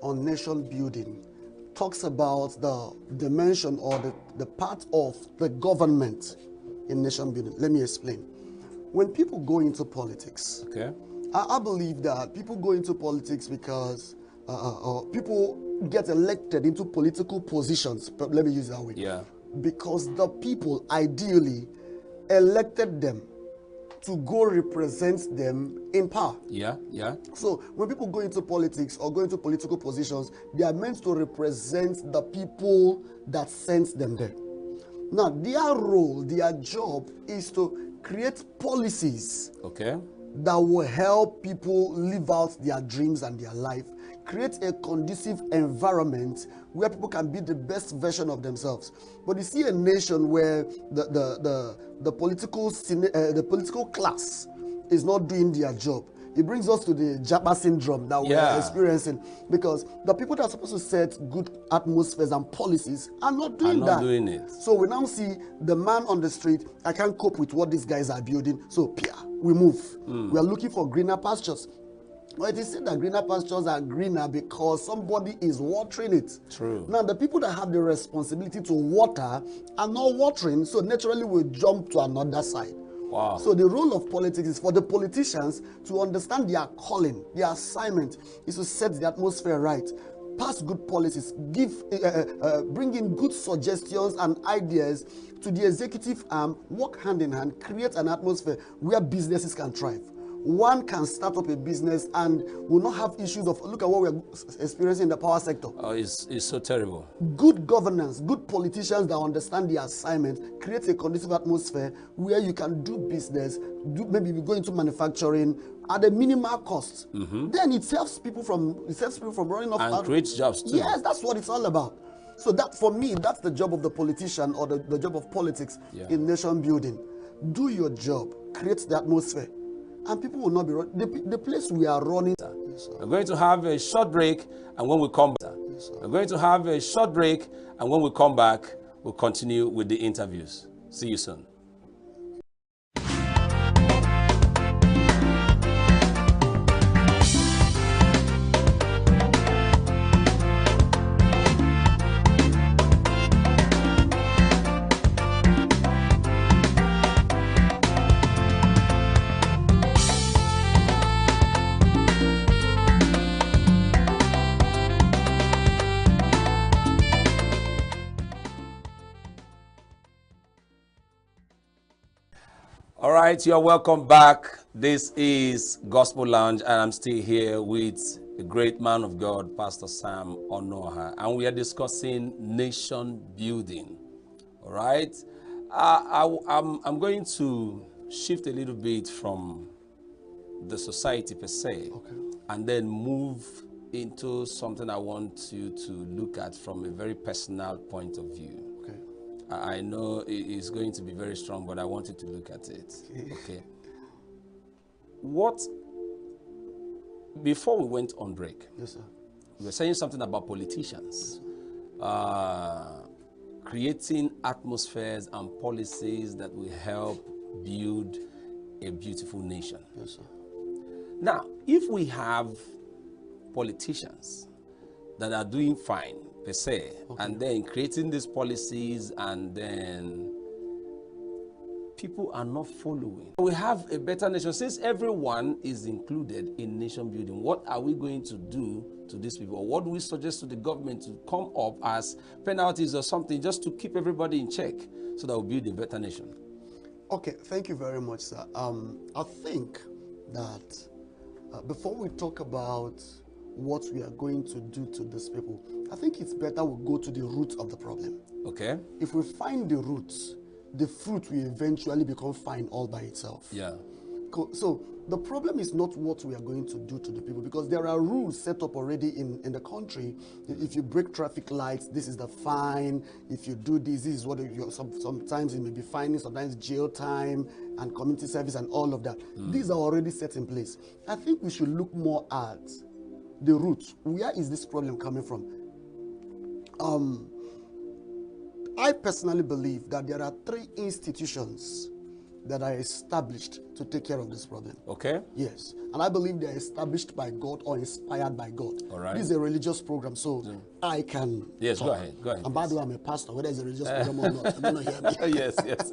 on nation building talks about the dimension or the part of the government in nation building. Let me explain. When people go into politics, I believe that people go into politics because people get elected into political positions. But let me use it that way. Yeah. Because the people ideally elected them to go represent them in power. Yeah. So when people go into politics or go into political positions, they are meant to represent the people that sent them there. Now, their role, their job is to create policies that will help people live out their dreams and their life, create a conducive environment where people can be the best version of themselves. But you see a nation where the political class is not doing their job. It brings us to the Japa syndrome that we're experiencing, because the people that are supposed to set good atmospheres and policies are not doing that. So we now see the man on the street, I can't cope with what these guys are building, so we move. We are looking for greener pastures. Well, it is said that greener pastures are greener because somebody is watering it. True. Now, the people that have the responsibility to water are not watering, so naturally we jump to another side. Wow. So the role of politics is for the politicians to understand their calling, their assignment is to set the atmosphere right, pass good policies, bring in good suggestions and ideas to the executive arm, work hand in hand, create an atmosphere where businesses can thrive. One can start up a business and will not have issues of, look at what we're experiencing in the power sector. Oh, it's so terrible. Good governance, good politicians that understand the assignment, create a conducive atmosphere where you can do business, maybe go into manufacturing at a minimal cost. Then it saves people from running off. And creates jobs too. Yes, that's what it's all about. So that, for me, that's the job of the politician or the job of politics in nation building. Do your job, create the atmosphere, and people will not be running. The place we are running. We're going to have a short break, and when we come back, we'll continue with the interviews. See you soon. All right, you're welcome back. This is Gospel Lounge, and I'm still here with a great man of God, Pastor Sam Onoha, and we are discussing nation building. All right, I'm going to shift a little bit from the society per se, and then move into something I want you to look at from a very personal point of view. I know it is going to be very strong, but I want you to look at it. Okay. Before we went on break, yes, sir, we were saying something about politicians creating atmospheres and policies that will help build a beautiful nation. Yes, sir. Now, if we have politicians that are doing fine per se, and then creating these policies, and then people are not following, we have a better nation. Since everyone is included in nation building, what are we going to do to these people? What do we suggest to the government to come up as penalties or something just to keep everybody in check so that we build a better nation? Okay, thank you very much, sir. I think that before we talk about what we are going to do to these people, I think it's better we go to the root of the problem. Okay. If we find the roots, the fruit will eventually become fine all by itself. Yeah. So the problem is not what we are going to do to the people, because there are rules set up already in the country. If you break traffic lights, this is the fine. If you do this, this is what sometimes it may be fining, sometimes jail time and community service and all of that. These are already set in place. I think we should look more at the roots. Where is this problem coming from? I personally believe that there are 3 institutions that are established to take care of this problem. Okay. Yes. And I believe they are established by God or inspired by God. All right. This is a religious program, so I can Yes, talk. go ahead. Go ahead. And by the way, I'm a pastor, whether it's a religious program or not. You don't hear me. Yes, yes.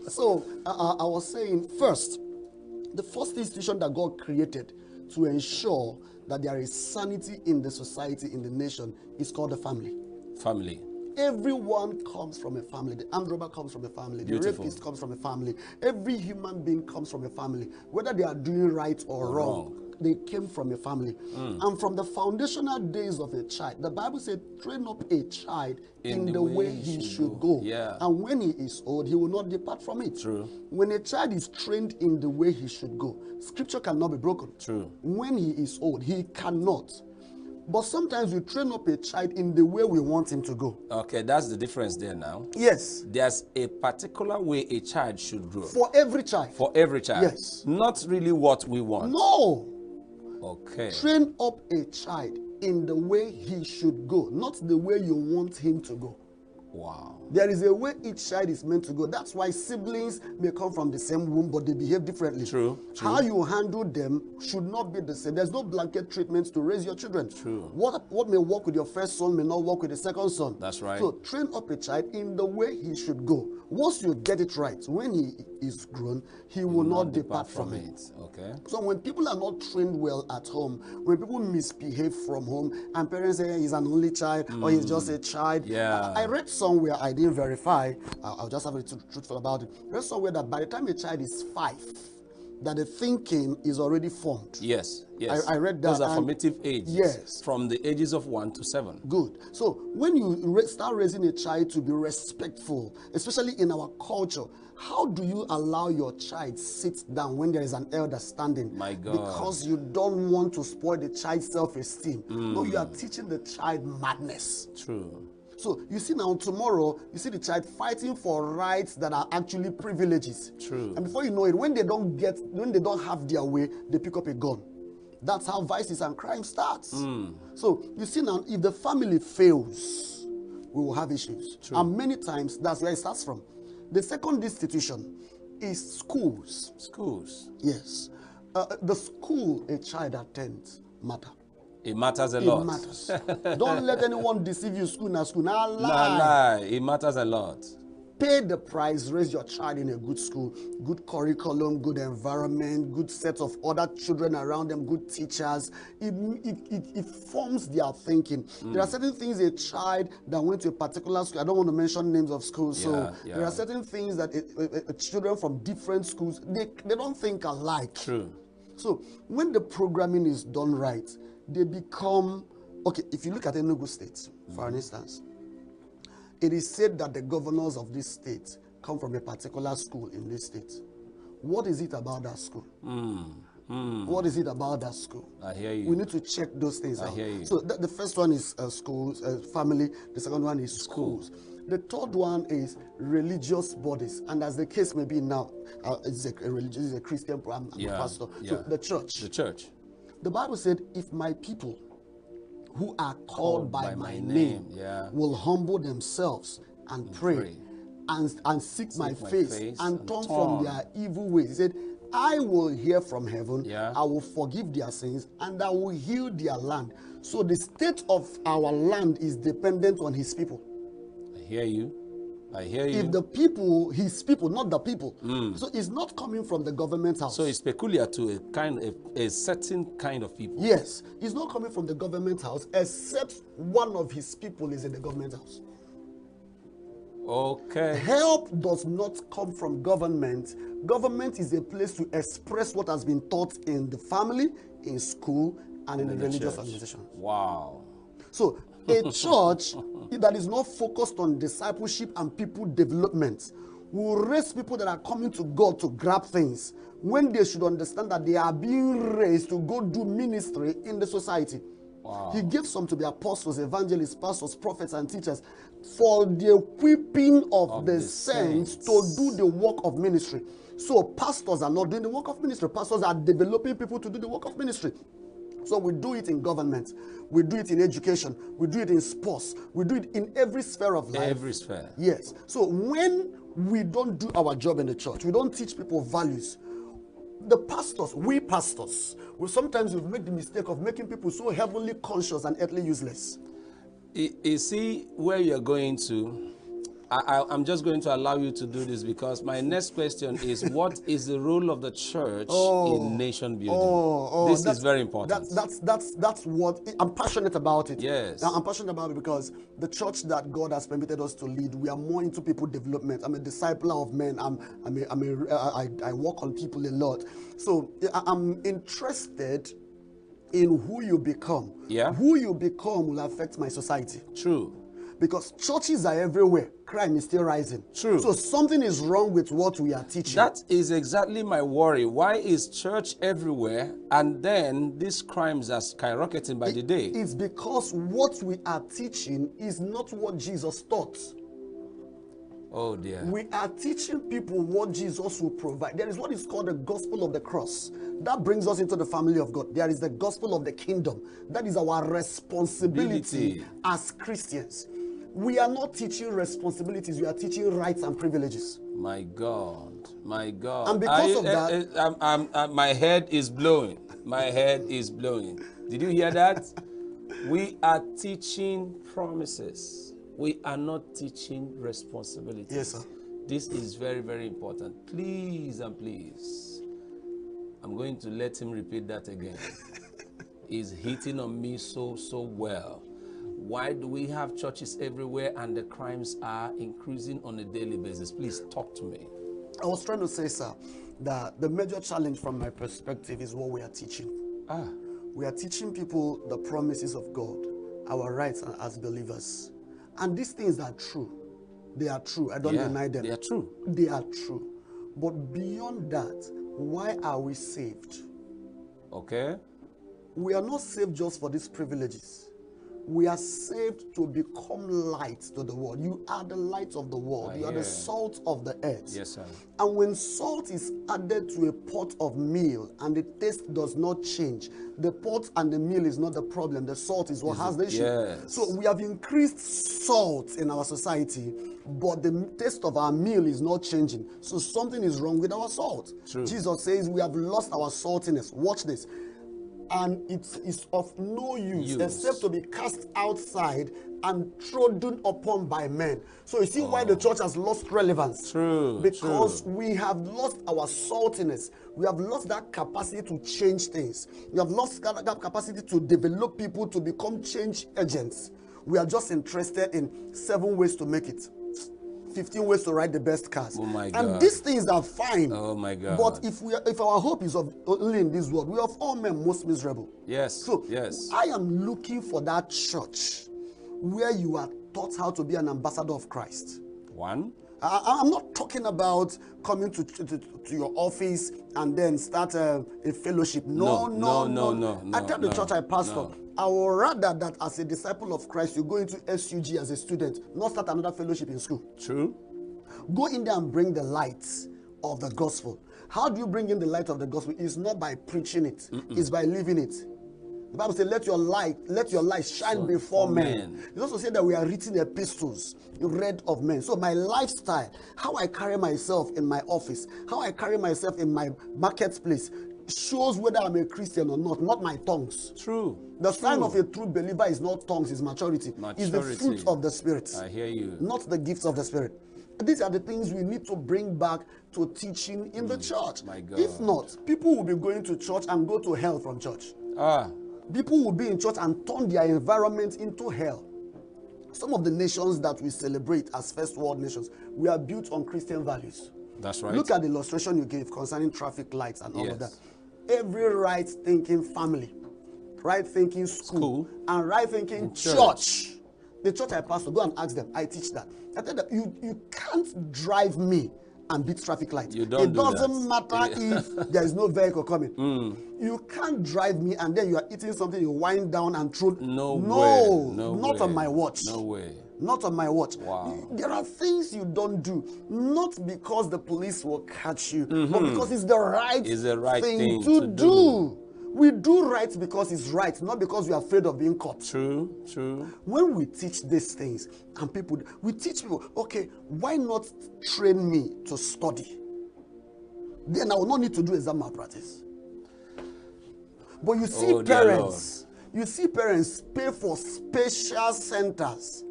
So I was saying, first, the first institution that God created to ensure that there is sanity in the society, in the nation, is called the family. Family. Everyone comes from a family. The armed robber comes from a family. The rapist comes from a family. Every human being comes from a family. Whether they are doing right or wrong, they came from a family. And from the foundational days of a child, the Bible said, train up a child in the way he should go. Yeah. And when he is old, he will not depart from it. True. When a child is trained in the way he should go, scripture cannot be broken. True. When he is old, he cannot. But sometimes we train up a child in the way we want him to go. Okay, that's the difference there now. Yes. There's a particular way a child should grow. For every child. For every child. Yes. Not really what we want. No. Okay. Train up a child in the way he should go, not the way you want him to go. Wow. There is a way each child is meant to go. That's why siblings may come from the same womb, but they behave differently. True. How you handle them should not be the same. There's no blanket treatment to raise your children. True. What may work with your first son may not work with the second son. That's right. So train up a child in the way he should go. Once you get it right, when he is grown, he will not depart from it. Okay. So when people are not trained well at home, when people misbehave from home, and parents say he's an only child or he's just a child. Yeah. I read somewhere, I didn't verify, I'll just have to be truthful about it. I read somewhere that by the time a child is 5, that the thinking is already formed. Yes, yes. I read that. Those are formative ages. Yes. From the ages of 1 to 7. Good. So when you start raising a child to be respectful, especially in our culture, how do you allow your child sit down when there is an elder standing? My God. Because you don't want to spoil the child's self-esteem. No, you are teaching the child madness. True. So you see now tomorrow, you see the child fighting for rights that are actually privileges. True. And before you know it, when they don't have their way, they pick up a gun. That's how vices and crime starts. So you see now, if the family fails, we will have issues. True. And many times that's where it starts from. The second institution is schools. Schools. Yes. The school a child attends matter. It matters a lot. It matters. Don't let anyone deceive you. School na school. Nah, lie. Nah, lie. It matters a lot. Pay the price, raise your child in a good school, good curriculum, good environment, good set of other children around them, good teachers. It forms their thinking. There are certain things a child that went to a particular school, I don't want to mention names of schools, there are certain things that children from different schools, they don't think alike. True. So when the programming is done right, they become, okay, if you look at ENUGU State, for instance, it is said that the governors of this state come from a particular school in this state. What is it about that school? What is it about that school? I hear you. We need to check those things out. I hear you. So the first one is schools, family. The second one is schools. The third one is religious bodies. And as the case may be now, it's a Christian, I'm a pastor. So the church. The church. The Bible said, if my people who are called by my name will humble themselves and pray and seek my face and turn from their evil ways. He said, I will hear from heaven, I will forgive their sins, and I will heal their land. So the state of our land is dependent on his people. I hear you. I hear you. If the people, his people, not the people. So it's not coming from the government house. So it's peculiar to a certain kind of people. Yes, it's not coming from the government house, except one of his people is in the government house. Okay. Help does not come from government. Government is a place to express what has been taught in the family, in school, and in the religious organization. Wow. So a church that is not focused on discipleship and people development will raise people that are coming to God to grab things when they should understand that they are being raised to go do ministry in the society. Wow. He gave some to be apostles, evangelists, pastors, prophets, and teachers for the equipping of the saints to do the work of ministry. So pastors are not doing the work of ministry. Pastors are developing people to do the work of ministry. So we do it in government, we do it in education, we do it in sports, we do it in every sphere of life. Every sphere. Yes. So when we don't do our job in the church, we don't teach people values. The pastors, we sometimes we make the mistake of making people so heavenly conscious and earthly useless. You see where you're going to. I'm just going to allow you to do this because my next question is, what is the role of the church in nation building? This is very important. That's what I'm passionate about it. Yes. I'm passionate about it because the church that God has permitted us to lead, we are more into people development. I'm a discipler of men. I work on people a lot. So I'm interested in who you become. Yeah. Who you become will affect my society. True. Because churches are everywhere. Crime is still rising. True. So something is wrong with what we are teaching. That is exactly my worry. Why is church everywhere and then these crimes are skyrocketing by the day? It's because what we are teaching is not what Jesus taught. Oh dear. We are teaching people what Jesus will provide. There is what is called the gospel of the cross. That brings us into the family of God. There is the gospel of the kingdom. That is our responsibility as Christians. We are not teaching responsibilities, we are teaching rights and privileges. My God, my God. And because of that, my head is blowing. My head is blowing. Did you hear that? We are teaching promises. We are not teaching responsibilities. Yes, sir. This is very, very important. Please and please, I'm going to let him repeat that again. He's hitting on me so well. Why do we have churches everywhere and the crimes are increasing on a daily basis? Please talk to me. I was trying to say, sir, that the major challenge from my perspective is what we are teaching. We are teaching people the promises of God, our rights as believers. And these things are true. They are true. I don't deny them. They are true. They are true. But beyond that, why are we saved? Okay. We are not saved just for these privileges. We are saved to become light to the world. You are the light of the world. You are the salt of the earth. Yes, sir. And when salt is added to a pot of meal and the taste does not change, the pot and the meal is not the problem. The salt is what has the issue. Yes. So we have increased salt in our society, but the taste of our meal is not changing. So something is wrong with our salt. True. Jesus says we have lost our saltiness. Watch this. And it is of no use except to be cast outside and trodden upon by men. So you see why the church has lost relevance. True. Because we have lost our saltiness. We have lost that capacity to change things. We have lost that capacity to develop people to become change agents. We are just interested in 7 ways to make it. 15 ways to ride the best cars. Oh my God. And these things are fine. Oh my God. But if our hope is only in this world, we are of all men most miserable. Yes. So yes. I am looking for that church where you are taught how to be an ambassador of Christ. One. I'm not talking about coming to your office and then start a fellowship. No. I tell the church I pastor, I would rather that as a disciple of Christ, you go into SUG as a student, not start another fellowship in school. True. Go in there and bring the light of the gospel. How do you bring in the light of the gospel? It's not by preaching it. It's by living it. The Bible says, let your light shine before men. It also said that we are written epistles, read of men. So my lifestyle, how I carry myself in my office, how I carry myself in my marketplace, shows whether I'm a Christian or not my tongues. True. The sign of a true believer is not tongues, it's maturity. It's the fruit of the Spirit. I hear you. Not the gifts of the Spirit. These are the things we need to bring back to teaching in the church. My God. If not, people will be going to church and go to hell from church. People will be in church and turn their environment into hell. Some of the nations that we celebrate as first world nations, we are built on Christian values. That's right. Look at the illustration you gave concerning traffic lights and all of that. Every right-thinking family, right-thinking school, and right-thinking church. The church I pastor, go and ask them. I teach that. I tell them, you can't drive me and beat traffic lights. It doesn't matter if there is no vehicle coming. You can't drive me and then you are eating something, you wind down and throw. No, not on my watch. No way. Not on my watch. Wow. There are things you don't do, not because the police will catch you, but because it's the right, thing to do. We do right because it's right, not because we are afraid of being caught. True. When we teach these things, and we teach people, okay, why not train me to study? Then I will not need to do exam malpractice. But you see parents pay for special centers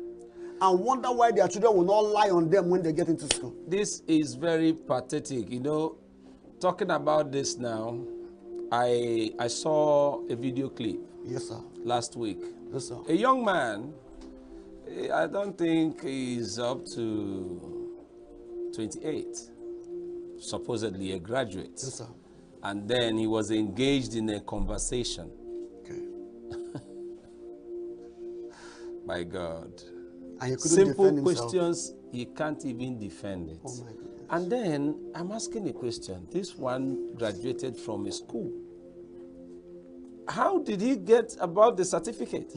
and wonder why their children will not lie on them when they get into school. This is very pathetic. You know, talking about this now, I saw a video clip. Yes, sir. Last week. Yes, sir. A young man, I don't think he's up to 28, supposedly a graduate. Yes, sir. And then he was engaged in a conversation. Okay. My God. And he couldn't Simple defend himself. questions, he can't even defend it. Oh my goodness. And then I'm asking a question. This one graduated from a school. How did he get about the certificate?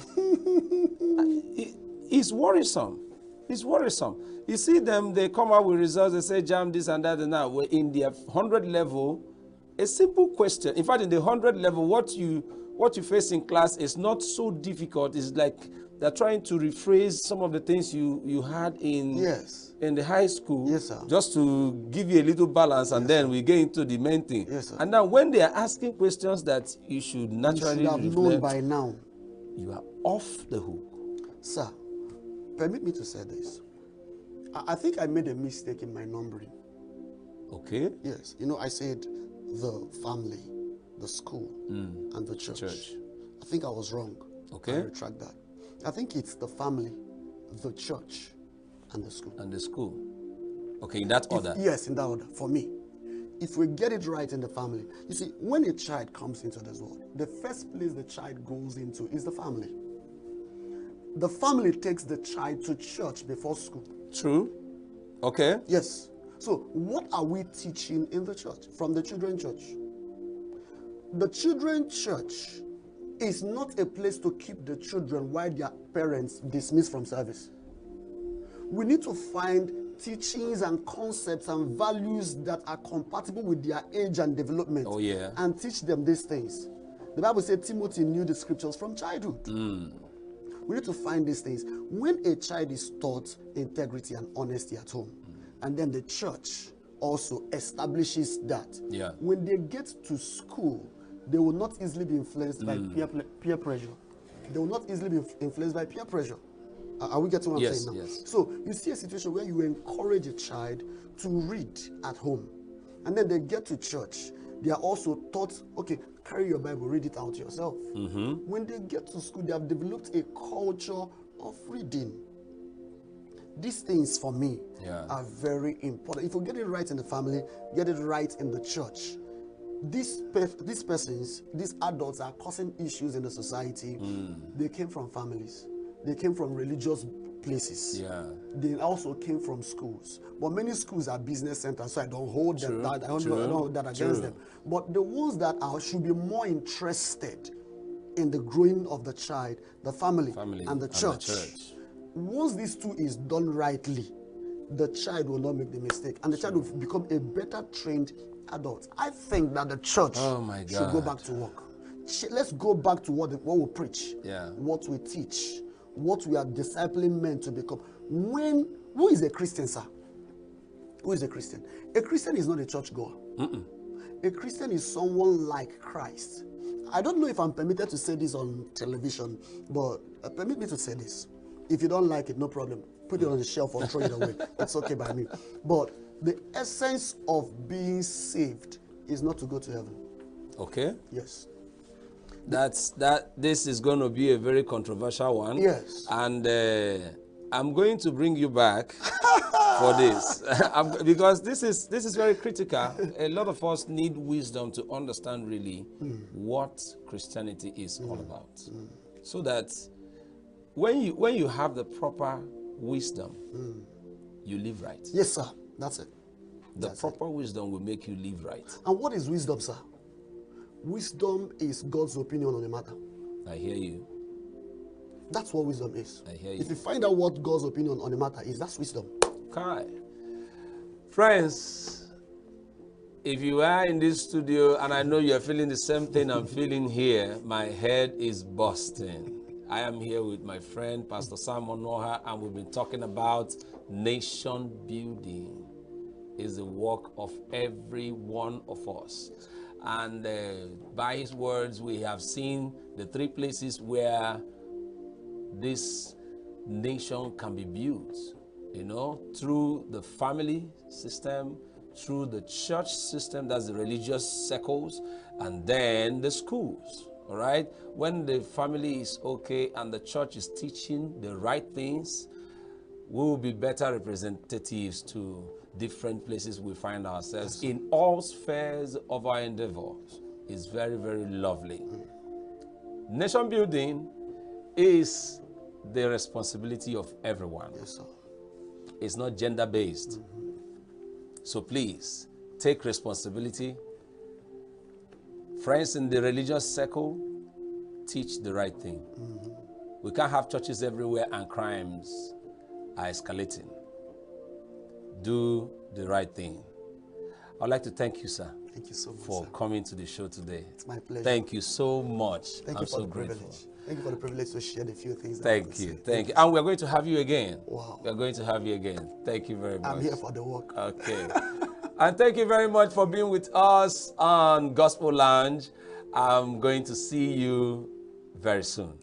It's worrisome. It's worrisome. You see them, they come out with results, they say jam this and that and that. We're in their 100 level, a simple question. In fact, in the 100 level, what you face in class is not so difficult. It's like they're trying to rephrase some of the things you had in the high school, just to give you a little balance, and then we get into the main thing. And now when they are asking questions that you should naturally have known by now, you are off the hook. Sir, permit me to say this. I think I made a mistake in my numbering. Okay. Yes. You know, I said the family, the school, and the church. I think I was wrong. Okay. I retract that. I think it's the family, the church, and the school. And the school. Okay, in that order? Yes, in that order, for me. If we get it right in the family. You see, when a child comes into this world, the first place the child goes into is the family. The family takes the child to church before school. True. Okay. Yes. So what are we teaching in the church, from the children's church? The children's church is not a place to keep the children while their parents dismiss from service. We need to find teachings and concepts and values that are compatible with their age and development. Oh, yeah. And teach them these things. The Bible said Timothy knew the scriptures from childhood. We need to find these things. When a child is taught integrity and honesty at home, and then the church also establishes that, when they get to school, they will not easily be influenced by peer pressure. They will not easily be influenced by peer pressure. Are we getting what I'm saying now? Yes. So you see a situation where you encourage a child to read at home, and then they get to church. They are also taught, okay, carry your Bible, read it out yourself. When they get to school, they have developed a culture of reading. These things, for me, are very important. If we get it right in the family, get it right in the church, these persons, these adults are causing issues in the society. They came from families. They came from religious places. They also came from schools. But many schools are business centers, so I don't hold them that. I don't hold that against them. But the ones that should be more interested in the growing of the child, the family and the church. Once these two is done rightly, the child will not make the mistake, and the child will become a better trained adult. I think that the church should go back to work. let's go back to what we preach, Yeah. what we teach, what we are discipling men to become. Who is a Christian, sir? Who is a Christian? A Christian is not a church goer. A Christian is someone like Christ. I don't know if I'm permitted to say this on television, but permit me to say this. If you don't like it, no problem. Put it on the shelf or throw it away. It's okay by me. But the essence of being saved is not to go to heaven. Okay. Yes. This is going to be a very controversial one. Yes. And I'm going to bring you back for this because this is very critical. A lot of us need wisdom to understand really what Christianity is all about, so that when you have the proper wisdom, you live right. Yes, sir. That's it. The proper wisdom will make you live right. And what is wisdom, sir? Wisdom is God's opinion on a matter. I hear you. That's what wisdom is. I hear you. If you find out what God's opinion on a matter is, that's wisdom. Okay. Friends, if you are in this studio and I know you're feeling the same thing I'm feeling here, my head is busting. I am here with my friend, Pastor Simon Noha, and we've been talking about nation building is the work of every one of us. And by his words, we have seen the three places where this nation can be built, you know, through the family system, through the church system, that's the religious circles, and then the schools, all right? When the family is okay and the church is teaching the right things, we will be better representatives to different places we find ourselves in all spheres of our endeavors. It's very, very lovely. Nation building is the responsibility of everyone. Yes, sir. It's not gender-based. So please, take responsibility. Friends in the religious circle, teach the right thing. We can't have churches everywhere and crimes are escalating. Do the right thing. I'd like to thank you, sir. Thank you so much, for sir. coming to the show today. It's my pleasure. Thank you so much. Thank I'm you for so the grateful. privilege. Thank you for the privilege to share the few things. Thank you. Thank you. And we're going to have you again. Wow. We're going to have you again. Thank you very much. I'm here for the work. Okay. And thank you very much for being with us on Gospel Lounge. I'm going to see you very soon.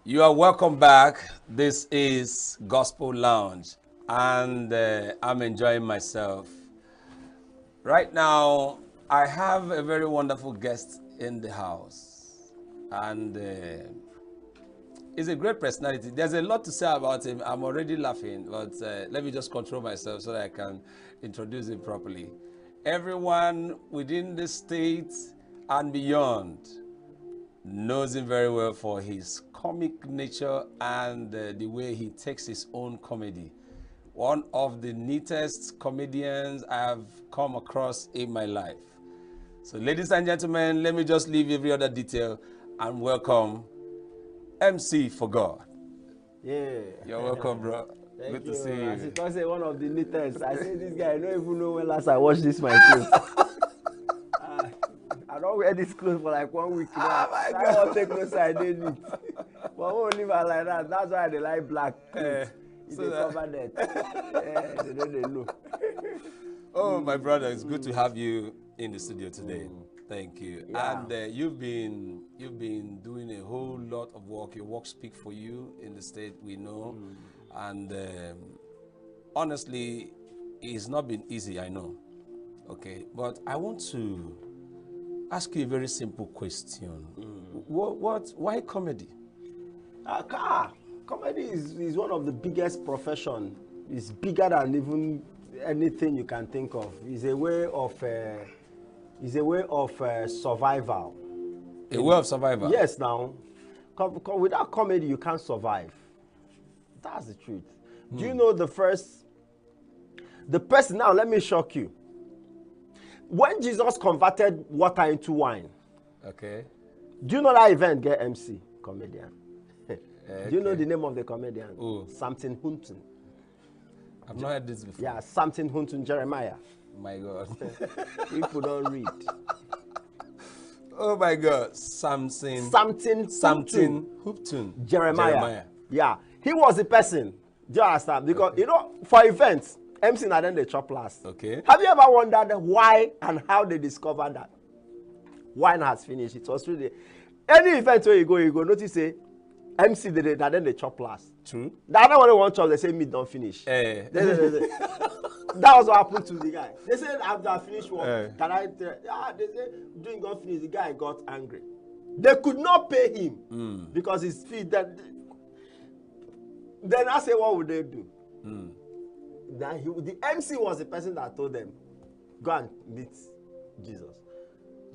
You are welcome back. This is Gospel Lounge, and I'm enjoying myself. Right now, I have a very wonderful guest in the house, and he's a great personality. There's a lot to say about him. I'm already laughing, but let me just control myself so that I can introduce him properly. Everyone within the state and beyond knows him very well for his comic nature and the way he takes his own comedy. One of the neatest comedians I have come across in my life. So ladies and gentlemen, let me just leave every other detail and welcome MC for God. Yeah. You're welcome, bro. Good to see you. As you can say, one of the neatest. I say this guy, I don't even know when last I watched this my clothes. I don't wear this clothes for like 1 week now. I won't take no side, I didn't. But I won't leave her like that. That's why they like black clothes. So they cover that. They don't know. Oh, my brother, it's good to have you in the studio today. Thank you. Yeah. And you've been doing a whole lot of work. Your work speaks for you in the state, we know. And honestly, it's not been easy, I know. Okay, but I want to ask you a very simple question. Why comedy? Comedy is one of the biggest profession. It's bigger than even anything you can think of. It's a way of survival. A way of survival? Yes, now. Without comedy, you can't survive. That's the truth. Do you know the person, now let me shock you. When Jesus converted water into wine, okay. Do you know that event get MC? Comedian. Do you know the name of the comedian? Something Hunton. I've not heard this before. Yeah, Something Hunton Jeremiah. My God. People don't read. Oh my God. Something Hupton. Jeremiah. Yeah. He was the person. Do you understand? Because, you know, for events, MC and then they chop last. Okay. Have you ever wondered why and how they discovered that wine has finished? It was really any event where you go notice say MC did it and then they chop last. True. The other one they want chop, they say meat don't finish. That was what happened to the guy. They said after I finished work, can I? They said doing God finish. The guy got angry. They could not pay him because his feet. Then I say, what would they do? Then the MC was the person that told them, go and meet Jesus.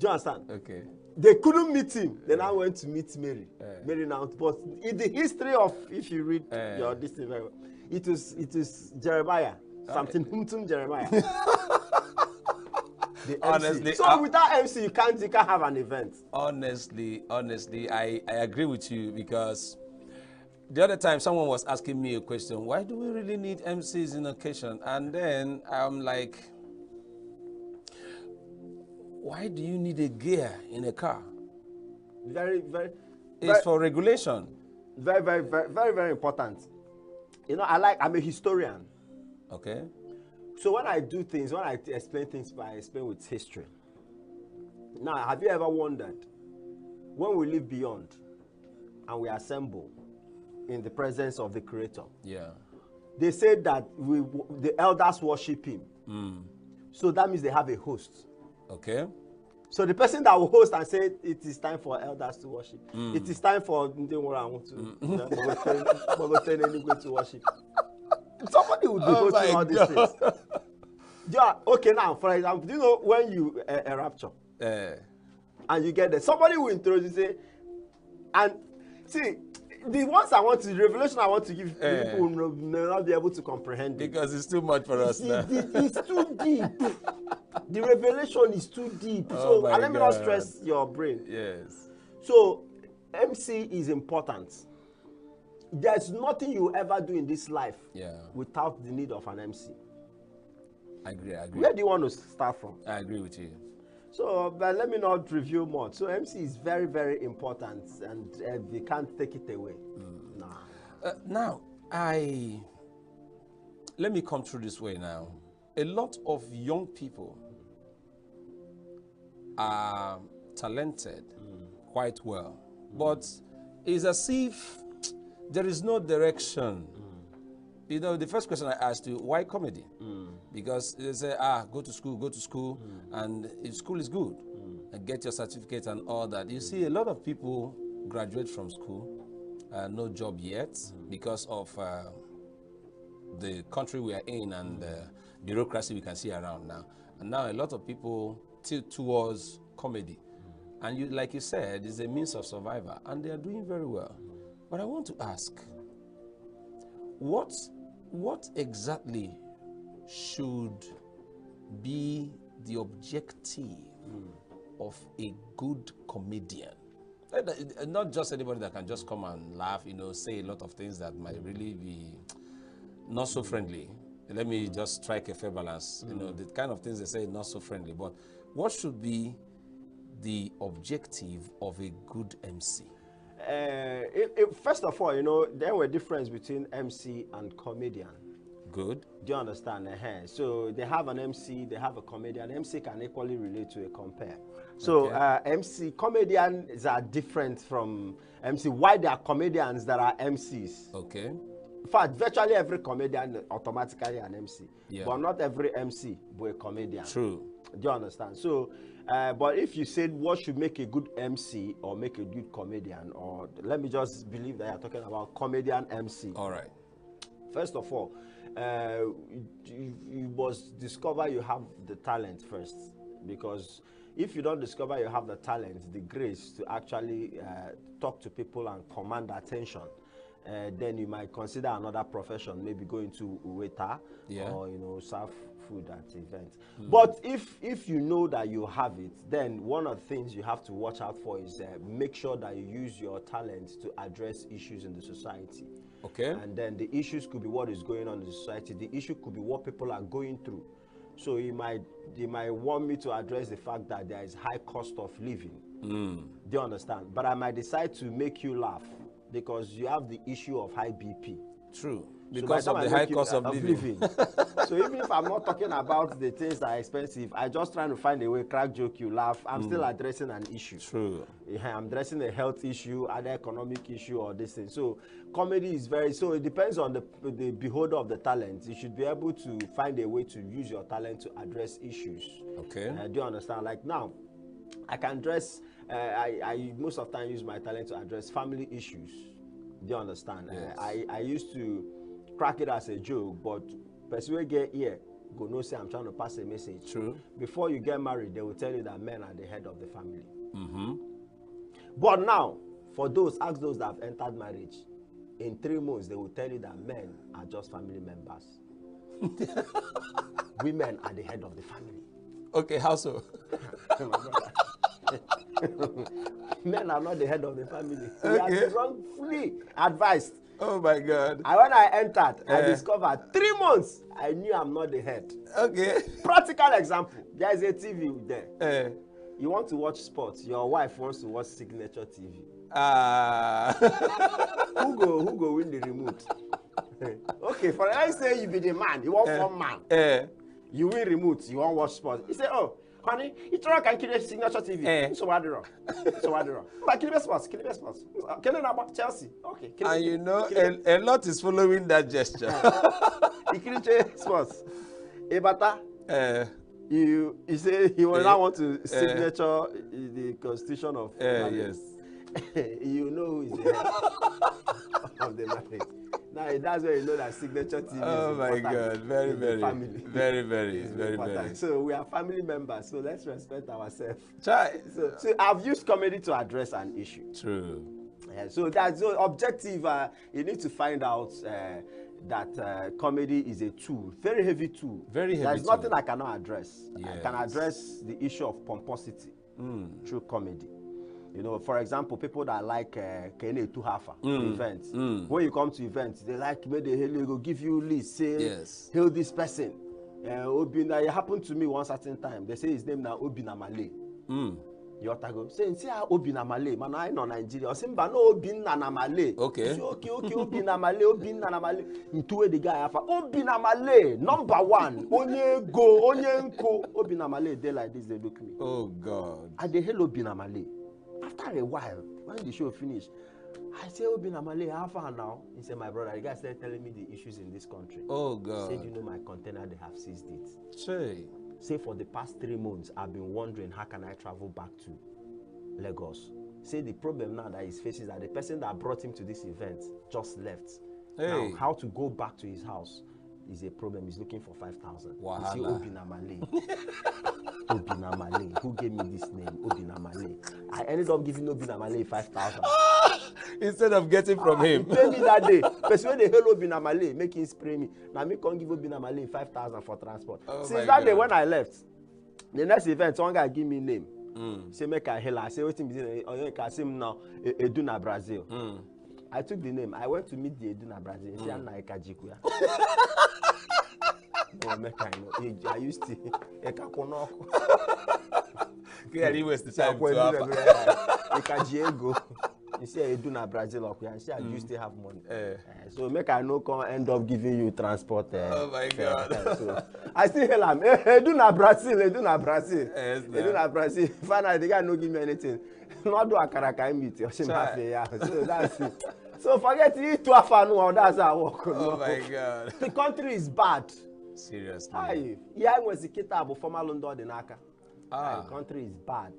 Do you understand? Okay. They couldn't meet him. Then I went to meet Mary. Mary now. But in the history of, if you read your this thing very well, it was Jeremiah. Something Jeremiah. Honestly, so without MC, you can't have an event. Honestly, I agree with you, because the other time someone was asking me a question, why do we really need MCs in occasion? And then I'm like, why do you need a gear in a car? It's for regulation. Very important. You know, I'm a historian. Okay. So when I do things, when I explain things, I explain with history. Now, have you ever wondered, when we live beyond and we assemble in the presence of the Creator? Yeah. They say that the elders worship him. So that means they have a host. Okay. So the person that will host and say it is time for elders to worship. It is time for to worship. Somebody would be hosting all these things. Yeah, okay, now, for example, do you know when you a rapture and you get there, somebody will introduce you, say, and see, the ones the revelation I want to give people will not be able to comprehend it. Because it's too much for us now. It's too deep. The revelation is too deep. So let me not stress your brain. Yes. So MC is important. There's nothing you ever do in this life without the need of an MC. I agree. Where do you want to start from? I agree with you. So, but let me not review much. So MC is very, very important, and we can't take it away. Now, let me come through this way now. A lot of young people are talented quite well, but it's as if there is no direction. You know, the first question I asked you, why comedy? Because they say, go to school, and if school is good, and get your certificate and all that. You see, a lot of people graduate from school, no job yet, because of the country we are in and the bureaucracy we can see around now. And now a lot of people tilt towards comedy. And like you said, it's a means of survival, and they are doing very well. But I want to ask, what exactly should be the objective of a good comedian? Not just anybody that can just come and laugh, say a lot of things that might really be not so friendly. Let me just strike a fair balance. The kind of things they say not so friendly. But what should be the objective of a good MC? First of all, there were difference between MC and comedian. Good. Do you understand? So they have an MC, they have a comedian. MC can equally relate to a compare. So MC comedians are different from MC. Why there are comedians that are MCs? Okay. In fact, virtually every comedian automatically an MC. Yeah. But not every MC but a comedian. True. Do you understand? So, but if you said what should make a good MC or make a good comedian, or let me just believe that you're talking about comedian MC. All right. First of all, you must discover you have the talent first, because if you don't discover you have the talent, the grace to actually talk to people and command attention, then you might consider another profession, maybe going to waiter, or serve food at events. But if you know that you have it, then one of the things you have to watch out for is make sure that you use your talent to address issues in the society. Okay. And then the issues could be what is going on in the society. The issue could be what people are going through. So they might want me to address the fact that there is high cost of living. Do you understand? But I might decide to make you laugh because you have the issue of high BP. True. So Because of the high cost of living. So even if I'm not talking about the things that are expensive, I'm just trying to find a way, crack joke, you laugh. I'm still addressing an issue. True. I'm addressing a health issue, other economic issue, or this thing. So comedy is so it depends on the beholder of the talent. You should be able to find a way to use your talent to address issues. Okay. Do you understand? Like now, I can address, I most of the time use my talent to address family issues. Do you understand? Yes. I used to crack it as a joke, but person will get here, go no say I'm trying to pass a message. True. Before you get married, they will tell you that men are the head of the family. But now, ask those that have entered marriage, in 3 months, they will tell you that men are just family members. Women are the head of the family. Okay, how so? Men are not the head of the family. We are wrongfully advised. Oh my God. And when I entered, I discovered 3 months, I knew I'm not the head. Okay. Practical example. There is a TV there. You want to watch sports. Your wife wants to watch Signature TV. Who go win the remote? Okay, for I say you be the man. You want one man. You win remote. You want watch sports. He say, oh, honey, it's wrong. Can kill Signature TV. So what wrong? So what wrong? But kill sports. Kill sports. Can you about Chelsea? Okay. And you know, a lot is following that gesture. He kill sports. Ebata. You say he will not want to signature the constitution of yes. You know who is the head of the marriage. Now that's where you know that signature TV oh is my important. God, very, family. very. So we are family members, so let's respect ourselves. Try. So I've used comedy to address an issue. True. So that's so objective. You need to find out that comedy is a tool, very heavy tool. Very heavy. There's nothing I cannot address. Yes. I can address the issue of pomposity through comedy. You know, for example, people that like Kene Tuhafa events. When you come to events, they like maybe they go give you list, say, hail this person. Obina, it happened to me one certain time. They say his name now Obina Malay. You ought to go say Obina Malay. Man, I know Nigeria. Say, but no Obina Malay. Okay. Say, okay, Obina Malay. Into the guy afa Obina Malay, #1. Onye go, onye nko. Obina Malay, they like this, they look me. Oh God. I dey hail Obina Malay. After a while, when the show finished, I say, Obina Malay, how far now? He said, my brother, the guy started telling me the issues in this country. Oh God. He said, you know, my container, they have seized it. Say for the past 3 months, I've been wondering, how can I travel back to Lagos? Say the problem now that he's facing is that the person that brought him to this event just left. Now, how to go back to his house is a problem. He's looking for 5,000. Wow. You see, Obina Malay. Obina Malay. Who gave me this name? Obina Malay. I ended up giving Obina Malay 5,000. Instead of getting from him. He paid me that day. But when they hail Obina Malay, make him spray me. Now me can't give Obina Malay 5,000 for transport. Since that day when I left, the next event, one guy give me name. Say make I hail. I say waiting be I say now Eduna Brazil. I took the name. I went to meet the Eduna Brazil. He said Naika Jikuya. I used to Clearly waste the time to you say Eduna Brazil and say I used to have money. So make I no come end up giving you transport. Oh my God. So I still hail him. Eduna Brazil. Eduna Brazil. Finally the guy no give me anything. Not do akaraka meet. So that's it. So forget it to have fun. That's how I work. Oh my God. The country is bad. Seriously. Yeah, I was a kid about former London Denaka. The country is bad.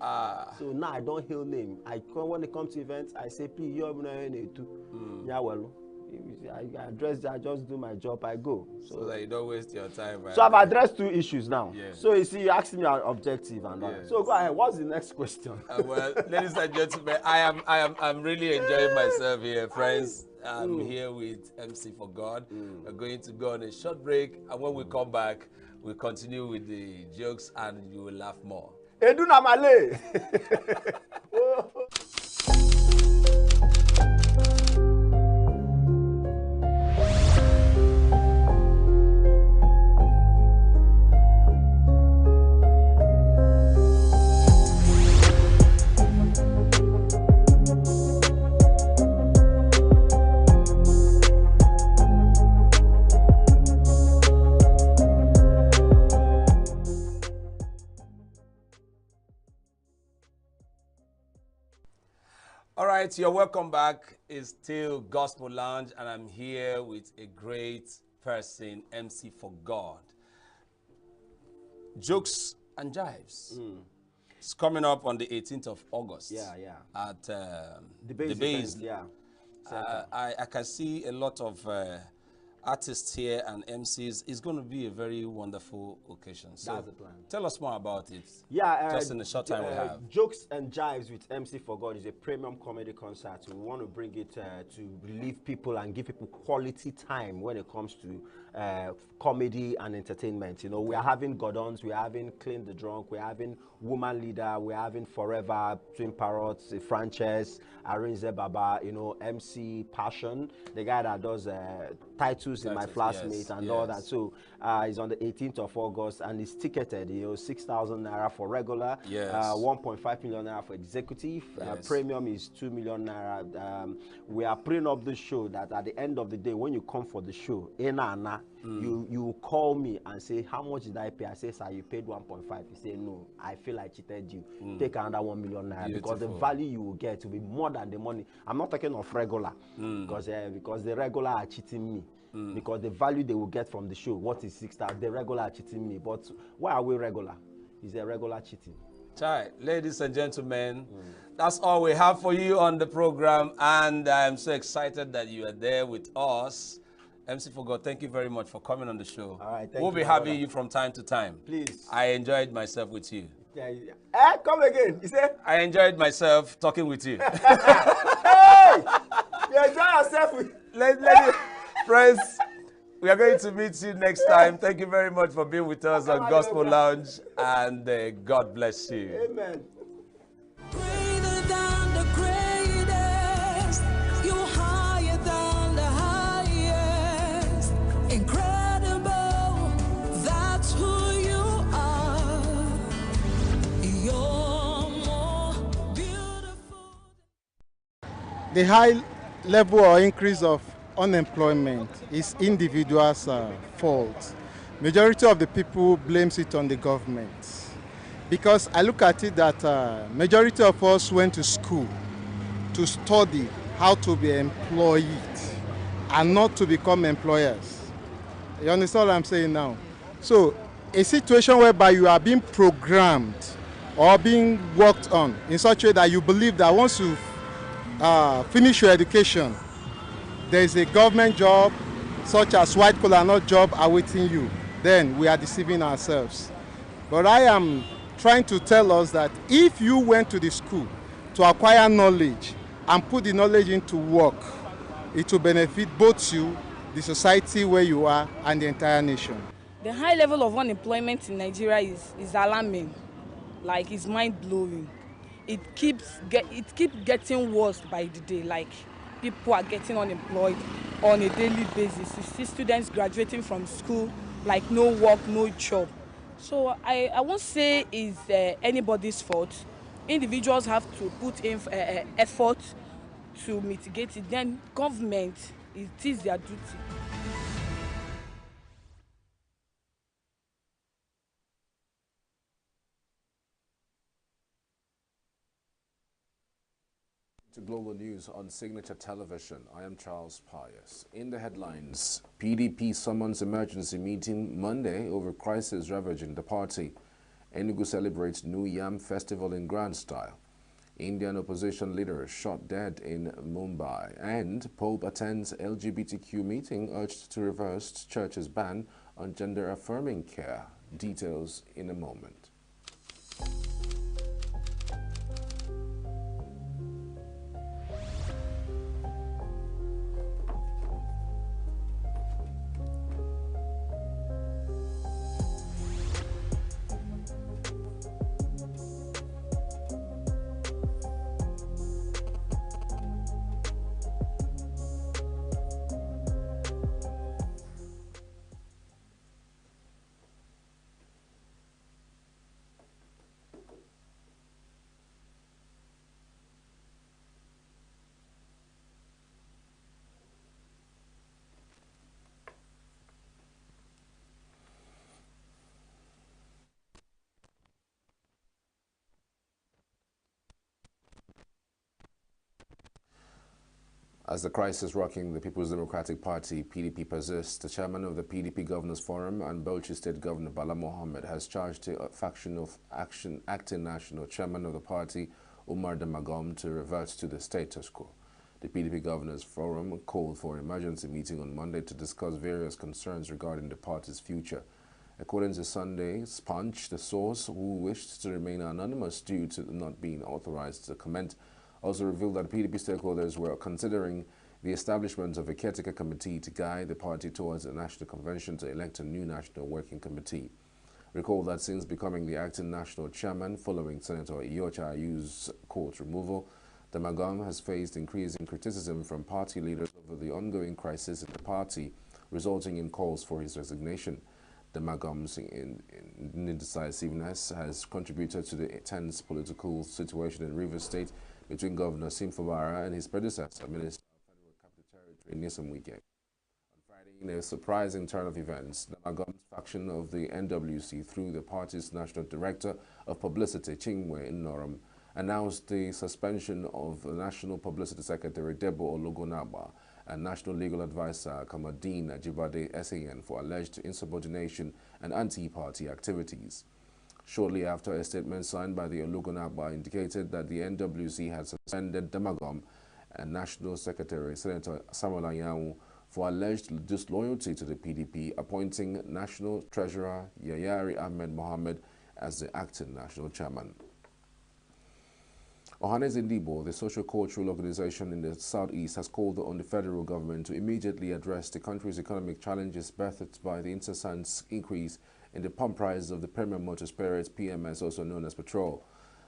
So now I don't hail name. When it comes to events, I say, please, you're too. Yeah, well, I just do my job, I go. So that you don't waste your time. So I've addressed 2 issues now. Yeah. So you see, you asked me an objective and all. So go ahead. What's the next question? Well, ladies and gentlemen, I'm really enjoying myself here, friends. I'm here with MC for God. We're going to go on a short break, and when we come back, we'll continue with the jokes, and you will laugh more. Eduna Male. All right, you're welcome back. It's still Gospel Lounge, and I'm here with a great person, MC for God. Jokes and Jives. It's coming up on the 18th of August. At the base. I can see a lot of artists here and MCs. It's going to be a very wonderful occasion. So that's the plan. Tell us more about it. Just in the short time we have. Jokes and Jives with MC for God is a premium comedy concert. We want to bring it to relieve people and give people quality time when it comes to comedy and entertainment. You know, we are having Gordons, we are having Clean the Drunk, we are having Woman Leader, we are having Forever, Twin Parrots, Frances, Arinze Baba, you know, MC Passion, the guy that does titles in My Flatmate and all that. So it's on the 18th of August and it's ticketed, you know, 6,000 naira for regular, 1.5 million naira for executive, premium is 2 million naira. We are putting up the show that at the end of the day, when you come for the show, you call me and say, how much did I pay? I say, sir, you paid 1.5. You say, no, I feel I cheated you. Take another 1 million naira because the value you will get will be more than the money. I'm not talking of regular because the regular are cheating me. Because the value they will get from the show, what is 6,000? The regular are cheating me. But why are we regular? Is a regular cheating? Chai, ladies and gentlemen, that's all we have for you on the program, and I'm so excited that you are there with us. MC for God, thank you very much for coming on the show. All right, we'll be having you from time to time. Please. I enjoyed myself with you. Come again. You say? I enjoyed myself talking with you. Hey! You enjoy yourself with... Friends, we are going to meet you next time. Thank you very much for being with us on Gospel Lounge, and God bless you. Amen. The high level or increase of unemployment is individuals' fault. Majority of the people blames it on the government. Because I look at it that majority of us went to school to study how to be employed and not to become employers. You understand what I'm saying now? So a situation whereby you are being programmed or being worked on in such a way that you believe that once you finish your education, there is a government job such as white collar not job awaiting you, then we are deceiving ourselves. But I am trying to tell us that if you went to the school to acquire knowledge and put the knowledge into work, it will benefit both you, the society where you are, and the entire nation. The high level of unemployment in Nigeria is alarming. Like, it's mind-blowing. It keeps getting worse by the day. Like, people are getting unemployed on a daily basis. You see students graduating from school, like no work, no job. So I won't say it's anybody's fault. Individuals have to put in effort to mitigate it. Then government, it is their duty. To global news on Signature Television, I am Charles Pius. In the headlines, PDP summons emergency meeting Monday over crisis ravaging the party. ENUGU celebrates New Yam Festival in grand style. Indian opposition leader shot dead in Mumbai. And Pope attends LGBTQ meeting urged to reverse church's ban on gender-affirming care. Details in a moment. As the crisis rocking the People's Democratic Party, PDP persists, the chairman of the PDP Governors Forum and Bauchi State Governor Bala Mohammed has charged the faction of acting national chairman of the party, Umar Damagom, to revert to the status quo. The PDP Governors Forum called for an emergency meeting on Monday to discuss various concerns regarding the party's future. According to Sunday's Punch, the source, who wished to remain anonymous due to not being authorized to comment, also revealed that PDP stakeholders were considering the establishment of a caretaker committee to guide the party towards a national convention to elect a new national working committee. Recall that since becoming the acting national chairman following Senator Iyorchia Ayu's court removal, Damagom has faced increasing criticism from party leaders over the ongoing crisis in the party, resulting in calls for his resignation. Damagom's indecisiveness has contributed to the tense political situation in Rivers State between Governor Sim Fubara and his predecessor, Minister of Federal Capital Territory, Nyesom Wike. On Friday, in a surprising turn of events, Damagom's faction of the NWC, through the party's National Director of Publicity, Chingwe Nnorom, announced the suspension of the National Publicity Secretary, Debo Ologunagba, and National Legal Advisor, Kamadeen Ajibade SAN, for alleged insubordination and anti-party activities. Shortly after, a statement signed by the Ologunagba indicated that the NWC had suspended Damagom and National Secretary Senator Samuel Anyanwu for alleged disloyalty to the PDP, appointing National Treasurer Yayari Ahmed Mohammed as the acting national chairman. Ohaneze Ndibo, the social-cultural organization in the southeast, has called on the federal government to immediately address the country's economic challenges birthed by the incessant increase in the pump price of the premium motor spirit, PMS, also known as petrol.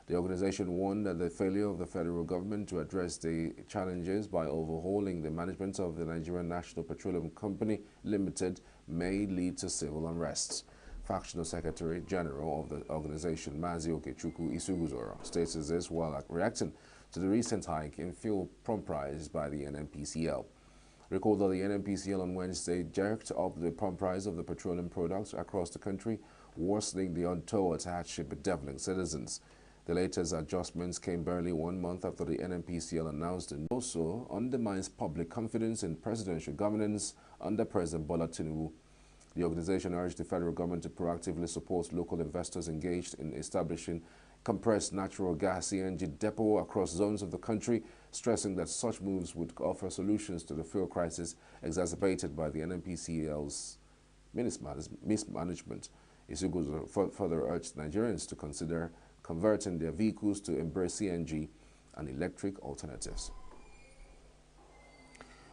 The organization warned that the failure of the federal government to address the challenges by overhauling the management of the Nigerian National Petroleum Company Limited may lead to civil unrest. Factional Secretary General of the organization, Mazi Okechukwu Isuguzoro, states this while reacting to the recent hike in fuel pump price by the NNPCL. Recall that the NNPCL on Wednesday jerked up the pump price of the petroleum products across the country, worsening the untoward hardship bedeviling citizens. The latest adjustments came barely 1 month after the NNPCL announced and also undermines public confidence in presidential governance under President Bola Tinubu. The organization urged the federal government to proactively support local investors engaged in establishing compressed natural gas CNG depot across zones of the country, stressing that such moves would offer solutions to the fuel crisis exacerbated by the NNPCL's mismanagement. Isugu further urged Nigerians to consider converting their vehicles to embrace CNG and electric alternatives.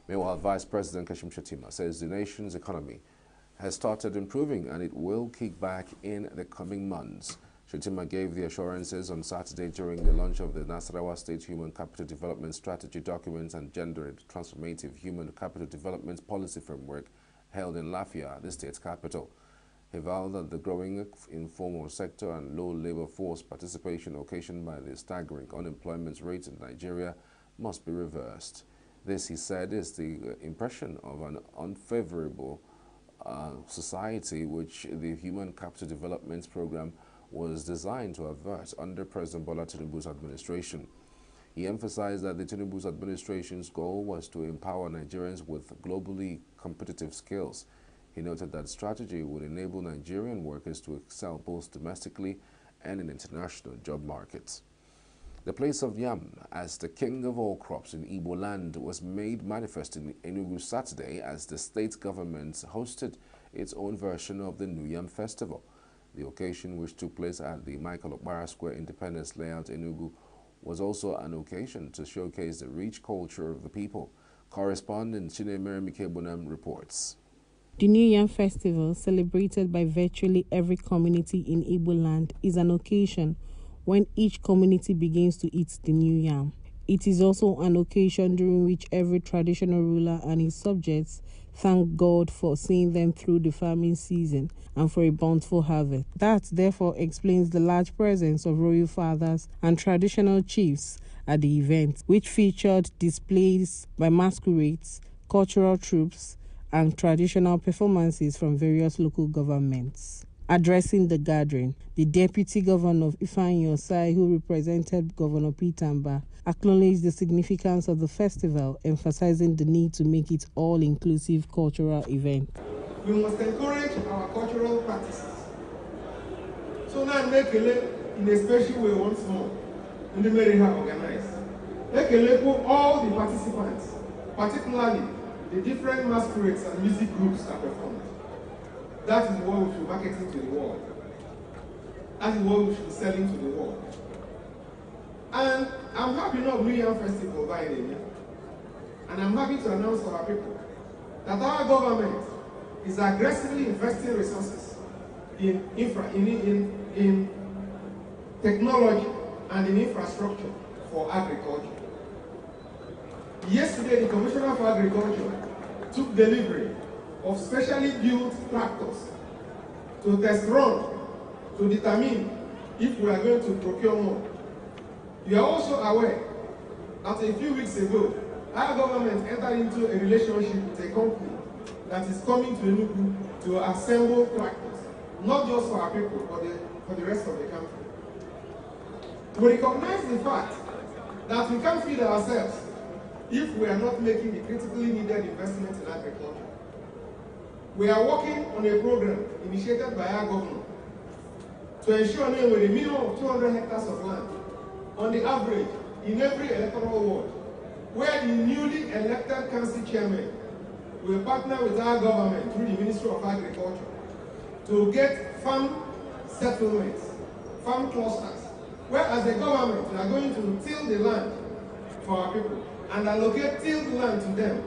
Meanwhile, Vice President Kashim Shettima says the nation's economy has started improving and it will kick back in the coming months. Shettima gave the assurances on Saturday during the launch of the Nasarawa State Human Capital Development Strategy Documents and Gender Transformative Human Capital Development Policy Framework held in Lafia, the state's capital. He vowed that the growing informal sector and low labor force participation occasioned by the staggering unemployment rate in Nigeria must be reversed. This, he said, is the impression of an unfavorable society which the Human Capital Development Program was designed to avert under President Bola Tinubu's administration. He emphasized that the Tinubu's administration's goal was to empower Nigerians with globally competitive skills. He noted that strategy would enable Nigerian workers to excel both domestically and in international job markets. The place of yam as the king of all crops in Igbo land was made manifest in ENUGU Saturday as the state government hosted its own version of the New Yam Festival. The occasion, which took place at the Michael Okpara Square Independence Layout, ENUGU, was also an occasion to showcase the rich culture of the people. Correspondent Chinemere Mikebonam reports. The New Yam Festival, celebrated by virtually every community in Igbo land, is an occasion when each community begins to eat the new yam. It is also an occasion during which every traditional ruler and his subjects thank God for seeing them through the farming season and for a bountiful harvest. That therefore explains the large presence of royal fathers and traditional chiefs at the event, which featured displays by masquerades, cultural troupes, and traditional performances from various local governments. Addressing the gathering, the Deputy Governor of Ifeanyi Osai, who represented Governor Pitamba, acknowledged the significance of the festival, emphasizing the need to make it all-inclusive cultural event. We must encourage our cultural practices. So now make in a special way once more, in the Meriha organized. Make for all the participants, particularly the different masquerades and music groups that performed. That is what we should be marketing to the world. That is what we should be selling to the world. And I'm happy of New Yam Festival by name. And I'm happy to announce to our people that our government is aggressively investing resources in technology and in infrastructure for agriculture. Yesterday, the Commissioner for Agriculture took delivery of specially built tractors to test run to determine if we are going to procure more. You are also aware that a few weeks ago, our government entered into a relationship with a company that is coming to ENUGU to assemble tractors, not just for our people, but for the rest of the country. We recognize the fact that we can't feed ourselves if we are not making the critically needed investments in agriculture. We are working on a program initiated by our government to ensure that with a minimum of 200 hectares of land, on the average, in every electoral ward, where the newly elected council chairman will partner with our government through the Ministry of Agriculture to get farm settlements, farm clusters, where as a government we are going to till the land for our people and allocate tilled land to them,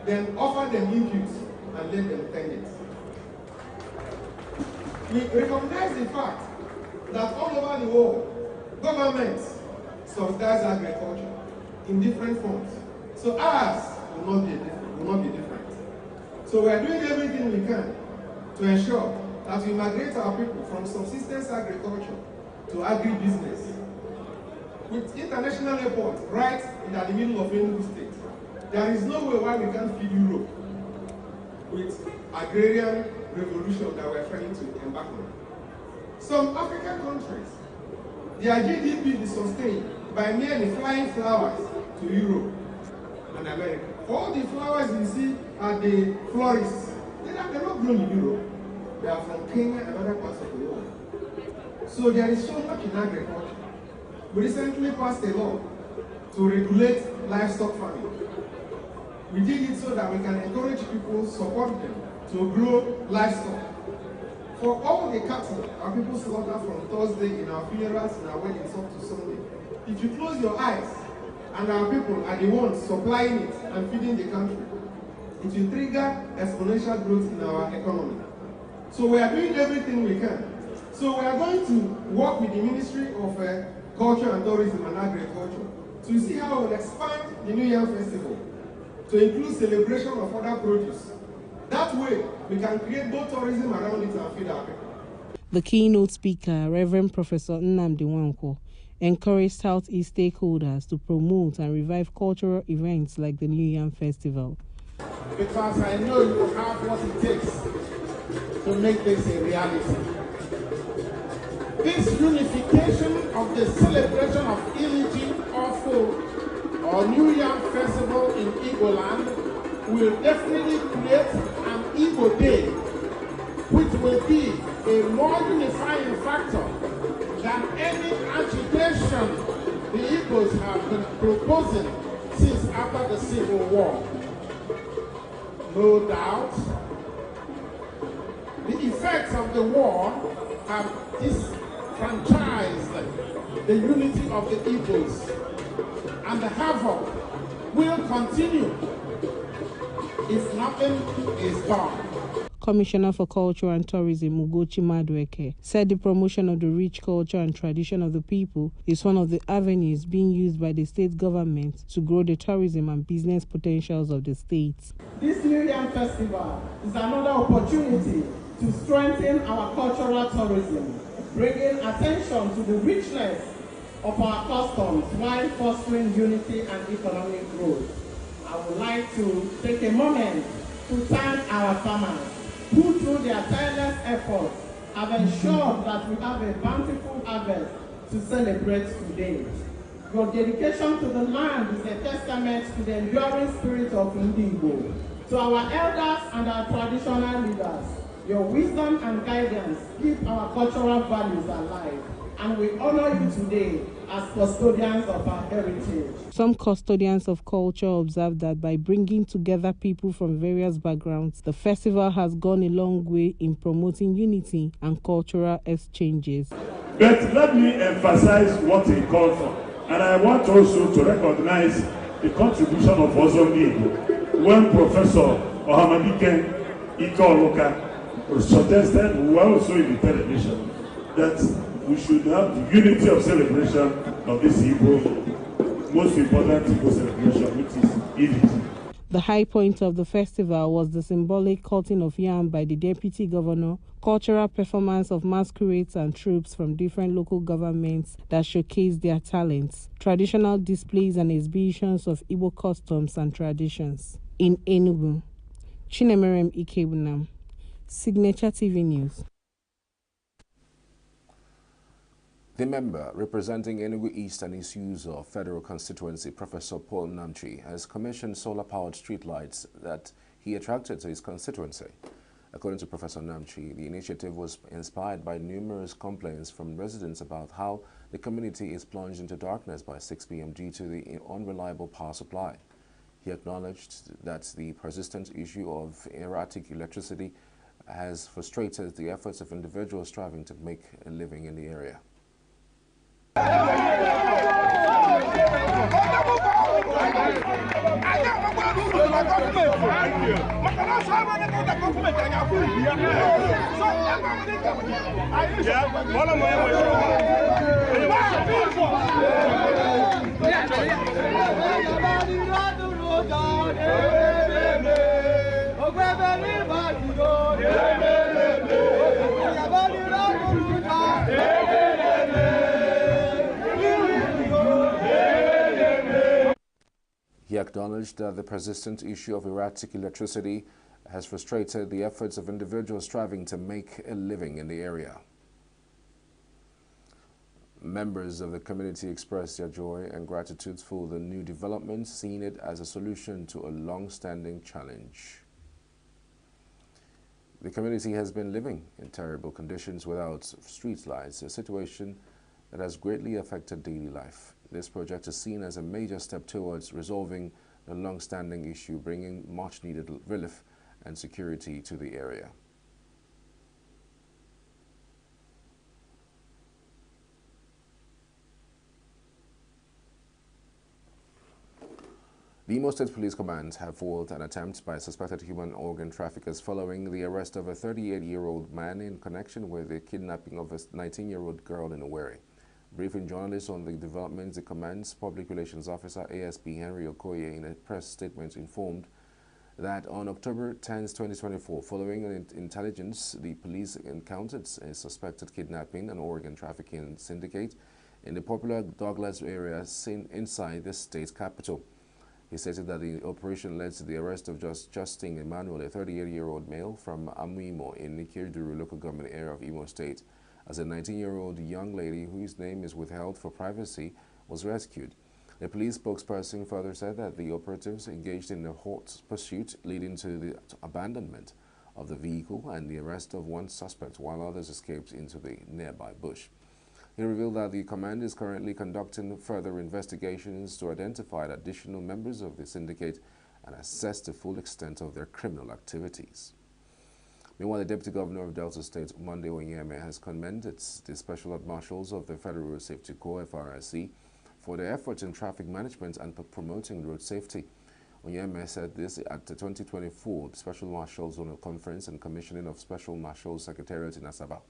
then offer them inputs and let them tend it. We recognize the fact that all over the world, governments subsidize agriculture in different forms. So ours will not be different. So we are doing everything we can to ensure that we migrate our people from subsistence agriculture to agribusiness. With international airport right in the middle of ENUGU state, there is no way why we can't feed Europe with agrarian revolution that we're trying to embark on. Some African countries, their GDP is sustained by merely flying flowers to Europe and America. All the flowers you see at the florists, they're not grown in Europe. They are from Kenya and other parts of the world. So there is so much in agriculture. We recently passed a law to regulate livestock farming. We did it so that we can encourage people, support them to grow livestock. For all the cattle our people slaughter from Thursday in our funerals and our weddings up to Sunday, if you close your eyes and our people are the ones supplying it and feeding the country, it will trigger exponential growth in our economy. So we are doing everything we can. So we are going to work with the Ministry of Culture and Tourism and Agriculture to see how we will expand the New Yam Festival to include celebration of other produce. That way, we can create both tourism around it and feed our people. The keynote speaker, Reverend Professor Nnamdi Nwankwo, encouraged Southeast stakeholders to promote and revive cultural events like the New Yam Festival. Because I know you have what it takes to make this a reality. This unification of the celebration of Iliji, Ofo, Igbo land will definitely create an Igbo Day, which will be a more unifying factor than any agitation the Igbos have been proposing since after the Civil War. No doubt, the effects of the war have disfranchised the unity of the Igbos, and the havoc will continue if nothing is done. Commissioner for Culture and Tourism, Ugochi Madueke, said the promotion of the rich culture and tradition of the people is one of the avenues being used by the state government to grow the tourism and business potentials of the state. This New Yam Festival is another opportunity to strengthen our cultural tourism, bringing attention to the richness of our customs while fostering unity and economic growth. I would like to take a moment to thank our farmers who, through their tireless efforts, have ensured that we have a bountiful harvest to celebrate today. Your dedication to the land is a testament to the enduring spirit of ENUGU. To our elders and our traditional leaders, your wisdom and guidance keep our cultural values alive, and we honor you today as custodians of our heritage. Some custodians of culture observe that by bringing together people from various backgrounds, the festival has gone a long way in promoting unity and cultural exchanges. But let me emphasize what he called for, and I want also to recognize the contribution of Ozongi when Professor Ohamadike Ike suggested, we were also in the television, that we should have the unity of celebration of this Igbo, most important Igbo celebration, which is EDG. The high point of the festival was the symbolic cutting of yam by the Deputy Governor, cultural performance of masquerades and troops from different local governments that showcased their talents, traditional displays and exhibitions of Igbo customs and traditions. In ENUGU, Chinemerem Ikebunam, Signature TV News. The member representing ENUGU East and its user Federal Constituency, Professor Paul Namchi, has commissioned solar-powered streetlights that he attracted to his constituency. According to Professor Namchi, the initiative was inspired by numerous complaints from residents about how the community is plunged into darkness by 6 p.m. due to the unreliable power supply. He acknowledged that the persistent issue of erratic electricity has frustrated the efforts of individuals striving to make a living in the area. He acknowledged that the persistent issue of erratic electricity has frustrated the efforts of individuals striving to make a living in the area. Members of the community expressed their joy and gratitude for the new development, seeing it as a solution to a long-standing challenge. The community has been living in terrible conditions without street lights, a situation that has greatly affected daily life. This project is seen as a major step towards resolving the long-standing issue, bringing much-needed relief and security to the area. The Imo State Police Command have foiled an attempt by suspected human organ traffickers following the arrest of a 38-year-old man in connection with the kidnapping of a 19-year-old girl in Owerri. Briefing journalists on the developments, the command's public relations officer, ASP Henry Okoye, in a press statement informed that on October 10, 2024, following an intelligence, the police encountered a suspected kidnapping and organ trafficking syndicate in the popular Douglas area inside the state capital. He stated that the operation led to the arrest of Justin Emmanuel, a 38-year-old male from Amuimo in Nikirduru local government area of Imo State, as a 19-year-old young lady whose name is withheld for privacy was rescued. The police spokesperson further said that the operatives engaged in a hot pursuit leading to the abandonment of the vehicle and the arrest of one suspect while others escaped into the nearby bush. He revealed that the command is currently conducting further investigations to identify additional members of the syndicate and assess the full extent of their criminal activities. Meanwhile, the Deputy Governor of Delta State, Monday Onyeme, has commended the Special Marshals of the Federal Road Safety Corps, FRSC, for their efforts in traffic management and promoting road safety. Onyeme said this at the 2024 Special Marshals Zonal Conference and Commissioning of Special Marshals Secretariat in Asaba.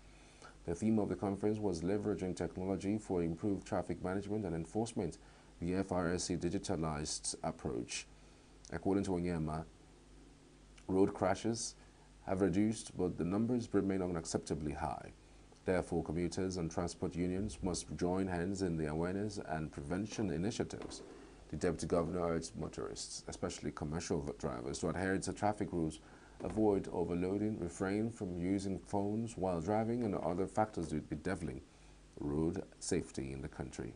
The theme of the conference was leveraging technology for improved traffic management and enforcement, the FRSC digitalized approach. According to Onyema, road crashes have reduced, but the numbers remain unacceptably high. Therefore, commuters and transport unions must join hands in the awareness and prevention initiatives. The Deputy Governor urged motorists, especially commercial drivers, to adhere to traffic rules, avoid overloading, refrain from using phones while driving, and other factors that would be bedeviling road safety in the country.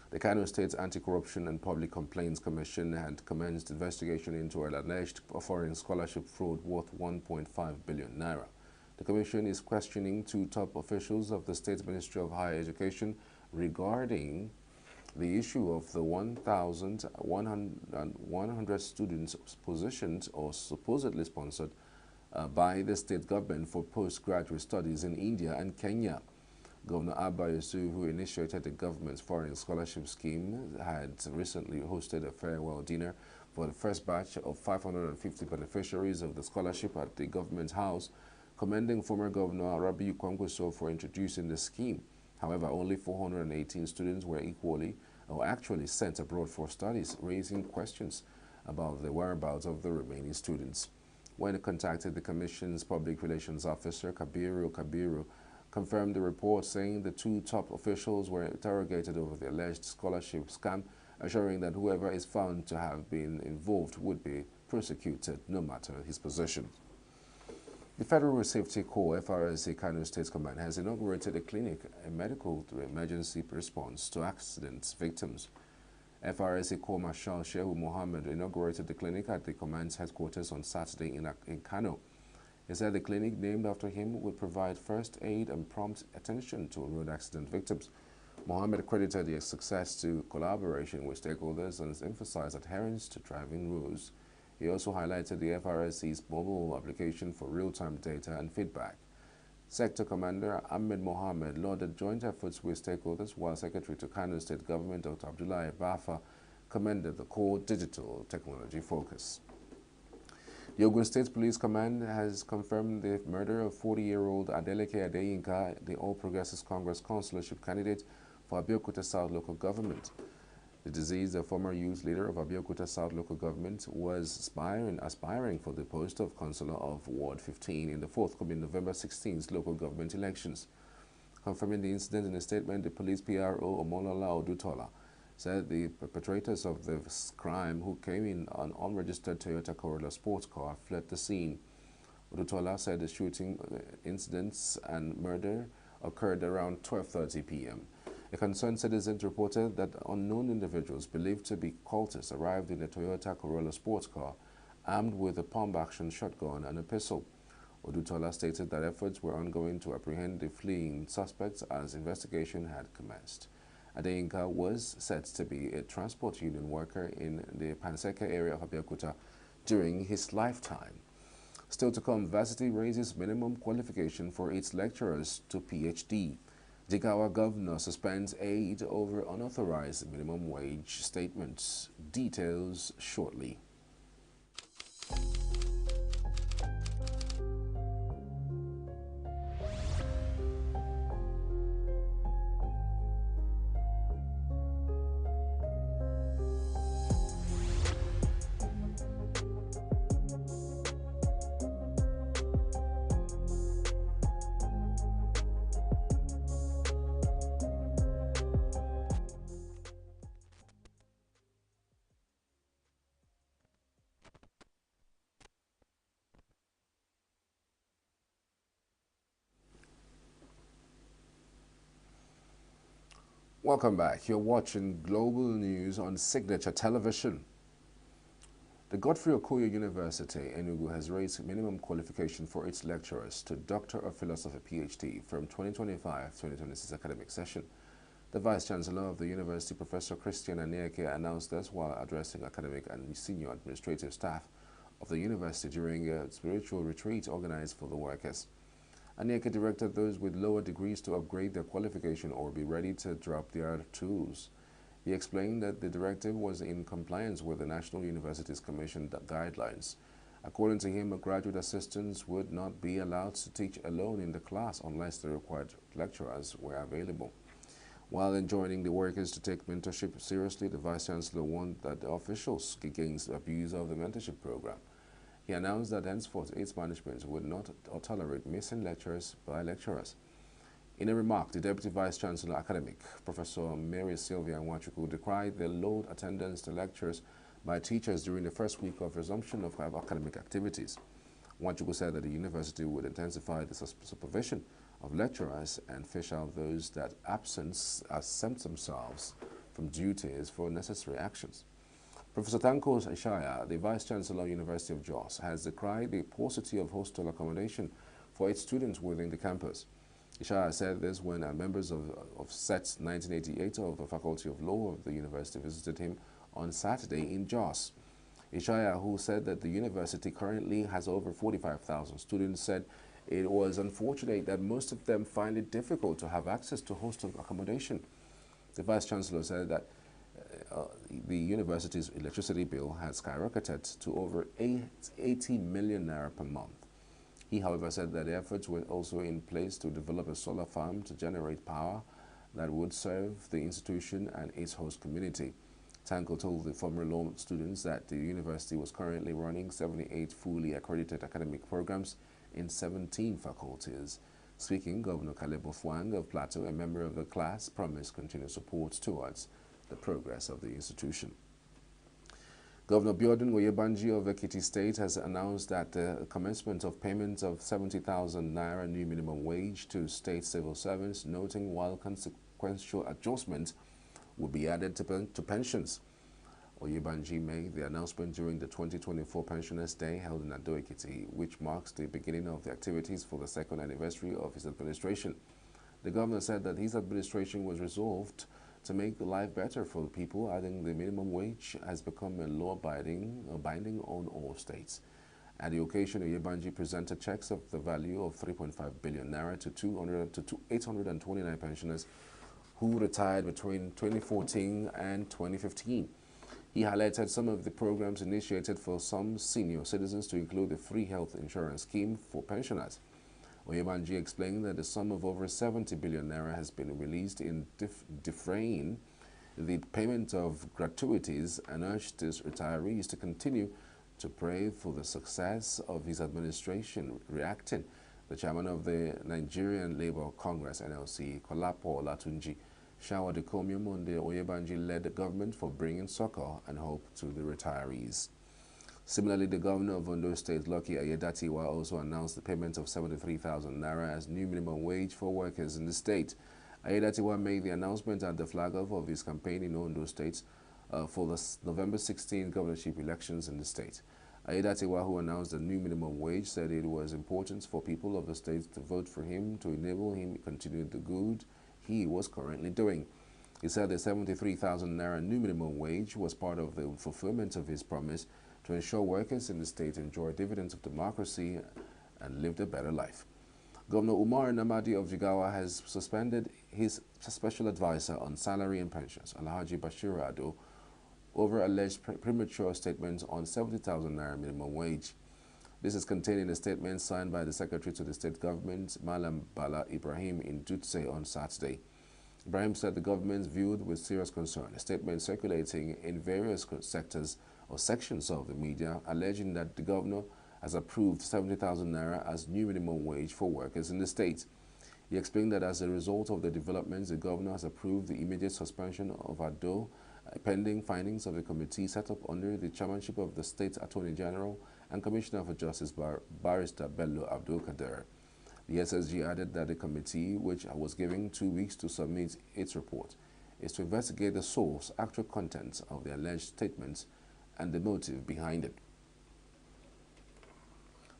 The Kano State Anti-Corruption and Public Complaints Commission had commenced investigation into an alleged foreign scholarship fraud worth 1.5 billion naira. The commission is questioning two top officials of the State Ministry of Higher Education regarding the issue of the 1,100 students positioned or supposedly sponsored by the state government for postgraduate studies in India and Kenya. Governor Abba Yusuf, who initiated the government's foreign scholarship scheme, had recently hosted a farewell dinner for the first batch of 550 beneficiaries of the scholarship at the government house, commending former Governor Arabi Kwangwaso for introducing the scheme. However, only 418 students were actually sent abroad for studies, raising questions about the whereabouts of the remaining students. When contacted, the Commission's Public Relations Officer, Kabiru, confirmed the report, saying the two top officials were interrogated over the alleged scholarship scam, assuring that whoever is found to have been involved would be prosecuted, no matter his position. The Federal Road Safety Corps, FRSC Kano State Command, has inaugurated a clinic, a medical emergency response to accident victims. FRSC Corps Marshal Shehu Mohammed inaugurated the clinic at the command's headquarters on Saturday in Kano. He said the clinic, named after him, would provide first aid and prompt attention to road accident victims. Mohammed credited the success to collaboration with stakeholders and emphasized adherence to driving rules. He also highlighted the FRSC's mobile application for real-time data and feedback. Sector Commander Ahmed Mohammed lauded joint efforts with stakeholders, while Secretary to Kano State Government Dr. Abdullahi Bafa commended the core digital technology focus. The Ogun State Police Command has confirmed the murder of 40-year-old Adeleke Adeyinka, the All Progressives Congress consulship candidate for Abeokuta South Local Government. The deceased, a former youth leader of Abeokuta South Local Government, was aspiring for the post of Councillor of Ward 15 in the forthcoming November 16th local government elections. Confirming the incident in a statement, the police PRO Omolola Odutola said the perpetrators of the crime, who came in an unregistered Toyota Corolla sports car, fled the scene. Odutola said the shooting incidents and murder occurred around 12:30 p.m. A concerned citizen reported that unknown individuals believed to be cultists arrived in a Toyota Corolla sports car armed with a pump-action shotgun and a pistol. Odutola stated that efforts were ongoing to apprehend the fleeing suspects as investigation had commenced. Adeyinka was said to be a transport union worker in the Panseka area of Abeokuta during his lifetime. Still to come, Varsity raises minimum qualification for its lecturers to PhD. Jigawa governor suspends aid over unauthorized minimum wage statements. Details shortly. Welcome back. You're watching Global News on Signature Television. The Godfrey Okoye University, ENUGU, has raised minimum qualification for its lecturers to Doctor of Philosophy PhD from 2025-2026 academic session. The Vice-Chancellor of the University, Professor Christian Anieke, announced this while addressing academic and senior administrative staff of the university during a spiritual retreat organized for the workers. Anieke directed those with lower degrees to upgrade their qualification or be ready to drop their tools. He explained that the directive was in compliance with the National Universities Commission guidelines. According to him, graduate assistants would not be allowed to teach alone in the class unless the required lecturers were available. While enjoining the workers to take mentorship seriously, the Vice-Chancellor warned that the officials against abuse of the mentorship program. He announced that henceforth its management would not tolerate missing lectures by lecturers. In a remark, the Deputy Vice-Chancellor Academic, Professor Mary Sylvia Nwachukwu, decried the low attendance to lectures by teachers during the first week of resumption of academic activities. Nwachukwu said that the university would intensify the supervision of lecturers and fish out those that absent themselves from duties for necessary actions. Professor Tanko Ishaya, the Vice-Chancellor, University of Jos, has decried the paucity of hostel accommodation for its students within the campus. Ishaya said this when members of SET 1988 of the Faculty of Law of the university visited him on Saturday in Jos. Ishaya, who said that the university currently has over 45,000 students, said it was unfortunate that most of them find it difficult to have access to hostel accommodation. The Vice-Chancellor said that the university's electricity bill had skyrocketed to over 80 million naira per month. He, however, said that efforts were also in place to develop a solar farm to generate power that would serve the institution and its host community. Tanko told the former law students that the university was currently running 78 fully accredited academic programs in 17 faculties. Speaking, Governor Kalebo Fuang of Plateau, a member of the class, promised continued support towards the progress of the institution. Governor Biodun Oyebanji of Ekiti State has announced that the commencement of payments of 70,000 naira new minimum wage to state civil servants, noting while consequential adjustments will be added to pensions. Oyebanji made the announcement during the 2024 Pensioners' Day held in Ado Ekiti, which marks the beginning of the activities for the second anniversary of his administration. The governor said that his administration was resolved to make life better for the people, adding the minimum wage has become a law binding on all states. At the occasion, Oyebanji presented checks of the value of 3.5 billion naira to 829 pensioners who retired between 2014 and 2015. He highlighted some of the programs initiated for some senior citizens to include the free health insurance scheme for pensioners. Oyebanji explained that the sum of over 70 billion naira has been released in defraying the payment of gratuities and urged his retirees to continue to pray for the success of his administration. Reacting, the chairman of the Nigerian Labour Congress, NLC, Kolapo Olatunji, showered encomium on the Oyebanji-led government for bringing succor and hope to the retirees. Similarly, the governor of Ondo State, Lucky Ayedatiwa, also announced the payment of 73,000 naira as new minimum wage for workers in the state. Ayedatiwa made the announcement at the flag-off of his campaign in Ondo State for the November 16 governorship elections in the state. Ayedatiwa, who announced the new minimum wage, said it was important for people of the state to vote for him to enable him to continue the good he was currently doing. He said the 73,000 naira new minimum wage was part of the fulfillment of his promise to ensure workers in the state enjoy dividends of democracy and lived a better life. Governor Umar Namadi of Jigawa has suspended his special advisor on salary and pensions, Alhaji Bashir Ado, over alleged premature statements on 70,000 naira minimum wage. This is contained in a statement signed by the Secretary to the State Government, Malam Bala Ibrahim, in Dutse on Saturday. Ibrahim said the government viewed with serious concern a statement circulating in various sectors or sections of the media alleging that the governor has approved 70,000 naira as new minimum wage for workers in the state. He explained that as a result of the developments, the governor has approved the immediate suspension of Ado pending findings of a committee set up under the chairmanship of the State Attorney General and Commissioner for Justice Barrister Bello Abdul Kader. The SSG added that the committee, which was given 2 weeks to submit its report, is to investigate the source, actual content of the alleged statements, and the motive behind it.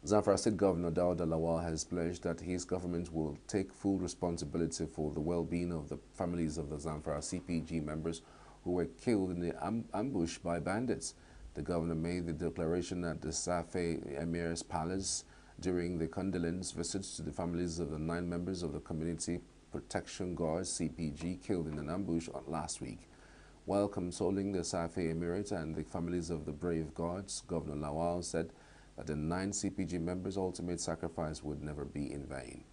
Zamfara State Governor Dauda Lawal has pledged that his government will take full responsibility for the well-being of the families of the Zamfara CPG members who were killed in the ambush by bandits. The governor made the declaration at the Safe Emir's Palace during the condolence visits to the families of the 9 members of the Community Protection Guards CPG killed in an ambush last week. While consoling the Safe Emirate and the families of the brave guards, Governor Lawal said that the 9 CPG members' ultimate sacrifice would never be in vain.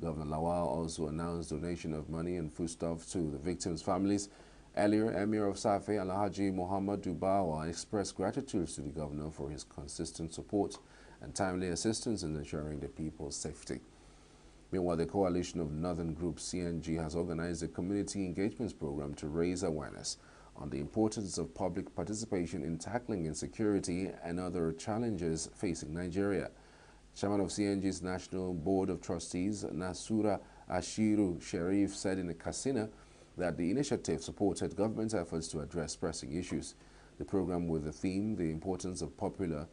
Governor Lawal also announced donation of money and foodstuffs to the victims' families. Earlier, Emir of Safe Alhaji Muhammad Dubawa expressed gratitude to the governor for his consistent support and timely assistance in ensuring the people's safety. Meanwhile, the coalition of Northern Group CNG has organized a community engagements program to raise awareness on the importance of public participation in tackling insecurity and other challenges facing Nigeria. Chairman of CNG's National Board of Trustees, Nasura Ashiru Sharif, said in a Katsina that the initiative supported government's efforts to address pressing issues. The program, with the theme, the importance of popular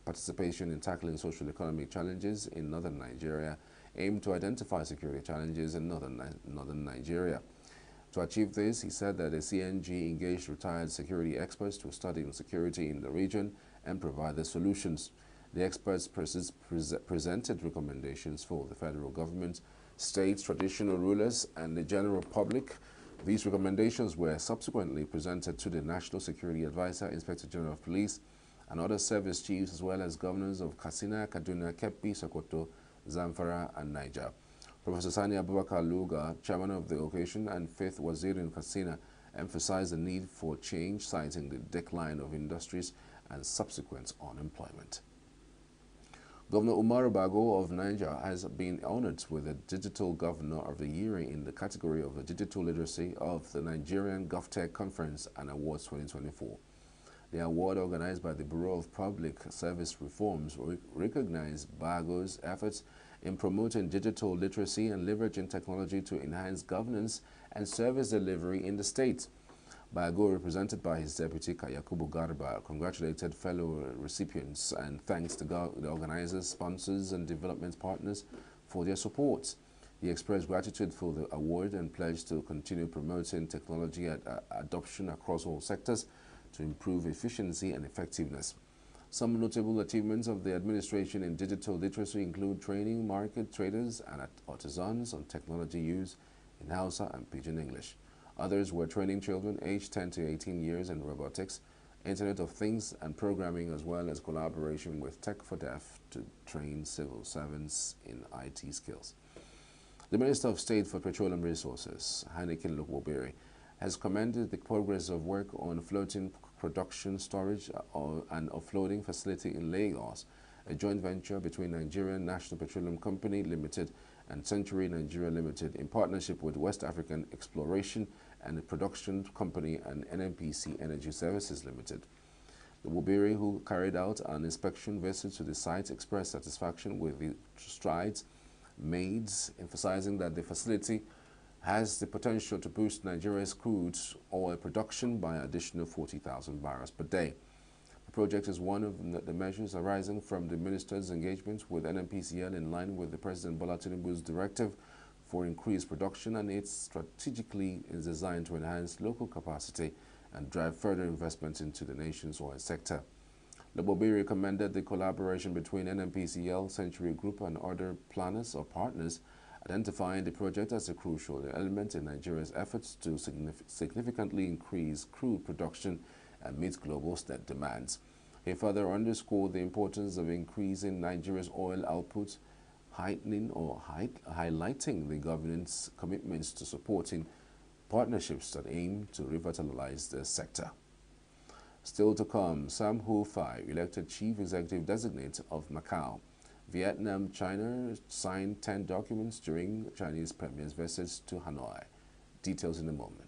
participation in tackling social economic challenges in northern Nigeria, aimed to identify security challenges in northern Nigeria. To achieve this, he said that the CNG engaged retired security experts to study security in the region and provide the solutions. The experts presented recommendations for the federal government, states, traditional rulers, and the general public. These recommendations were subsequently presented to the National Security Advisor, Inspector General of Police, and other service chiefs, as well as governors of Katsina, Kaduna, Kebbi, Sokoto, Zamfara, and Niger. Professor Sani Abubakar Luga, chairman of the occasion and fifth wazir in Katsina, emphasized the need for change, citing the decline of industries and subsequent unemployment. Governor Umar Bago of Niger has been honored with the Digital Governor of the Year in the category of the Digital Literacy of the Nigerian GovTech Conference and Awards 2024. The award, organized by the Bureau of Public Service Reforms, recognized Bago's efforts in promoting digital literacy and leveraging technology to enhance governance and service delivery in the state. Bago, represented by his deputy Kayakubu Garba, congratulated fellow recipients and thanks to the organizers, sponsors, and development partners for their support. He expressed gratitude for the award and pledged to continue promoting technology adoption across all sectors to improve efficiency and effectiveness. Some notable achievements of the administration in digital literacy include training market traders and artisans on technology use in Hausa and Pidgin English. Others were training children aged 10 to 18 years in robotics, Internet of Things, and programming, as well as collaboration with Tech for Deaf to train civil servants in IT skills. The Minister of State for Petroleum Resources, Heineken Lukwobere, has commended the progress of work on floating production, storage, and offloading facility in Lagos, a joint venture between Nigerian National Petroleum Company Limited and Century Nigeria Limited in partnership with West African Exploration and the Production Company and NNPC Energy Services Limited. The Wobere, who carried out an inspection visit to the site, expressed satisfaction with the strides made, emphasizing that the facility has the potential to boost Nigeria's crude oil production by an additional 40,000 barrels per day. The project is one of the measures arising from the minister's engagement with NNPCL in line with the President Bola Tinubu's directive for increased production, and it strategically is designed to enhance local capacity and drive further investment into the nation's oil sector. Lobobiri recommended the collaboration between NNPCL, Century Group, and other planners or partners, identifying the project as a crucial element in Nigeria's efforts to significantly increase crude production and meet global state demands. He further underscored the importance of increasing Nigeria's oil output, highlighting the government's commitments to supporting partnerships that aim to revitalize the sector. Still to come, Sam Hu Fai, elected Chief Executive Designate of Macau. Vietnam, China signed 10 documents during Chinese Premier's visits to Hanoi. Details in a moment.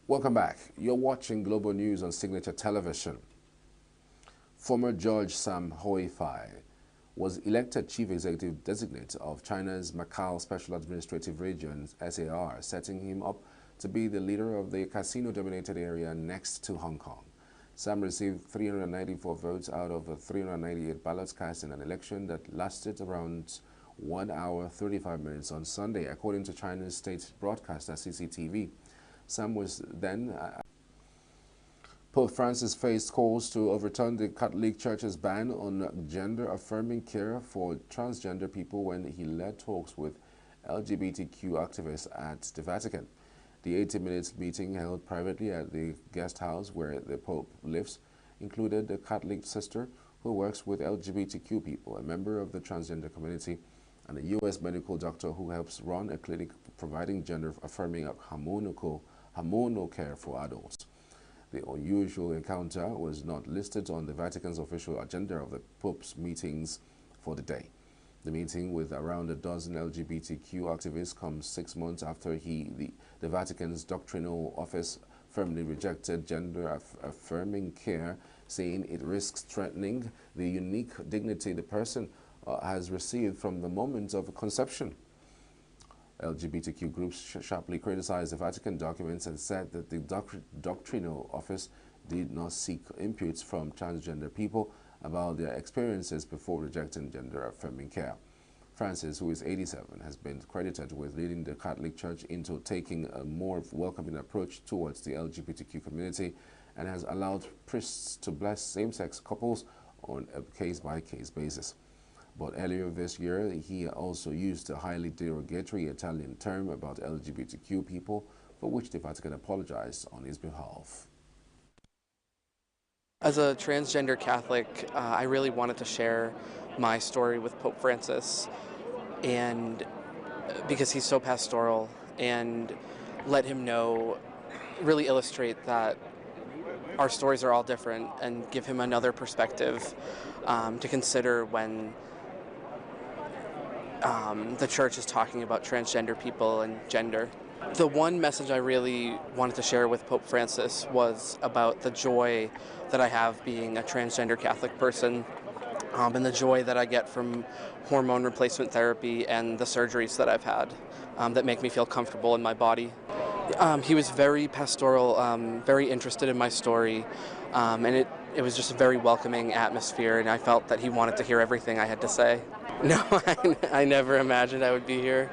Welcome back. You're watching Global News on Signature Television. Former Judge Sam Hui-Fai was elected Chief Executive Designate of China's Macau Special Administrative Region, SAR, setting him up to be the leader of the casino-dominated area next to Hong Kong. Sam received 394 votes out of 398 ballots cast in an election that lasted around 1 hour 35 minutes on Sunday, according to China's state broadcaster CCTV. Sam was then Pope Francis faced calls to overturn the Catholic Church's ban on gender-affirming care for transgender people when he led talks with LGBTQ activists at the Vatican. The 80-minute meeting held privately at the guest house where the Pope lives included a Catholic sister who works with LGBTQ people, a member of the transgender community, and a U.S. medical doctor who helps run a clinic providing gender-affirming hormonal care for adults. The unusual encounter was not listed on the Vatican's official agenda of the Pope's meetings for the day. The meeting with around a dozen LGBTQ activists comes 6 months after the Vatican's doctrinal office firmly rejected gender-affirming care, saying it risks threatening the unique dignity the person has received from the moment of conception. LGBTQ groups sharply criticized the Vatican documents and said that the doctrinal office did not seek inputs from transgender people about their experiences before rejecting gender-affirming care. Francis, who is 87, has been credited with leading the Catholic Church into taking a more welcoming approach towards the LGBTQ community and has allowed priests to bless same-sex couples on a case-by-case basis. But earlier this year, he also used a highly derogatory Italian term about LGBTQ people, for which the Vatican apologized on his behalf. As a transgender Catholic, I really wanted to share my story with Pope Francis, and because he's so pastoral, and let him know, really illustrate that our stories are all different and give him another perspective to consider when the church is talking about transgender people and gender. The one message I really wanted to share with Pope Francis was about the joy that I have being a transgender Catholic person, and the joy that I get from hormone replacement therapy and the surgeries that I've had that make me feel comfortable in my body. He was very pastoral, very interested in my story, and it was just a very welcoming atmosphere, and I felt that he wanted to hear everything I had to say. No, I never imagined I would be here.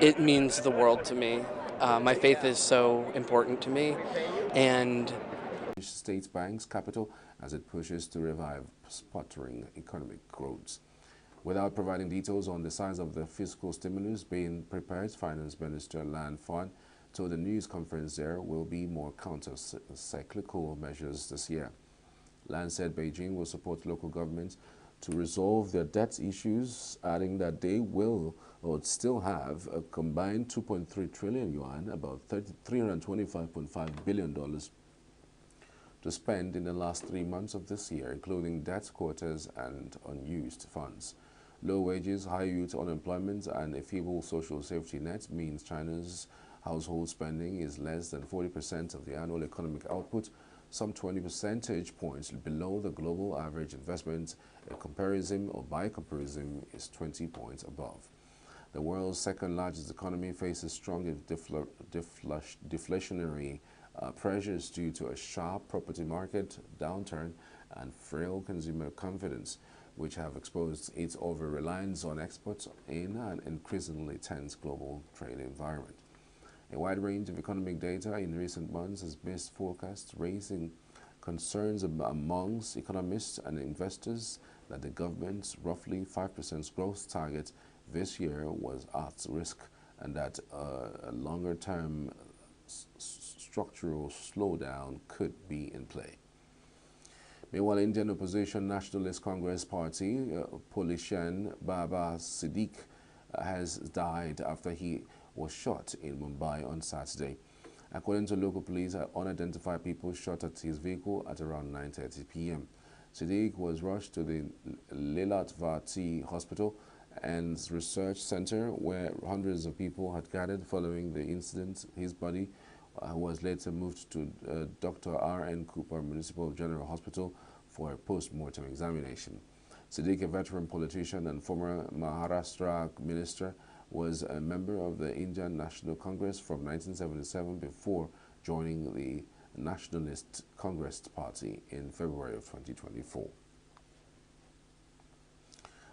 It means the world to me. My faith is so important to me, and State Bank's capital as it pushes to revive sputtering economic growth. Without providing details on the size of the fiscal stimulus being prepared, Finance Minister Lan Fan told the news conference there will be more counter-cyclical measures this year. Lan said Beijing will support local governments to resolve their debt issues, adding that they will or still have a combined 2.3 trillion yuan, about $325.5 billion to spend in the last 3 months of this year, including debt quotas and unused funds. Low wages, high youth unemployment, and a feeble social safety net means China's household spending is less than 40% of the annual economic output, some 20 percentage points below the global average. Investment by comparison is 20 points above. The world's second largest economy faces strong deflationary pressures due to a sharp property market downturn and frail consumer confidence, which have exposed its over-reliance on exports in an increasingly tense global trade environment. A wide range of economic data in recent months has missed forecasts, raising concerns amongst economists and investors that the government's roughly 5% growth target this year was at risk, and that a longer-term structural slowdown could be in play. Meanwhile, Indian opposition Nationalist Congress Party, politician Baba Siddique has died after he was shot in Mumbai on Saturday. According to local police, unidentified people shot at his vehicle at around 9:30 p.m. Siddique was rushed to the Lilatvati Hospital and Research Center, where hundreds of people had gathered following the incident. His body who was later moved to Dr. R.N. Cooper Municipal General Hospital for a post-mortem examination. Siddique, a veteran politician and former Maharashtra minister, was a member of the Indian National Congress from 1977 before joining the Nationalist Congress Party in February of 2024.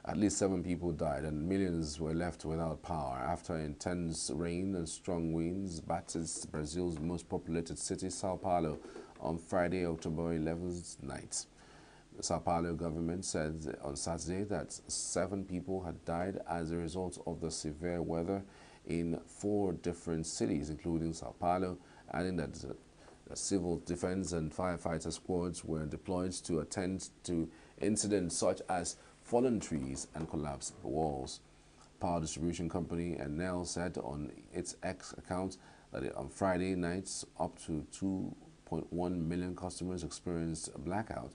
At least 7 people died and millions were left without power after intense rain and strong winds battered Brazil's most populated city, Sao Paulo, on Friday, October 11th night. The Sao Paulo government said on Saturday that 7 people had died as a result of the severe weather in 4 different cities, including Sao Paulo, adding that the civil defense and firefighter squads were deployed to attend to incidents such as fallen trees and collapsed walls. Power distribution company Enel said on its X account that on Friday nights up to 2.1 million customers experienced a blackout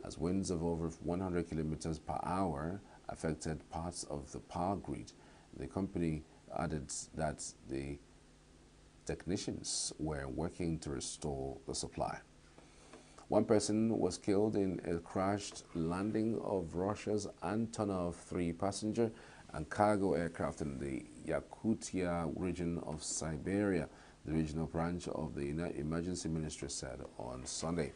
as winds of over 100 kilometers per hour affected parts of the power grid. The company added that the technicians were working to restore the supply. 1 person was killed in a crashed landing of Russia's Antonov 3 passenger and cargo aircraft in the Yakutia region of Siberia, the regional branch of the Emergency Ministry said on Sunday.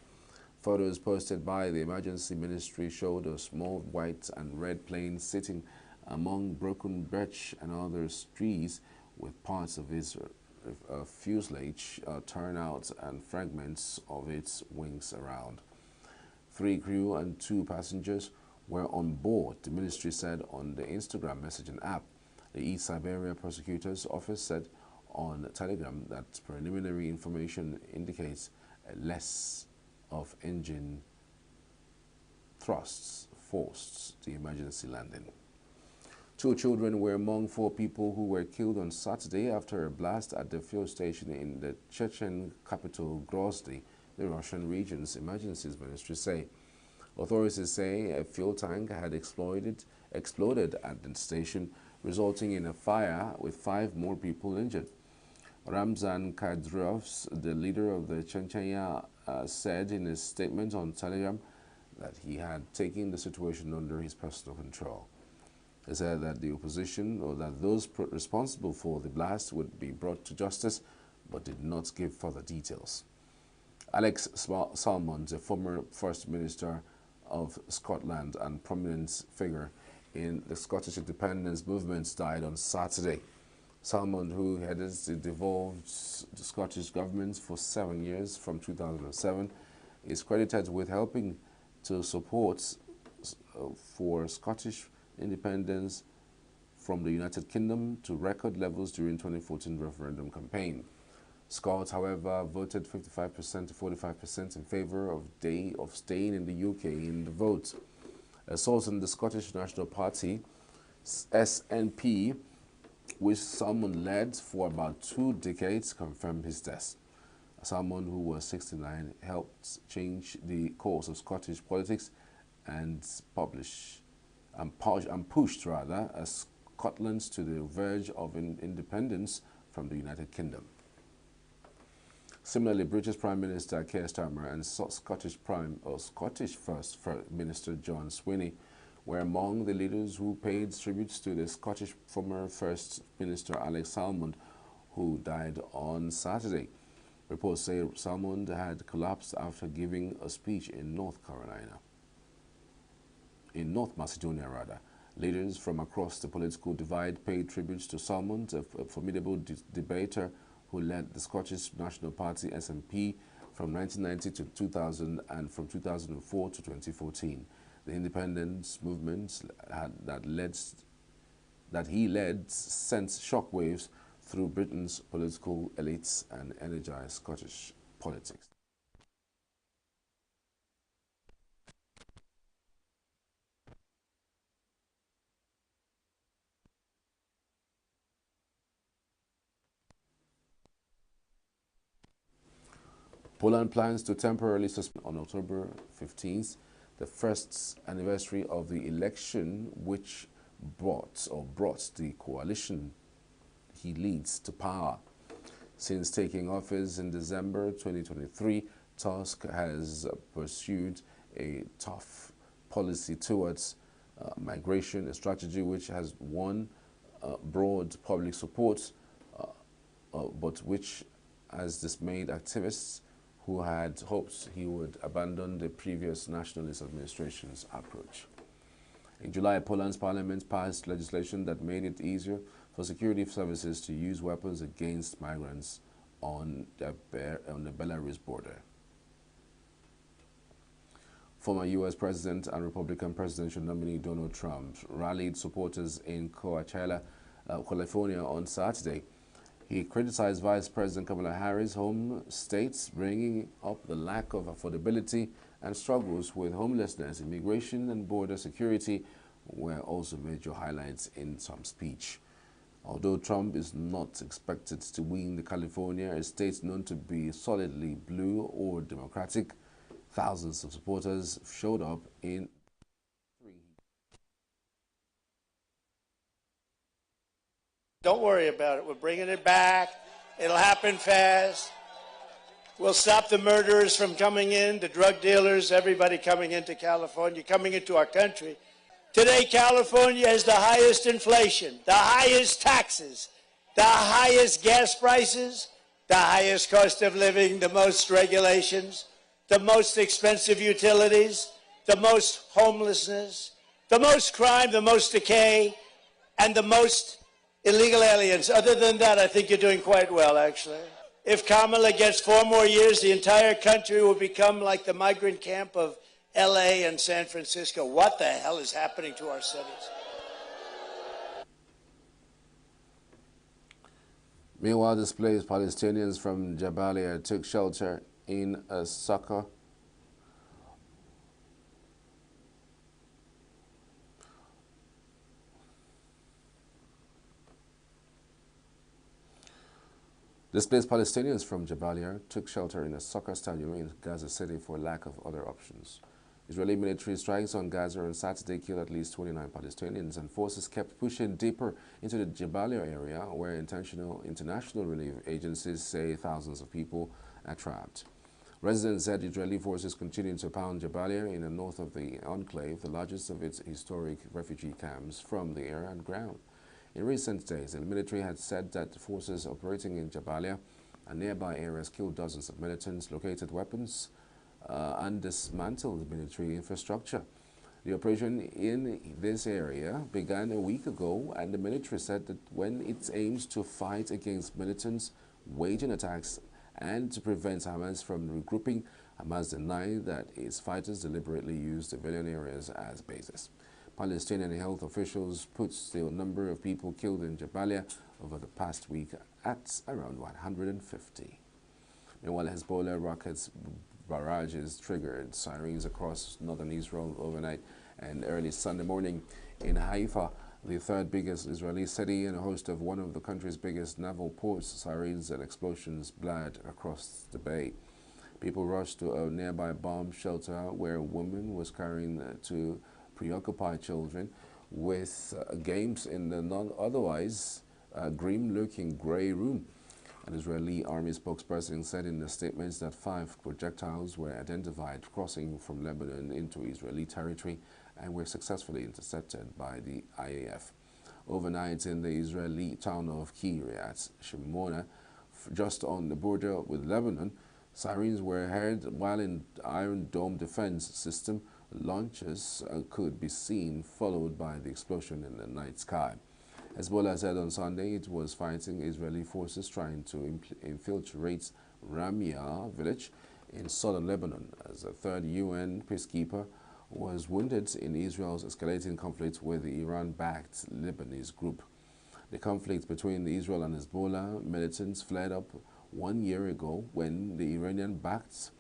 Photos posted by the Emergency Ministry showed a small white and red plane sitting among broken birch and other trees with parts of its fuselage torn out and fragments of its wings around. 3 crew and 2 passengers were on board, the ministry said on the Instagram messaging app. The East Siberia Prosecutor's Office said on Telegram that preliminary information indicates a less of engine thrusts forced the emergency landing. 2 children were among 4 people who were killed on Saturday after a blast at the fuel station in the Chechen capital Grozny, the Russian region's emergencies ministry say. Authorities say a fuel tank had exploded at the station, resulting in a fire with 5 more people injured. Ramzan Kadyrov, the leader of the Chechnya, said in a statement on Telegram that he had taken the situation under his personal control. He said that the opposition or that those responsible for the blast would be brought to justice, but did not give further details. Alex Salmond, a former First Minister of Scotland and prominent figure in the Scottish independence movement, died on Saturday. Salmond, who headed the devolved Scottish government for 7 years from 2007, is credited with helping to support for Scottish independence from the United Kingdom to record levels during 2014 referendum campaign. Scots, however, voted 55% to 45% in favour of staying in the UK in the vote. A source in the Scottish National Party, SNP, which Salmond led for about 2 decades, confirmed his death. Salmond, who was 69, helped change the course of Scottish politics and pushed Scotland to the verge of independence from the United Kingdom. Similarly, British Prime Minister Keir Starmer and Scottish First Minister John Swinney were among the leaders who paid tributes to the Scottish former First Minister Alex Salmond, who died on Saturday. Reports say Salmond had collapsed after giving a speech in North Macedonia. Leaders from across the political divide paid tributes to Salmond, a formidable debater who led the Scottish National Party SNP from 1990 to 2000 and from 2004 to 2014. The independence movement that he led sent shockwaves through Britain's political elites and energized Scottish politics. Poland plans to temporarily suspend on October 15th, the first anniversary of the election which brought the coalition he leads to power. Since taking office in December 2023, Tusk has pursued a tough policy towards migration, a strategy which has won broad public support, but which has dismayed activists who had hoped he would abandon the previous nationalist administration's approach. In July, Poland's parliament passed legislation that made it easier for security services to use weapons against migrants on the Belarus border. Former U.S. President and Republican presidential nominee Donald Trump rallied supporters in Coachella, California on Saturday. He criticized Vice President Kamala Harris' home state, bringing up the lack of affordability and struggles with homelessness. Immigration and border security were also major highlights in Trump's speech. Although Trump is not expected to win the California, a state known to be solidly blue or Democratic, thousands of supporters showed up in Don't worry about it. We're bringing it back. It'll happen fast. We'll stop the murderers from coming in, the drug dealers, everybody coming into California, coming into our country. Today, California has the highest inflation, the highest taxes, the highest gas prices, the highest cost of living, the most regulations, the most expensive utilities, the most homelessness, the most crime, the most decay, and the most illegal aliens. Other than that, I think you're doing quite well, actually. If Kamala gets 4 more years, the entire country will become like the migrant camp of LA and San Francisco. What the hell is happening to our cities? Meanwhile, displaced Palestinians from Jabalia took shelter in a sucker. Displaced Palestinians from Jabalia took shelter in a soccer stadium in Gaza City for lack of other options. Israeli military strikes on Gaza on Saturday killed at least 29 Palestinians, and forces kept pushing deeper into the Jabalia area, where international relief agencies say thousands of people are trapped. Residents said Israeli forces continue to pound Jabalia in the north of the enclave, the largest of its historic refugee camps, from the air and ground. In recent days, the military had said that forces operating in Jabalia and nearby areas killed dozens of militants, located weapons, and dismantled military infrastructure. The operation in this area began a week ago, and the military said that when it aims to fight against militants waging attacks and to prevent Hamas from regrouping, Hamas denied that its fighters deliberately used civilian areas as bases. Palestinian health officials put the number of people killed in Jabalia over the past week at around 150. Meanwhile, Hezbollah rockets barrages triggered sirens across northern Israel overnight and early Sunday morning. In Haifa, the third biggest Israeli city and host of one of the country's biggest naval ports, sirens and explosions blared across the bay. People rushed to a nearby bomb shelter where a woman was carrying two preoccupied children with games in the non-otherwise grim-looking grey room. An Israeli army spokesperson said in the statements that 5 projectiles were identified crossing from Lebanon into Israeli territory and were successfully intercepted by the IAF. Overnight in the Israeli town of Kiryat Shimona, just on the border with Lebanon, sirens were heard while in Iron Dome defense system launches could be seen, followed by the explosion in the night sky. Hezbollah said on Sunday it was fighting Israeli forces trying to infiltrate Ramia village in southern Lebanon, as a third UN peacekeeper was wounded in Israel's escalating conflict with the Iran-backed Lebanese group. The conflict between Israel and Hezbollah militants flared up 1 year ago when the Iranian-backed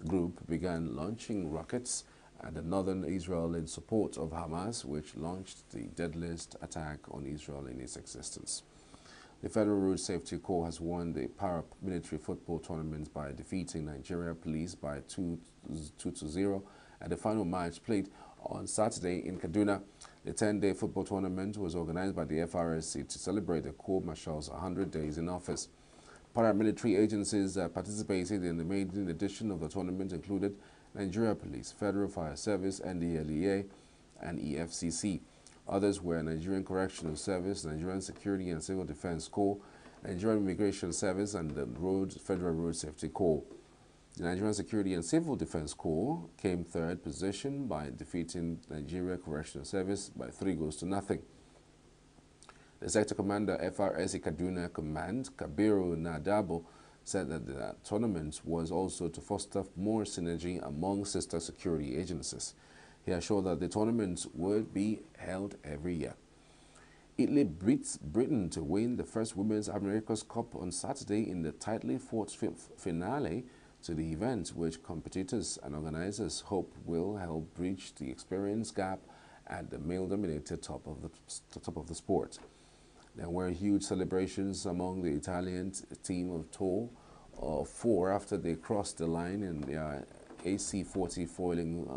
group began launching rockets at northern Israel in support of Hamas, which launched the deadliest attack on Israel in its existence. The Federal Road Safety Corps has won the paramilitary football tournament by defeating Nigeria Police by 2-0 at the final match played on Saturday in Kaduna. The 10-day football tournament was organized by the FRSC to celebrate the Corps Marshal's 100 days in office. Paramilitary agencies that participated in the maiden edition of the tournament included Nigeria Police, Federal Fire Service, NDLEA, and EFCC. Others were Nigerian Correctional Service, Nigerian Security and Civil Defense Corps, Nigerian Immigration Service, and the Federal Road Safety Corps. The Nigerian Security and Civil Defense Corps came third position by defeating Nigeria Correctional Service by 3-0. The sector commander, FRSC Kaduna Command, Kabiru Nadabo, said that the tournament was also to foster more synergy among sister security agencies. He assured that the tournament would be held every year. Italy beats Britain to win the first Women's America's Cup on Saturday in the tightly fought finale to the event, which competitors and organizers hope will help bridge the experience gap at the male-dominated top of the sport. There were huge celebrations among the Italian team of 4 after they crossed the line in their AC-40 foiling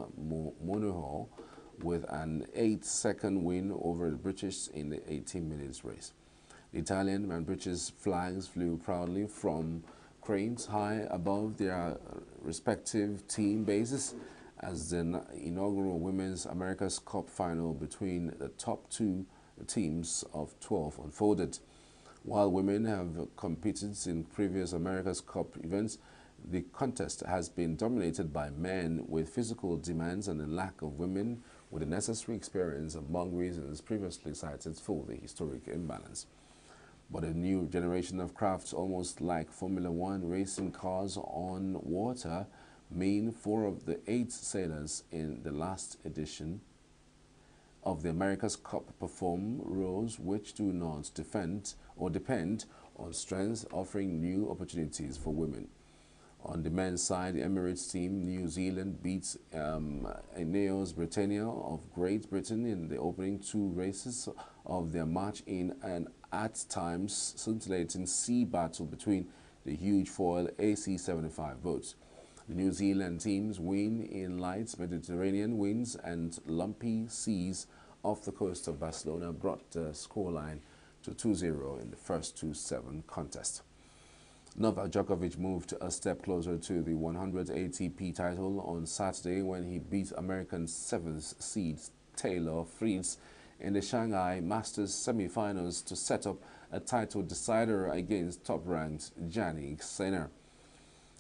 monohull with an 8-second win over the British in the 18 minutes race. The Italian and British flags flew proudly from cranes high above their respective team bases as the inaugural Women's America's Cup final between the top 2 teams of 12 unfolded. While women have competed in previous America's Cup events, the contest has been dominated by men with physical demands and a lack of women with the necessary experience among reasons previously cited for the historic imbalance. But a new generation of crafts, almost like Formula One racing cars on water, mean 4 of the 8 sailors in the last edition of the America's Cup perform roles which do not depend on strength, offering new opportunities for women. On the men's side, the Emirates team, New Zealand, beats Ineos Britannia of Great Britain in the opening 2 races of their match in an at times scintillating sea battle between the huge foil AC-75 boats. The New Zealand teams win in light Mediterranean winds and lumpy seas off the coast of Barcelona brought the scoreline to 2-0 in the first 2-7 contest. Novak Djokovic moved a step closer to the 100 ATP title on Saturday when he beat American 7th seed Taylor Fritz in the Shanghai Masters semi-finals to set up a title decider against top-ranked Jannik Sinner.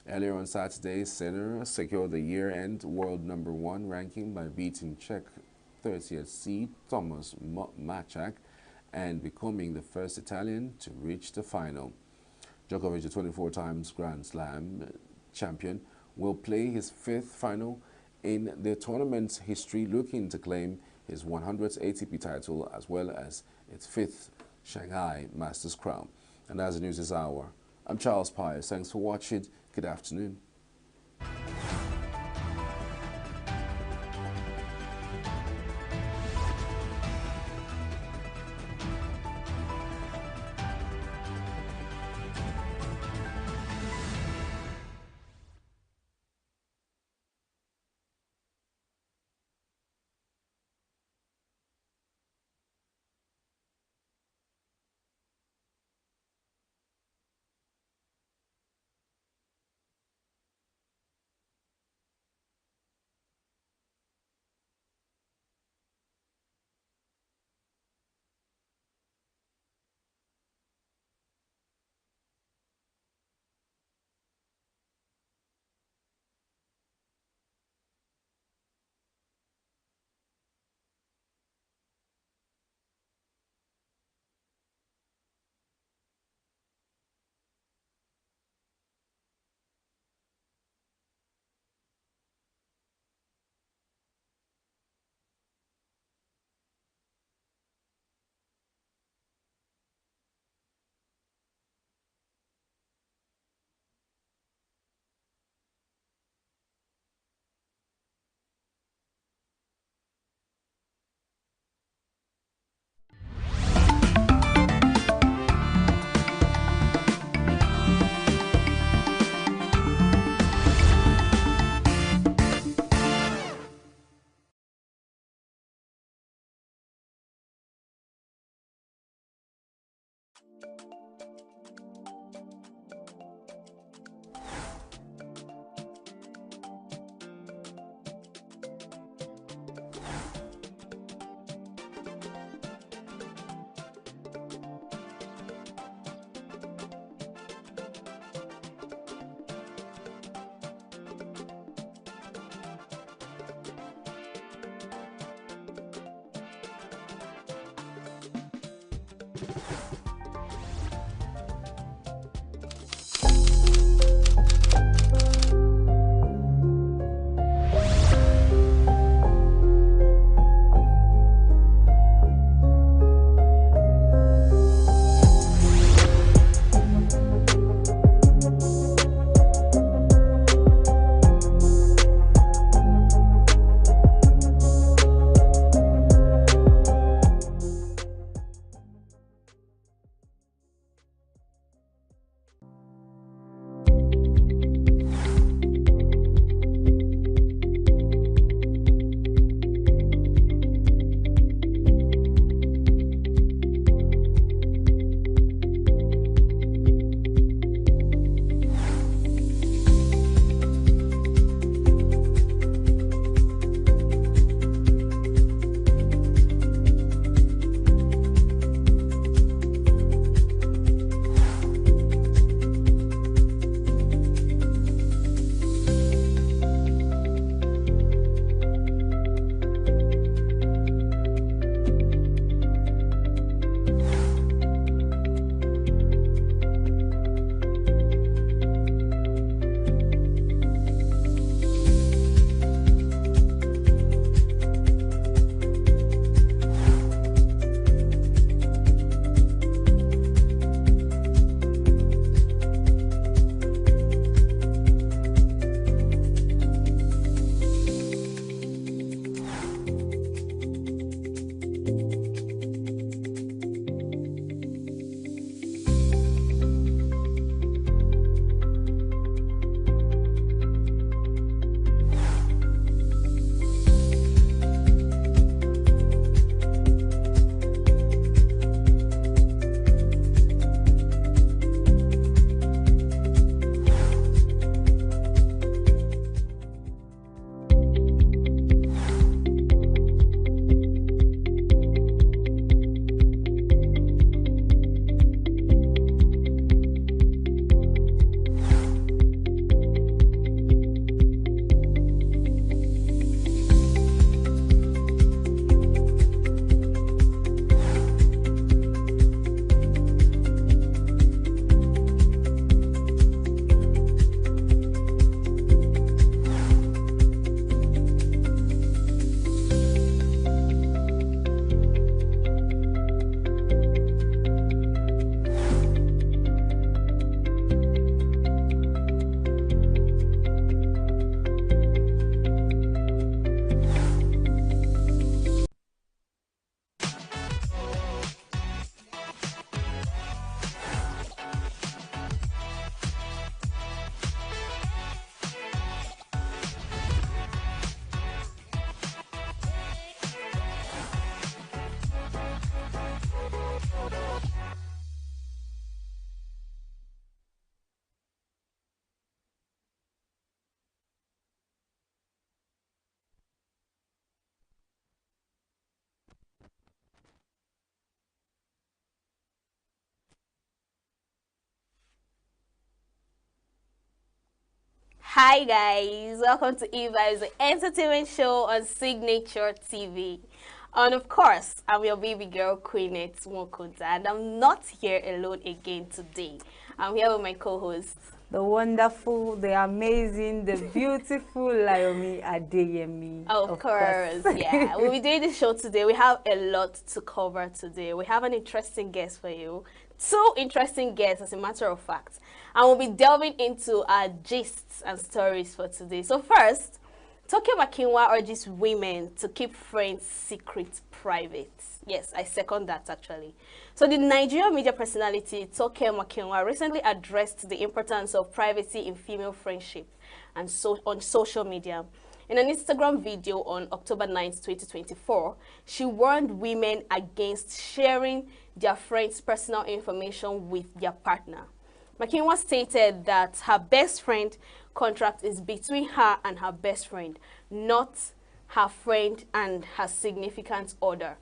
Earlier on Saturday, Sinner secured the year-end world #1 ranking by beating Czech 30th seed Thomas Machak and becoming the first Italian to reach the final. Djokovic, the 24 times Grand Slam champion, will play his 5th final in the tournament's history, looking to claim his 100th ATP title as well as its 5th Shanghai Masters crown. And that's the news this hour. I'm Charles Pius. Thanks for watching. Good afternoon. Hi guys, welcome to E-Vibes, the entertainment show on Signature TV. And of course, I'm your baby girl, Queenette Mokuta, and I'm not here alone again today. I'm here with my co-host, the wonderful, the amazing, the beautiful Layomi Adeyemi. Of course. Yeah. We'll be doing this show today. We have a lot to cover today. We have an interesting guest for you. 2 interesting guests, as a matter of fact. And we'll be delving into our gists and stories for today. So first, Toke Makinwa urges women to keep friends' secrets private. Yes, I second that actually. So the Nigerian media personality Toke Makinwa recently addressed the importance of privacy in female friendship and on social media. In an Instagram video on October 9, 2024, she warned women against sharing their friends' personal information with their partner. Makinwa stated that her best friend contract is between her and her best friend, not her friend and her significant other.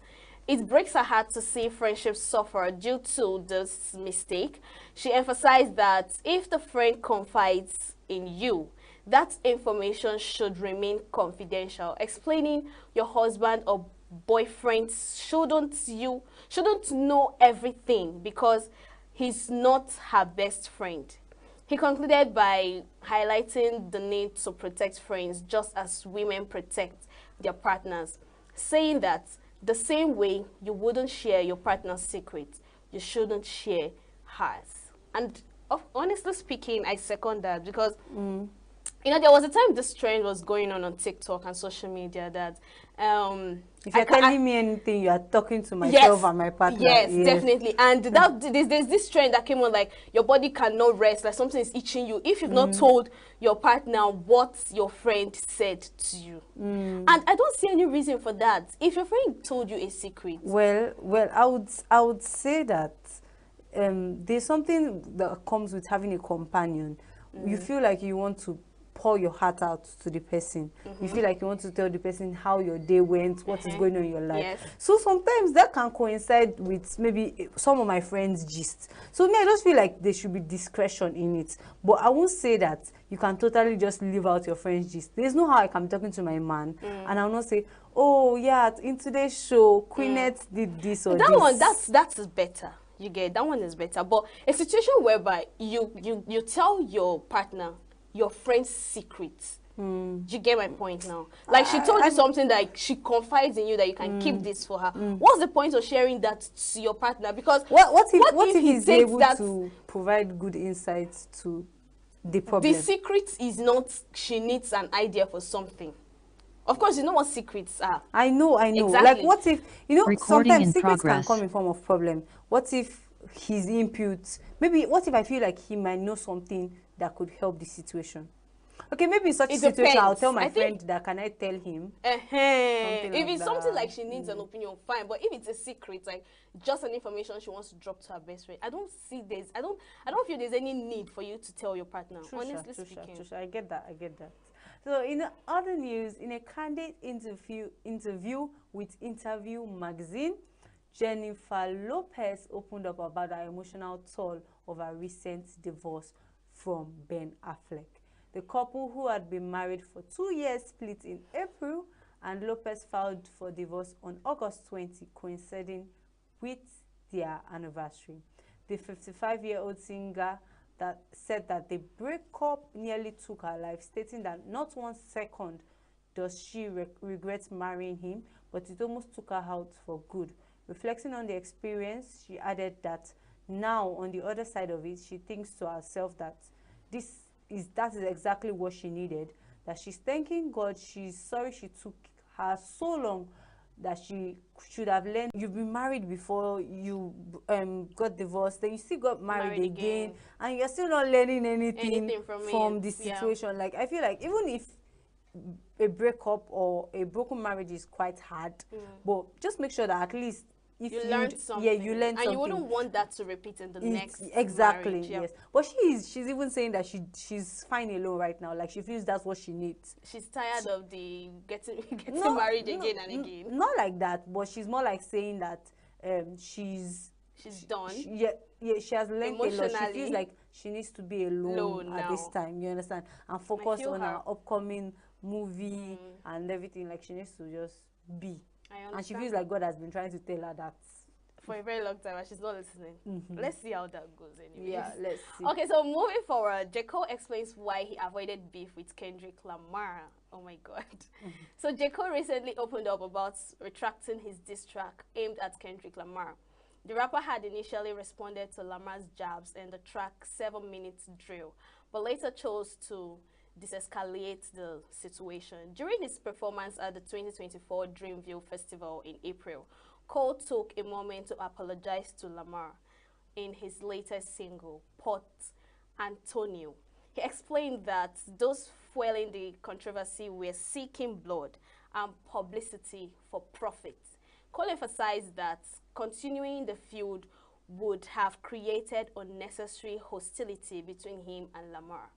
It breaks her heart to see friendships suffer due to this mistake. She emphasized that if the friend confides in you, that information should remain confidential, explaining your husband or boyfriend shouldn't know everything because he's not her best friend. He concluded by highlighting the need to protect friends just as women protect their partners, saying that the same way you wouldn't share your partner's secret, you shouldn't share hers. And honestly speaking, I second that because you know, there was a time this trend was going on TikTok and social media that if you're telling me anything, you are talking to myself and my partner. Yes, definitely. And there's this trend that came on, like your body cannot rest, like something is itching you if you've not told your partner what your friend said to you. And I don't see any reason for that. If your friend told you a secret, well, I would say that there's something that comes with having a companion. You feel like you want to pour your heart out to the person. You feel like you want to tell the person how your day went, what is going on in your life. Yes. So sometimes that can coincide with maybe some of my friends' gist. So me, I just feel like there should be discretion in it. But I won't say that you can totally just leave out your friend's gist. There's no how I can be talking to my man and I'll not say, oh yeah, in today's show, Queenette did this or that this. one, that's better. You get that one is better. But a situation whereby you tell your partner your friend's secrets. Do you get my point now? Like she told you something that she confides in you that you can keep this for her. What's the point of sharing that to your partner? Because what if he's able to provide good insights to the problem? The secret is not she needs an idea for something. Of course, you know what secrets are. I know. Exactly. Like what if, you know, sometimes secrets can come in form of problem. What if his input, maybe what if I feel like he might know something that could help the situation? Okay, maybe in such a situation, I'll tell my friend that can I tell him? If it's something like she needs an opinion, fine. But if it's a secret, like just an information she wants to drop to her best friend, I don't feel there's any need for you to tell your partner. Honestly speaking. I get that. So in other news, in a candid interview with Interview magazine, Jennifer Lopez opened up about her emotional toll of her recent divorce from Ben Affleck. The couple, who had been married for 2 years, split in April, and Lopez filed for divorce on August 20, coinciding with their anniversary. The 55-year-old singer that said that the breakup nearly took her life, stating that not 1 second does she regret marrying him, but it almost took her out for good. Reflecting on the experience, she added that now, on the other side of it, she thinks to herself that that is exactly what she needed, that she's thanking God. She's sorry she took her so long, that she should have learned. You've been married before, you got divorced, then you still got married again, and you're still not learning anything from the situation. Yeah. Like, I feel like even if a breakup or a broken marriage is quite hard, but just make sure that at least if you learned something, you learned something, and you wouldn't want that to repeat in the next marriage, yes. But she's even saying that she's fine alone right now. Like, she feels that's what she needs. She's tired of the getting married again and again. Not like that, but she's more like saying that she's She's done. She has learned a lot. She Emotionally. feels like she needs to be alone at this time, you understand? And focus on her upcoming movie and everything. Like, she needs to just be. And she feels like God has been trying to tell her that for a very long time, and she's not listening. Let's see how that goes anyway. Yeah, let's see. Okay, so moving forward, J. Cole explains why he avoided beef with Kendrick Lamar. Oh my God. So J. Cole recently opened up about retracting his diss track aimed at Kendrick Lamar. The rapper had initially responded to Lamar's jabs in the track 7 Minutes Drill, but later chose to desescalate the situation. During his performance at the 2024 Dreamville Festival in April, Cole took a moment to apologize to Lamar in his latest single, Port Antonio. He explained that those fueling the controversy were seeking blood and publicity for profit. Cole emphasized that continuing the feud would have created unnecessary hostility between him and Lamar.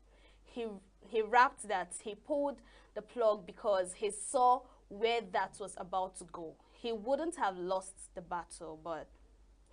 He rapped that he pulled the plug because he saw where that was about to go. He wouldn't have lost the battle, but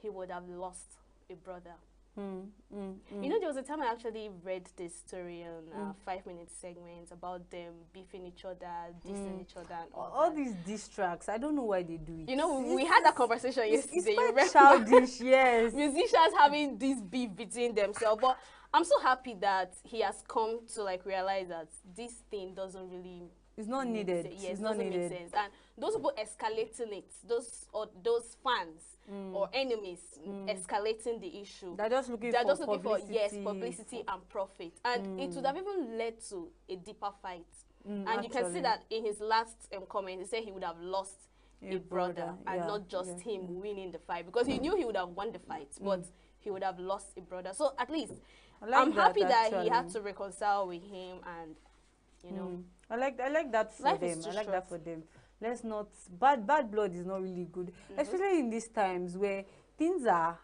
he would have lost a brother. You know, there was a time I actually read this story on 5-minute segments about them beefing each other, dissing each other. And all these diss tracks, I don't know why they do it. You know, we had that conversation yesterday. It's quite childish, yes. Musicians having this beef between themselves. But I'm so happy that he has come to like realize that this thing doesn't really... It's not needed. Yes, it's not needed. Make sense. And those people escalating it, those fans or enemies escalating the issue. They're just looking for publicity. Publicity and profit. And it would have even led to a deeper fight. And actually, you can see that in his last comment, he said he would have lost a brother and not just him winning the fight, because he knew he would have won the fight, but he would have lost a brother. So at least I'm happy that he had to reconcile with him, and you know. I like that for them. I like that for them. Let's not bad blood is not really good, especially in these times where things are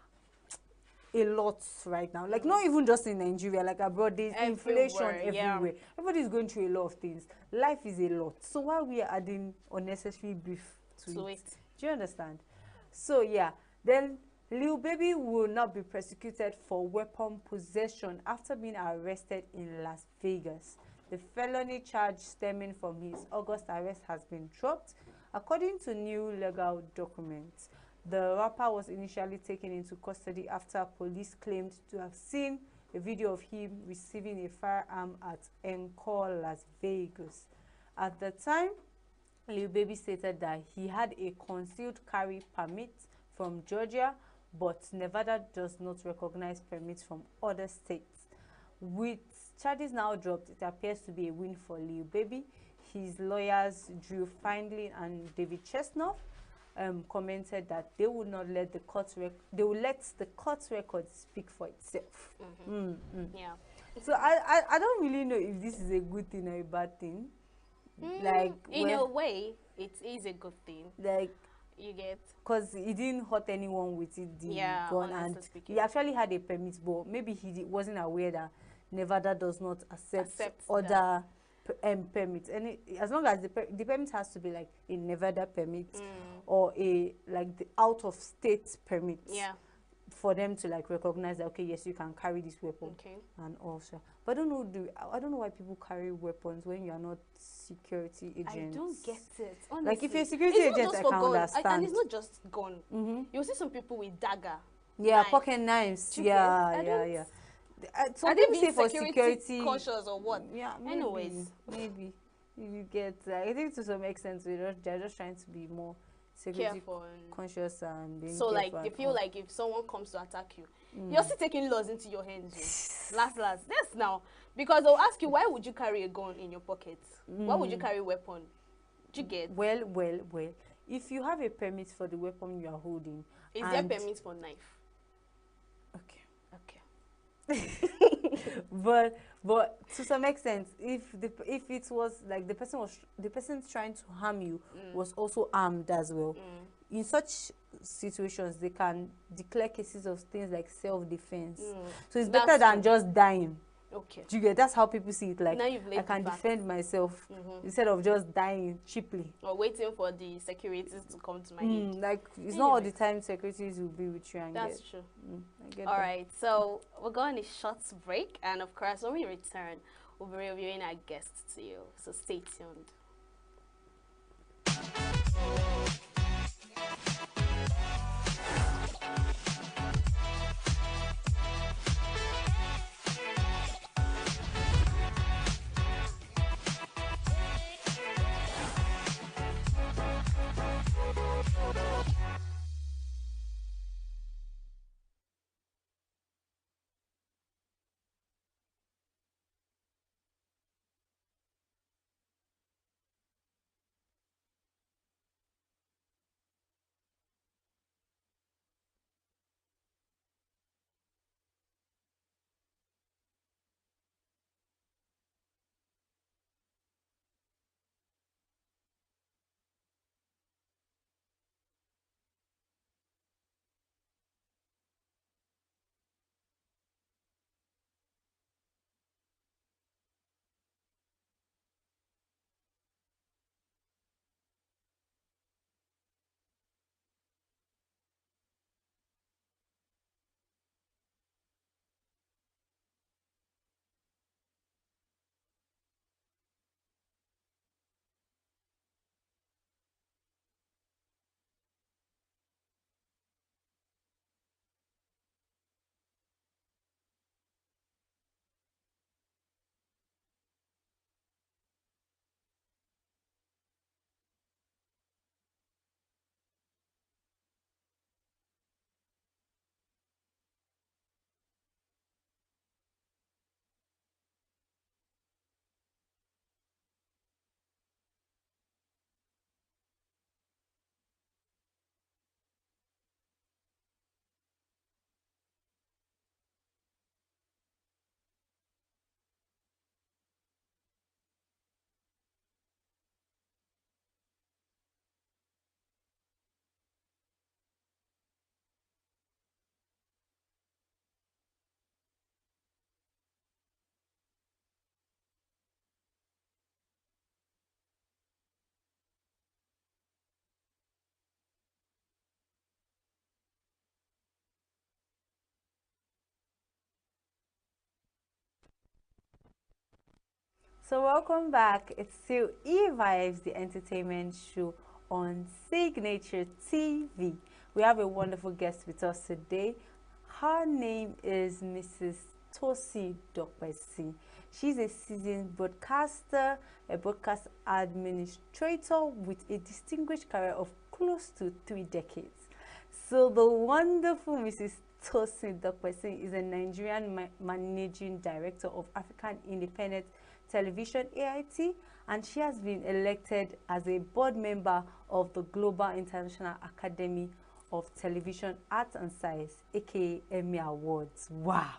a lot right now. Like not even just in Nigeria, like abroad, there's inflation everywhere. Everybody's going through a lot of things. Life is a lot. So why we are adding unnecessary beef to it? Do you understand? So yeah, then Lil Baby will not be prosecuted for weapon possession after being arrested in Las Vegas. The felony charge stemming from his August arrest has been dropped. According to new legal documents, the rapper was initially taken into custody after police claimed to have seen a video of him receiving a firearm at Encore, Las Vegas. At the time, Lil Baby stated that he had a concealed carry permit from Georgia, but Nevada does not recognize permits from other states. With charges now dropped, it appears to be a win for Lil Baby. His lawyers Drew Findlay and David Chestnut commented that they would not let the court record speak for itself. Yeah. So I don't really know if this is a good thing or a bad thing. Like in a way, it is a good thing. Like you get, because he didn't hurt anyone with it, the gun, and he actually had a permit, but maybe he wasn't aware that Nevada does not accept other permits. And as long as the permit has to be like a Nevada permit or a like the out of state permit, for them to like recognize that, okay, yes, you can carry this weapon. And also, but I don't know why people carry weapons when you are not security agents. I don't get it, honestly. Like if you're a security agent, I can understand. And it's not just gun. You'll see some people with dagger, pocket knives. Yeah. Some people say for security conscious or what? Yeah, maybe you get. I think to some extent they're just trying to be more security conscious and being so like they feel like if someone comes to attack you, you're still taking laws into your hands. last yes, now, because they'll ask you, why would you carry a gun in your pocket? Why would you carry a weapon? Do you get? Well, if you have a permit for the weapon you are holding, is there permit for knife? Okay. but to some extent, if it was like the person trying to harm you was also armed as well, in such situations they can declare cases of things like self-defense. So it's better than just dying. Okay. Do you get? That's how people see it. Like, now you've I can defend myself instead of just dying cheaply. Or waiting for the securities to come to my aid. Like, it's not all the time securities will be with you and that's true. I get all that. right, so we're going on a short break, and of course, when we return, we'll be reviewing our guests to you. So stay tuned. So welcome back. It's still E-Vibes, the entertainment show on Signature TV. We have a wonderful guest with us today. Her name is Mrs. Tosi Dokpesi. She's a seasoned broadcaster, a broadcast administrator with a distinguished career of close to 3 decades. So the wonderful Mrs. Tosi Dokpesi is a Nigerian managing director of African Independent Television AIT, and she has been elected as a board member of the Global International Academy of Television Arts and Science, aka Emmy Awards. Wow!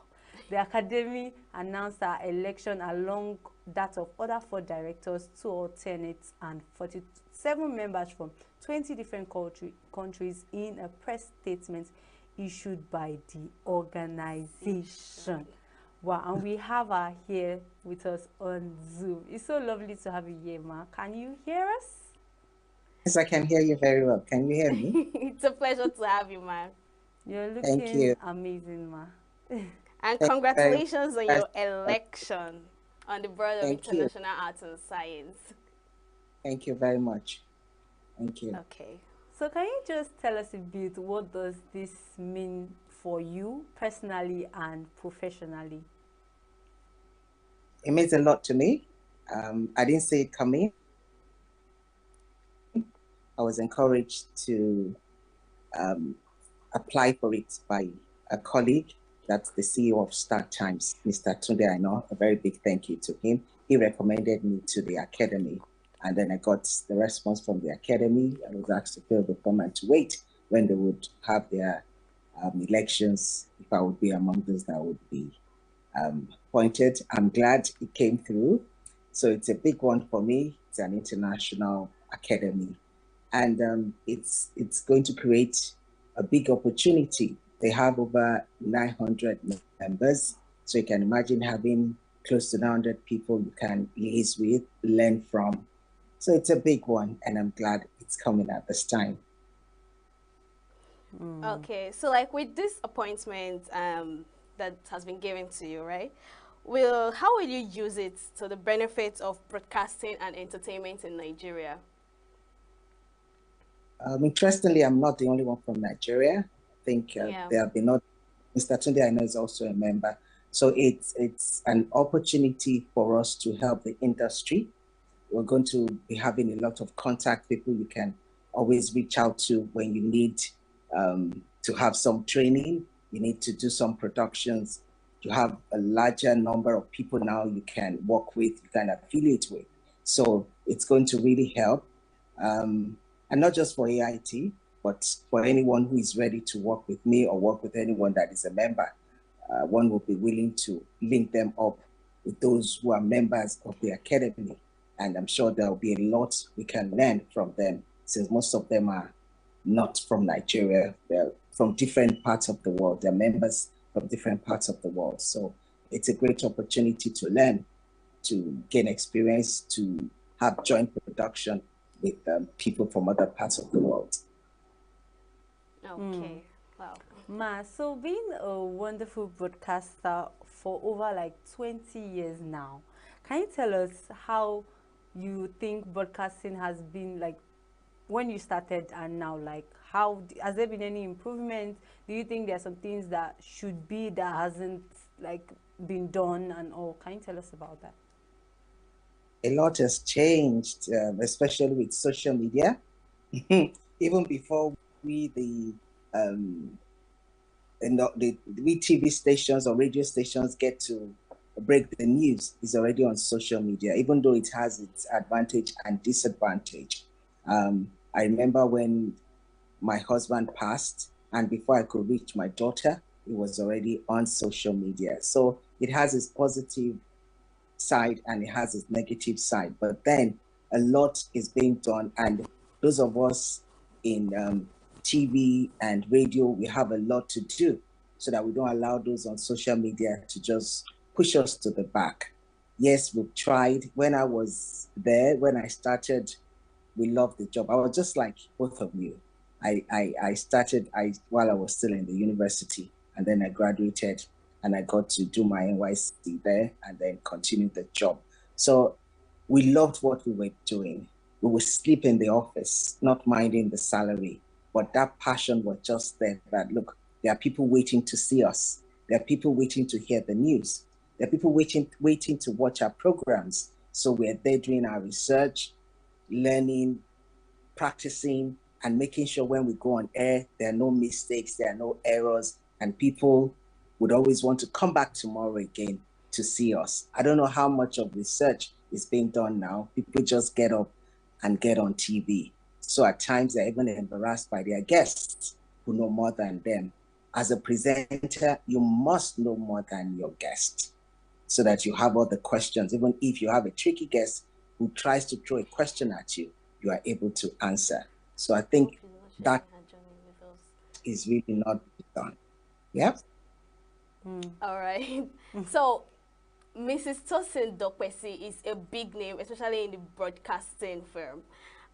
The Academy announced her election along that of other 4 directors, 2 alternates, and 47 members from 20 different countries in a press statement issued by the organization. Wow, and we have her here with us on Zoom. It's so lovely to have you here, Ma. Can you hear us? Yes, I can hear you very well. Can you hear me? It's a pleasure to have you, Ma. You're looking amazing, Ma. And congratulations on your election on the Board of International Arts and Science. Thank you very much. Thank you. Okay. So can you just tell us a bit, what does this mean for you personally and professionally? It means a lot to me. I didn't see it coming. I was encouraged to apply for it by a colleague, that's the CEO of Star Times, Mr. Tunde Aino. A very big thank you to him. He recommended me to the Academy, and then I got the response from the Academy. I was asked to fill the form and to wait when they would have their elections, if I would be among those that would be appointed. I'm glad it came through. So it's a big one for me. It's an international academy, and it's going to create a big opportunity. They have over 900 members, so you can imagine having close to 100 people you can liaise with, learn from. So it's a big one, and I'm glad it's coming at this time. Okay, so like with this appointment that has been given to you, right? How will you use it to the benefit of broadcasting and entertainment in Nigeria? Interestingly, I'm not the only one from Nigeria. I think there have been Mr. Tunde, I know, is also a member. So it's an opportunity for us to help the industry. We're going to be having a lot of contact people you can always reach out to when you need to have some training, you need to do some productions. You have a larger number of people now you can work with, you can affiliate with. So it's going to really help. And not just for AIT, but for anyone who is ready to work with me or work with anyone that is a member. One will be willing to link them up with those who are members of the academy. And I'm sure there will be a lot we can learn from them, since most of them are not from Nigeria. They're from different parts of the world. They're members from different parts of the world. So it's a great opportunity to learn, to gain experience, to have joint production with people from other parts of the world. Okay, wow. Ma, so being a wonderful broadcaster for over like 20 years now, can you tell us how you think broadcasting has been, like when you started and now? Like, how has there been any improvement? Do you think there are some things that should be that hasn't like been done and all? Can you tell us about that? A lot has changed, especially with social media. Even before we TV stations or radio stations get to break the news, is already on social media, even though it has its advantage and disadvantage. I remember when my husband passed, and before I could reach my daughter, it was already on social media. So it has its positive side and it has its negative side. But then a lot is being done, and those of us in TV and radio, we have a lot to do so that we don't allow those on social media to just push us to the back. Yes, we've tried. When I was there, when I started, we loved the job. I was just like both of you. I started while I was still in the university, and then I graduated and I got to do my NYC there and then continue the job. So we loved what we were doing. We would sleep in the office, not minding the salary, but that passion was just there, that look, there are people waiting to see us. There are people waiting to hear the news. There are people waiting to watch our programs. So we're there doing our research, learning, practicing, and making sure when we go on air, there are no mistakes, there are no errors, and people would always want to come back tomorrow again to see us. I don't know how much of research is being done now. People just get up and get on TV. So at times they're even embarrassed by their guests who know more than them. As a presenter, you must know more than your guest so that you have all the questions. Even if you have a tricky guest who tries to throw a question at you, you are able to answer. So I think that is really not done. Yeah. All right. So Mrs. Tosin Dokwesi is a big name, especially in the broadcasting firm.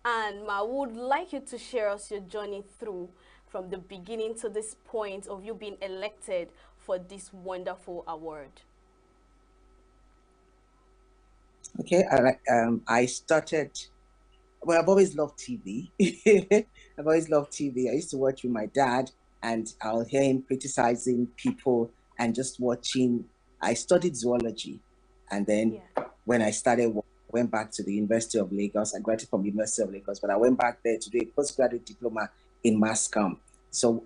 And I would like you to share us your journey through from the beginning to this point of you being elected for this wonderful award. Okay, I started, well, I've always loved TV. I've always loved TV. I used to watch with my dad, and I'll hear him criticizing people and just watching. I studied zoology, and then when I started, went back to the University of Lagos. I graduated from the University of Lagos, but I went back there to do a postgraduate diploma in mass comm. So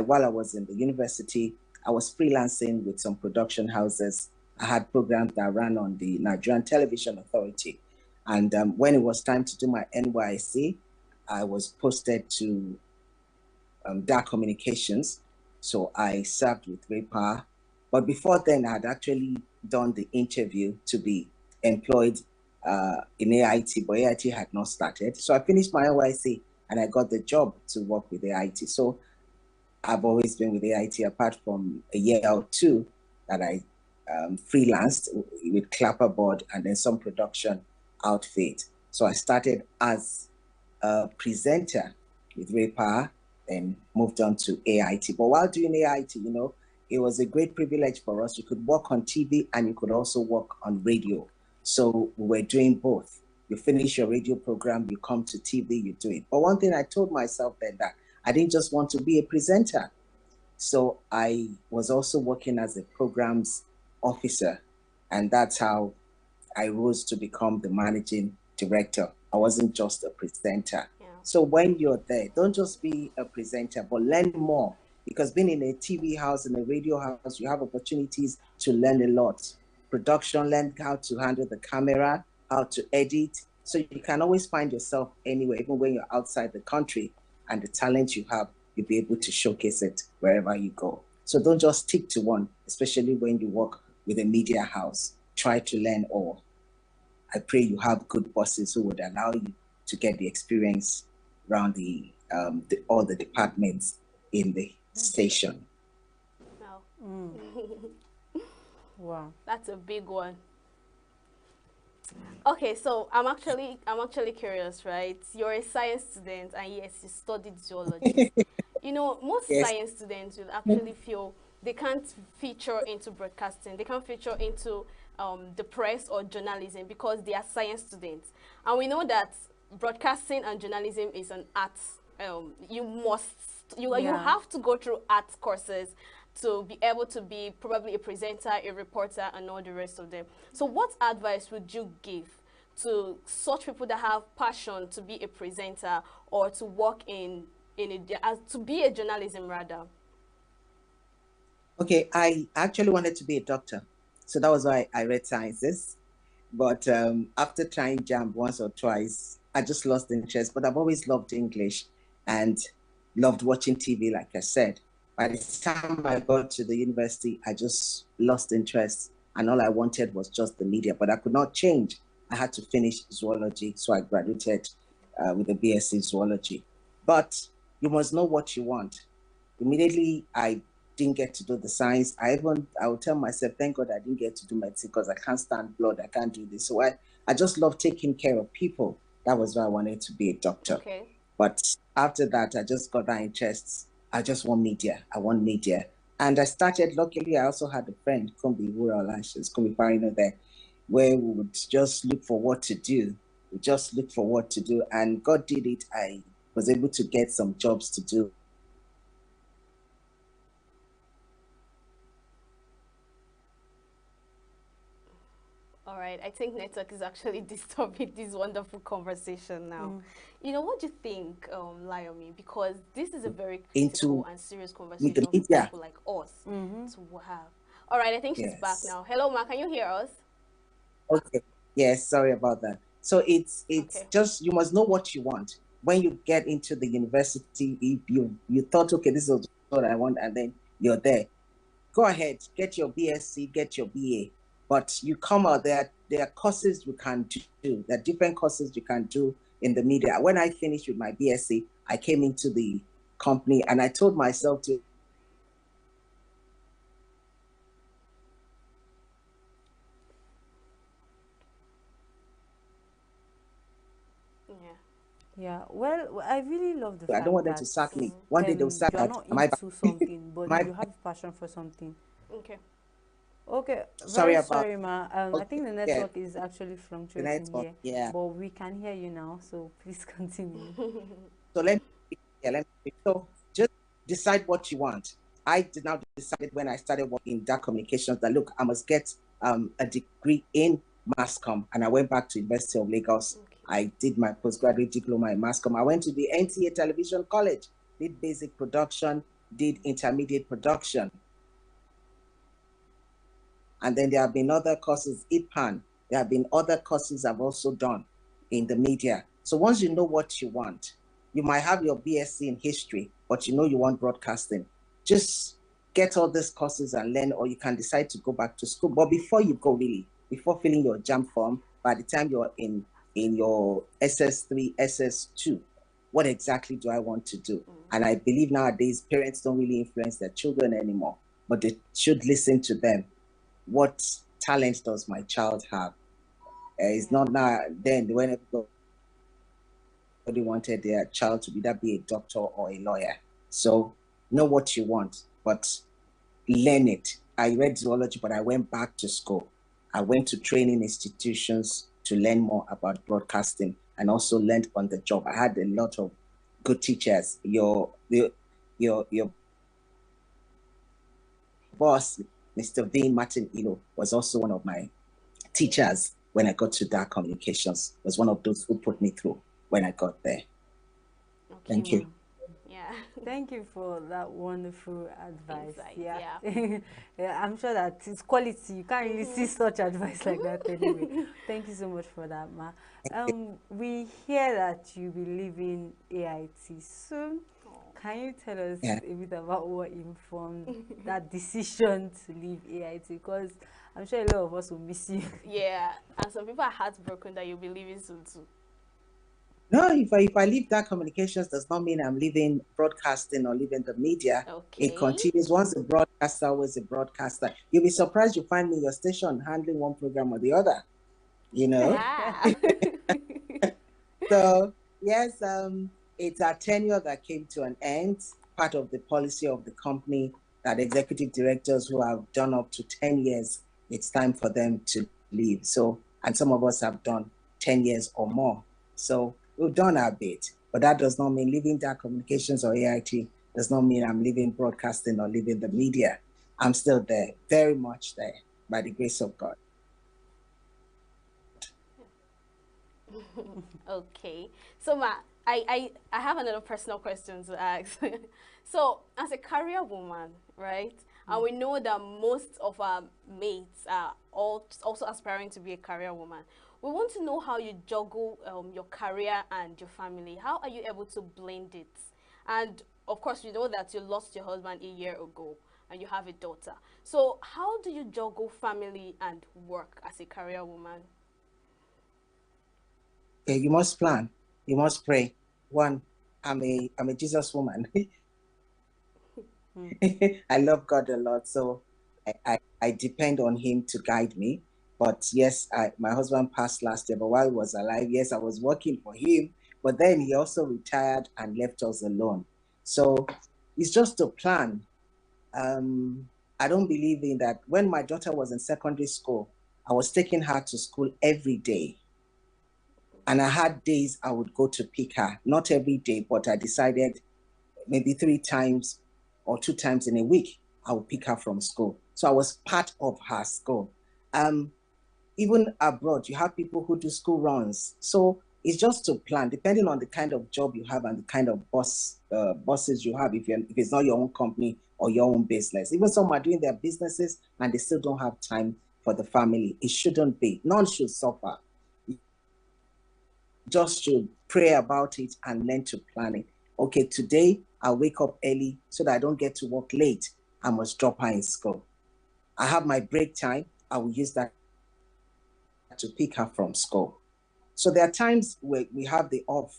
while I was in the university, I was freelancing with some production houses. I had programs that ran on the Nigerian Television Authority. And when it was time to do my NYC, I was posted to Dark Communications. So I served with Great Power. But before then, I had actually done the interview to be employed in AIT, but AIT had not started. So I finished my NYC and I got the job to work with AIT. So I've always been with AIT, apart from a year or two that I freelanced with clapperboard and then some production outfit. So I started as a presenter with Ray Power, then moved on to AIT. But while doing AIT, you know, it was a great privilege for us. You could work on TV and you could also work on radio. So we were doing both. You finish your radio program, you come to TV, you do it. But one thing I told myself then that I didn't just want to be a presenter. So I was also working as a programs officer, and that's how I rose to become the managing director. I wasn't just a presenter. Yeah. So when you're there, don't just be a presenter, but learn more, because being in a TV house, in a radio house, you have opportunities to learn a lot. Production, learn how to handle the camera, how to edit. So you can always find yourself anywhere, even when you're outside the country, and the talent you have, you'll be able to showcase it wherever you go. So don't just stick to one, especially when you work with a media house. Try to learn all. I pray you have good bosses who would allow you to get the experience around all the departments in the station. Wow. Wow. That's a big one. Okay, so I'm actually curious, right? You're a science student, and yes, you studied zoology. You know, most science students will actually feel they can't feature into broadcasting. They can't feature into the press or journalism because they are science students. And we know that broadcasting and journalism is an art. You have to go through art courses to be able to be probably a presenter, a reporter, and all the rest of them. So what advice would you give to such people that have passion to be a presenter or to work to be a journalism rather? Okay, I actually wanted to be a doctor. So that was why I read sciences. But after trying JAMB once or twice, I just lost interest. But I've always loved English and loved watching TV, like I said. By the time I got to the university, I just lost interest. And all I wanted was just the media. But I could not change. I had to finish zoology. So I graduated with a BSc zoology. But you must know what you want. Immediately, I didn't get to do the science. I would tell myself, thank God I didn't get to do medicine because I can't stand blood. I can't do this. So I just love taking care of people. That was why I wanted to be a doctor. Okay. But after that, I just got that interest. I just want media. I want media. And I started, luckily, I also had a friend, Kumbi Rural Ashes, Kumbi Parino there, where we would just look for what to do. We just look for what to do. And God did it. I was able to get some jobs to do. All right, I think network is actually disturbing this wonderful conversation now. You know, what do you think, Layomi? Because this is a very critical and serious conversation for people like us to have. All right, I think she's back now. Hello, Ma, can you hear us? Okay. Yes, sorry about that. So it's just, you must know what you want. When you get into the university, if you thought, okay, this is what I want, and then you're there. Go ahead, get your BSc, get your BA. But you come out there are courses you can do. There are different courses you can do in the media. When I finished with my BSc, I came into the company and I told myself to. Yeah, well, I really love the fact I don't want them to sack me. One day they'll sack you are not into something, but you have passion for something. Okay. Okay, sorry, Ma. I think the network is actually fluctuating here. Yeah. But we can hear you now, so please continue. So just decide what you want. I did not decide when I started working in dark communications that, look, I must get a degree in mass comm, and I went back to University of Lagos. Okay. I did my postgraduate diploma in mass comm. I went to the NTA Television College, did basic production, did intermediate production. And then there have been other courses, IPAN. There have been other courses I've also done in the media. So once you know what you want, you might have your BSc in history, but you know you want broadcasting. Just get all these courses and learn, or you can decide to go back to school. But before you go, really, before filling your JAMB form, by the time you're in your SS3, SS2, what exactly do I want to do? And I believe nowadays parents don't really influence their children anymore, but they should listen to them. what talent does my child have? It's not now, then when everybody wanted their child to either be a doctor or a lawyer. So know what you want, but learn it. I read zoology, but I went back to school. I went to training institutions to learn more about broadcasting and also learned on the job. I had a lot of good teachers. Your boss, Mr. Vin Martin Ilo, was also one of my teachers when I got to Dark Communications. Was one of those who put me through when I got there. Okay, thank you. Yeah. Thank you for that wonderful advice. Yeah. Yeah, I'm sure that it's quality. You can't really see such advice like that anyway. Thank you so much for that, Ma. We hear that you'll be leaving AIT soon. Can you tell us a bit about what informed that decision to leave AIT? Because I'm sure a lot of us will miss you. Yeah, and some people are heartbroken that you'll be leaving soon too. No, if I leave Dark Communications, does not mean I'm leaving broadcasting or leaving the media. Okay. It continues. Once a broadcaster, always a broadcaster. You'll be surprised you find me in your station handling one program or the other. You know? Yeah. So, yes, it's our tenure that came to an end. Part of the policy of the company that executive directors who have done up to 10 years, it's time for them to leave. So, and some of us have done 10 years or more. So we've done our bit, but that does not mean leaving Dark Communications or AIT does not mean I'm leaving broadcasting or leaving the media. I'm still there, very much there, by the grace of God. Okay, so Ma, I have another personal question to ask. So, as a career woman, right, and we know that most of our mates are also aspiring to be a career woman. We want to know how you juggle your career and your family. How are you able to blend it? And of course, we know that you lost your husband a year ago and you have a daughter. So how do you juggle family and work as a career woman? Okay, you must plan. You must pray. One, I'm a Jesus woman. I love God a lot, so I depend on him to guide me. But yes, my husband passed last year, but while he was alive, yes, I was working for him, but then he also retired and left us alone. So it's just a plan. I don't believe in that. When my daughter was in secondary school, I was taking her to school every day. And I had days I would go to pick her, not every day, but I decided maybe 3 times or 2 times in a week, I would pick her from school. So I was part of her school. Even abroad, you have people who do school runs. So it's just to plan, depending on the kind of job you have and the kind of bosses you have, if it's not your own company or your own business. Even some are doing their businesses and they still don't have time for the family. It shouldn't be. None should suffer. Just should pray about it and learn to plan it. Okay, today I'll wake up early so that I don't get to work late. I must drop her in school. I have my break time. I will use that to pick her from school. So there are times where we have the off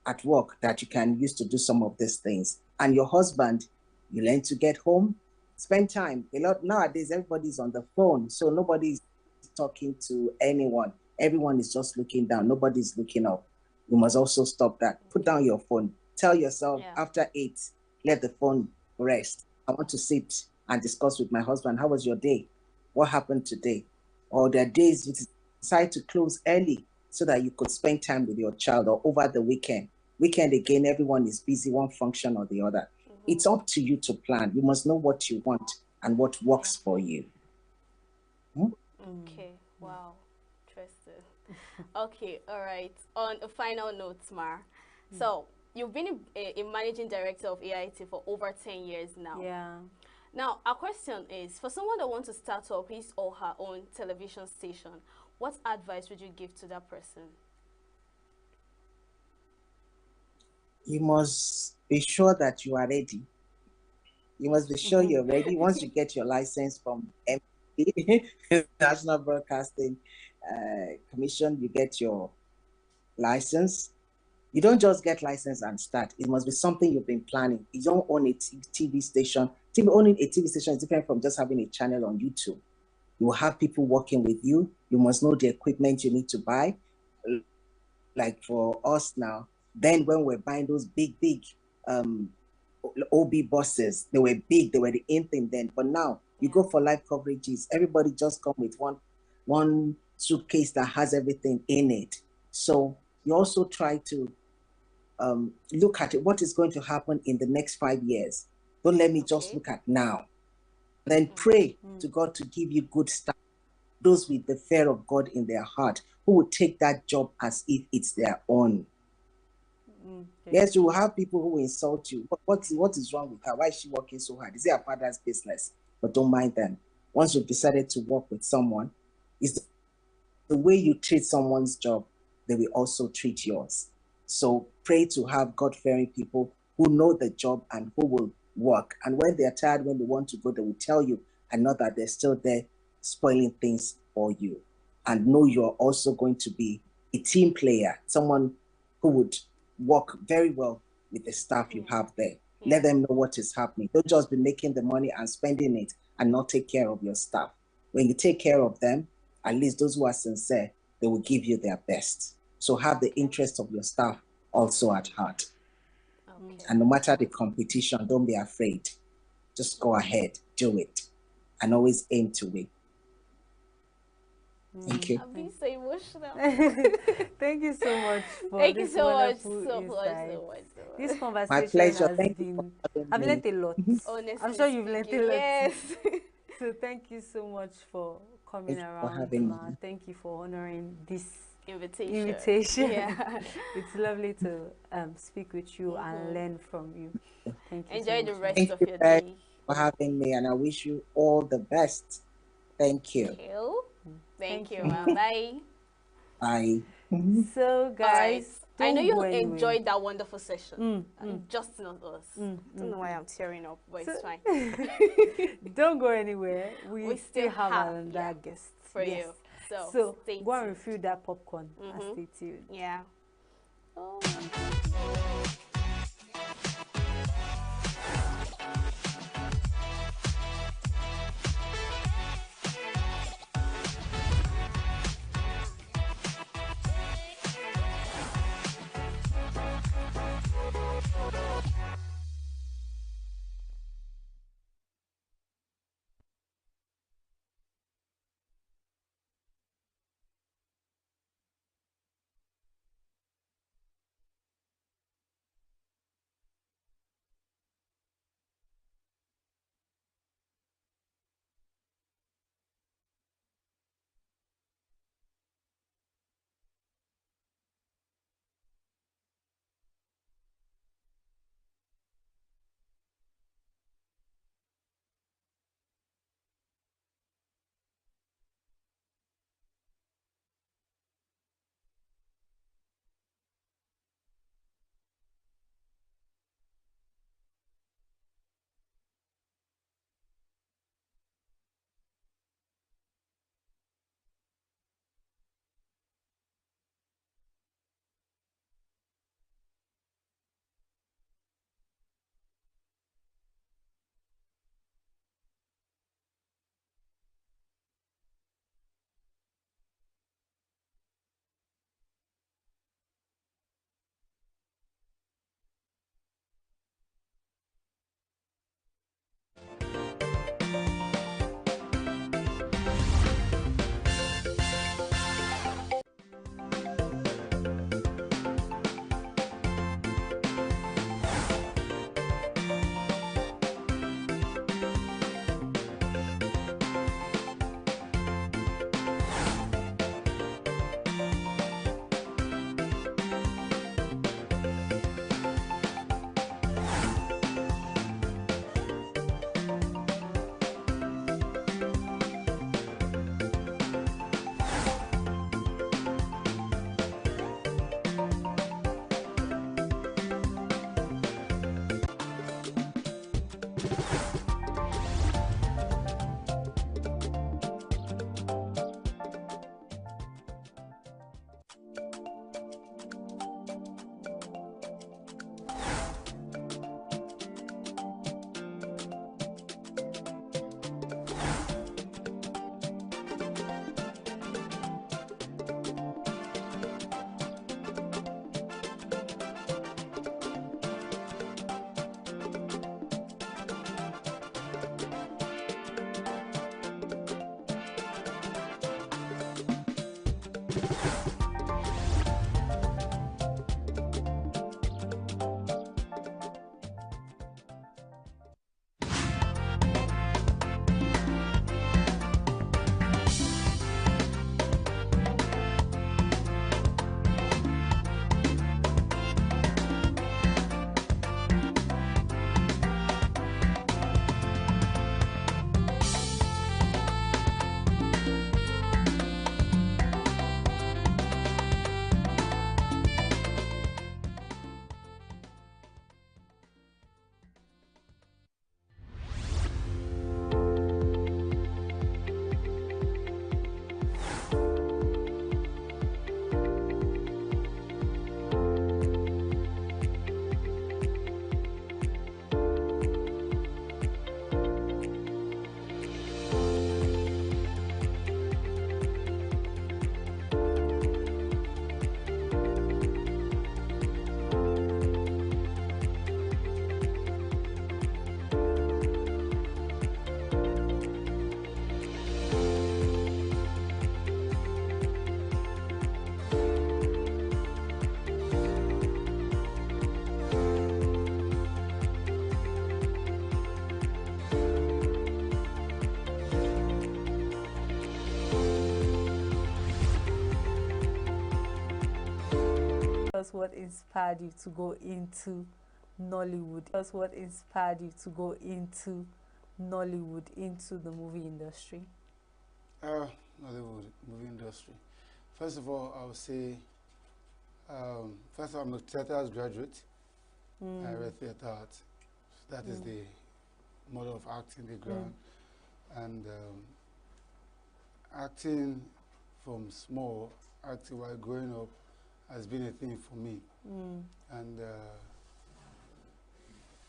at work that you can use to do some of these things. And your husband, you learn to get home, spend time. A lot nowadays, everybody's on the phone, so nobody's talking to anyone. Everyone is just looking down. Nobody's looking up. You must also stop that. Put down your phone. Tell yourself after 8, let the phone rest. I want to sit and discuss with my husband. How was your day? What happened today? Or there are days you decide to close early so that you could spend time with your child, or over the weekend. Weekend again, everyone is busy, one function or the other. It's up to you to plan. You must know what you want and what works for you. Okay, wow. Interesting. Okay, all right. On a final note, Mar. So, you've been a managing director of AIT for over 10 years now. Yeah. Now, our question is, for someone that wants to start up his or her own television station, what advice would you give to that person? You must be sure that you are ready. You must be sure you're ready. Once you get your license from MBC, National Broadcasting Commission, you get your license. You don't just get license and start. It must be something you've been planning. You don't own a TV station. Owning a TV station is different from just having a channel on YouTube. You will have people working with you. You must know the equipment you need to buy. Like for us now, then when we're buying those big OB buses, they were big, they were the in thing then. But now you go for live coverages, everybody just come with one suitcase that has everything in it. So you also try to look at it, what is going to happen in the next 5 years. Don't let me just look at now. Then pray to God to give you good stuff. Those with the fear of God in their heart, who will take that job as if it's their own. Yes, you will have people who will insult you. What is wrong with her? Why is she working so hard? Is it her father's business? But don't mind them. Once you've decided to work with someone, it's the way you treat someone's job, they will also treat yours. So pray to have God-fearing people who know the job and who will work. And when they're tired, when they want to go, they will tell you, and not that they're still there spoiling things for you. And know you're also going to be a team player, someone who would work very well with the staff you have there. Let them know what is happening. Don't just be making the money and spending it and not take care of your staff. When you take care of them, at least those who are sincere, they will give you their best. So have the interest of your staff also at heart. And no matter the competition, don't be afraid. Just go ahead, do it, and always aim to win. Thank you. I'm being so emotional. Thank you so much for Thank this you so much, wonderful so insight. much. This conversation My pleasure. has Thank been. you for I've having learned a lot. Honestly I'm sure you've learned a speaking, lot. yes. Too. So thank you so much for coming Thank you for around, having Ma. me. Thank you for honoring this Invitation. Yeah. It's lovely to speak with you and learn from you. Thank you. Enjoy so the much. rest Thank of you your very day. much for having me, and I wish you all the best. Thank you. Thank you, you. ma'am. Bye. Bye. So, guys, I know don't you go anywhere. enjoyed that wonderful session. Just not us. I don't know why I'm tearing up, but it's fine. Don't go anywhere. We still have another guest for you. So stay go and tuned. refill that popcorn and stay tuned. Yeah. Us what inspired you to go into Nollywood? Us what inspired you to go into Nollywood, into the movie industry? Nollywood movie industry. First of all, I would say, first of all, I'm a theatre arts graduate. I read theatre arts. That is the model of acting, the ground. And acting from small, acting while growing up, has been a thing for me. And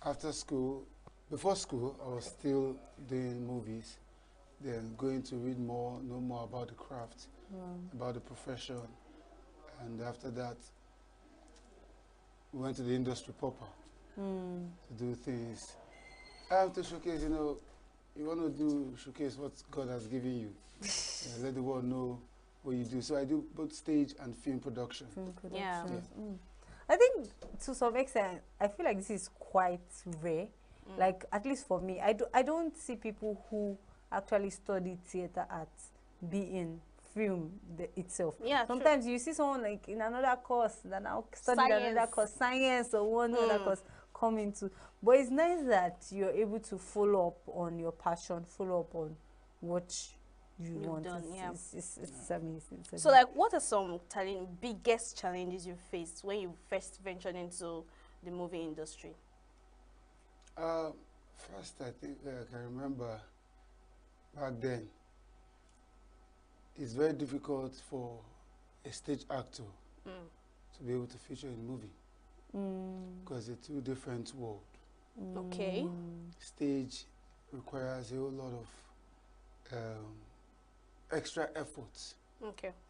after school, before school, I was still doing movies, then going to read more, know more about the craft, about the profession. And after that, we went to the industry proper to do things. I have to showcase, you know, you want to do showcase what God has given you. Let the world know what you do. So I do both stage and film production. Yeah. I think to some extent, I feel like this is quite rare. Like, at least for me, I don't see people who actually study theater arts be in film itself. Yeah, sometimes you see someone like in another course that now studied another course, science or one other course, come into. But it's nice that you're able to follow up on your passion, follow up on what you want. It's amazing. So, like, what are some biggest challenges you faced when you first ventured into the movie industry? First, I think I can remember back then, it's very difficult for a stage actor to be able to feature in a movie because it's two different worlds. Okay. Stage requires a whole lot of extra efforts,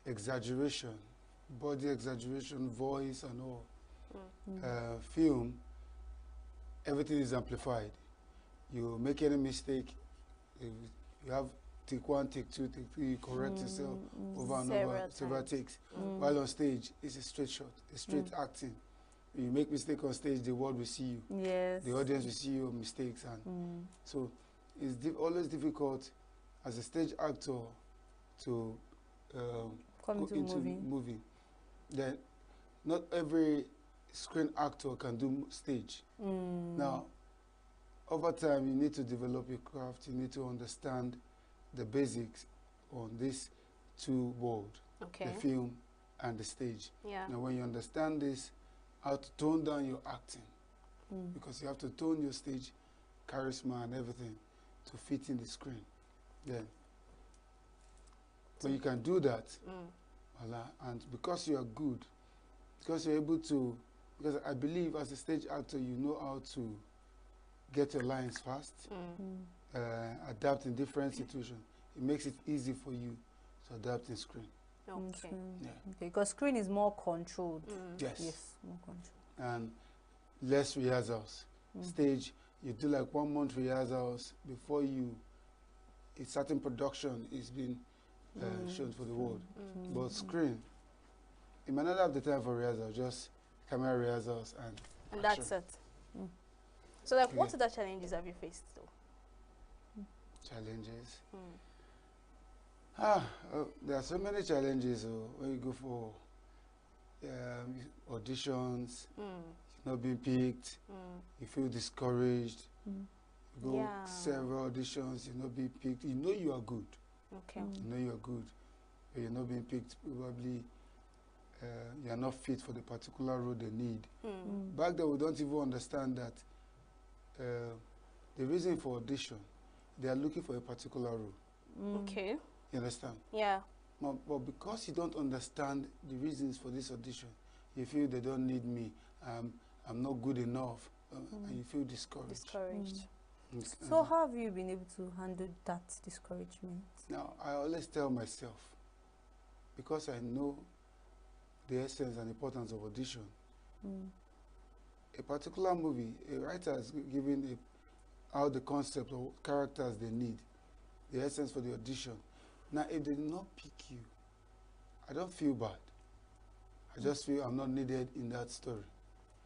exaggeration, body exaggeration, voice and all. Film, everything is amplified. You make any mistake, you have take one, take two, take three, you correct yourself over and over, several takes. While on stage, it's a straight shot, a straight acting. You make mistake on stage, the world will see you. Yes. The audience will see your mistakes. And so it's always difficult as a stage actor to come go into movie. Then not every screen actor can do stage. Now, over time, you need to develop your craft. You need to understand the basics on these two worlds, the film and the stage. Now, when you understand this, how to tone down your acting, because you have to tone your stage charisma and everything to fit in the screen. Then, when you can do that, and because you are good, because you're able to, because I believe as a stage actor, you know how to get your lines fast, adapt in different situations. It makes it easy for you to adapt in screen. Okay. Because screen is more controlled. Yes, more controlled. And less rehearsals. Stage, you do like 1 month rehearsals before a certain production is being shown for the world. But screen, you might not have the time for rehearsal, just camera rehearsals and that's it. So, like, what other challenges have you faced, though? Challenges? There are so many challenges when you go for auditions, not being picked, you feel discouraged. You go several auditions, you're not being picked. You know you are good. Okay. You know you are good, but you're not being picked. Probably you are not fit for the particular role they need. Back then, we don't even understand that the reason for audition, they are looking for a particular role. Okay. You understand? Yeah. But because you don't understand the reasons for this audition, you feel they don't need me, I'm not good enough, and you feel discouraged. So how have you been able to handle that discouragement? Now, I always tell myself, because I know the essence and importance of audition, a particular movie, a writer has given out the concept of characters they need, the essence for the audition. Now, if they did not pick you, I don't feel bad. I just feel I'm not needed in that story.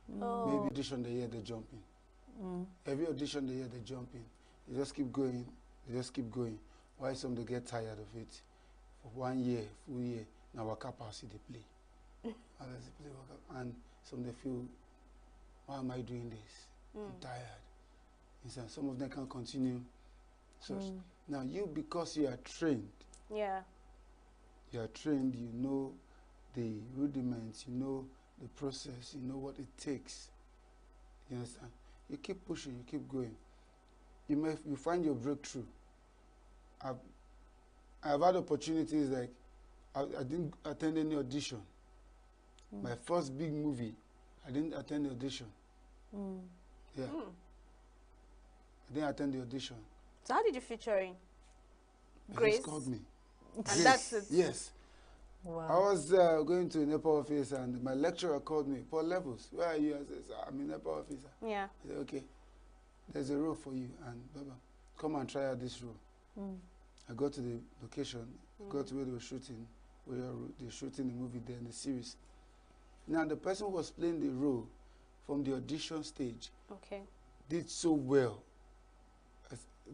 Maybe audition the year they jump in. Every audition the year they jump in. They just keep going. They just keep going. Why some they get tired of it? For 1 year, full year, now our capacity they play. And some they feel, why am I doing this? I'm tired. Some of them can't continue. So now you, because you are trained, you are trained, you know the rudiments, you know the process, you know what it takes. You understand? You keep pushing, you keep going. You find your breakthrough. I've had opportunities like I didn't attend any audition. My first big movie, I didn't attend the audition. Yeah. I didn't attend the audition. So how did you feature in? Grace? They just called me. And that's it? Yes. Wow. I was going to a NEPA office and my lecturer called me, Paul Levels, where are you? I said, I'm a NEPA officer. Yeah. He said, okay, there's a role for you and Baba, come and try out this role. I got to the location, got to where they were shooting, where they're shooting the movie there in the series. Now the person who was playing the role from the audition stage did so well.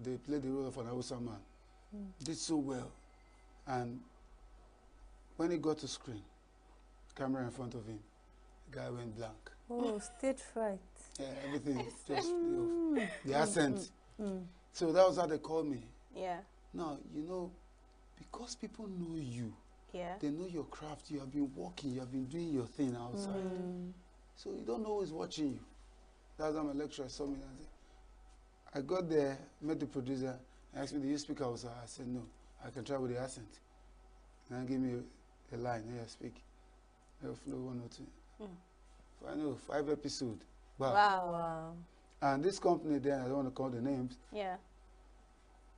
They played the role of an Hausa man. Did so well. And when he got to screen, camera in front of him, the guy went blank. Oh, stage fright. Yeah, everything just the accent. So that was how they called me. Yeah. Now, you know, because people know you, they know your craft, you have been working, you have been doing your thing outside. So you don't know who's watching you. That's how my lecturer saw me and said, I got there, met the producer, and asked me, do you speak Hausa? I said, no, I can try with the accent. And he gave me a line, here I speak. I'll flow 1 or 2. I know, 5 episodes. Wow. And this company then, I don't want to call the names. Yeah.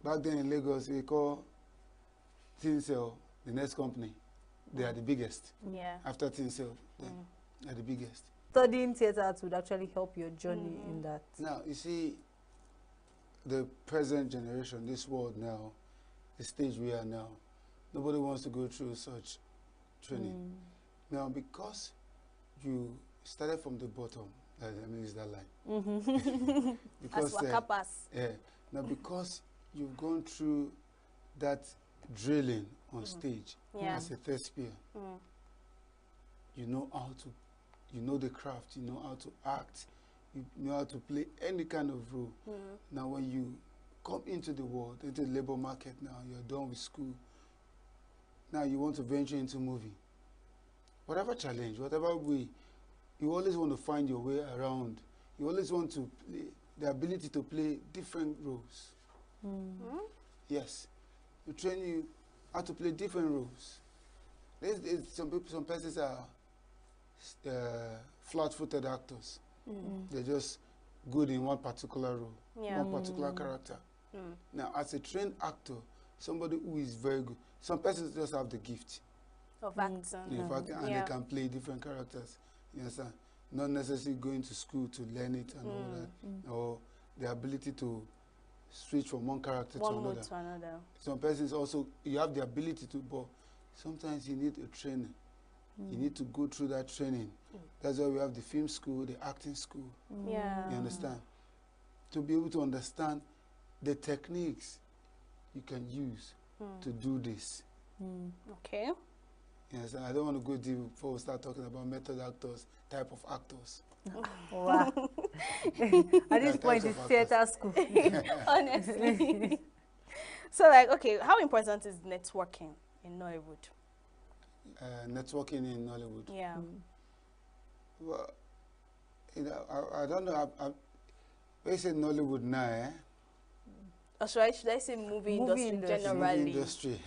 Back then in Lagos, we call Tinsel the next company. They are the biggest. Yeah. After Tinsel, they are the biggest. Studying theatre would actually help your journey in that. Now, you see, the present generation, this world now, the stage we are now, nobody wants to go through such training. Now, because you started from the bottom, I mean, is that line? Because, now, because you've gone through that drilling on stage as a thespian, you know how to, you know the craft, you know how to act, you know how to play any kind of role. Now, when you come into the world, into the labor market now, you're done with school, now you want to venture into movie. Whatever challenge, whatever way, you always want to find your way around. You always want to play, the ability to play different roles. Yes. We train you how to play different roles. Some persons are flat-footed actors. They're just good in one particular role, one particular character. Now, as a trained actor, somebody who is very good, some persons just have the gift of acting. And they can play different characters. You understand? Not necessarily going to school to learn it and all that, or the ability to switch from one character to another. Some persons also, you have the ability to, but sometimes you need a trainer You need to go through that training. That's why we have the film school, the acting school. Yeah. You understand? To be able to understand the techniques you can use to do this. Okay. Yes, I don't want to go deep before we start talking about method actors, type of actors. Wow. At this point, it's theater school. Honestly. So, like, okay, how important is networking in Nollywood? Networking in Nollywood. Yeah. Well, you know, I don't know. When you say Nollywood now, Or should I say movie industry generally? Movie industry,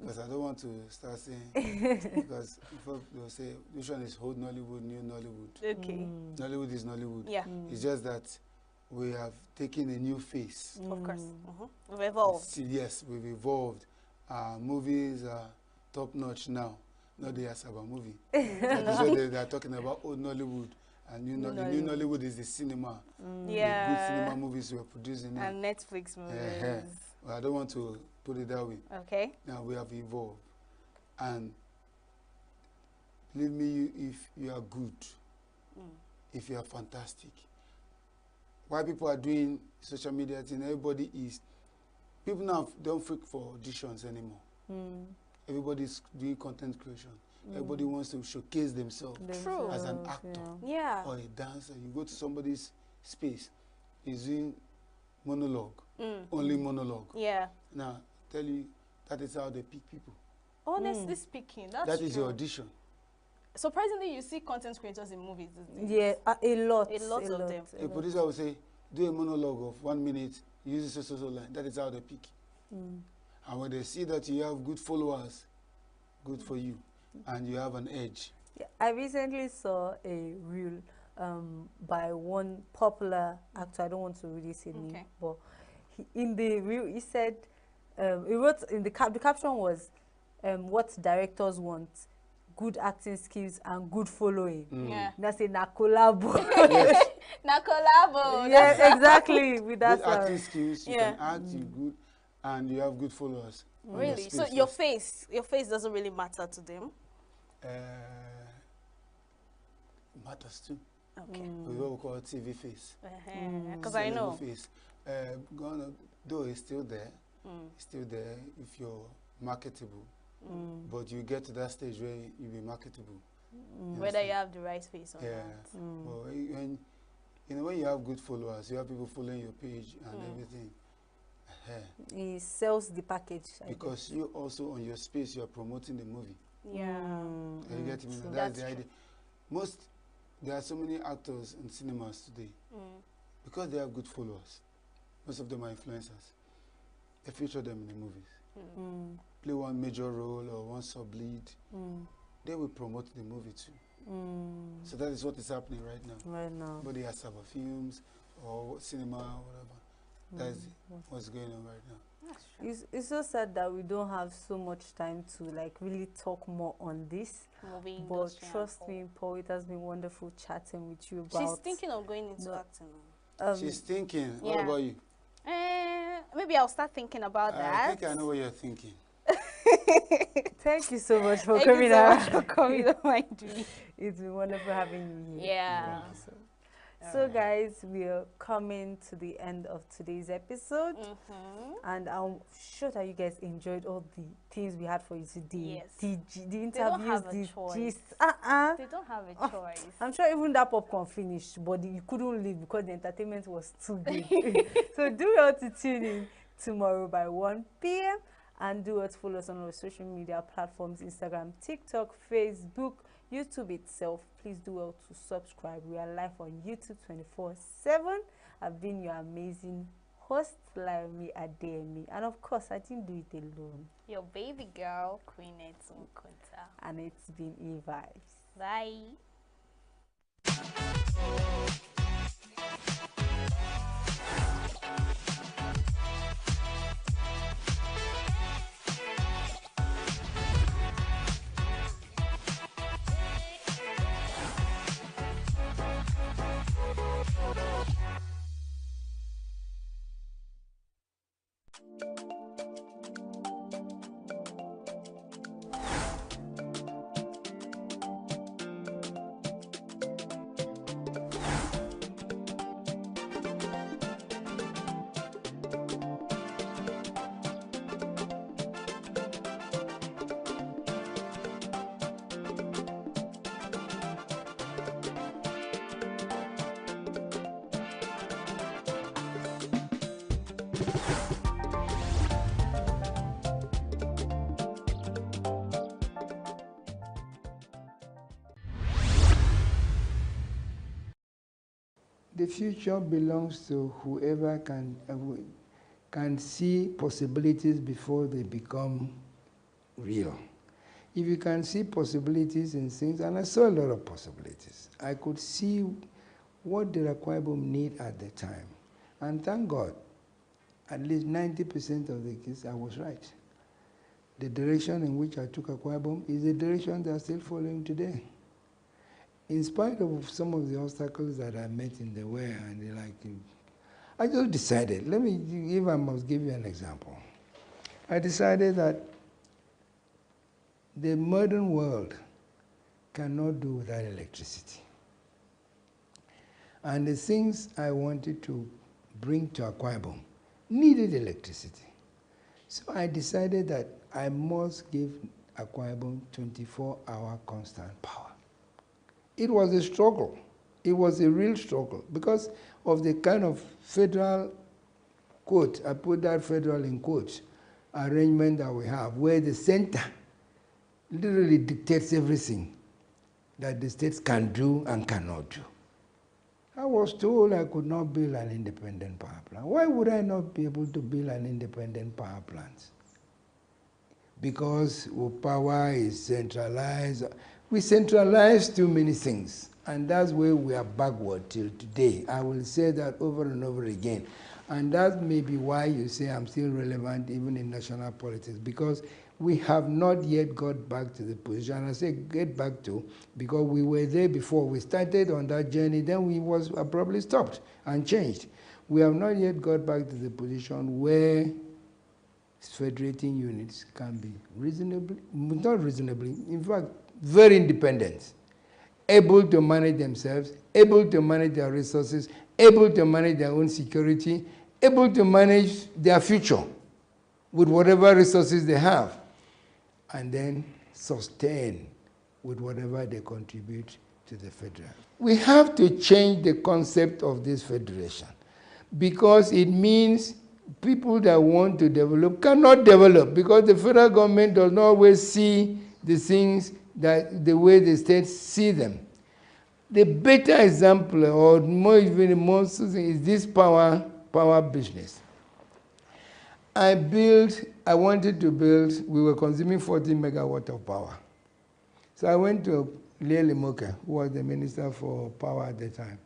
because I don't want to start saying, because people will say, which one is old Nollywood, new Nollywood? Okay. Nollywood is Nollywood. Yeah. It's just that we have taken a new face. Of course. We've evolved. Yes, we've evolved. Movies are top notch now, not the Asaba movie. That is what they are talking about, old Nollywood. And new Nollywood is the cinema. Yeah. The good cinema movies we are producing now. And Netflix movies. Well, I don't want to put it that way. Okay. Now we have evolved. And believe me, if you are good, if you are fantastic, why people are doing social media thing, everybody is, people now don't freak for auditions anymore. Everybody's doing content creation. Everybody wants to showcase themselves as an actor or a dancer. You go to somebody's space, he's doing monologue, only monologue. Yeah. Now, tell you, that is how they pick people. Honestly speaking, that is your audition. Surprisingly, you see content creators in movies these days. Yeah, a lot of them. A producer will say, do a monologue of 1 minute, use a social line. That is how they pick. And when they see that you have good followers, good for you. And you have an edge. Yeah, I recently saw a reel by one popular actor. I don't want to really say name, but in the reel he said, he wrote in the caption was, what directors want: good acting skills and good following. Yeah. That's a na collabo. Yes. Na collabo. Yeah, exactly. With that good acting skills, you can act, you good, and you have good followers. Really? So your face doesn't really matter to them? Matters too. Okay. We what we call TV face. Because I know. Face. Though it's still there, it's still there if you're marketable. But you get to that stage where you be marketable. Whether you have the right face or not. But when you have good followers, you have people following your page and everything. He sells the package. Because you also on your space, you are promoting the movie. Yeah. You get me? That's the idea. There are so many actors in cinemas today because they have good followers. Most of them are influencers. They feature them in the movies. Play one major role or one sub-lead. They will promote the movie too. So that is what is happening right now. Right now. Whether you have Saba Films or cinema or whatever. That's what's going on right now. It's so sad that we don't have so much time to like really talk more on this. But trust me, Paul, it has been wonderful chatting with you about. She's thinking of going into acting. She's thinking. What about you? Maybe I'll start thinking about that. I think I know what you're thinking. Thank you so much for coming out. It's been wonderful having you here. Yeah. So guys, we are coming to the end of today's episode, and I'm sure that you guys enjoyed all the things we had for you today. Yes. The interviews, the gist. They don't have a choice. I'm sure even that popcorn finished, but you couldn't leave because the entertainment was too good. So do well to tune in tomorrow by 1 p.m. and do well to follow us on our social media platforms: Instagram, TikTok, Facebook, YouTube itself. Please do well to subscribe. We are live on YouTube 24/7. I've been your amazing host, Laomi Ademi, and of course I didn't do it alone. Your baby girl, Queen Etunkunta. And it's been E-Vibes. Bye. the future belongs to whoever can see possibilities before they become real. If you can see possibilities in things, and I saw a lot of possibilities, I could see what the Akwa Ibom need at the time. And thank God, at least 90% of the cases, I was right. The direction in which I took Akwa Ibom is the direction they are still following today. In spite of some of the obstacles that I met in the way, and I just decided, if I must give you an example, I decided that the modern world cannot do without electricity. And the things I wanted to bring to Akwa Ibom needed electricity. So I decided that I must give Akwa Ibom 24-hour constant power. It was a struggle. It was a real struggle because of the kind of federal, quote, I put that federal in quotes, arrangement that we have, where the center literally dictates everything that the states can do and cannot do. I was told I could not build an independent power plant. Why would I not be able to build an independent power plant? Because power is centralized. We centralize too many things, and that's where we are backward till today. I will say that over and over again. And that may be why you say I'm still relevant even in national politics, because we have not yet got back to the position. I say get back to, because we were there before. We started on that journey, then we was abruptly stopped and changed. We have not yet got back to the position where federating units can be reasonably, not reasonably, in fact, very independent, able to manage themselves, able to manage their resources, able to manage their own security, able to manage their future with whatever resources they have, and then sustain with whatever they contribute to the federal. We have to change the concept of this federation, because it means people that want to develop cannot develop, because the federal government does not always see the things that the way the states see them. The better example, or more even most, is this power business. I wanted to build, we were consuming 40 megawatts of power. So I went to Lele Moke, who was the Minister for Power at the time,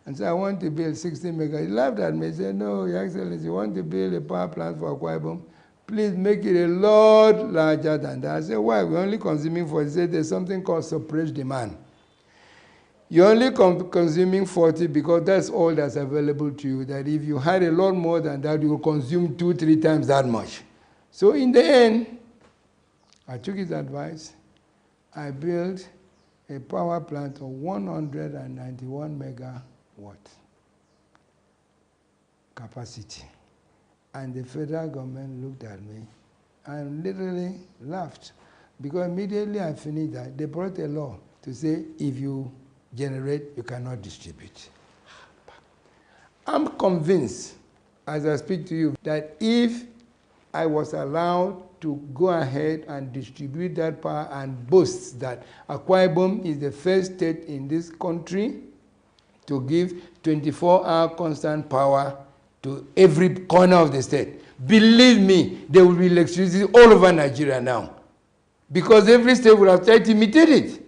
and said, I want to build 60 megawatts. He laughed at me and said, no, Your Excellency, you want to build a power plant for Akwa Ibom? Please make it a lot larger than that. I said, why? We're only consuming 40. He said, there's something called suppressed demand. You're only consuming 40 because that's all that's available to you. That if you had a lot more than that, you will consume 2-3 times that much. So in the end, I took his advice. I built a power plant of 191 megawatt capacity. And the federal government looked at me and literally laughed, because immediately I finished that, they brought a law to say if you generate, you cannot distribute. I'm convinced, as I speak to you, that if I was allowed to go ahead and distribute that power and boast that Akwa Ibom is the first state in this country to give 24-hour constant power to every corner of the state, believe me, there will be electricity all over Nigeria now, because every state will have tried to imitate it.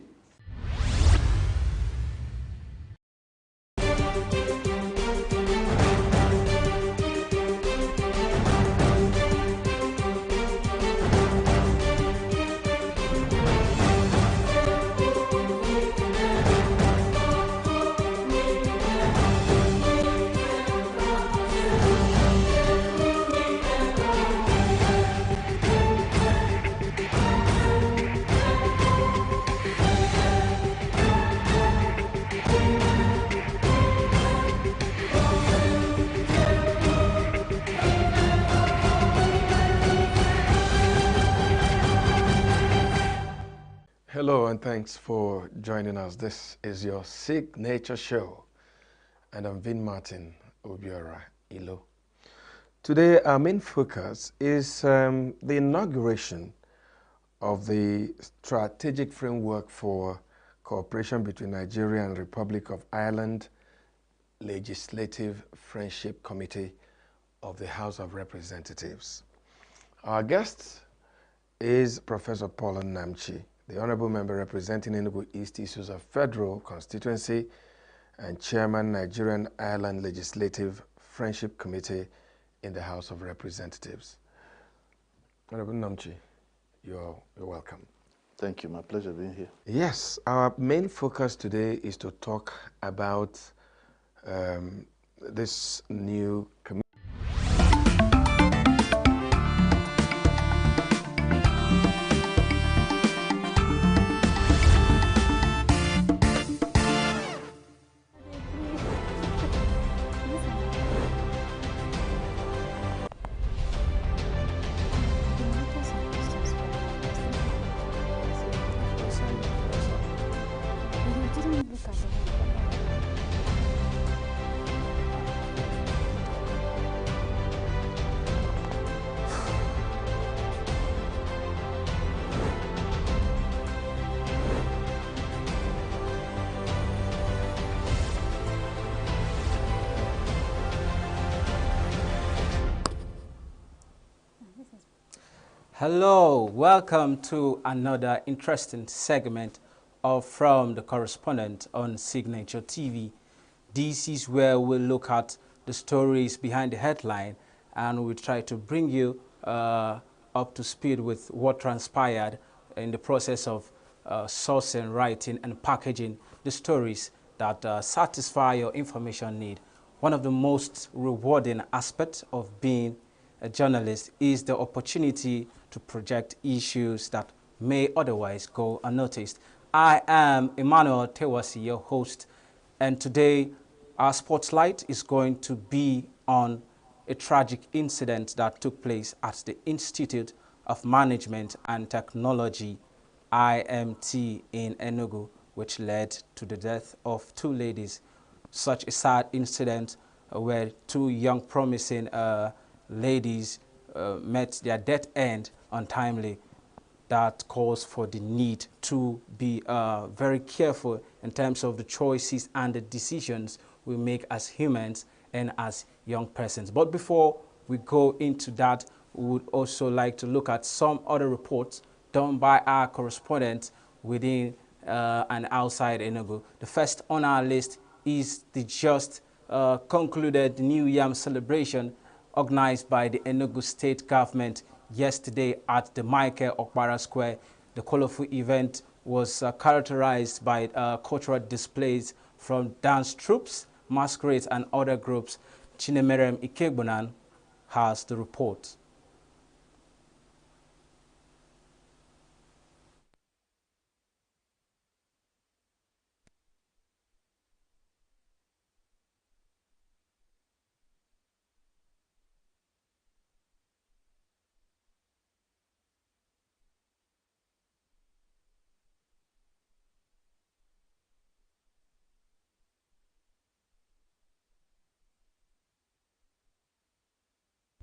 Hello and thanks for joining us. This is your signature show, and I'm Vin Martin Obiora Ilo. Today our main focus is the inauguration of the strategic framework for cooperation between Nigeria and the Republic of Ireland Legislative Friendship Committee of the House of Representatives. Our guest is Professor Paul Namchi, the Honorable Member representing ENUGU East Issues of Federal Constituency and Chairman, Nigerian Ireland Legislative Friendship Committee in the House of Representatives. Honorable Namchi, you're welcome. Thank you. My pleasure being here. Yes, our main focus today is to talk about this new committee. Hello, welcome to another interesting segment of From the Correspondent on Signature TV. This is where we look at the stories behind the headline and we try to bring you up to speed with what transpired in the process of sourcing, writing and packaging the stories that satisfy your information need. One of the most rewarding aspects of being a journalist is the opportunity to project issues that may otherwise go unnoticed. I am Emmanuel Tewasi, your host, and today our spotlight is going to be on a tragic incident that took place at the Institute of Management and Technology, IMT, in ENUGU, which led to the death of two ladies. Such a sad incident where two young promising ladies met their death end untimely. That calls for the need to be very careful in terms of the choices and the decisions we make as humans and as young persons. But before we go into that, we would also like to look at some other reports done by our correspondents within and outside ENUGU. The first on our list is the just concluded New Yam celebration organized by the ENUGU state government yesterday at the Michael Okpara Square. The colorful event was characterized by cultural displays from dance troupes, masquerades, and other groups. Chinemerem Ikegbunan has the report.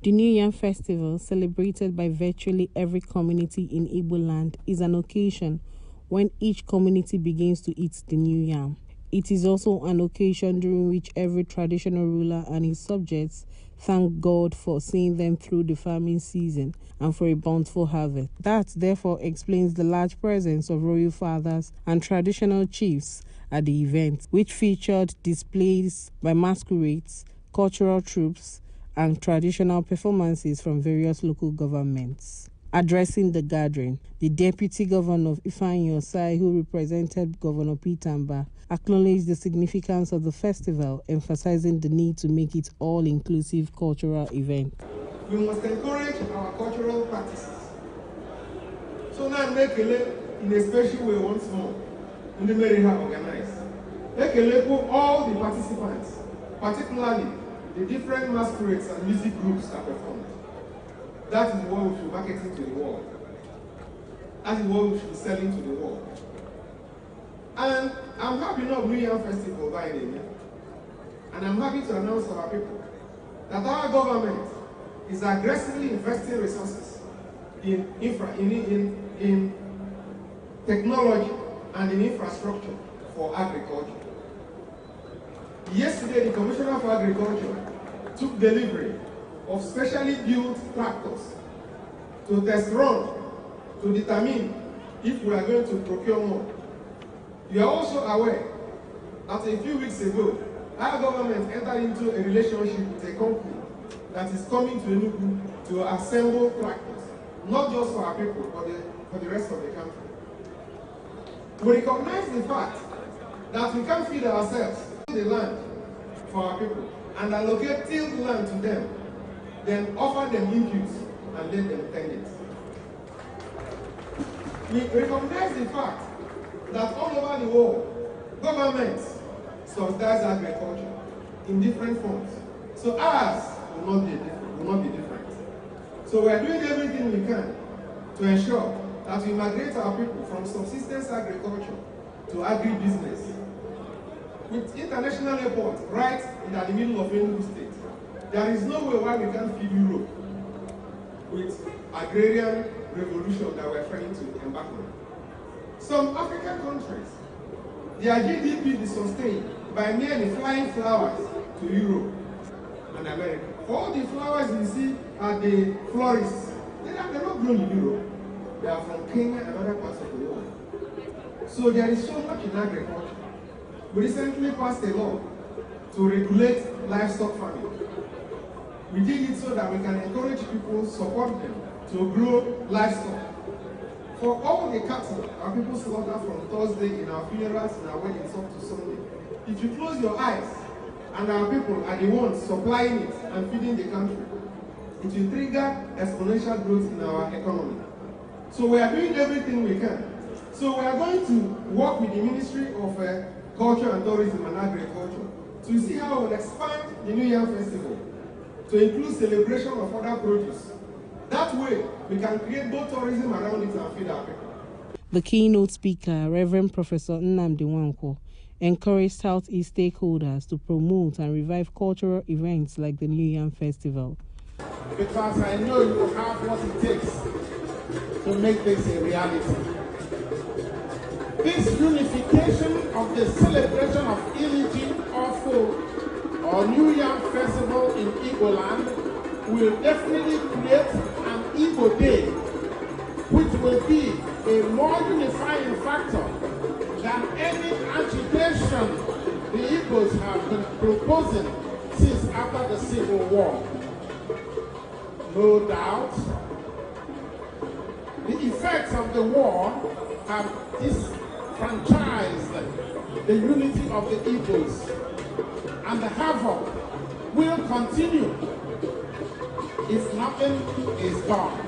The New Yam Festival, celebrated by virtually every community in Igbo land, is an occasion when each community begins to eat the new yam. It is also an occasion during which every traditional ruler and his subjects thank God for seeing them through the farming season and for a bountiful harvest. That, therefore, explains the large presence of royal fathers and traditional chiefs at the event, which featured displays by masquerades, cultural troupes, and traditional performances from various local governments. Addressing the gathering, the Deputy Governor of Ifeanyi Osai, who represented Governor Pitamba, acknowledged the significance of the festival, emphasizing the need to make it all-inclusive cultural event. We must encourage our cultural practices. So now make in a special way once more, in the way have organized. Make all the participants, particularly the different masquerades and music groups that performed. That is what we should market to the world. That is what we should be selling to the world. And I'm happy of New Year Festival by name. And I'm happy to announce to our people that our government is aggressively investing resources in technology and in infrastructure for agriculture. Yesterday, the Commissioner for Agriculture took delivery of specially built tractors to test run to determine if we are going to procure more. You are also aware that a few weeks ago, our government entered into a relationship with a company that is coming to ENUGU to assemble tractors, not just for our people, but for the rest of the country. We recognize the fact that we can't feed ourselves the land for our people and allocate tilled land to them, then offer them inputs and let them tend it. We recognize the fact that all over the world, governments subsidize agriculture in different forms. So ours will not be different. So we are doing everything we can to ensure that we migrate our people from subsistence agriculture to agribusiness. With international airport right in the middle of ENUGU state, there is no way why we can't feed Europe with agrarian revolution that we're trying to embark on. Some African countries, their GDP is sustained by merely flying flowers to Europe and America. All the flowers you see at the florists, they're not grown in Europe. They are from Kenya and other parts of the world. So there is so much in agriculture. We recently passed a law to regulate livestock farming. We did it so that we can encourage people, support them to grow livestock. For all the cattle our people slaughter from Thursday in our funerals and our weddings up to Sunday, if you close your eyes and our people are the ones supplying it and feeding the country, it will trigger exponential growth in our economy. So we are doing everything we can. So we are going to work with the Ministry of Culture and Tourism and Agriculture to see how we'll expand the New Yam Festival to include celebration of other produce. That way, we can create both tourism around it and feed our people. The keynote speaker, Reverend Professor Nnamdi Nwankwo, encouraged Southeast stakeholders to promote and revive cultural events like the New Yam Festival. Because I know you have what it takes to make this a reality. This unification of the celebration of Iliji or New Yam Festival in Igbo land will definitely create an Igbo Day, which will be a more unifying factor than any agitation the Igbos have been proposing since after the Civil War. No doubt, the effects of the war have disfranchised the unity of the Igbos, and the havoc will continue if nothing is done.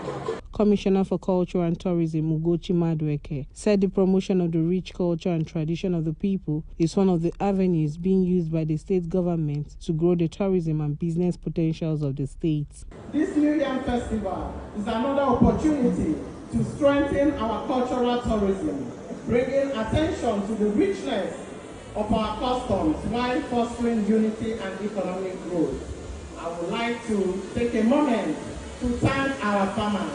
Commissioner for Culture and Tourism, Ugochi Madueke, said the promotion of the rich culture and tradition of the people is one of the avenues being used by the state government to grow the tourism and business potentials of the state. This New Yam Festival is another opportunity to strengthen our cultural tourism, bringing attention to the richness of our customs while fostering unity and economic growth. I would like to take a moment to thank our farmers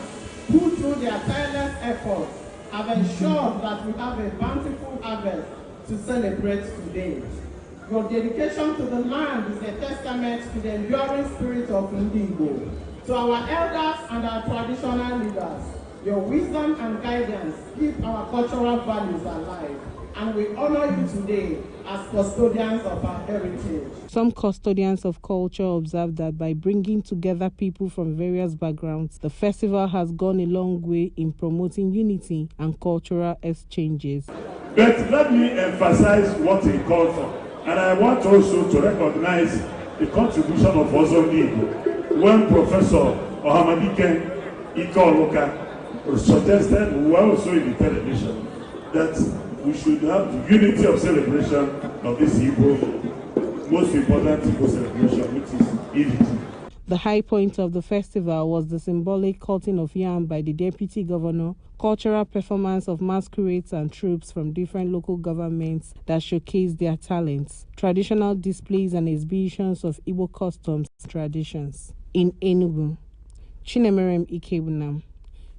who, through their tireless efforts, have ensured that we have a bountiful harvest to celebrate today. Your dedication to the land is a testament to the enduring spirit of ENUGU. To our elders and our traditional leaders, your wisdom and guidance keep our cultural values alive, and we honor you today as custodians of our heritage. Some custodians of culture observe that by bringing together people from various backgrounds, the festival has gone a long way in promoting unity and cultural exchanges. But let me emphasize what he called for. And I want also to recognize the contribution of Ozongigo when Professor Ohamadike Ikoloka suggested, we were also in the television, that we should have the unity of celebration of this Igbo, most important Igbo celebration, which is Iliji. The high point of the festival was the symbolic cutting of yam by the Deputy Governor, cultural performance of masquerades and troops from different local governments that showcased their talents, traditional displays and exhibitions of Igbo customs and traditions. In ENUGU, Chinemerem Ikebunam,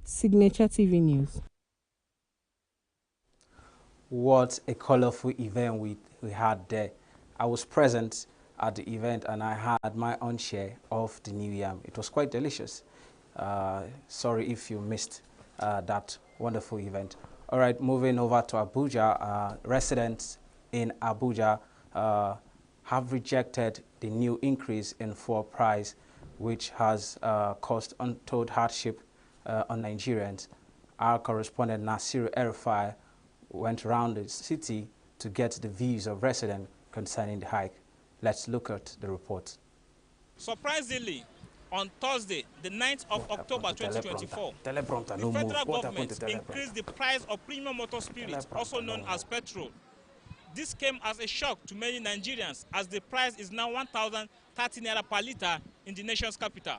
Signature TV News. What a colorful event we had there I was present at the event and I had my own share of the new yam. It was quite delicious. Sorry if you missed that wonderful event. All right, moving over to Abuja. Residents in Abuja have rejected the new increase in fuel price, which has caused untold hardship on Nigerians. Our correspondent Nasir Erifai went around the city to get the views of residents concerning the hike. Let's look at the report. Surprisingly, on Thursday, the 9th of October 2024, the federal government increased the price of premium motor spirit, also known as petrol. This came as a shock to many Nigerians, as the price is now 1,030 naira per litre in the nation's capital.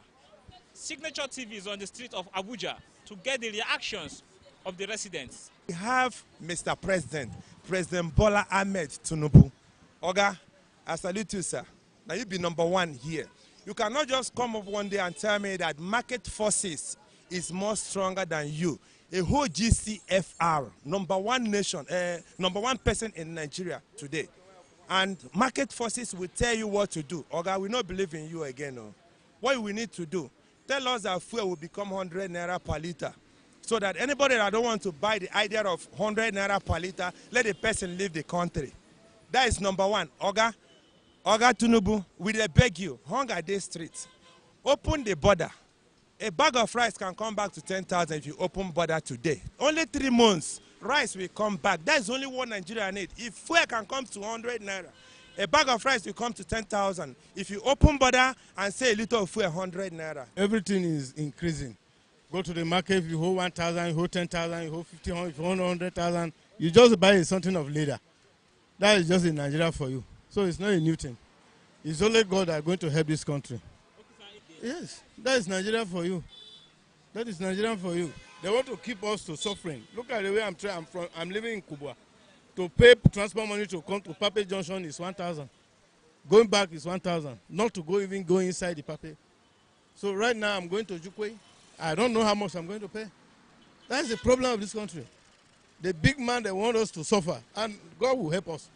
Signature TV is on the street of Abuja to get the reactions of the residents. We have Mr. President, President Bola Ahmed Tinubu. Oga, I salute you, sir. Now you be number one here. You cannot just come up one day and tell me that market forces is more stronger than you. A whole GCFR, number one nation, number one person in Nigeria today. And market forces will tell you what to do. Oga, we not believe in you again. No. What we need to do, tell us that fuel will become 100 naira per litre. So that anybody that don't want to buy the idea of 100 naira per litre, let the person leave the country. That is number one. Oga Tinubu, we beg you, hunger day streets. Open the border. A bag of rice can come back to 10,000 if you open border today. Only 3 months, rice will come back. That's only what Nigeria needs. If fuel can come to 100 naira, a bag of rice will come to 10,000. If you open border and say a little of fuel, 100 naira. Everything is increasing. Go to the market, if you hold 1,000, you hold 10,000, you hold 50,000, if you hold 100,000, you just buy something of leather. That is just in Nigeria for you. So it's not a new thing. It's only God that is going to help this country. Yes, that is Nigeria for you. That is Nigeria for you. They want to keep us to suffering. Look at the way I'm living in Kubwa. To pay transport money to come to Pape Junction is 1,000. Going back is 1,000. Not to even go inside the Pape. So right now I'm going to Jukwe. I don't know how much I'm going to pay. That's the problem of this country. The big man, they want us to suffer, and God will help us.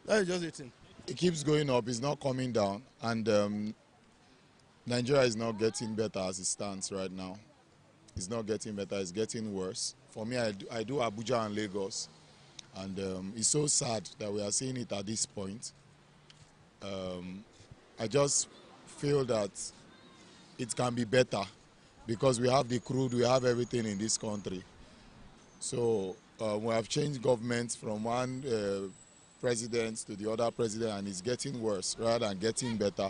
That is just the thing. It keeps going up, it's not coming down, and Nigeria is not getting better as it stands right now. It's not getting better, it's getting worse. For me, I do Abuja and Lagos, and it's so sad that we are seeing it at this point. I just feel that it can be better because we have the crude, we have everything in this country. So we have changed governments from one president to the other president, and it's getting worse rather than getting better.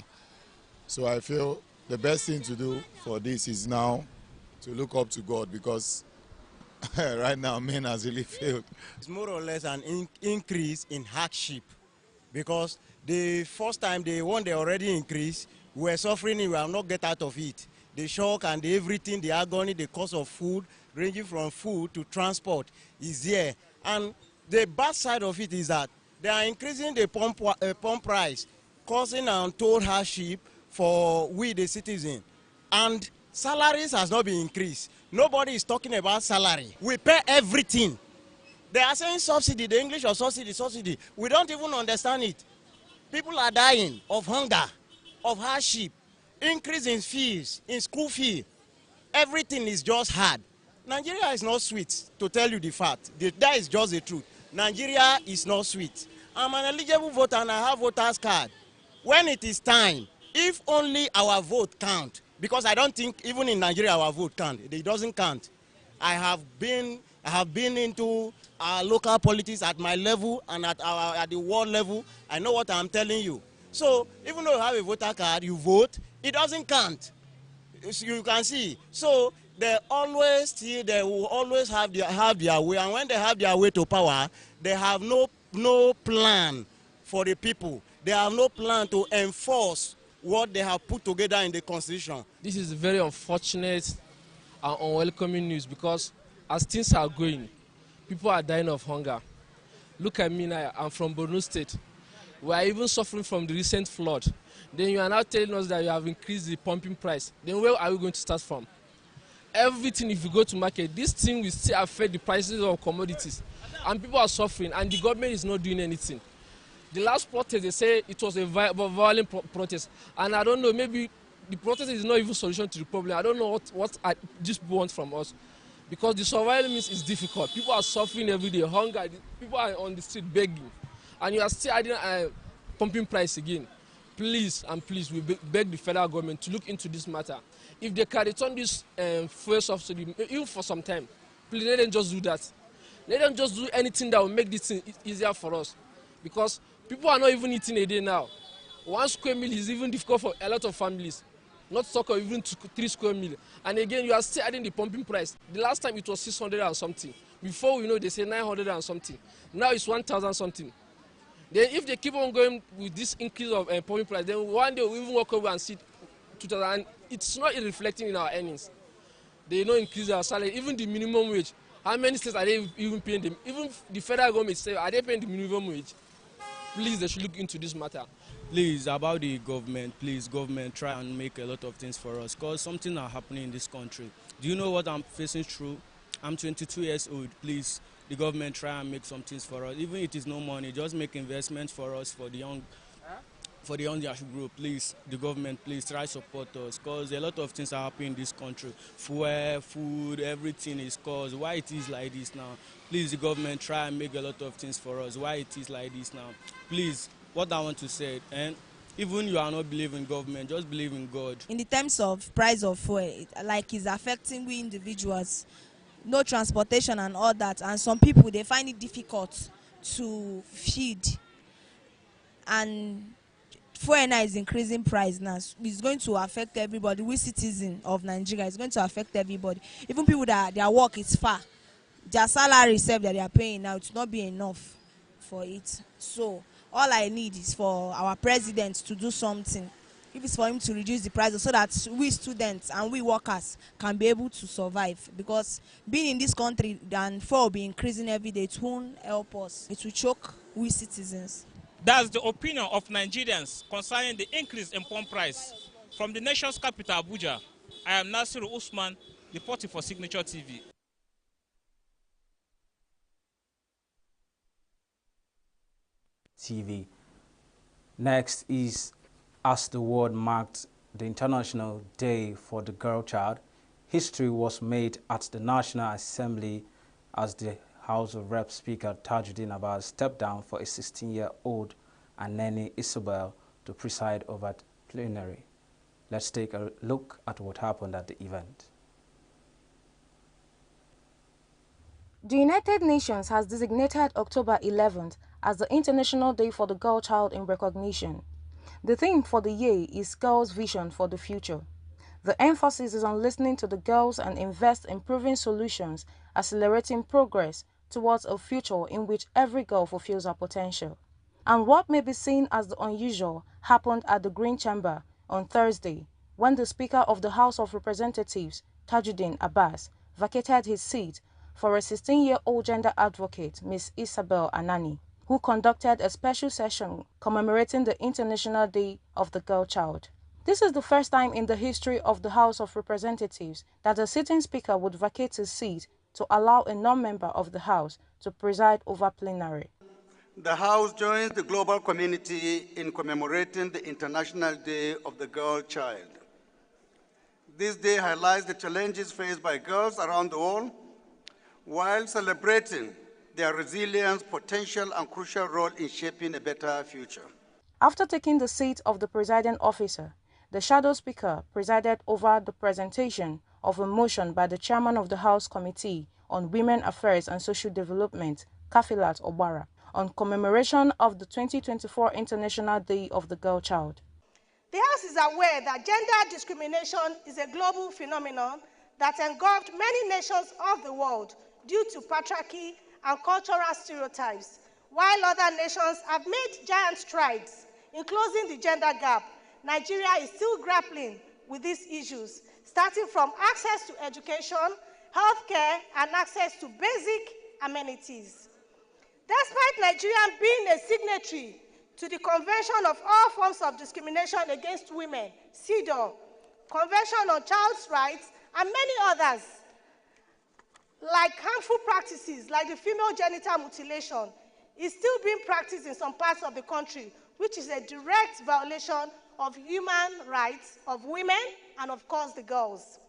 So I feel the best thing to do for this is now to look up to God, because right now men has really failed. It's more or less an increase in hardship, because the first time they already increased, we were suffering, we have not get out of it. The shock and everything, the agony, the cost of food, ranging from food to transport is there. And the bad side of it is that they are increasing the pump price, causing an untold hardship for we, the citizen. And salaries has not been increased. Nobody is talking about salary. We pay everything. They are saying subsidy, the English of subsidy. We don't even understand it. People are dying of hunger, of hardship, increase in fees, in school fee. Everything is just hard. Nigeria is not sweet, to tell you the fact. That is just the truth. Nigeria is not sweet. I'm an eligible voter and I have voter's card. When it is time, if only our vote count, because I don't think even in Nigeria our vote count, it doesn't count. I have been into local politics at my level and at the world level. I know what I'm telling you. So even though you have a voter card, you vote, it doesn't count. You can see. So they will always have their way, and when they have their way to power, they have no plan for the people. They have no plan to enforce what they have put together in the Constitution. This is very unfortunate and unwelcoming news, because as things are going, people are dying of hunger. Look at me now, I'm from Borno State. We are even suffering from the recent flood. Then you are now telling us that you have increased the pumping price. Then where are we going to start from? Everything, if you go to market, this thing will still affect the prices of commodities. And people are suffering, and the government is not doing anything. The last protest, they say it was a violent protest. And I don't know, maybe the protest is not even a solution to the problem. I don't know what these people want from us. Because the survival means is difficult. People are suffering every day, hunger. People are on the street begging. And you are still adding pumping price again. Please and please, we beg the federal government to look into this matter. If they can return this fuel subsidy, even for some time, please let them just do that. Let them just do anything that will make this thing easier for us. Because people are not even eating a day now. 1 square meal is even difficult for a lot of families. Not talk of even 3 square meal. And again, you are still adding the pumping price. The last time it was 600 and something. Before we know, they say 900 and something. Now it's 1,000 something. Then if they keep on going with this increase of pumping price, then one day we'll even walk over and see 2,000. And it's not reflecting in our earnings. They don't increase our salary, even the minimum wage. How many states are they even paying them? Even the federal government say, are they paying the minimum wage? Please, they should look into this matter. Please, about the government, please, government, try and make a lot of things for us, because something are happening in this country. Do you know what I'm facing through? I'm 22 years old. Please, the government, try and make some things for us. Even if it is no money, just make investments for us, for the young group. Please, the government, please try support us, because a lot of things are happening in this country. Fuel, food, everything is caused. Why it is like this now? Please, the government, try and make a lot of things for us. Why it is like this now? Please, what I want to say, and even you are not believing government, just believe in God. In the terms of price of fuel, like it's affecting we individuals, no transportation and all that, and some people, they find it difficult to feed, and fuel now is increasing price now. It's going to affect everybody. We citizens of Nigeria, it's going to affect everybody. Even people that their work is far, their salary itself that they are paying now, it's not be enough for it. So all I need is for our president to do something. If it's for him to reduce the prices so that we students and we workers can be able to survive. Because being in this country and fuel will be increasing every day, it won't help us. It will choke we citizens. That's the opinion of Nigerians concerning the increase in pump price. From the nation's capital, Abuja, I am Nasiru Usman, reporting for Signature TV. Next is, as the world marked the International Day for the Girl Child, history was made at the National Assembly as the House of Rep Speaker Tajuddin Abbas stepped down for a 16-year-old Aneni Isabel to preside over the plenary. Let's take a look at what happened at the event. The United Nations has designated October 11th as the International Day for the Girl Child in recognition. The theme for the year is Girls' Vision for the Future. The emphasis is on listening to the girls and invest in improving solutions, accelerating progress towards a future in which every girl fulfills her potential. And what may be seen as the unusual happened at the Green Chamber on Thursday, when the Speaker of the House of Representatives, Tajuddin Abbas, vacated his seat for a 16-year-old gender advocate, Ms. Isabel Anani, who conducted a special session commemorating the International Day of the Girl Child. This is the first time in the history of the House of Representatives that a sitting speaker would vacate his seat to allow a non-member of the House to preside over plenary. The House joins the global community in commemorating the International Day of the Girl Child. This day highlights the challenges faced by girls around the world, while celebrating their resilience, potential, and crucial role in shaping a better future. After taking the seat of the presiding officer, the shadow speaker presided over the presentation of a motion by the chairman of the House Committee on Women Affairs and Social Development, Kafilat Obara, on commemoration of the 2024 International Day of the Girl Child. The House is aware that gender discrimination is a global phenomenon that engulfed many nations of the world due to patriarchy and cultural stereotypes. While other nations have made giant strides in closing the gender gap, Nigeria is still grappling with these issues, starting from access to education, healthcare, and access to basic amenities. Despite Nigeria being a signatory to the Convention of All Forms of Discrimination Against Women, CEDAW, Convention on Child's Rights, and many others, like harmful practices like the female genital mutilation, is still being practiced in some parts of the country, which is a direct violation of human rights of women and, of course, the girls.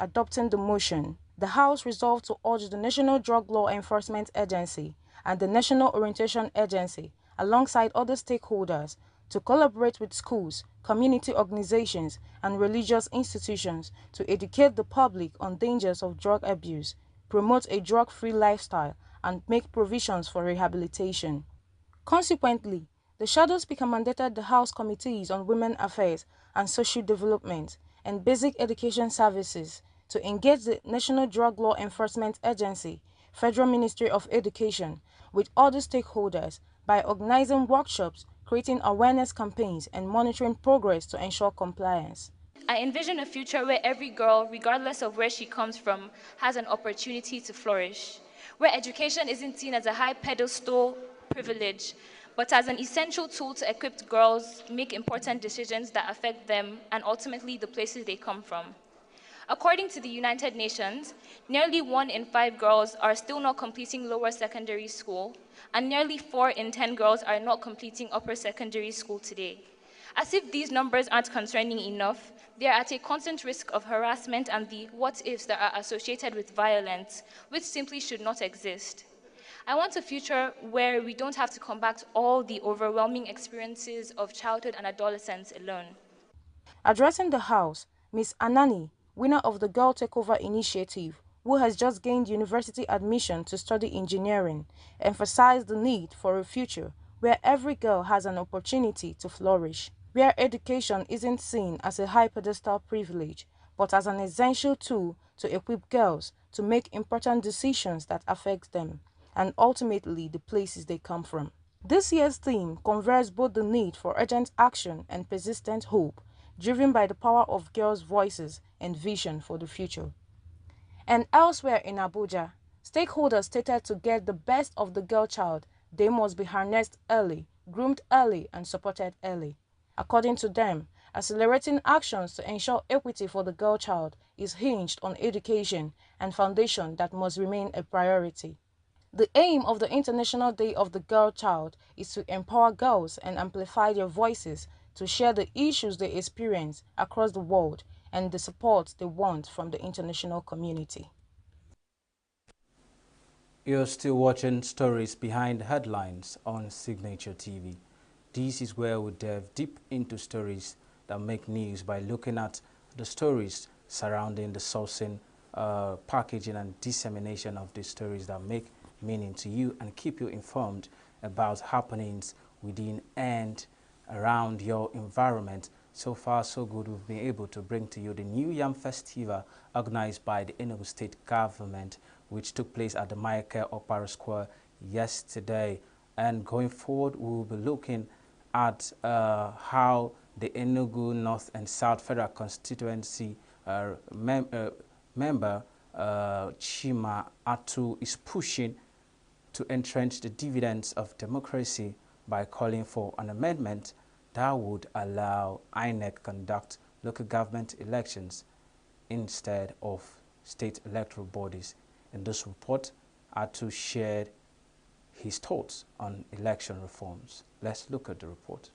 Adopting the motion, the House resolved to urge the National Drug Law Enforcement Agency and the National Orientation Agency, alongside other stakeholders, to collaborate with schools, community organizations, and religious institutions to educate the public on dangers of drug abuse, promote a drug-free lifestyle, and make provisions for rehabilitation. Consequently, the Shadow Speaker mandated the House Committees on Women Affairs and Social Development and Basic Education Services to engage the National Drug Law Enforcement Agency, Federal Ministry of Education, with other stakeholders by organizing workshops, creating awareness campaigns, and monitoring progress to ensure compliance. I envision a future where every girl, regardless of where she comes from, has an opportunity to flourish, where education isn't seen as a high pedestal privilege, but as an essential tool to equip girls make important decisions that affect them and ultimately the places they come from. According to the United Nations, nearly 1 in 5 girls are still not completing lower secondary school, and nearly 4 in 10 girls are not completing upper secondary school today. As if these numbers aren't concerning enough, they are at a constant risk of harassment and the what-ifs that are associated with violence, which simply should not exist. I want a future where we don't have to combat all the overwhelming experiences of childhood and adolescence alone. Addressing the House, Ms. Anani, winner of the Girl Takeover Initiative, who has just gained university admission to study engineering, emphasized the need for a future where every girl has an opportunity to flourish, where education isn't seen as a high pedestal privilege, but as an essential tool to equip girls to make important decisions that affect them, and ultimately the places they come from. This year's theme conveys both the need for urgent action and persistent hope, driven by the power of girls' voices and vision for the future. And elsewhere in Abuja, stakeholders stated to get the best of the girl child, they must be harnessed early, groomed early, and supported early. According to them, accelerating actions to ensure equity for the girl child is hinged on education and foundation that must remain a priority. The aim of the International Day of the Girl Child is to empower girls and amplify their voices to share the issues they experience across the world and the support they want from the international community. You're still watching Stories Behind Headlines on Signature TV. This is where we delve deep into stories that make news by looking at the stories surrounding the sourcing, packaging and dissemination of the stories that make meaning to you and keep you informed about happenings within and around your environment. So far, so good. We've been able to bring to you the New Yam Festival organized by the ENUGU state government, which took place at the Michael Opera Square yesterday. And going forward, we'll be looking at how the ENUGU North and South Federal Constituency member Chima Atu is pushing to entrench the dividends of democracy by calling for an amendment that would allow INEC conduct local government elections instead of state electoral bodies. In this report, Atu shared his thoughts on election reforms. Let's look at the report.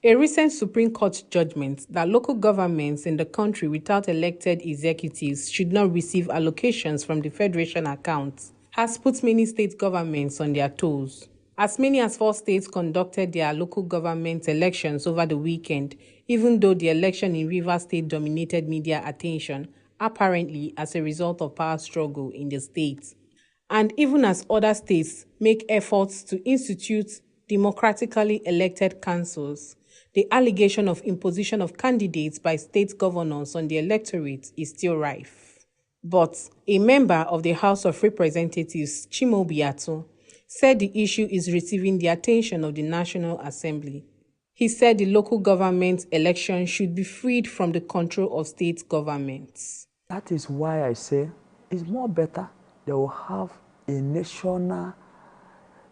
A recent Supreme Court judgment that local governments in the country without elected executives should not receive allocations from the Federation accounts has put many state governments on their toes. As many as 4 states conducted their local government elections over the weekend, even though the election in Rivers State dominated media attention, apparently as a result of power struggle in the state. And even as other states make efforts to institute democratically elected councils, the allegation of imposition of candidates by state governors on the electorate is still rife. But a member of the House of Representatives, Chimaobi Atu, said the issue is receiving the attention of the National Assembly. He said the local government election should be freed from the control of state governments. That is why I say it's more better they will have a national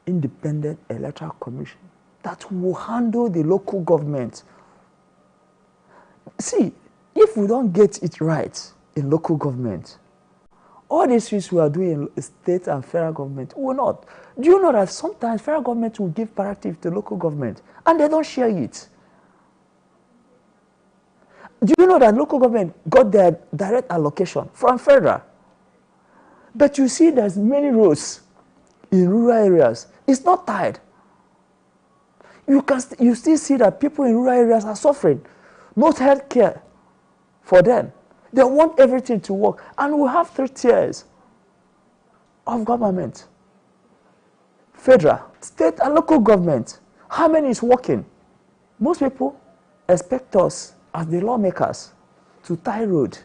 independent electoral commission that will handle the local government. See, if we don't get it right in local government, All these things we are doing in state and federal government will not. Do you know that sometimes federal government will give directive to local government and they don't share it? Do you know that local government got their direct allocation from federal? But you see there's many roads in rural areas. It's not tied. You still see that people in rural areas are suffering. Not health care for them. They want everything to work. And we have 3 tiers of government. Federal, state and local government. How many is working? Most people expect us as the lawmakers to tie road.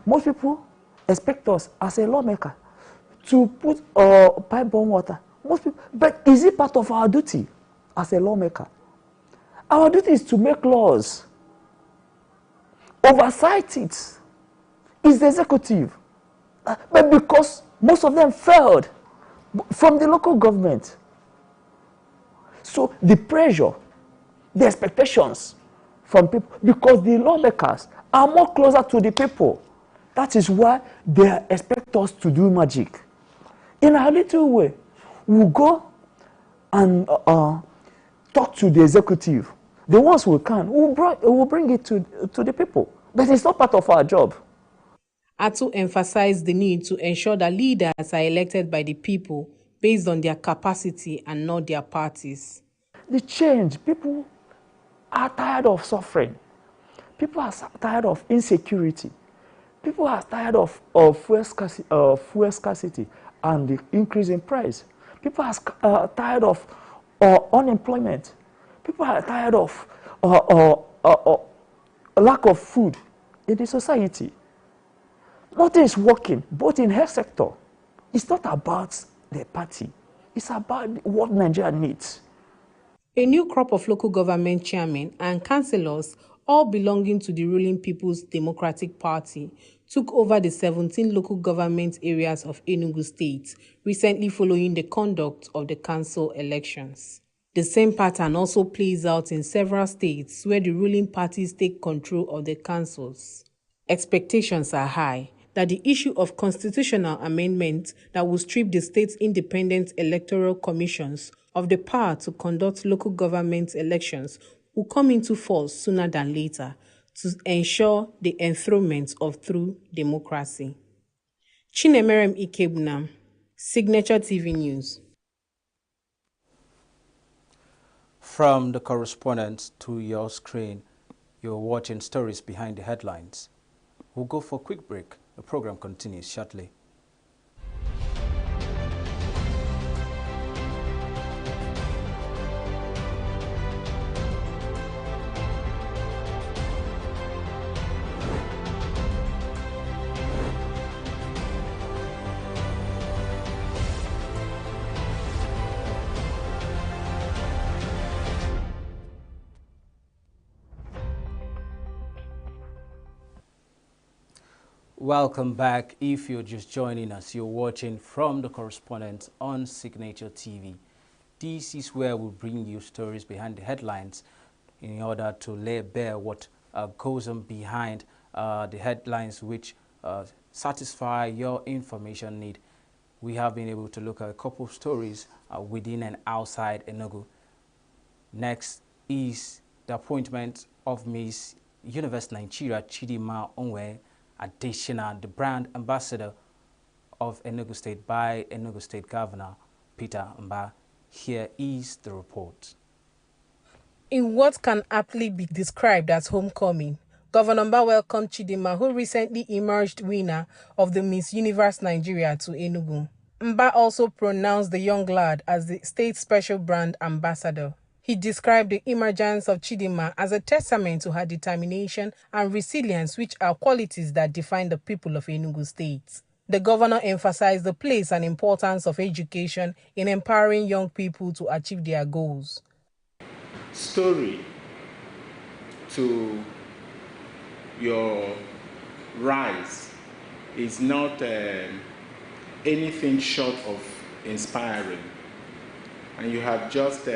Most people expect us as a lawmaker to put pipe-borne water. Most people, but is it part of our duty as a lawmaker? Our duty is to make laws. Oversight it is the executive. But because most of them failed from the local government. So the pressure, the expectations from people, because the lawmakers are more closer to the people. That is why they expect us to do magic. In a little way, we'll go and talk to the executive. The ones we can, we'll bring it to the people. But it's not part of our job. Atu emphasized the need to ensure that leaders are elected by the people based on their capacity and not their parties. The change, people are tired of suffering. People are tired of insecurity. People are tired of fuel scarcity and the increase in price. People are tired of unemployment. People are tired of lack of food in the society. Nothing is working, both in health sector. It's not about the party. It's about what Nigeria needs. A new crop of local government chairmen and councillors, all belonging to the ruling People's Democratic Party, took over the 17 local government areas of Enugu State, recently following the conduct of the council elections. The same pattern also plays out in several states where the ruling parties take control of the councils. Expectations are high that the issue of constitutional amendment that will strip the state's independent electoral commissions of the power to conduct local government elections will come into force sooner than later to ensure the enthronement of true democracy. Chinemerem Ikebunam, Signature TV News. From the correspondent to your screen, you're watching Stories Behind the Headlines. We'll go for a quick break. The program continues shortly. Welcome back. If you're just joining us, you're watching From the Correspondent on Signature TV. This is where we bring you stories behind the headlines in order to lay bare what goes on behind the headlines, which satisfy your information need. We have been able to look at a couple of stories within and outside Enugu. Next is the appointment of Miss Universe Nigeria Chidima Onwe Adeshina, the brand ambassador of Enugu State by Enugu State Governor Peter Mba. Here is the report. In what can aptly be described as homecoming, Governor Mba welcomed Chidima, who recently emerged winner of the Miss Universe Nigeria to Enugu. Mba also pronounced the young lad as the state's special brand ambassador. He described the emergence of Chidima as a testament to her determination and resilience, which are qualities that define the people of Enugu State. The governor emphasized the place and importance of education in empowering young people to achieve their goals. Story to your rise is not anything short of inspiring, and you have just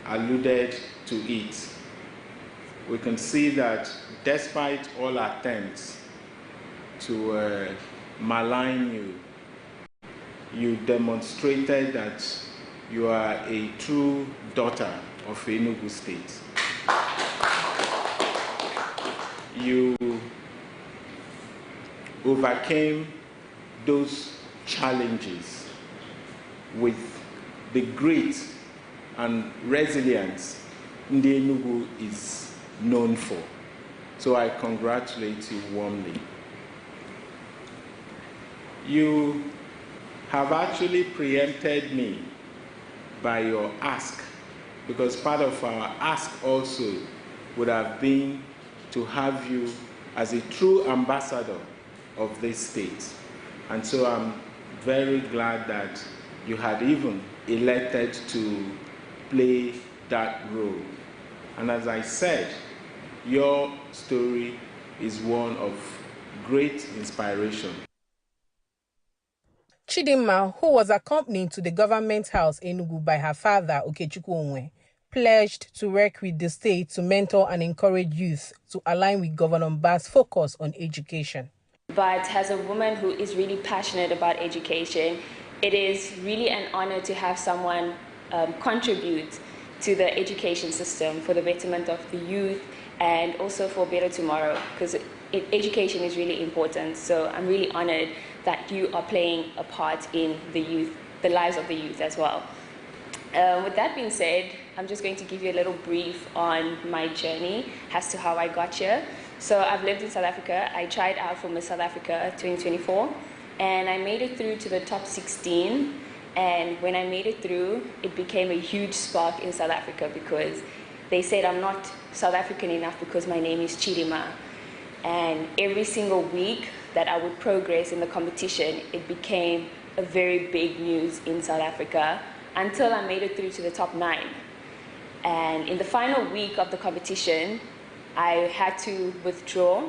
alluded to it. We can see that despite all attempts to malign you. You demonstrated that you are a true daughter of ENUGU State. You overcame those challenges with the grit and resilience the ENUGU is known for. So I congratulate you warmly. You have actually preempted me by your ask, because part of our ask also would have been to have you as a true ambassador of this state. And so I'm very glad that you had even elected to play that role. And as I said, your story is one of great inspiration. Chidinma, who was accompanied to the government house in ENUGU by her father, Okechukwu Onwe, pledged to work with the state to mentor and encourage youth to align with Governor Mbah's focus on education. But as a woman who is really passionate about education, it is really an honor to have someone contribute to the education system for the betterment of the youth and also for a better tomorrow, because education is really important. So I'm really honored that you are playing a part in the youth, the lives of the youth as well. With that being said, I'm just going to give you a little brief on my journey as to how I got here. So I've lived in South Africa. I tried out for Miss South Africa 2024, and I made it through to the top 16. And when I made it through, it became a huge spark in South Africa, because they said I'm not South African enough because my name is Chidinma. And every single week that I would progress in the competition, it became a very big news in South Africa until I made it through to the top 9. And in the final week of the competition, I had to withdraw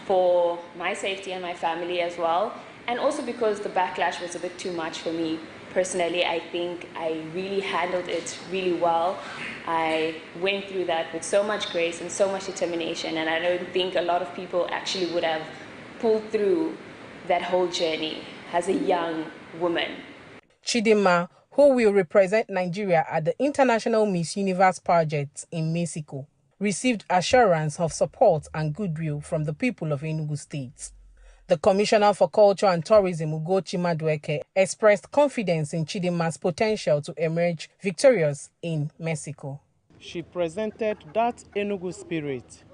for my safety and my family as well, and also because the backlash was a bit too much for me. Personally, I think I really handled it really well. I went through that with so much grace and so much determination, and I don't think a lot of people actually would have pulled through that whole journey as a young woman. Chidinma, who will represent Nigeria at the International Miss Universe pageant in Mexico, received assurance of support and goodwill from the people of ENUGU State. The Commissioner for Culture and Tourism, Ugochi Madueke, expressed confidence in Chidinma's potential to emerge victorious in Mexico. She presented that ENUGU spirit,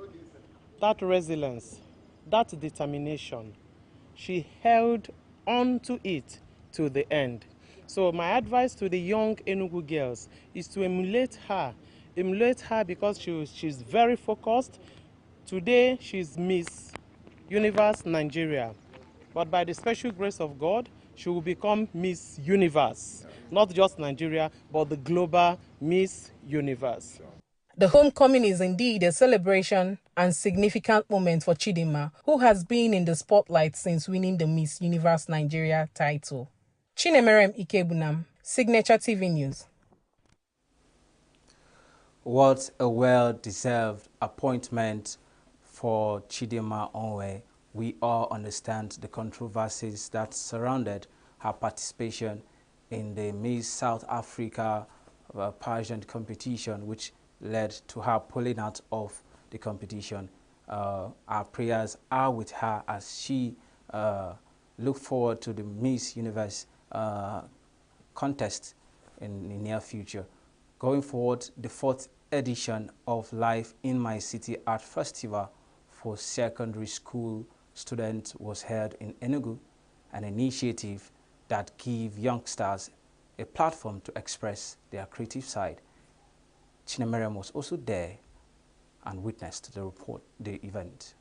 that resilience, that determination. She held on to it to the end. So my advice to the young ENUGU girls is to emulate her because she's very focused. Today she's Miss Universe Nigeria, but by the special grace of God, she will become Miss Universe, not just Nigeria, but the global Miss Universe. The homecoming is indeed a celebration and significant moment for Chidinma, who has been in the spotlight since winning the Miss Universe Nigeria title. Chinemerem Ikebunam, Signature TV News. What a well-deserved appointment for Chidinma Onwe. We all understand the controversies that surrounded her participation in the Miss South Africa pageant competition, which led to her pulling out of the competition. Our prayers are with her as she look forward to the Miss Universe contest in the near future. Going forward, the 4th edition of Life in My City Art Festival for secondary school students was held in ENUGU, an initiative that gives youngsters a platform to express their creative side. Chinemerem was also there and witnessed the event.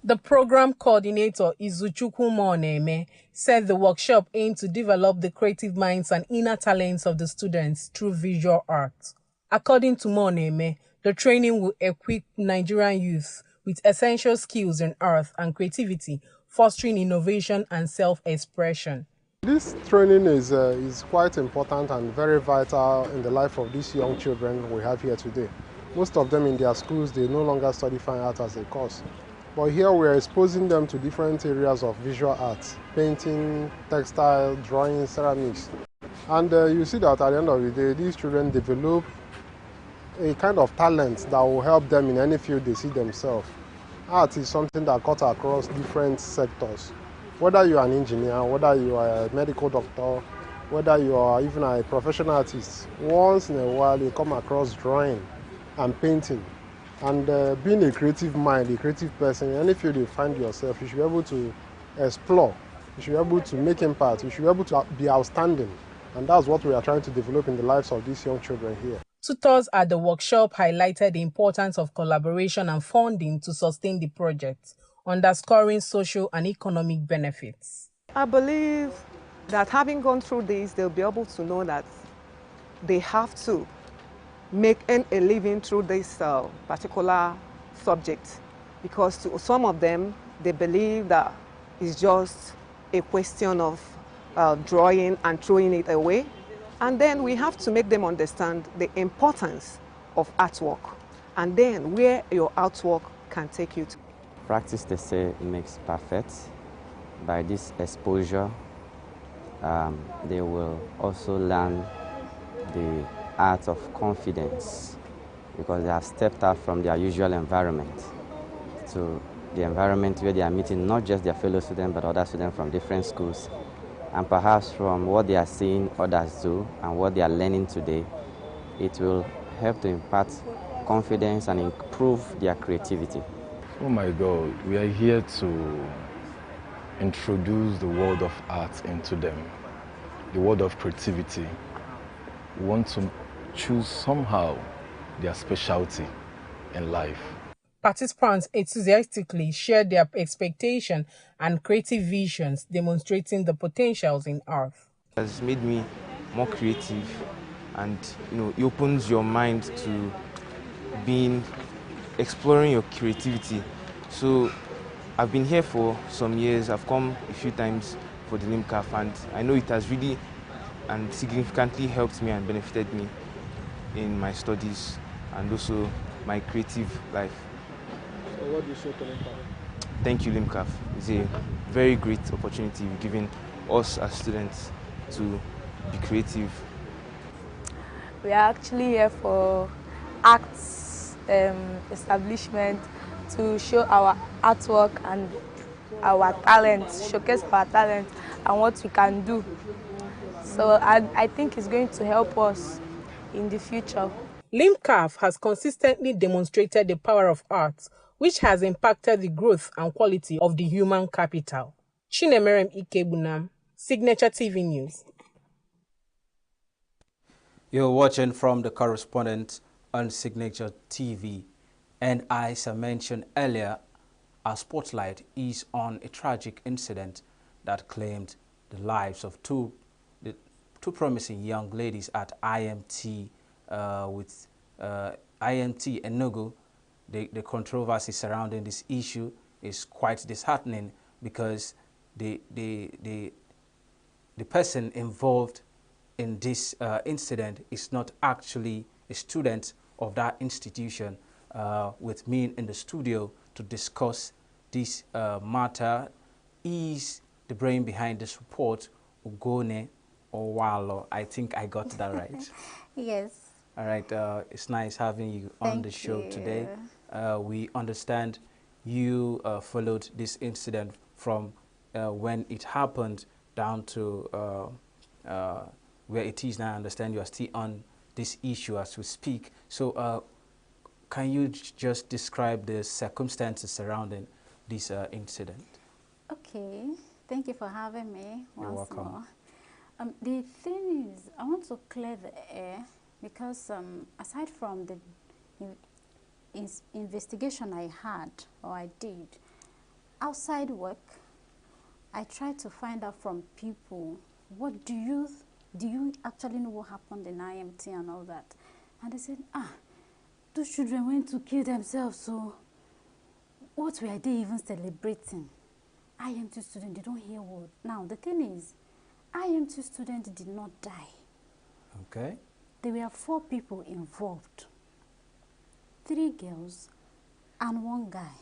The program coordinator, Izuchukwu Moneme, said the workshop aimed to develop the creative minds and inner talents of the students through visual art. According to Moneme, the training will equip Nigerian youth with essential skills in art and creativity, fostering innovation and self-expression. This training is quite important and very vital in the life of these young children we have here today. Most of them in their schools, they no longer study fine art as a course. But here we are exposing them to different areas of visual arts, painting, textile, drawing, ceramics. And you see that at the end of the day, these children develop a kind of talent that will help them in any field they see themselves. Art is something that cuts across different sectors. Whether you are an engineer, whether you are a medical doctor, whether you are even a professional artist, once in a while you come across drawing and painting. And being a creative mind, a creative person, in any field you find yourself, you should be able to explore, you should be able to make impact, you should be able to be outstanding. And that's what we are trying to develop in the lives of these young children here. Tutors at the workshop highlighted the importance of collaboration and funding to sustain the project, underscoring social and economic benefits. I believe that having gone through this, they'll be able to know that they have to make a living through this particular subject, because to some of them, they believe that it's just a question of drawing and throwing it away. And then we have to make them understand the importance of artwork and then where your artwork can take you to. Practice, they say, makes perfect. By this exposure, they will also learn the art of confidence, because they have stepped out from their usual environment to the environment where they are meeting not just their fellow students but other students from different schools. And perhaps from what they are seeing others do and what they are learning today, it will help to impart confidence and improve their creativity. Oh my God, we are here to introduce the world of art into them, the world of creativity. We want to choose somehow their specialty in life. Participants enthusiastically shared their expectation and creative visions, demonstrating the potentials in art. It has made me more creative, and it opens your mind to exploring your creativity. So I've been here for some years. I've come a few times for the LIMCAF, and I know it has really and significantly helped me and benefited me in my studies and also my creative life. So what do you say to LIMCAF? Thank you, LIMCAF. It's a very great opportunity you've given us as students to be creative. We are actually here for arts establishment to show our artwork and our talents, showcase our talent and what we can do. So I think it's going to help us in the future. LIMCAF has consistently demonstrated the power of art, which has impacted the growth and quality of the human capital. Chinemerem Ikebunam, Signature TV News. You're watching from the correspondent on Signature TV. And as I mentioned earlier, our spotlight is on a tragic incident that claimed the lives of two promising young ladies at IMT IMT ENUGU. The controversy surrounding this issue is quite disheartening, because the person involved in this incident is not actually a student of that institution. With me in the studio to discuss this matter is the brain behind this report, Ugone Owalo. I think I got that right. Yes. All right. It's nice having you on the show today. We understand you followed this incident from when it happened down to where it is now. I understand you are still on this issue as we speak. So can you just describe the circumstances surrounding this incident? Okay, thank you for having me once You're welcome. more. The thing is, I want to clear the air, because aside from the investigation I had or I did, outside work, I tried to find out from people, what do you actually know what happened in IMT and all that? And they said, those children went to kill themselves, so what were they even celebrating? IMT students, they don't hear word. Now, the thing is, IMT students did not die. Okay. There were 4 people involved, 3 girls and 1 guy.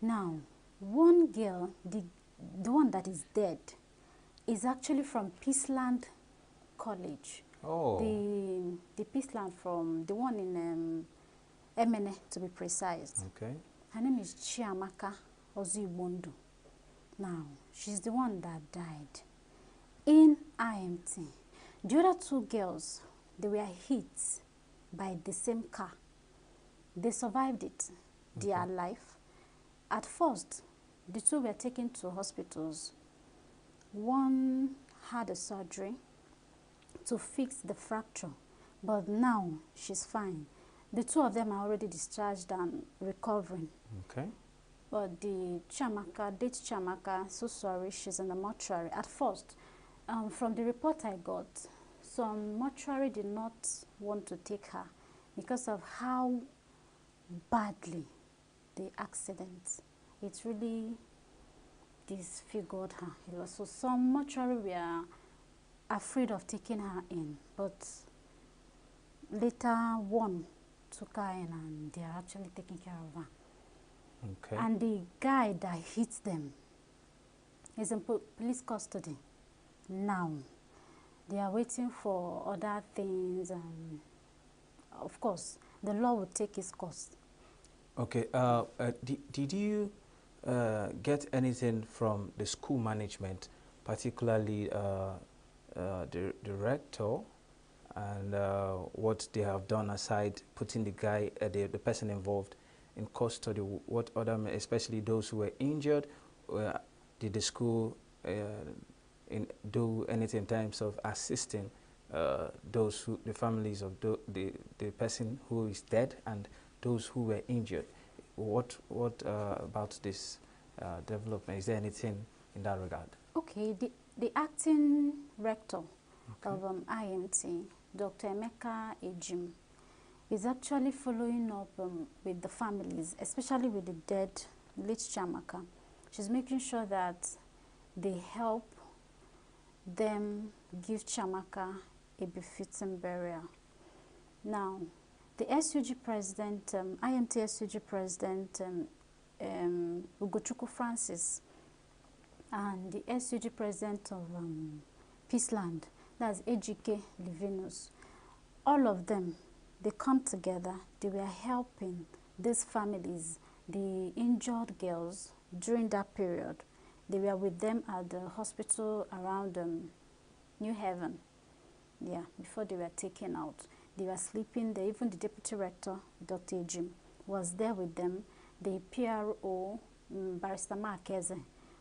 Now, one girl, the one that is dead, is actually from Peaceland College. Oh. The Peaceland from the one in Emene, to be precise. Okay. Her name is Chiamaka Ozibondo. Now, she's the one that died in IMT. The other two girls, they were hit by the same car. They survived it. They are alive. At first, the two were taken to hospitals. One had a surgery to fix the fracture, but now she's fine. The two of them are already discharged and recovering. Okay. But the date Chiamaka, so sorry, she's in the mortuary. At first, from the report I got, some mortuary did not want to take her because of how badly the accident, it really disfigured her. So some mortuary were afraid of taking her in, but later one took her in and they are actually taking care of her. Okay. And the guy that hit them is in police custody now. They are waiting for other things, and of course the law will take its course. Okay. Did you get anything from the school management, particularly the rector, and what they have done aside putting the guy, the person involved, in custody? What other, especially those who were injured, did the school do anything in terms of assisting those who, the families of the person who is dead and those who were injured? What about this development? Is there anything in that regard? Okay, the acting rector of IMT, Dr. Emeka Ejim, is actually following up with the families, especially with the dead late Chiamaka. She's making sure that they help them give Chiamaka a befitting burial. Now, the SUG president, IMT SUG president, Ugochukwu Francis, and the SUG president of Peaceland, that's Ejike Livinus, all of them, they come together. They were helping these families, the injured girls, during that period. They were with them at the hospital around New Haven, yeah, before they were taken out. They were sleeping there. Even the deputy rector, Dr. Ejim, was there with them. The PRO, Barrister Marquez,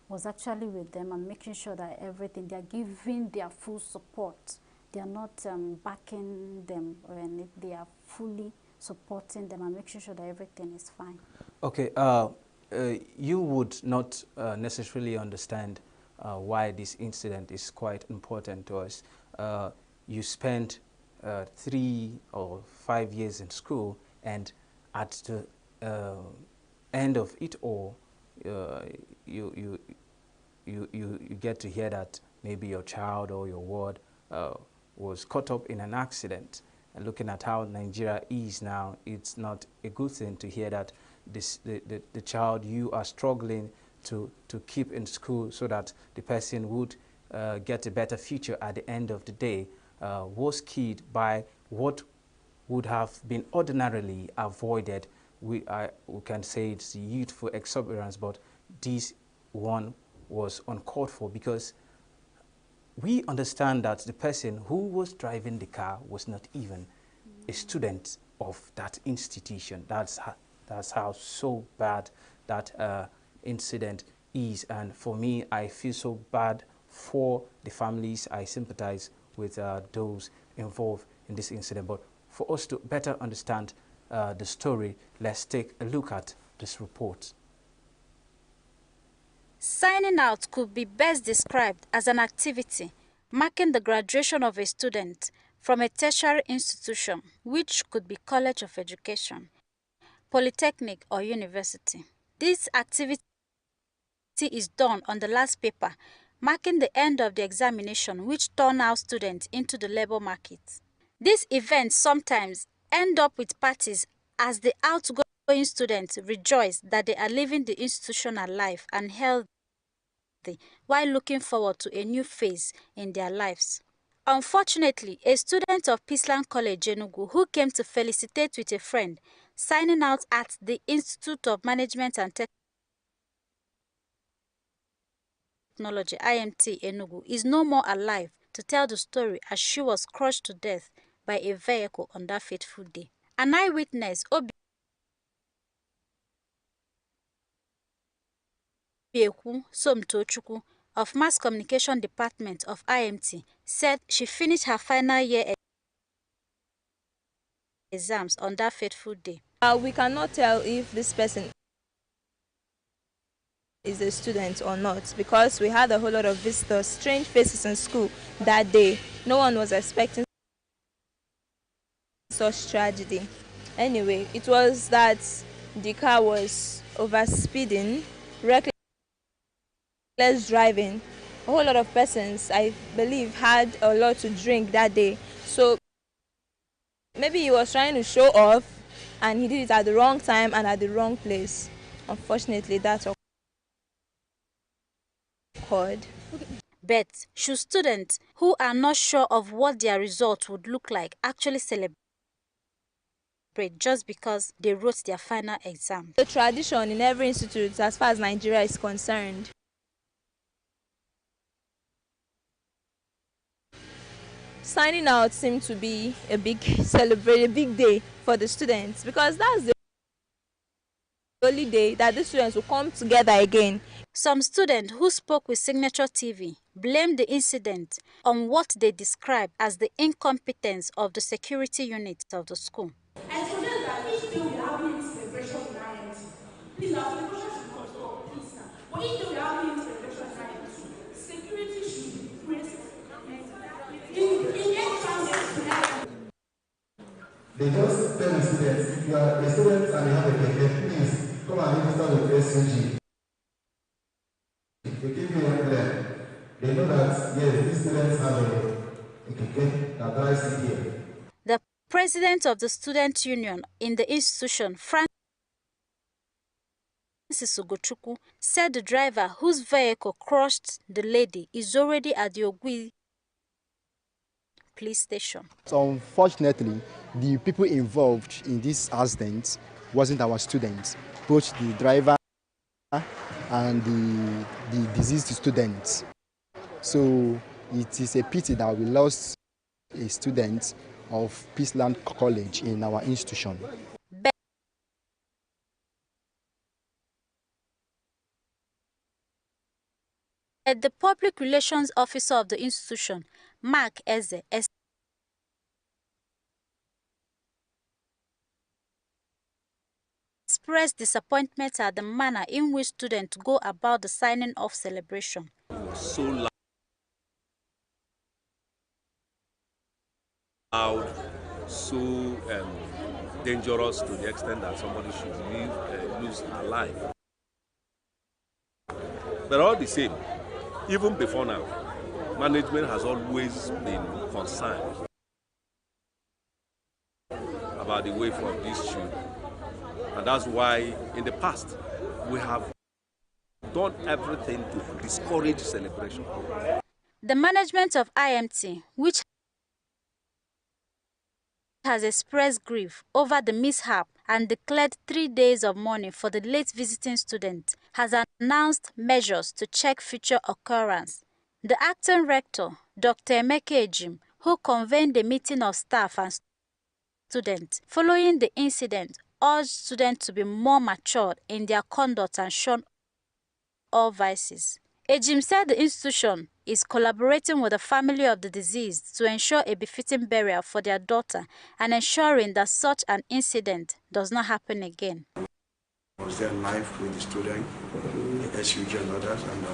was actually with them and making sure that everything, they are giving their full support. They are not backing them or anything. They are fully supporting them and making sure that everything is fine. Okay, you would not necessarily understand why this incident is quite important to us. You spent 3 or 5 years in school, and at the end of it all, you get to hear that maybe your child or your ward was caught up in an accident. And looking at how Nigeria is now, it's not a good thing to hear that the child you are struggling to keep in school so that the person would get a better future at the end of the day was killed by what would have been ordinarily avoided. We can say it's youthful exuberance, but this one was uncalled for, because we understand that the person who was driving the car was not even a student of that institution. That's how so bad that incident is. And for me, I feel so bad for the families. I sympathize with those involved in this incident. But for us to better understand the story, let's take a look at this report. Signing out could be best described as an activity marking the graduation of a student from a tertiary institution, which could be College of Education, Polytechnic, or university. This activity is done on the last paper, marking the end of the examination, which turn out students into the labor market. These events sometimes end up with parties, as the outgoing students rejoice that they are leaving the institution alive and healthy while looking forward to a new phase in their lives. Unfortunately, a student of Peaceland College, ENUGU, who came to felicitate with a friend, signing out at the Institute of Management and Technology, IMT, ENUGU, is no more alive to tell the story as she was crushed to death by a vehicle on that fateful day. An eyewitness, Obiekwu Somtochukwu, of Mass Communication Department of IMT, said she finished her final year exams on that fateful day. We cannot tell if this person is a student or not, because we had a whole lot of visitors, strange faces in school that day. No one was expecting such tragedy. Anyway, it was that the car was overspeeding, reckless driving. A whole lot of persons, I believe, had a lot to drink that day. So maybe he was trying to show off and he did it at the wrong time and at the wrong place. Unfortunately, that's occurred. But should students who are not sure of what their results would look like actually celebrate just because they wrote their final exam? The tradition in every institute as far as Nigeria is concerned. Signing out seemed to be a big day for the students, because that's the only day that the students will come together again. Some students who spoke with Signature TV blamed the incident on what they described as the incompetence of the security unit of the school. I suggest that each day we are having celebration in IMT. Please, our celebration should not stop, please, sir. But each day we are having celebration in IMT. Security should be praised. In entrance, they just tell the students, if you are a student and you have a keke, please come and register with SUG. They give you an emblem. They know that, yes, these students have a keke that drives here. The president of the student union in the institution, Francis Ugochukwu, said the driver whose vehicle crushed the lady is already at the Ogui police station. So unfortunately, the people involved in this accident wasn't our students, both the driver and the deceased students. So it is a pity that we lost a student of Peaceland College in our institution. The public relations officer of the institution, Mark Eze, expressed disappointment at the manner in which students go about the signing off celebration. So loud, so dangerous to the extent that somebody should lose her life. But all the same, even before now, management has always been concerned about the welfare of these children. And that's why in the past, we have done everything to discourage celebration. The management of IMT, which has expressed grief over the mishap and declared 3 days of mourning for the late visiting student, has announced measures to check future occurrence. The acting rector, Dr. Emeka Ejim, who convened a meeting of staff and students following the incident, urged students to be more matured in their conduct and shun all vices. Ejim said the institution is collaborating with the family of the deceased to ensure a befitting burial for their daughter and ensuring that such an incident does not happen again. I was there live with the student, the SUG and others, and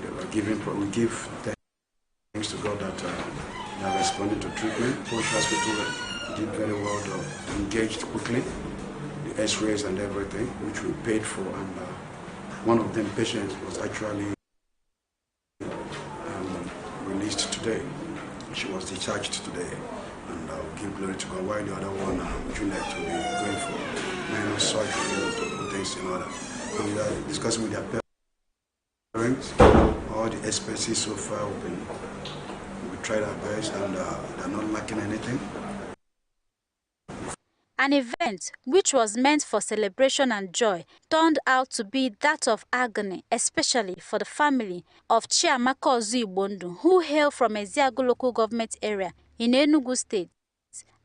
they were we give thanks to God that they have responded to treatment. Both hospital did very well, to engaged quickly, the X-rays and everything, which we paid for, and one of them patients was actually released today. She was discharged today. and give glory to God. While the other one, Juliet, will be going for minor surgery, to put things in order. And we are discussing with their parents. All the expenses so far we tried our best, and they're not lacking anything. An event which was meant for celebration and joy turned out to be that of agony, especially for the family of Chiamaka Ozuigbondu, who hail from Eziagu local government area in Enugu State,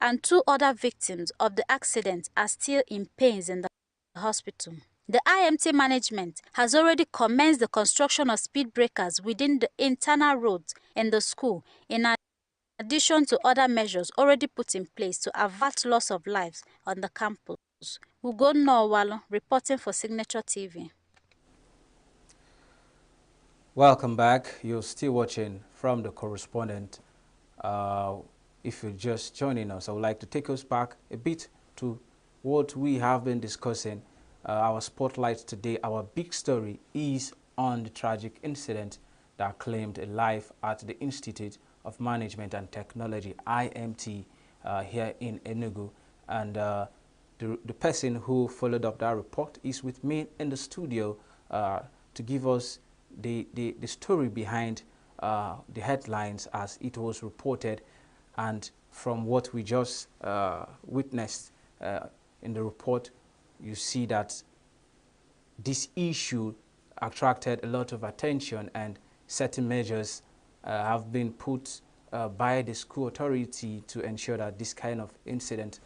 and 2 other victims of the accident are still in pains in the hospital. The IMT management has already commenced the construction of speed breakers within the internal roads in the school, in addition to other measures already put in place to avert loss of lives on the campus. Ugonna Owalo reporting for Signature TV. Welcome back. You're still watching From the Correspondent. If you're just joining us, I would like to take us back a bit to what we have been discussing. Our spotlight today, our big story is on the tragic incident that claimed a life at the Institute of Management and Technology, IMT, here in Enugu. And the person who followed up that report is with me in the studio to give us the story behind the headlines as it was reported, and from what we just witnessed in the report, you see that this issue attracted a lot of attention, and certain measures have been put by the school authority to ensure that this kind of incident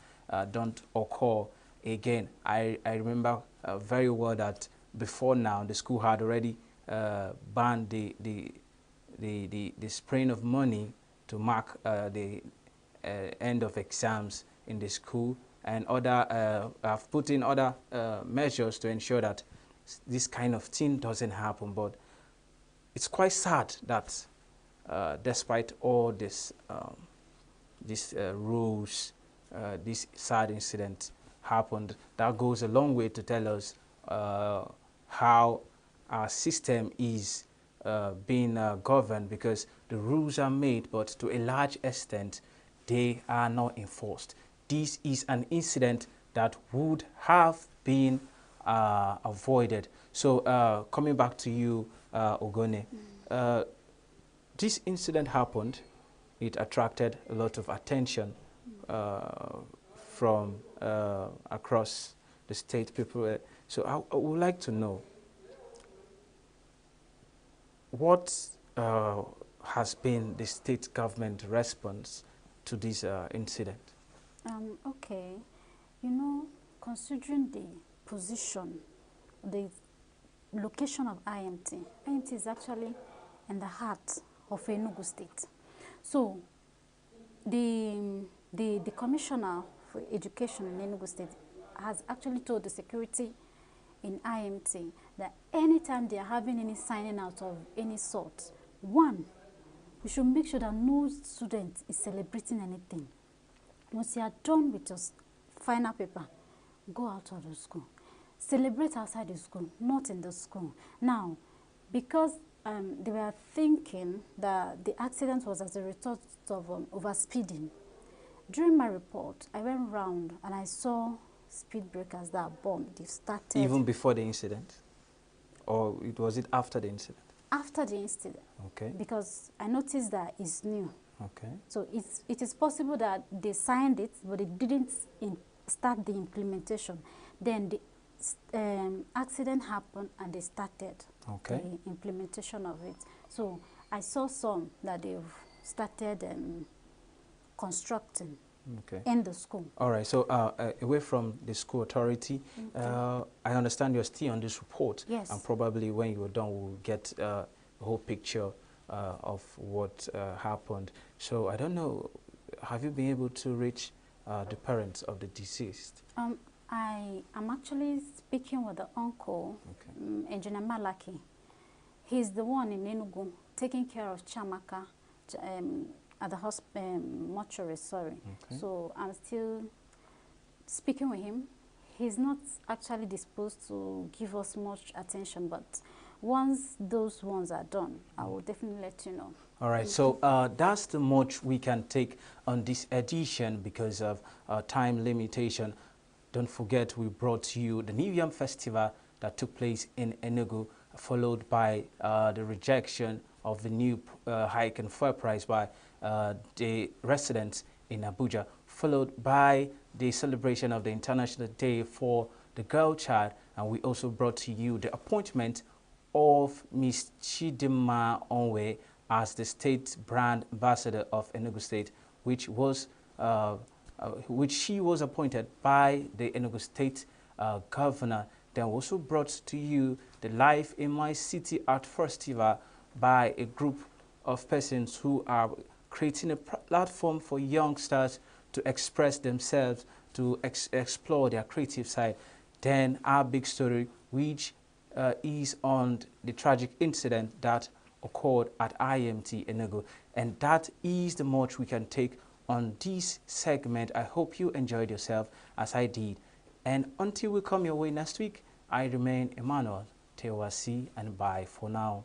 don't occur again. I remember very well that before now the school had already banned the spraying of money to mark the end of exams in the school, and other have put in other measures to ensure that this kind of thing doesn't happen. But it's quite sad that despite all this these rules, this sad incident happened. That goes a long way to tell us how our system is being governed, because the rules are made, but to a large extent they are not enforced. This is an incident that would have been avoided. So coming back to you, Ogone, this incident happened. It attracted a lot of attention from across the state. People. So I would like to know what has been the state government response to this incident. Okay, you know, considering the position, the location of IMT is actually in the heart of Enugu State. So the Commissioner for Education in Enugu State has actually told the security in IMT that anytime they are having any signing out of any sort, one, we should make sure that no student is celebrating anything. Once you are done with your final paper, go out of the school. Celebrate outside the school, not in the school. Now, because they were thinking that the accident was as a result of overspeeding, during my report, I went round and I saw speed breakers that are bombed. They started... Even before the incident? Or was it after the incident? After the incident. Okay. Because I noticed that it's new. Okay. So it is possible that they signed it, but they didn't start the implementation. Then the accident happened and they started the implementation of it. So I saw some that they've started constructing in the school. All right. So away from the school authority, I understand you're still on this report. Yes. And probably when you're done, we'll get a whole picture of what happened. So I don't know, have you been able to reach the parents of the deceased? I am actually speaking with the uncle, Engineer Malaki. He's the one in Enugu taking care of Chiamaka at the mortuary, sorry. So I'm still speaking with him. He's not actually disposed to give us much attention, but Once those ones are done, I will definitely let you know. All right, so that's the much we can take on this edition because of time limitation. Don't forget we brought you the New Yam Festival that took place in ENUGU, followed by the rejection of the new hike and fuel price by the residents in Abuja, followed by the celebration of the International Day for the Girl Child, and we also brought to you the appointment of Ms. Chidima Onwe as the state brand ambassador of Enugu State, which she was appointed by the Enugu State governor. Then we also brought to you the Life in My City Art Festival by a group of persons who are creating a platform for youngsters to express themselves, to explore their creative side. Then our big story, which is on the tragic incident that occurred at IMT Enugu. And that is the much we can take on this segment. I hope you enjoyed yourself as I did. And until we come your way next week, I remain Emmanuel. Tewasi and bye for now.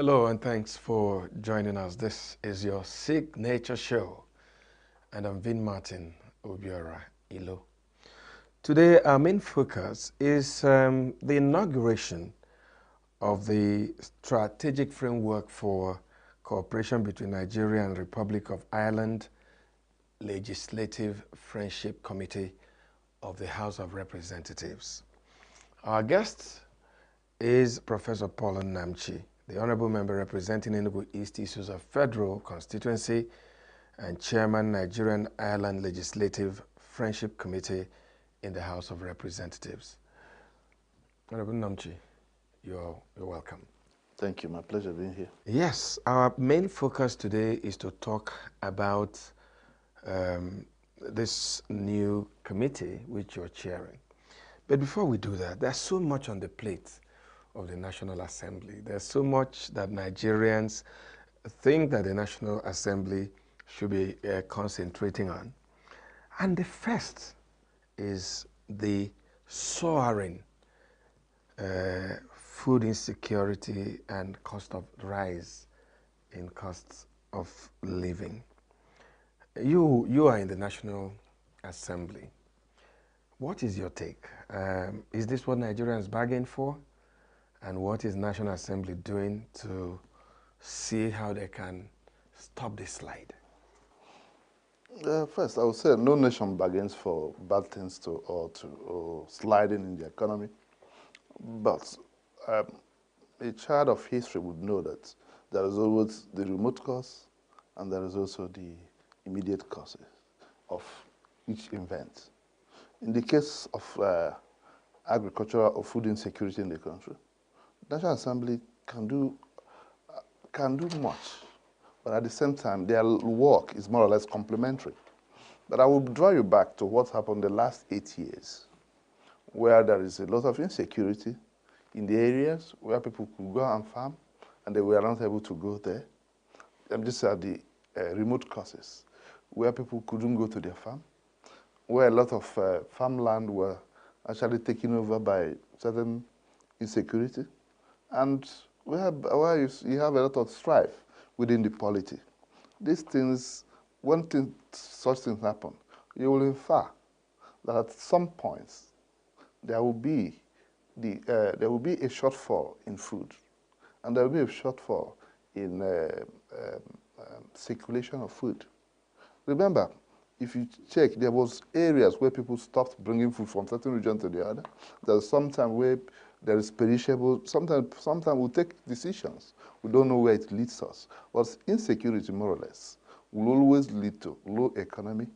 Hello and thanks for joining us. This is your Signature Show and I'm Vin Martin Obiora Ilo. Today our main focus is the inauguration of the Strategic Framework for Cooperation between Nigeria and the Republic of Ireland Legislative Friendship Committee of the House of Representatives. Our guest is Professor Paul Namchi, the Honorable Member representing ENUGU East Issues of Federal Constituency and Chairman Nigerian Ireland Legislative Friendship Committee in the House of Representatives. Honorable Namchi, you're welcome. Thank you. My pleasure being here. Yes, our main focus today is to talk about this new committee which you're chairing. But before we do that, there's so much on the plate of the National Assembly. There's so much that Nigerians think that the National Assembly should be concentrating on. And the first is the soaring food insecurity and cost of rise in costs of living. You are in the National Assembly. What is your take? Is this what Nigerians bargained for? And what is National Assembly doing to see how they can stop this slide? First, I would say no nation bargains for bad things or sliding in the economy. But a child of history would know that there is always the remote cause and there is also the immediate causes of each event. In the case of agricultural or food insecurity in the country, the National Assembly can do much, but at the same time, their work is more or less complementary. But I will draw you back to what happened the last 8 years, where there is a lot of insecurity in the areas where people could go and farm, and they were not able to go there. And these are the remote causes, where people couldn't go to their farm, where a lot of farmland were actually taken over by certain insecurity, and where you have a lot of strife within the polity. These things, when such things happen, you will infer that at some points there will be a shortfall in food, and there will be a shortfall in circulation of food. Remember, if you check, there was areas where people stopped bringing food from certain region to the other. There's sometimes where there is perishable. Sometimes we take decisions. We don't know where it leads us. But insecurity, more or less, will always lead to low economy,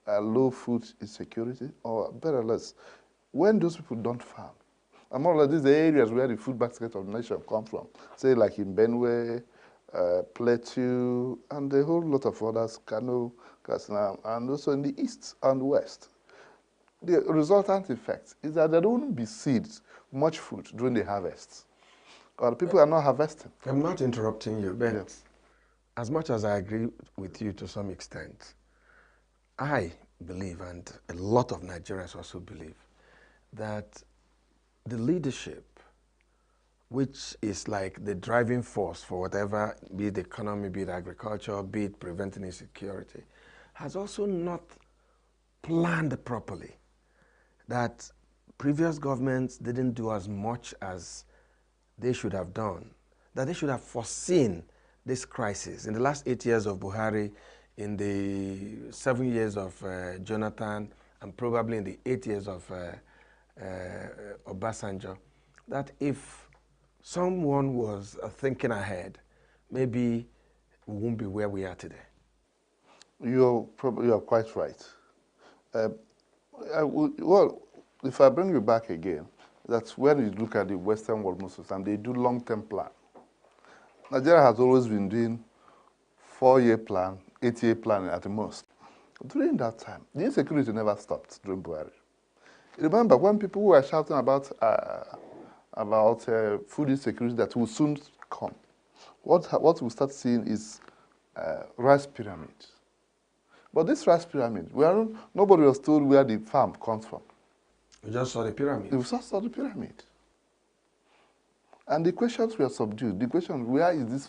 low food insecurity, or better or less, when those people don't farm. And more or less, these are areas where the food basket of the nation come from. Say like in Benue, Plateau, and a whole lot of others, Kano, Katsina, and also in the east and west. The resultant effect is that there won't be seeds, much food during the harvest. Or people are not harvesting. I'm not interrupting you, but as much as I agree with you to some extent, I believe, and a lot of Nigerians also believe, that the leadership, which is like the driving force for whatever, be it the economy, be it agriculture, be it preventing insecurity, has also not planned properly. That previous governments didn't do as much as they should have done, that they should have foreseen this crisis. In the last 8 years of Buhari, in the 7 years of Jonathan, and probably in the 8 years of Obasanjo, that if someone was thinking ahead, maybe we won't be where we are today. You are quite right. Well, if I bring you back again, that's when you look at the Western world most of the time, they do long-term plan. Nigeria has always been doing 4-year plan, 8-year plan at the most. During that time, the insecurity never stopped during Buhari. Remember, when people were shouting about food insecurity that will soon come, what we start seeing is rice pyramid. But this rice pyramid, nobody was told where the farm comes from. We just saw the pyramid. We just saw the pyramid. And the questions were subdued. The question, where is this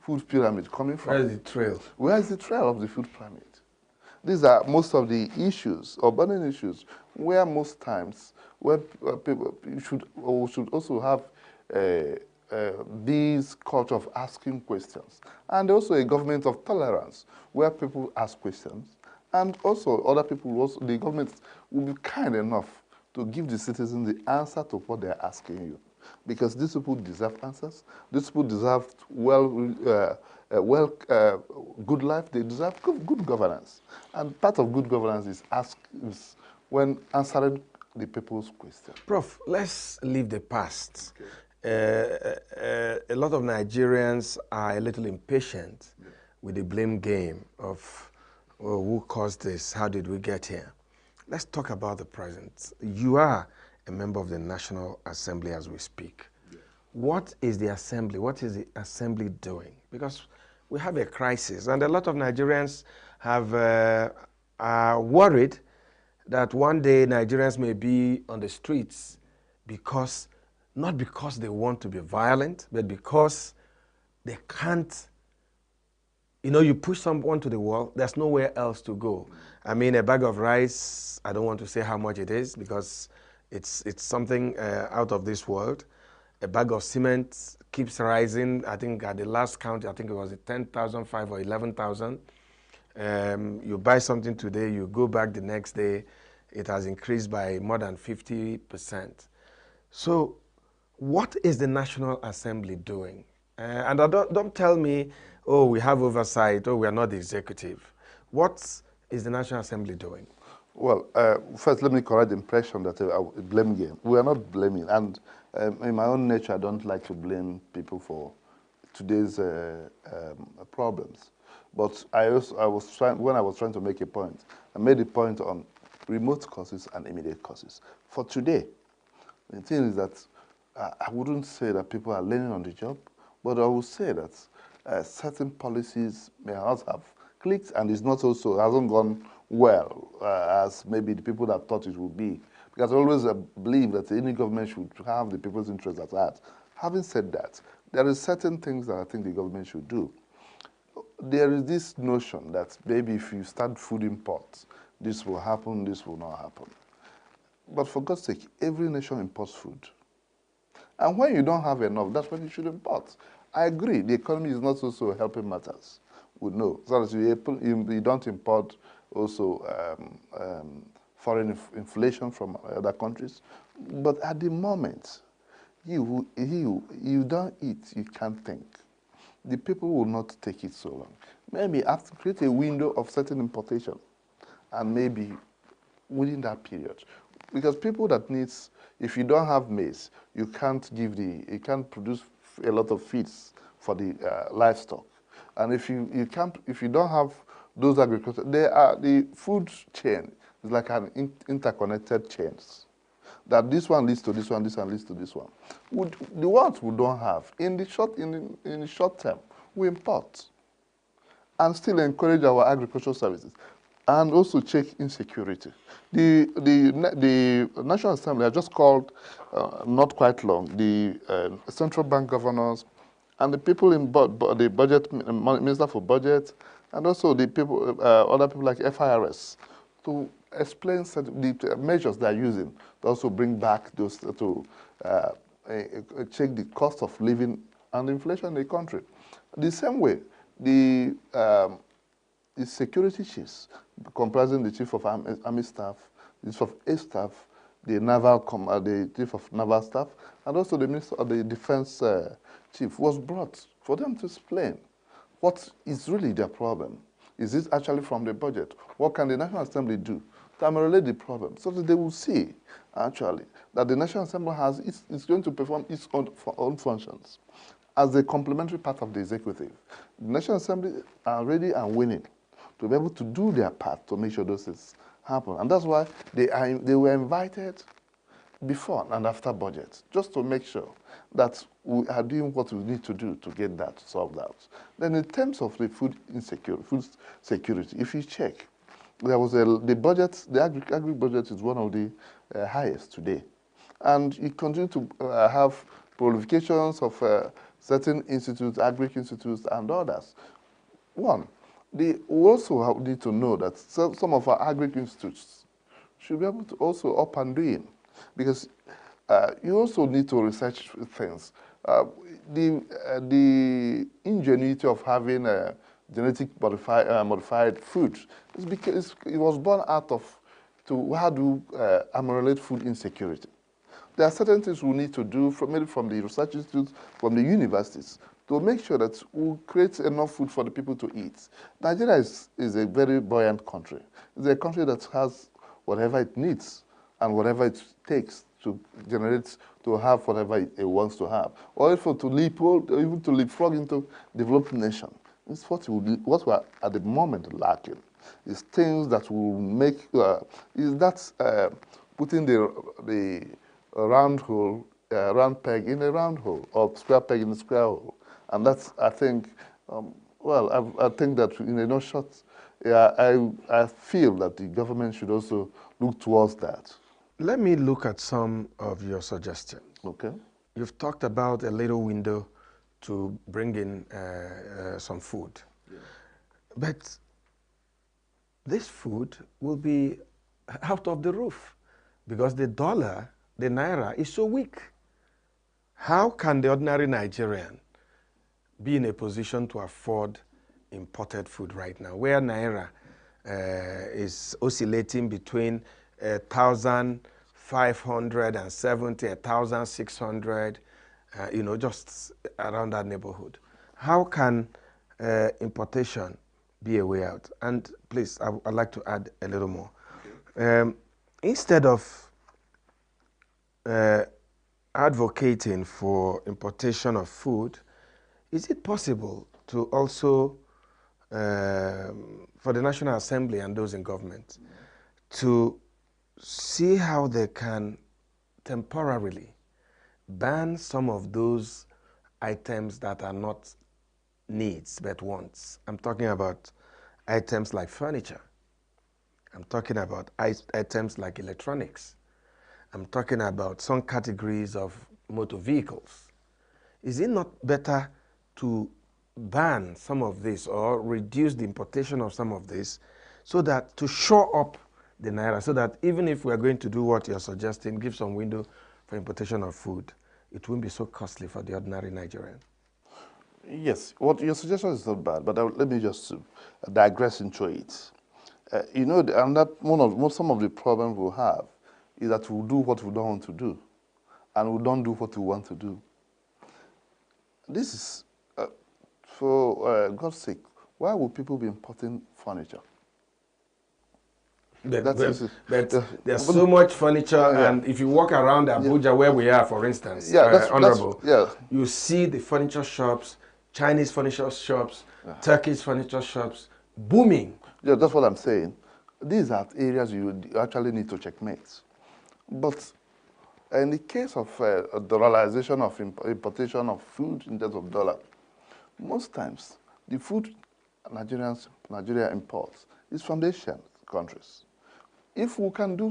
food pyramid coming from? Where is the trail? Where is the trail of the food pyramid? These are most of the issues, or burning issues, where most times, where people should also have this culture of asking questions. And also a government of tolerance, where people ask questions. And also other people, also the government will be kind enough to give the citizens the answer to what they're asking you. Because these people deserve answers. These people deserve good life. They deserve good governance. And part of good governance is when answering the people's questions. Prof, let's leave the past. A lot of Nigerians are a little impatient with the blame game of who caused this, how did we get here? Let's talk about the present. You are a member of the National Assembly as we speak. What is the Assembly? What is the Assembly doing? Because we have a crisis, and a lot of Nigerians are worried that one day Nigerians may be on the streets because, not because they want to be violent, but because they can't. You know, you push someone to the wall, there's nowhere else to go. I mean, a bag of rice, I don't want to say how much it is because it's something out of this world. A bag of cement keeps rising. I think at the last count, I think it was 10,005 or 11,000. You buy something today, you go back the next day, it has increased by more than 50%. So what is the National Assembly doing? And don't tell me, oh, we have oversight, oh, we are not the executive. What is the National Assembly doing? Well, first let me correct the impression that a blame game. We are not blaming, and in my own nature, I don't like to blame people for today's problems. But when I was trying to make a point, I made a point on remote causes and immediate causes. For today, the thing is that I wouldn't say that people are learning on the job, but I would say that certain policies may not have clicked, and it's not also hasn't gone well as maybe the people that thought it would be. Because I always believe that any government should have the people's interests at heart. Having said that, there are certain things that I think the government should do. There is this notion that maybe if you start food imports, this will happen, this will not happen. But for God's sake, every nation imports food. And when you don't have enough, that's when you should import. I agree, the economy is not also helping matters. We know. So that you don't import also foreign inflation from other countries. But at the moment, you don't eat, you can't think. The people will not take it so long. Maybe have to create a window of certain importation, and maybe within that period. Because people that needs, if you don't have maize, you can't produce a lot of feeds for the livestock. And if you don't have those agriculture, the food chain is like an interconnected chains. That this one leads to this one, this one leads to this one. The ones we don't have, in the short term, we import and still encourage our agricultural services and also check insecurity. The National Assembly has just called, not quite long, the central bank governors and the people in the budget, Minister for Budget, and also the people, other people like FIRS, to explain the measures they are using to also bring back those, to check the cost of living and inflation in the country. The same way, the security chiefs, comprising the chief of army staff, the chief of air staff, the chief of naval staff, and also the minister of the defense chief, was brought for them to explain what is really their problem. Is this actually from the budget? What can the National Assembly do to ameliorate the problem, so that they will see, actually, that the National Assembly is going to perform its own functions as a complementary part of the executive. The National Assembly are ready and willing to be able to do their part to make sure those things happen. And that's why they were invited before and after budget, just to make sure that we are doing what we need to do to get that solved out. Then in terms of the food security, if you check, there was the agri budget is one of the highest today. And you continue to have prolifications of certain institutes, agri-institutes, and others. One, we also need to know that some of our agri-institutes should be able to also up and doing, because you also need to research things. The ingenuity of having genetic modified food is because it was born out of how to ameliorate food insecurity. There are certain things we need to do, maybe from the research institutes, from the universities, to make sure that we create enough food for the people to eat. Nigeria is a very buoyant country. It's a country that has whatever it needs and whatever it takes to generate, to have whatever it wants to have, or even to leapfrog into developed nation. It's what we are at the moment lacking. It's things that will make, putting the round hole, round peg in a round hole, or square peg in a square hole. And that's, I think, I think that in a nutshell, I feel that the government should also look towards that. Let me look at some of your suggestions. Okay. You've talked about a little window to bring in some food. Yeah. But this food will be out of the roof because the dollar, the naira, is so weak. How can the ordinary Nigerian be in a position to afford imported food right now, where naira is oscillating between 1,570, 1,600, just around that neighborhood? How can importation be a way out? And please, I'd like to add a little more. Instead of advocating for importation of food, is it possible to also, for the National Assembly and those in government, to see how they can temporarily ban some of those items that are not needs but wants? I'm talking about items like furniture. I'm talking about items like electronics. I'm talking about some categories of motor vehicles. Is it not better to ban some of this or reduce the importation of some of this so that to shore up the naira, so that even if we're going to do what you're suggesting, give some window for importation of food, it won't be so costly for the ordinary Nigerian? Yes, what your suggestion is not bad, but let me just digress into it. Some of the problems we have is that we do what we don't want to do, and we don't do what we want to do. This is, for God's sake, why would people be importing furniture? But there's so much furniture, and if you walk around Abuja, where we are, for instance, Honorable, you see the furniture shops, Chinese furniture shops, Turkish furniture shops, booming. Yeah, that's what I'm saying. These are areas you actually need to checkmate. But in the case of dollarization of importation of food in terms of dollar, most times the food Nigeria imports is from the Asian countries. If we can do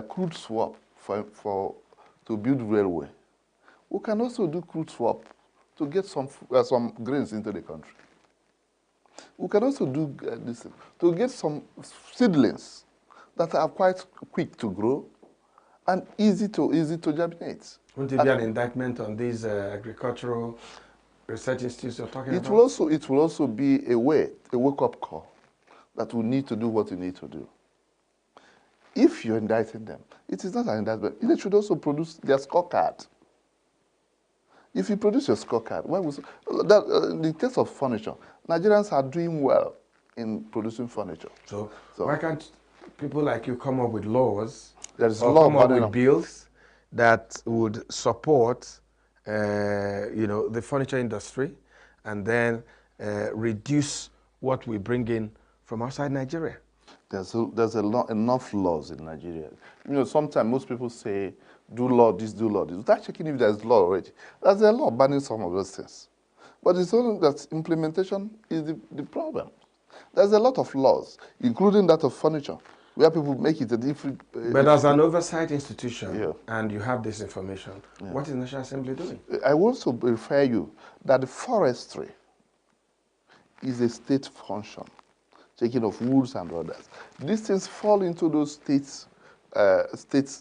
crude swap to build railway, we can also do crude swap to get some grains into the country. We can also do this to get some seedlings that are quite quick to grow and easy to germinate. Won't it be an indictment on these agricultural research institutes you're talking about? It will also be a wake-up call that we need to do what we need to do. If you're indicting them, it is not an indictment. They should also produce their scorecard. If you produce your scorecard, in the case of furniture, Nigerians are doing well in producing furniture. So why can't people like you come up with laws or come up with bills that would support the furniture industry and then reduce what we bring in from outside Nigeria? There's enough laws in Nigeria. Sometimes most people say, do law this, do law this. Without checking if there's law already. There's a law banning some of those things. But it's only that implementation is the problem. There's a lot of laws, including that of furniture. where people make it a different... But as an oversight institution, and you have this information, what is National Assembly doing? I want to refer you that the forestry is a state function, taking of woods and others. These things fall into those states'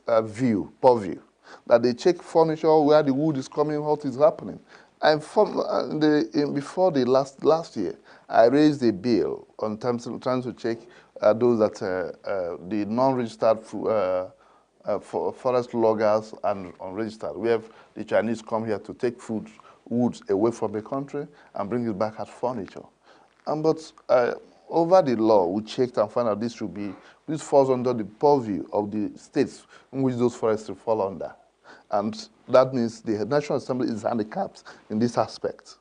purview, that they check furniture, where the wood is coming, what is happening. And before the last year, I raised a bill on terms of trying to check those that the non-registered forest loggers and unregistered. We have the Chinese come here to take woods away from the country and bring it back as furniture. But over the law, we checked and found out this falls under the purview of the states in which those forests fall under. And that means the National Assembly is handicapped in this aspect.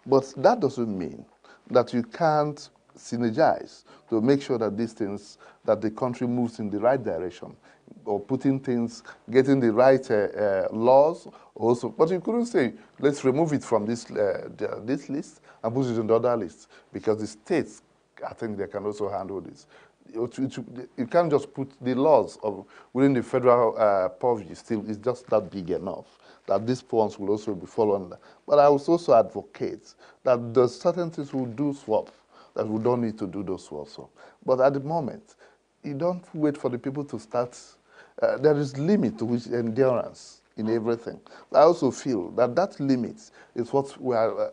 But that doesn't mean that you can't synergize to make sure that these things, that the country moves in the right direction, or putting things, getting the right laws also. But you couldn't say, let's remove it from this list and put it in the other list, because the states, I think they can also handle this. You can't just put the laws within the federal purview, still, it's just not big enough that these ones will also be followed under. But I would also advocate that the certain things will do swap, that we don't need to do those also. But at the moment, you don't wait for the people to start. There is limit to which endurance in everything. I also feel that that limit is what we are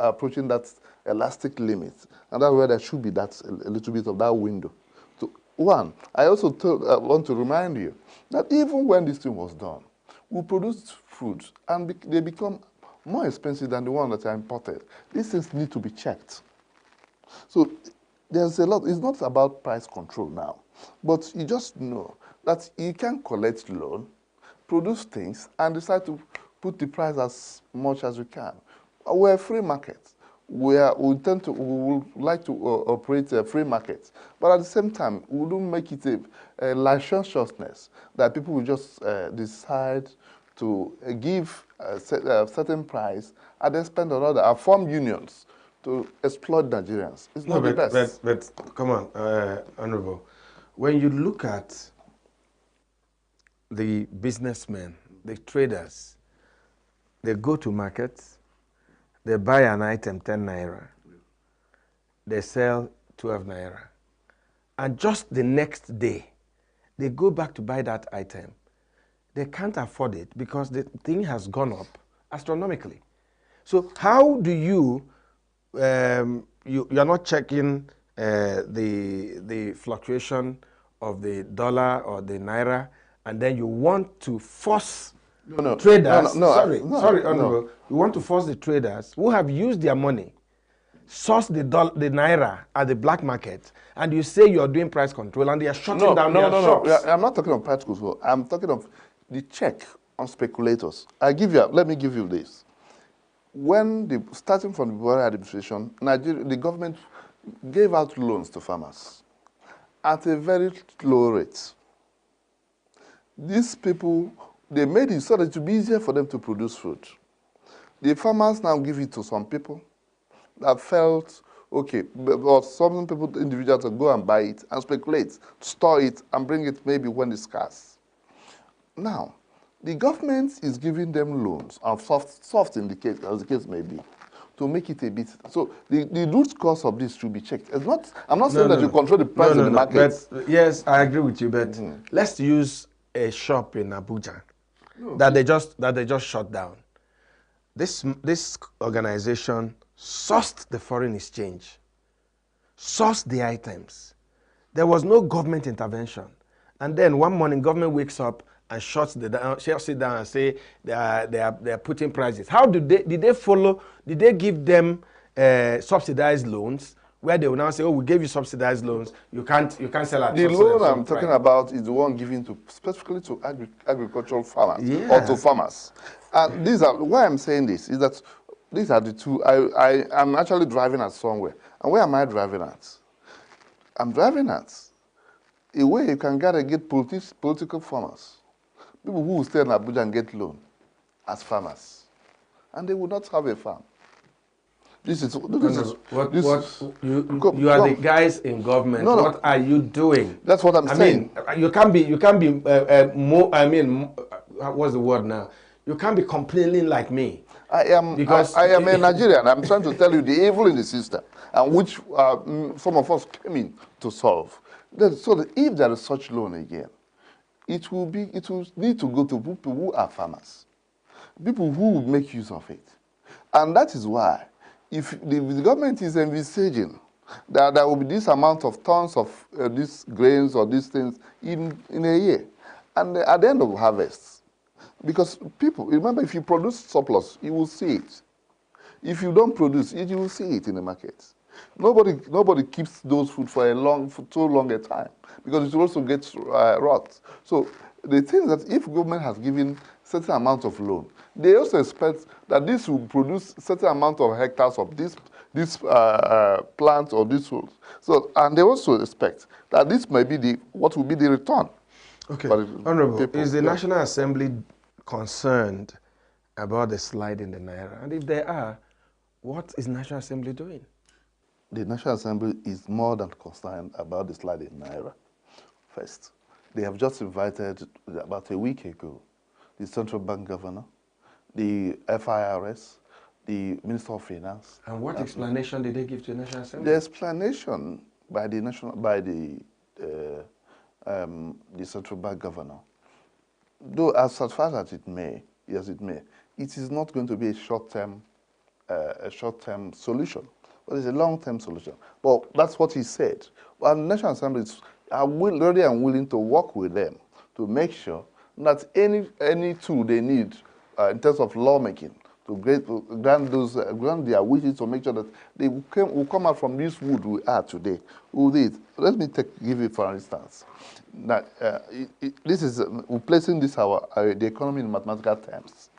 approaching, that elastic limit, and that's where there should be that a little bit of that window. One, I also want to remind you that even when this thing was done, we produced foods and they become more expensive than the one that are imported. These things need to be checked. So there's a lot. It's not about price control now, but you just know that you can collect loan, produce things, and decide to put the price as much as you can. We're a free market. We would like to operate a free market, but at the same time, we don't make it a licentiousness that people will just decide to give a certain price at the expense of others, form unions to exploit Nigerians. It's not the best. But come on, Honorable. When you look at the businessmen, the traders, they go to markets, they buy an item 10 naira, they sell 12 naira. And just the next day, they go back to buy that item. They can't afford it because the thing has gone up astronomically. So how do you, you're not checking the fluctuation of the dollar or the naira, and then you want to force traders, Honorable, you want to force the traders who have used their money, source the naira at the black market, and you say you're doing price control, and they are shutting down their shops. No, I'm not talking of price control. I'm talking of the check on speculators. Let me give you this. Starting from the Buhari administration, the government gave out loans to farmers at a very low rate. These people, they made it so that it would be easier for them to produce food. The farmers now give it to some people that felt, okay, or some people, individuals, will go and buy it and speculate, store it, and bring it maybe when it's scarce. Now, the government is giving them loans, and soft in the case, as the case may be, to make it a bit. So the root cause of this should be checked. I'm not saying that you control the price of the market. But, yes, I agree with you, but let's use a shop in Abuja that they just shut down. This organization sourced the foreign exchange, sourced the items. There was no government intervention. And then one morning, government wakes up and shuts it down and say they are putting prices. How did they follow? Did they give them subsidized loans where they will now say, oh, we gave you subsidized loans, you can't sell at the loan I'm talking about is the one given to specifically to agricultural farmers or to farmers. And why I'm saying this is that these are the two. I'm actually driving at somewhere. And where am I driving at? I'm driving at a way you can get political farmers. People who will stay in Abuja and get loan as farmers. And they will not have a farm. This is You are the come. guys in government. No, no. What are you doing? That's what I'm saying. I mean, you can't be more. I mean, what's the word now? You can't be complaining like me. I am a Nigerian. I'm trying to tell you the evil in the system, and which some of us came in to solve. So that if there is such loan again, it will need to go to people who are farmers, people who will make use of it, and that is why, if the government is envisaging that there will be this amount of tons of these grains or these things in a year, and at the end of harvest, because people, remember, if you produce surplus, you will see it. If you don't produce it, you will see it in the market. Nobody keeps those food for too long a time, because it will also get rot. So the thing is that if government has given certain amount of loan, they also expect that this will produce certain amount of hectares of this plant or this food. So, and they also expect that this may be what will be the return. Okay, Honorable, is the National Assembly concerned about the slide in the Naira? And if they are, what is National Assembly doing? The National Assembly is more than concerned about the slide in Naira. First, they have just invited, about a week ago, the Central Bank Governor, the FIRS, the Minister of Finance. And what explanation did they give to the National Assembly? The explanation by the Central Bank Governor, though as far as it may, yes, it may, it is not going to be a short-term solution, but it's a long-term solution. But that's what he said. Well, the National Assembly are ready and willing to work with them to make sure that any tool they need in terms of lawmaking to grant their wishes, to make sure that they will come out from this wood we are today. Let me give you for instance. That this is we're placing this the economy in mathematical terms.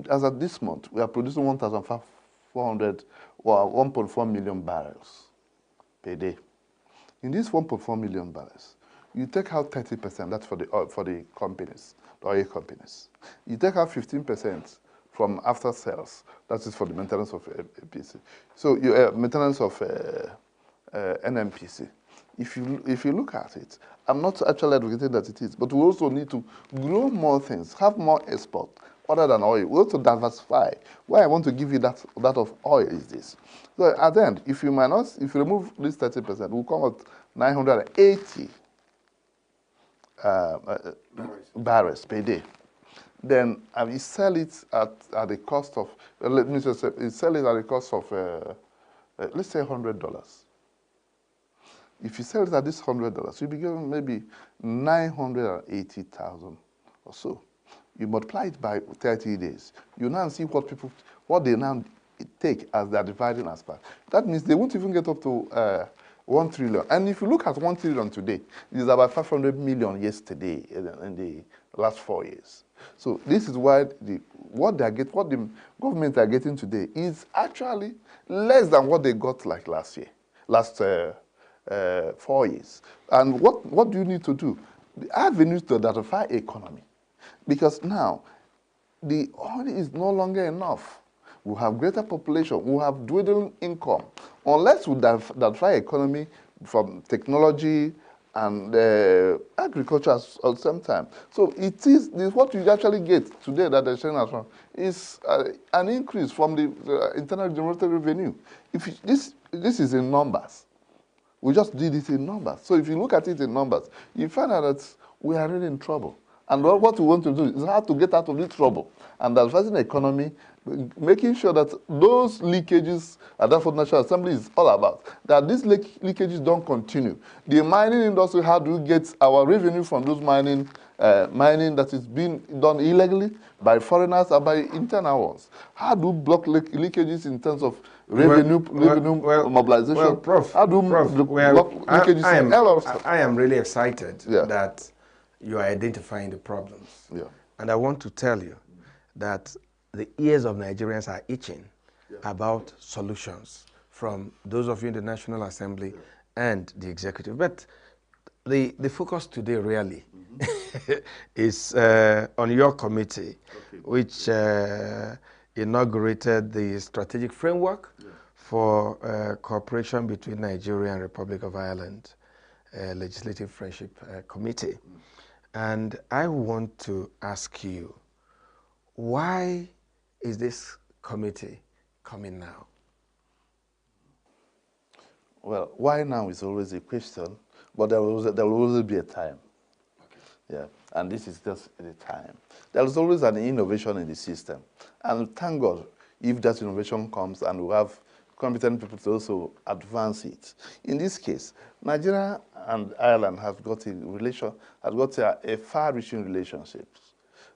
As of this month, we are producing 1,400 or 1.4 million barrels per day. In these 1.4 million barrels, you take out 30%. That's for the companies, the oil companies. You take out 15% from after sales. That is for the maintenance of APC. So maintenance of NMPC. If you look at it, I'm not actually advocating that it is, but we also need to grow more things, have more export other than oil. We also diversify. Why I want to give you that of oil is this. So at the end, if you remove this 30%, we'll come out 980 barrels per day. Then we sell it at the cost of, let me just say, sell it at the cost of, let's say $100. If you sell it at this $100, you'll be given maybe 980,000 or so. You multiply it by 30 days. You now see what they now take as their dividing aspect. That means they won't even get up to 1 trillion. And if you look at 1 trillion today, it is about 500 million yesterday in the last 4 years. So this is why what the government are getting today is actually less than what they got like last 4 years. And what do you need to do? The avenues to diversify economy. Because now, the oil is no longer enough. We have greater population. We have dwindling income. Unless we diversify economy from technology and agriculture at the same time. So this what you actually get today that they're showing us from is an increase from the internal generated revenue. This is in numbers. We just did it in numbers. So if you look at it in numbers, you find out that we are really in trouble. And what we want to do is how to get out of this trouble. And diversifying the economy, making sure that those leakages, and that's what National Assembly is all about, that these leakages don't continue. The mining industry, how do we get our revenue from those mining that is being done illegally by foreigners or by internal ones? How do we block leakages in terms of revenue mobilization? Well, Prof, how do we block leakages? I am really excited that you are identifying the problems. Yeah. And I want to tell you that the ears of Nigerians are itching about solutions from those of you in the National Assembly and the executive. But the focus today really is on your committee, which inaugurated the strategic framework for cooperation between Nigeria and Republic of Ireland, Legislative Friendship Committee. And I want to ask you, why is this committee coming now? Well, why now is always a question, but there will always be a time. Yeah, and this is just the time. There is always an innovation in the system. And thank God if that innovation comes and we have competent people to also advance it. In this case, Nigeria and Ireland have got a far-reaching relationship.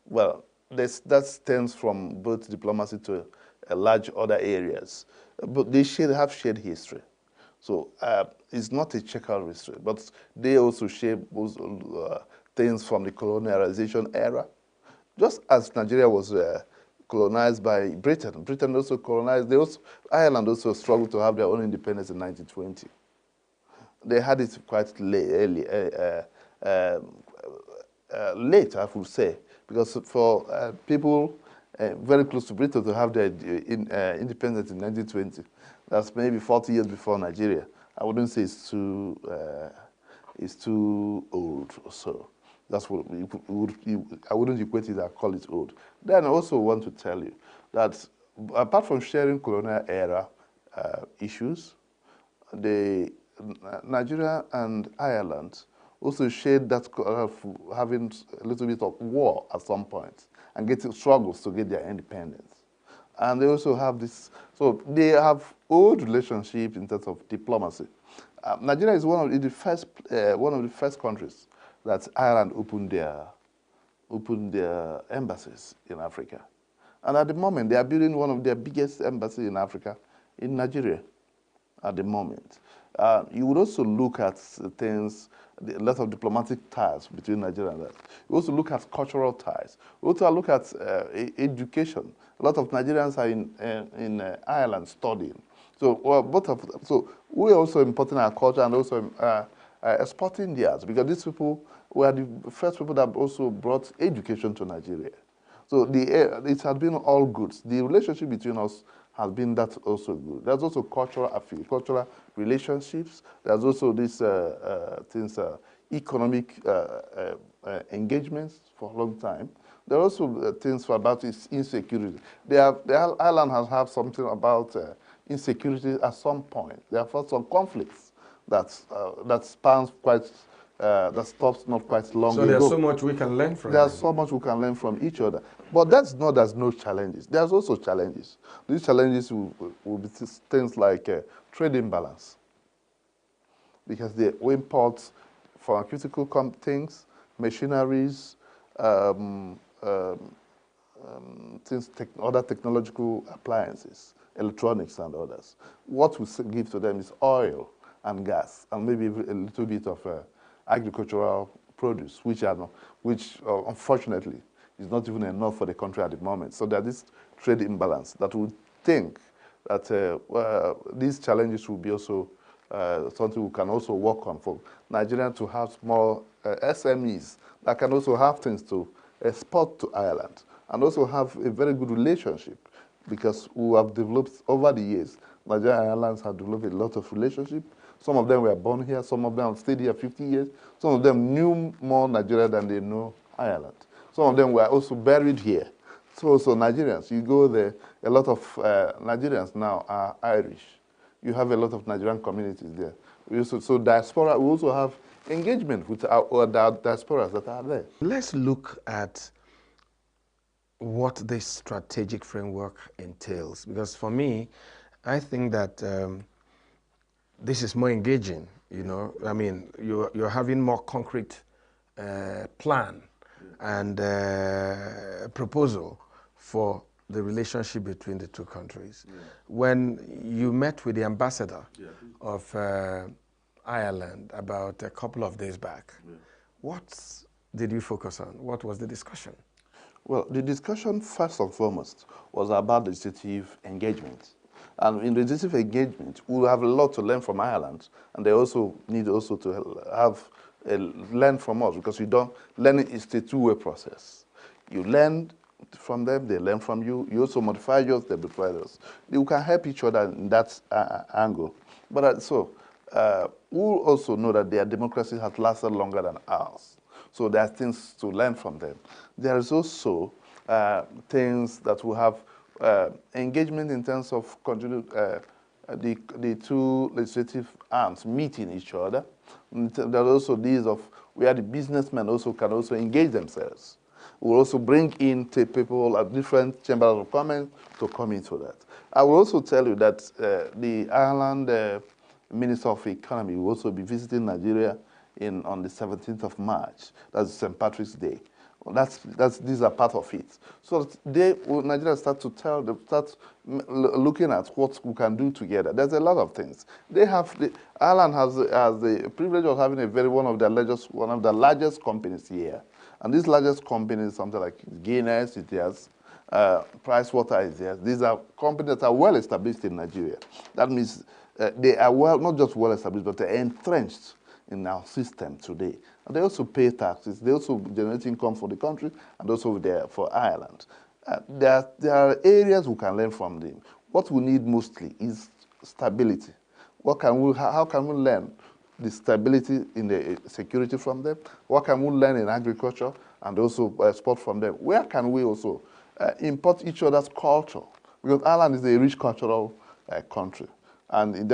Well, that stems from both diplomacy to large other areas. But they have shared history. So it's not a checkered history, but they also share things from the colonialization era. Just as Nigeria was colonized by Britain, Britain also colonized, Ireland also struggled to have their own independence in 1920. They had it quite late, I would say, because for people very close to Britain to have their independence in 1920, that's maybe 40 years before Nigeria. I wouldn't say it's too old or so. That's what I wouldn't equate it. I call it old. Then I also want to tell you that apart from sharing colonial era issues, Nigeria and Ireland also shared that having a little bit of war at some point and getting struggles to get their independence. And they also have this, so they have old relationship in terms of diplomacy. Nigeria is one of the first countries that Ireland opened their embassies in Africa. And at the moment, they are building one of their biggest embassies in Africa in Nigeria at the moment. You would also look at things, a lot of diplomatic ties between Nigeria and that. You also look at cultural ties. You also look at education. A lot of Nigerians are in Ireland studying. So so we are also importing our culture and also exporting theirs, because these people were the first people that also brought education to Nigeria. So it has been all good. The relationship between us has been that also good. There's also cultural relationships. There's also these economic engagements for a long time. There are also things about its insecurity. The island has had something about insecurity at some point. There are some conflicts that spans quite, that stops not quite long ago. So there's so much we can learn from There's so much we can learn from each other. But that's not there's no challenges. There's also challenges. These challenges will be things like trade imbalance, because they import pharmaceutical things, machineries, other technological appliances, electronics and others. What we give to them is oil and gas, and maybe a little bit of agricultural produce, which unfortunately is not even enough for the country at the moment. So there's this trade imbalance that we think that these challenges will be also something we can also work on for Nigeria to have small SMEs that can also have things to export to Ireland and also have a very good relationship, because we have developed over the years. Nigeria and Ireland have developed a lot of relationship. Some of them were born here, some of them have stayed here 50 years, some of them knew more Nigeria than they know Ireland. Some of them were also buried here. So Nigerians, you go there, a lot of Nigerians now are Irish. You have a lot of Nigerian communities there. So diaspora, we also have engagement with our diasporas that are there. Let's look at what this strategic framework entails, because for me, I think that this is more engaging, you know. I mean, you're having more concrete plan and proposal for the relationship between the two countries. Yeah. When you met with the ambassador of Ireland about a couple of days back, what did you focus on? What was the discussion? Well, the discussion first and foremost was about legislative engagement. And in legislative engagement, we have a lot to learn from Ireland, and they also need also to have learn from us, because learning is a two-way process. You learn from them, they learn from you. You also modify yours, they modify yours. You can help each other in that angle. But we also know that their democracy has lasted longer than ours. So there are things to learn from them. There is also things that we have engagement in terms of continue, the two legislative arms meeting each other. There are also these of where the businessmen also can also engage themselves. We'll also bring in people at different chambers of commerce to come into that. I will also tell you that the Ireland Minister of Economy will also be visiting Nigeria on the 17th of March. That's St. Patrick's Day. Well, these are part of it. So Nigeria start looking at what we can do together. There's a lot of things. Ireland has the privilege of having one of the largest companies here. And these largest companies, something like Guinness, it has, Pricewater is there. These are companies that are well established in Nigeria. That means they are not just well established, but they're entrenched in our system today. And they also pay taxes. They also generate income for the country and also for Ireland. There are areas we can learn from them. What we need mostly is stability. How can we learn the stability in the security from them? What can we learn in agriculture and also sport from them? Where can we also import each other's culture? Because Ireland is a rich cultural country. And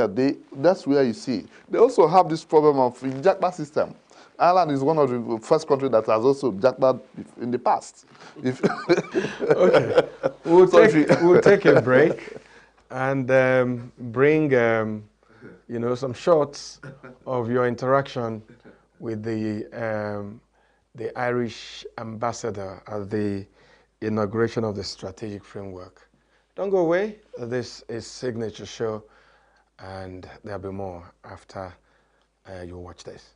that's where you see. They also have this problem of the Jackpot system. Ireland is one of the first countries that has also jackpot in the past. Okay, we'll take a break and bring some shots of your interaction with the Irish ambassador at the inauguration of the strategic framework. Don't go away. This is Signature Show, and there'll be more after you watch this.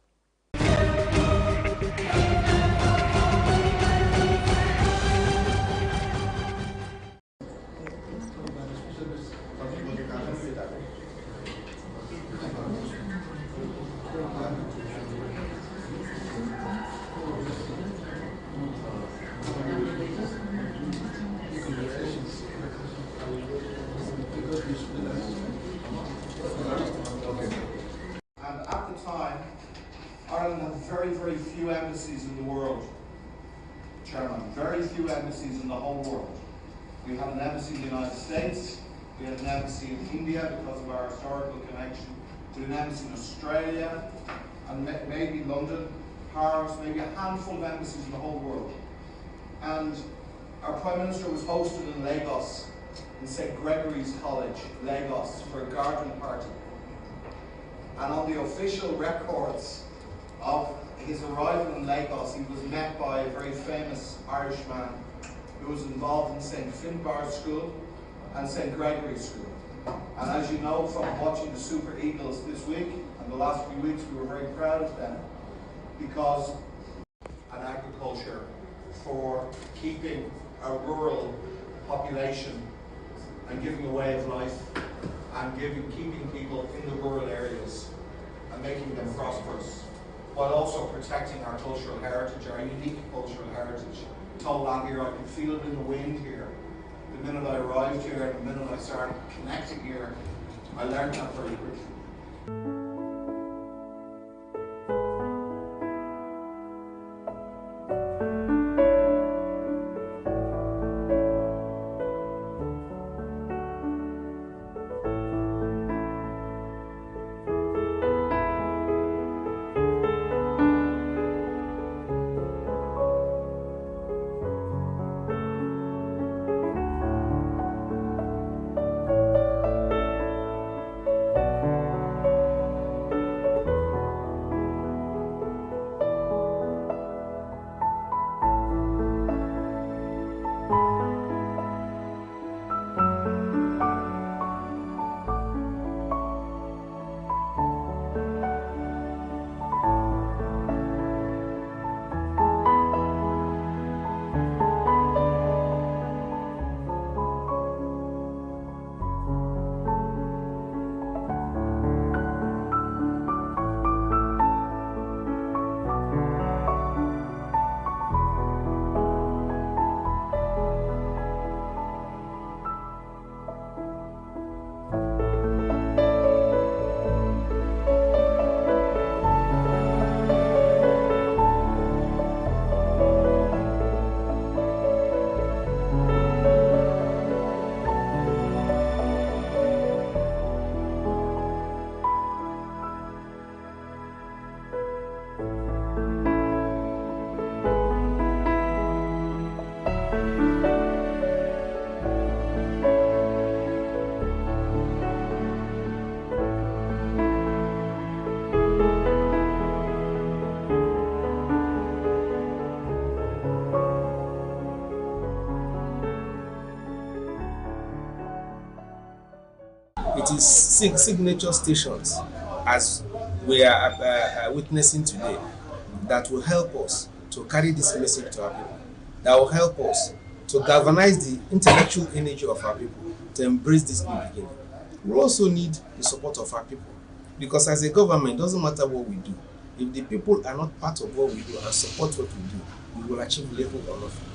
And at the time, Ireland had very, very few embassies in the world, Chairman. Very few embassies in the whole world. We had an embassy in the United States, we had an embassy in India because of our historical connection, we had an embassy in Australia, and maybe London, Paris, maybe a handful of embassies in the whole world. And our Prime Minister was hosted in Lagos, in St. Gregory's College, Lagos, for a garden party. And on the official records of his arrival in Lagos, he was met by a very famous Irishman who was involved in St. Finbar's School and St. Gregory's School. And as you know from watching the Super Eagles this week and the last few weeks, we were very proud of them because an agriculture for keeping a rural population and giving a way of life and keeping people in the rural areas and making them prosperous, while also protecting our cultural heritage, our unique cultural heritage. Told that here, I could feel it in the wind here. The minute I arrived here and the minute I started connecting here, I learned that very quickly. It is signature stations, as we are witnessing today, that will help us to carry this message to our people, that will help us to galvanize the intellectual energy of our people to embrace this new beginning. We also need the support of our people, because as a government, it doesn't matter what we do. If the people are not part of what we do and support what we do, we will achieve little or nothing.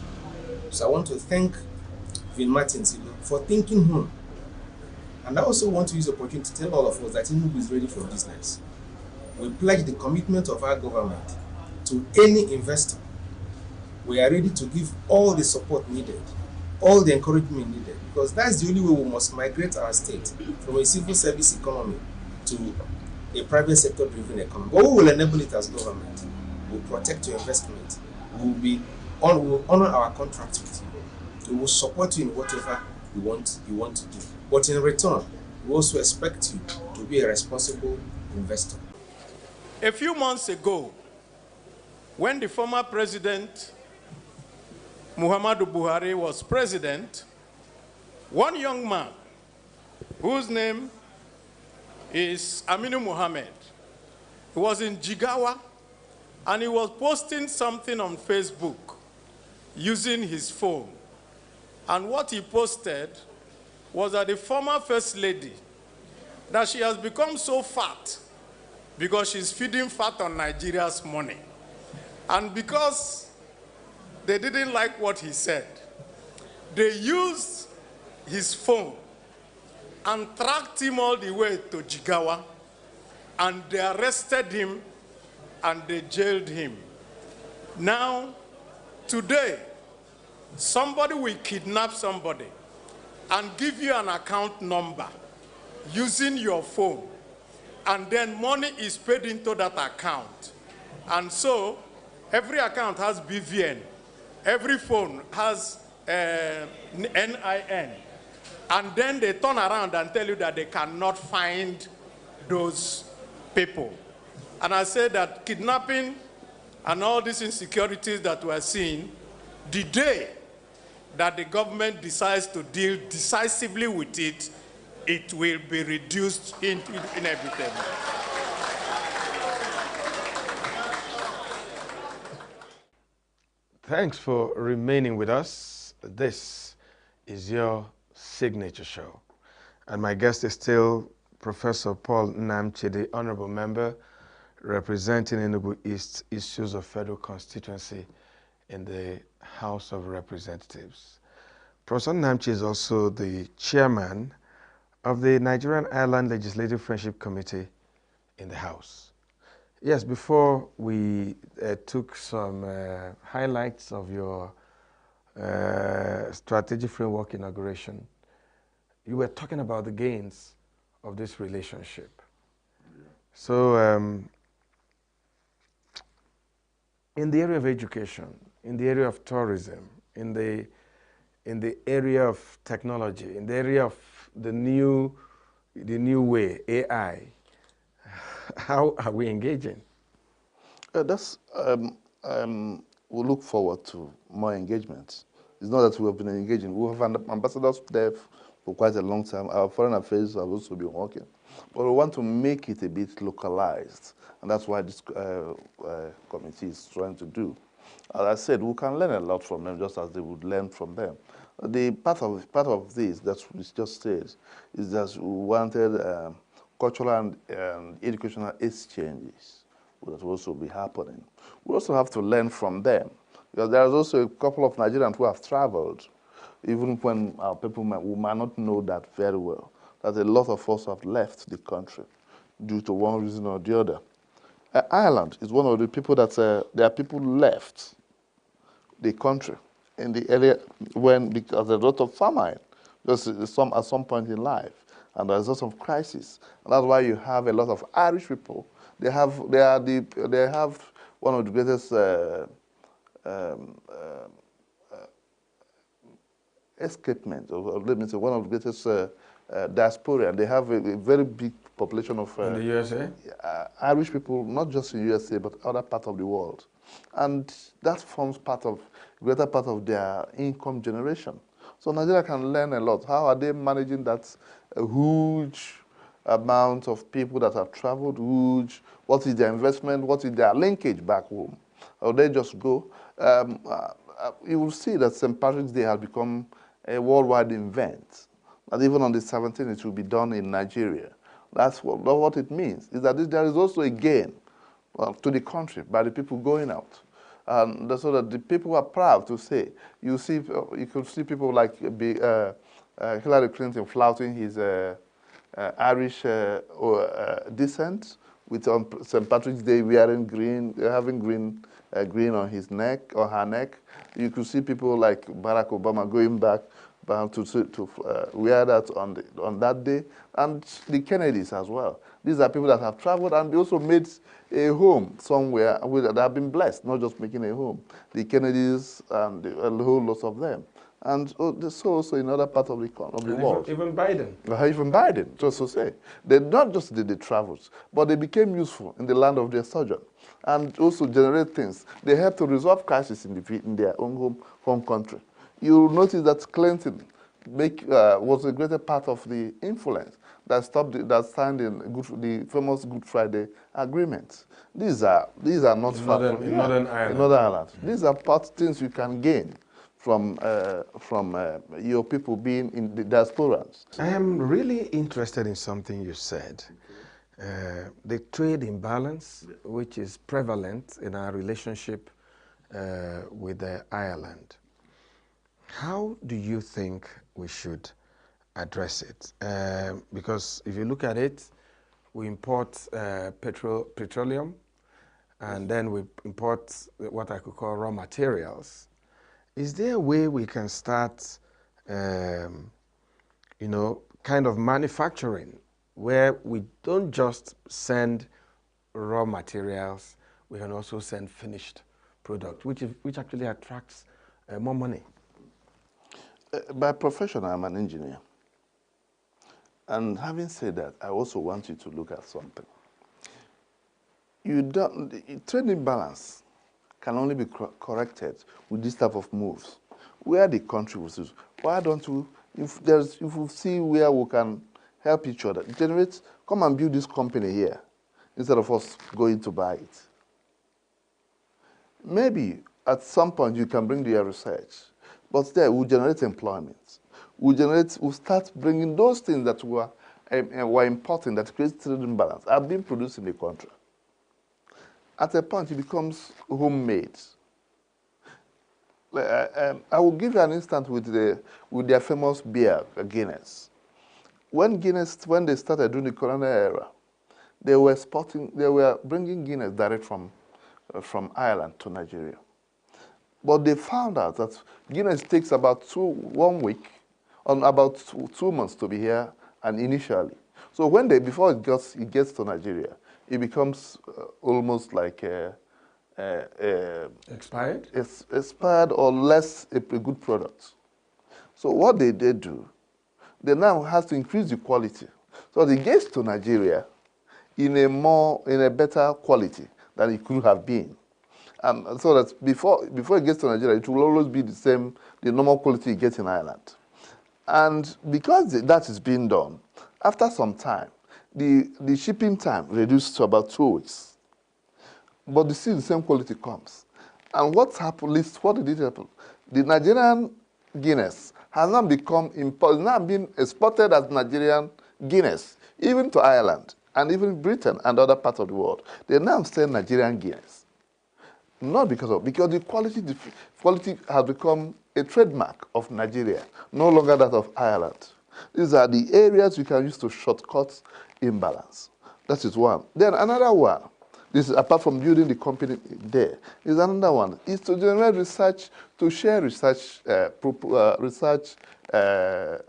So I want to thank Vin Martins for thinking home. And I also want to use the opportunity to tell all of us that ENUGU is ready for business. We pledge the commitment of our government to any investor. We are ready to give all the support needed, all the encouragement needed, because that's the only way we must migrate our state from a civil service economy to a private sector driven economy. But we will enable it as government. We will protect your investment. We will honor our contracts with you. We will support you in whatever you want to do. But in return, we also expect you to be a responsible investor. A few months ago, when the former president Muhammadu Buhari was president, one young man whose name is Aminu Mohammed, he was in Jigawa and he was posting something on Facebook using his phone. And what he posted was that the former first lady, that she has become so fat because she's feeding fat on Nigeria's money. And because they didn't like what he said, they used his phone and tracked him all the way to Jigawa, and they arrested him and they jailed him. Now, today, somebody will kidnap somebody and give you an account number using your phone, and then money is paid into that account. And so, every account has BVN, every phone has NIN, and then they turn around and tell you that they cannot find those people. And I say that kidnapping and all these insecurities that we're seeing, the day that the government decides to deal decisively with it, it will be reduced inevitably. Thanks for remaining with us. This is your signature show. And my guest is still Professor Paul Nnamchi, the Honorable Member representing ENUGU East Issues of Federal Constituency in the House of Representatives. Professor Nnamchi is also the chairman of the Nigerian Ireland Legislative Friendship Committee in the House. Yes, before we took some highlights of your strategic framework inauguration, you were talking about the gains of this relationship. Yeah. So, in the area of education, in the area of tourism, in the area of technology, in the area of the new way, AI, how are we engaging? We look forward to more engagement. It's not that we have been engaging. We have ambassadors there for quite a long time. Our foreign affairs have also been working. But we want to make it a bit localized. And that's why this committee is trying to do. As I said, we can learn a lot from them just as they would learn from them. The part of this that we just said is that we wanted cultural and educational exchanges that will also be happening. We also have to learn from them, because there's also a couple of Nigerians who have traveled, even when our people we might not know that very well, that a lot of us have left the country due to one reason or the other. Ireland is one of the people that there are people left the country in the area because there's a lot of famine, just at some point in life, and there's a lot of crisis, and that's why you have a lot of Irish people. They have one of the greatest escapement, or let me say, one of the greatest diaspora. They have a very big population of in the USA? Irish people, not just in the USA, but other parts of the world. And that forms greater part of their income generation. So Nigeria can learn a lot. How are they managing that huge amount of people that have traveled, huge? What is their investment? What is their linkage back home? Or they just go? You will see that St. Patrick's Day has become a worldwide event. And even on the 17th, it will be done in Nigeria. That's what it means, is that there is also a gain to the country by the people going out. So that the people are proud to say. You could see people like Hillary Clinton flouting his Irish descent with on St. Patrick's Day wearing green, having green on his neck or her neck. You could see people like Barack Obama going back to wear that on that day, and the Kennedys as well. These are people that have traveled and they also made a home somewhere that have been blessed, not just making a home. The Kennedys and a whole lot of them. And so also in other parts of the world. Even Biden. Even Biden, just to say. They not just did the travels, but they became useful in the land of their sojourn and also generate things. They help to resolve crises in their own home country. You'll notice that Clinton was a greater part of the influence that signed in the famous Good Friday Agreement. These are not far from Northern Ireland. In Northern Ireland. These are things you can gain from your people being in the diasporans. I am really interested in something you said. The trade imbalance, which is prevalent in our relationship with Ireland. How do you think we should address it? Because if you look at it, we import petroleum, and then we import what I could call raw materials. Is there a way we can start, kind of manufacturing where we don't just send raw materials, we can also send finished product, which actually attracts more money? By profession, I'm an engineer. And having said that, I also want you to look at something. Trade imbalance can only be corrected with this type of moves. Where the country will see, why don't we, if we see where we can help each other, come and build this company here, instead of us going to buy it. Maybe at some point you can bring your research, but there we'll generate employment. We'll start bringing those things that were important, that create trade imbalance, are being produced in the country. At a point, it becomes homemade. I will give you an instance with their famous beer, Guinness. When they started during the colonial era, they were bringing Guinness direct from Ireland to Nigeria. But they found out that Guinness takes about 1 week, on about 2 months to be here, and initially. So before it gets to Nigeria, it becomes almost like expired? It's expired or less a good product. So what they do, they now have to increase the quality. So it gets to Nigeria in a better quality than it could have been. So that before it gets to Nigeria, it will always be the normal quality you get in Ireland. And because that is being done, after some time, the shipping time reduced to about 2 weeks. But still the same quality comes. And what did it happen? The Nigerian Guinness has now been exported as Nigerian Guinness, even to Ireland, and even Britain and other parts of the world. They now sell Nigerian Guinness. Not because the quality has become a trademark of Nigeria, no longer that of Ireland. These are the areas you can use to shortcut imbalance. That is one. Then another one, this is apart from building the company there, is another one, is to generate research, to share research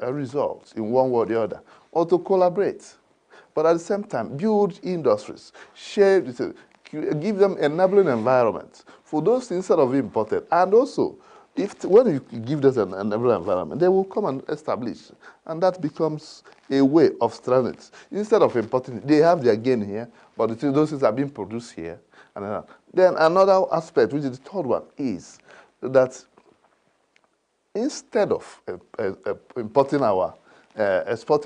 results in one way or the other, or to collaborate. But at the same time, build industries, give them enabling environment for those instead of imported. And also, when you give them an enabling environment, they will come and establish. And that becomes a way of stranding it. Instead of importing it, they have their gain here, but those things are being produced here. Then another aspect, which is the third one, is that instead of exporting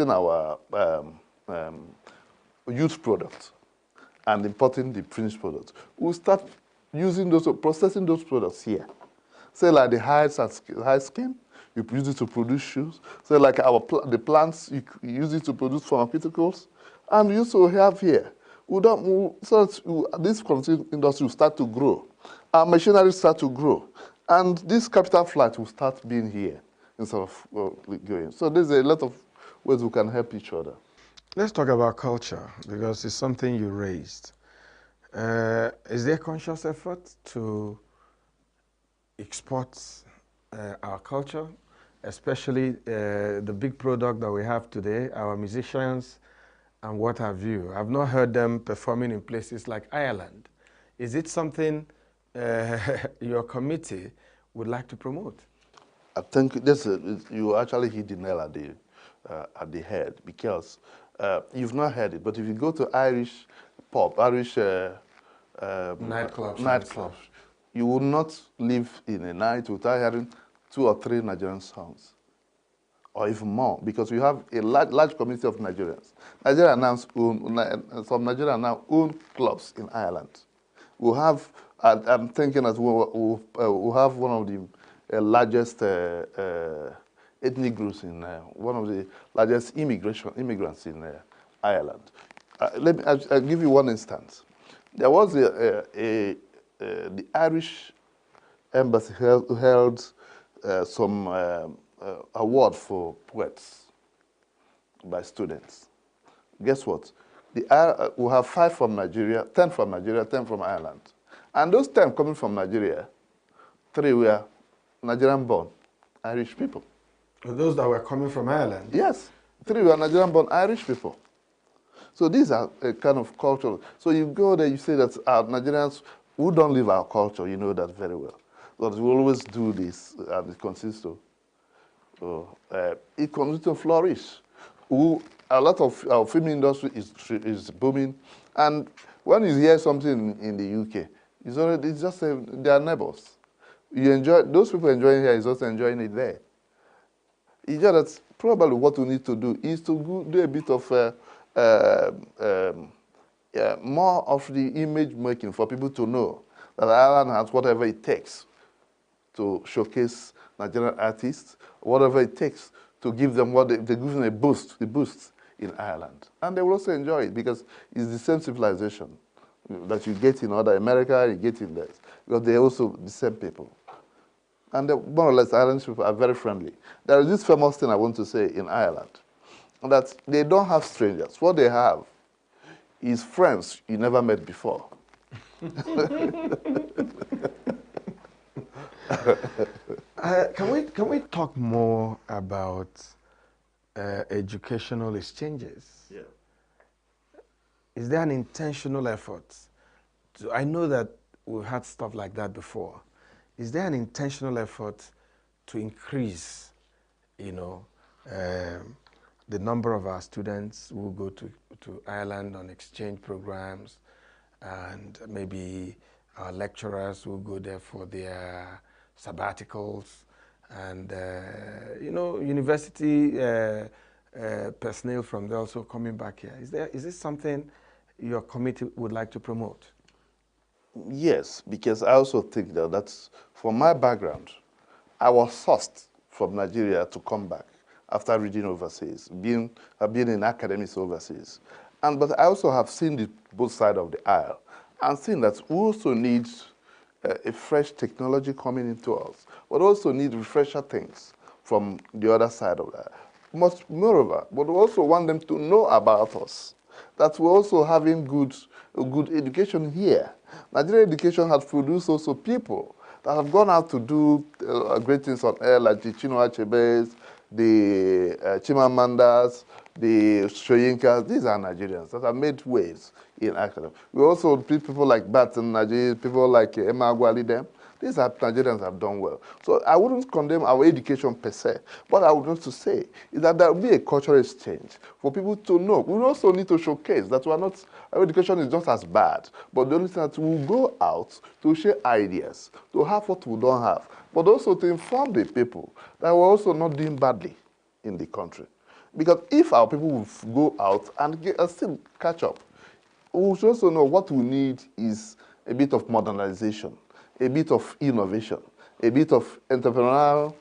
our youth product and importing the finished product, we'll start using those, processing those products here. Say like the hide skin, you use it to produce shoes. Say like the plants, you use it to produce pharmaceuticals. And we also have here, this industry will start to grow. Our machinery start to grow. And this capital flight will start being here instead of going. So there's a lot of ways we can help each other. Let's talk about culture, because it's something you raised. Is there a conscious effort to export our culture, especially the big product that we have today, our musicians and what have you? I've not heard them performing in places like Ireland. Is it something your committee would like to promote? I think you actually hit the nail at the head, because you've not heard it, but if you go to Irish pub, Irish nightclubs, you will not live in a night without hearing 2 or 3 Nigerian songs, or even more, because we have a large community of Nigerians. Some Nigerians now own clubs in Ireland. We have, I'm thinking that we'll have one of the largest ethnic groups in one of the largest immigrants in Ireland. I'll give you one instance. There was the Irish embassy held some award for poets by students. Guess what? We have 5 from Nigeria, 10 from Nigeria, 10 from Ireland. And those 10 coming from Nigeria, 3 were Nigerian-born Irish people. Those that were coming from Ireland? Yes. 3 were Nigerian-born Irish people. So these are a kind of cultural. So you go there, you say that our Nigerians who don't live our culture, you know that very well. But we always do this, and it continues to flourish. A lot of our film industry is booming, and when you hear something in the UK, it's just they are neighbors. You enjoy, those people enjoying here is also enjoying it there. It's just that probably what we need to do is to do a bit of more of the image making for people to know that Ireland has whatever it takes to showcase Nigerian artists, whatever it takes to give them they give them a boost in Ireland. And they will also enjoy it, because it's the same civilization that you get in other America, you get in this, because they're also the same people. And more or less, Irish people are very friendly. There is this famous thing I want to say in Ireland, that they don't have strangers. What they have is friends you never met before. Can we talk more about educational exchanges? Yeah. Is there an intentional effort? I know that we've had stuff like that before. Is there an intentional effort to increase, the number of our students who go to Ireland on exchange programs, and maybe our lecturers who go there for their sabbaticals, and university personnel from there also coming back here? Is this something your committee would like to promote? Yes, because I also think that that's, from my background, I was forced from Nigeria to come back after reading overseas, I've been in academics overseas. But I also have seen both sides of the aisle, and seen that we also need a fresh technology coming into us, but also need refresher things from the other side of that. Moreover, but we also want them to know about us, that we're also having good education here. Nigerian education has produced also people that have gone out to do great things on air, like the Chinua Achebes, the Chimamandas, the Shoyinkas. These are Nigerians that have made waves in academia. We also people like Batten Nigeria, people like Emma Agwali, them. These are Nigerians that have done well. So I wouldn't condemn our education per se. What I would want to say is that there will be a cultural exchange for people to know. We also need to showcase that our education is not as bad, but the only thing that we'll go out to share ideas, to have what we don't have. but also to inform the people that we're also not doing badly in the country. Because if our people will go out and still catch up, we should also know what we need is a bit of modernization, a bit of innovation, a bit of entrepreneurial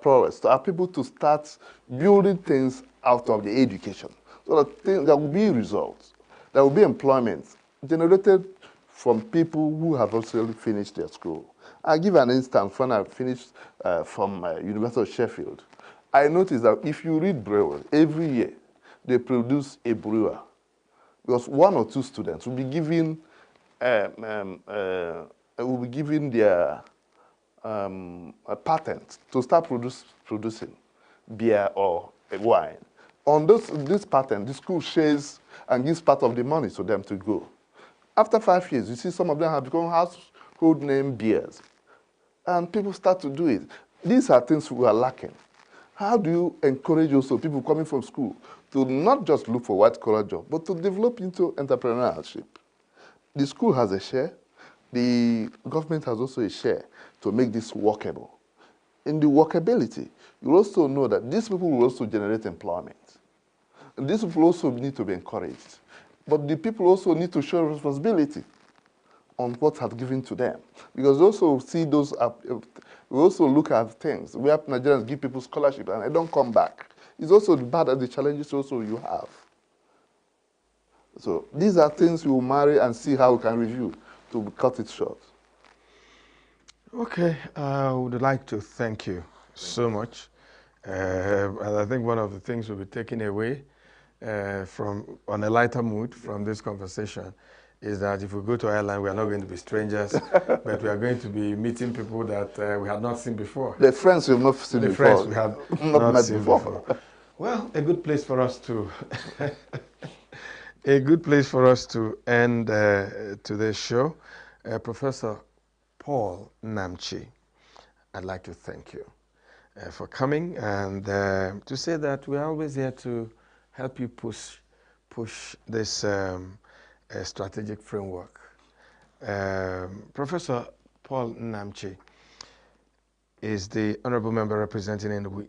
prowess to have people to start building things out of the education. So that there will be results, there will be employment generated from people who have also finished their school. I'll give an instance. When I finished from University of Sheffield, I noticed that if you read brewery, every year they produce a brewer. Because 1 or 2 students will be given their a patent to start producing beer or wine. On this patent, the school shares and gives part of the money to them to go. After 5 years, you see some of them have become household name beers. And people start to do it. These are things we are lacking. How do you encourage also people coming from school to not just look for white-collar jobs, but to develop into entrepreneurship? The school has a share. The government has also a share to make this workable. In the workability, you also know that these people will also generate employment. And these people also need to be encouraged. But the people also need to show responsibility on what has given to them. Because also see those, we also look at things. We have Nigerians give people scholarship and they don't come back. It's also bad at the challenges also you have. So these are things we will marry and see how we can review to cut it short. Okay, I would like to thank you so much. And I think one of the things we'll be taking away on a lighter mood from this conversation is that if we go to Ireland, we are not going to be strangers, but we are going to be meeting people that we had not seen before. The friends we've not seen before. The friends we had not met seen before. Well, a good place for us to end today's show. Professor Paul Namchi, I'd like to thank you for coming and to say that we're always here to help you push this strategic framework. Professor Paul Namchi is the Honorable Member representing ENUGU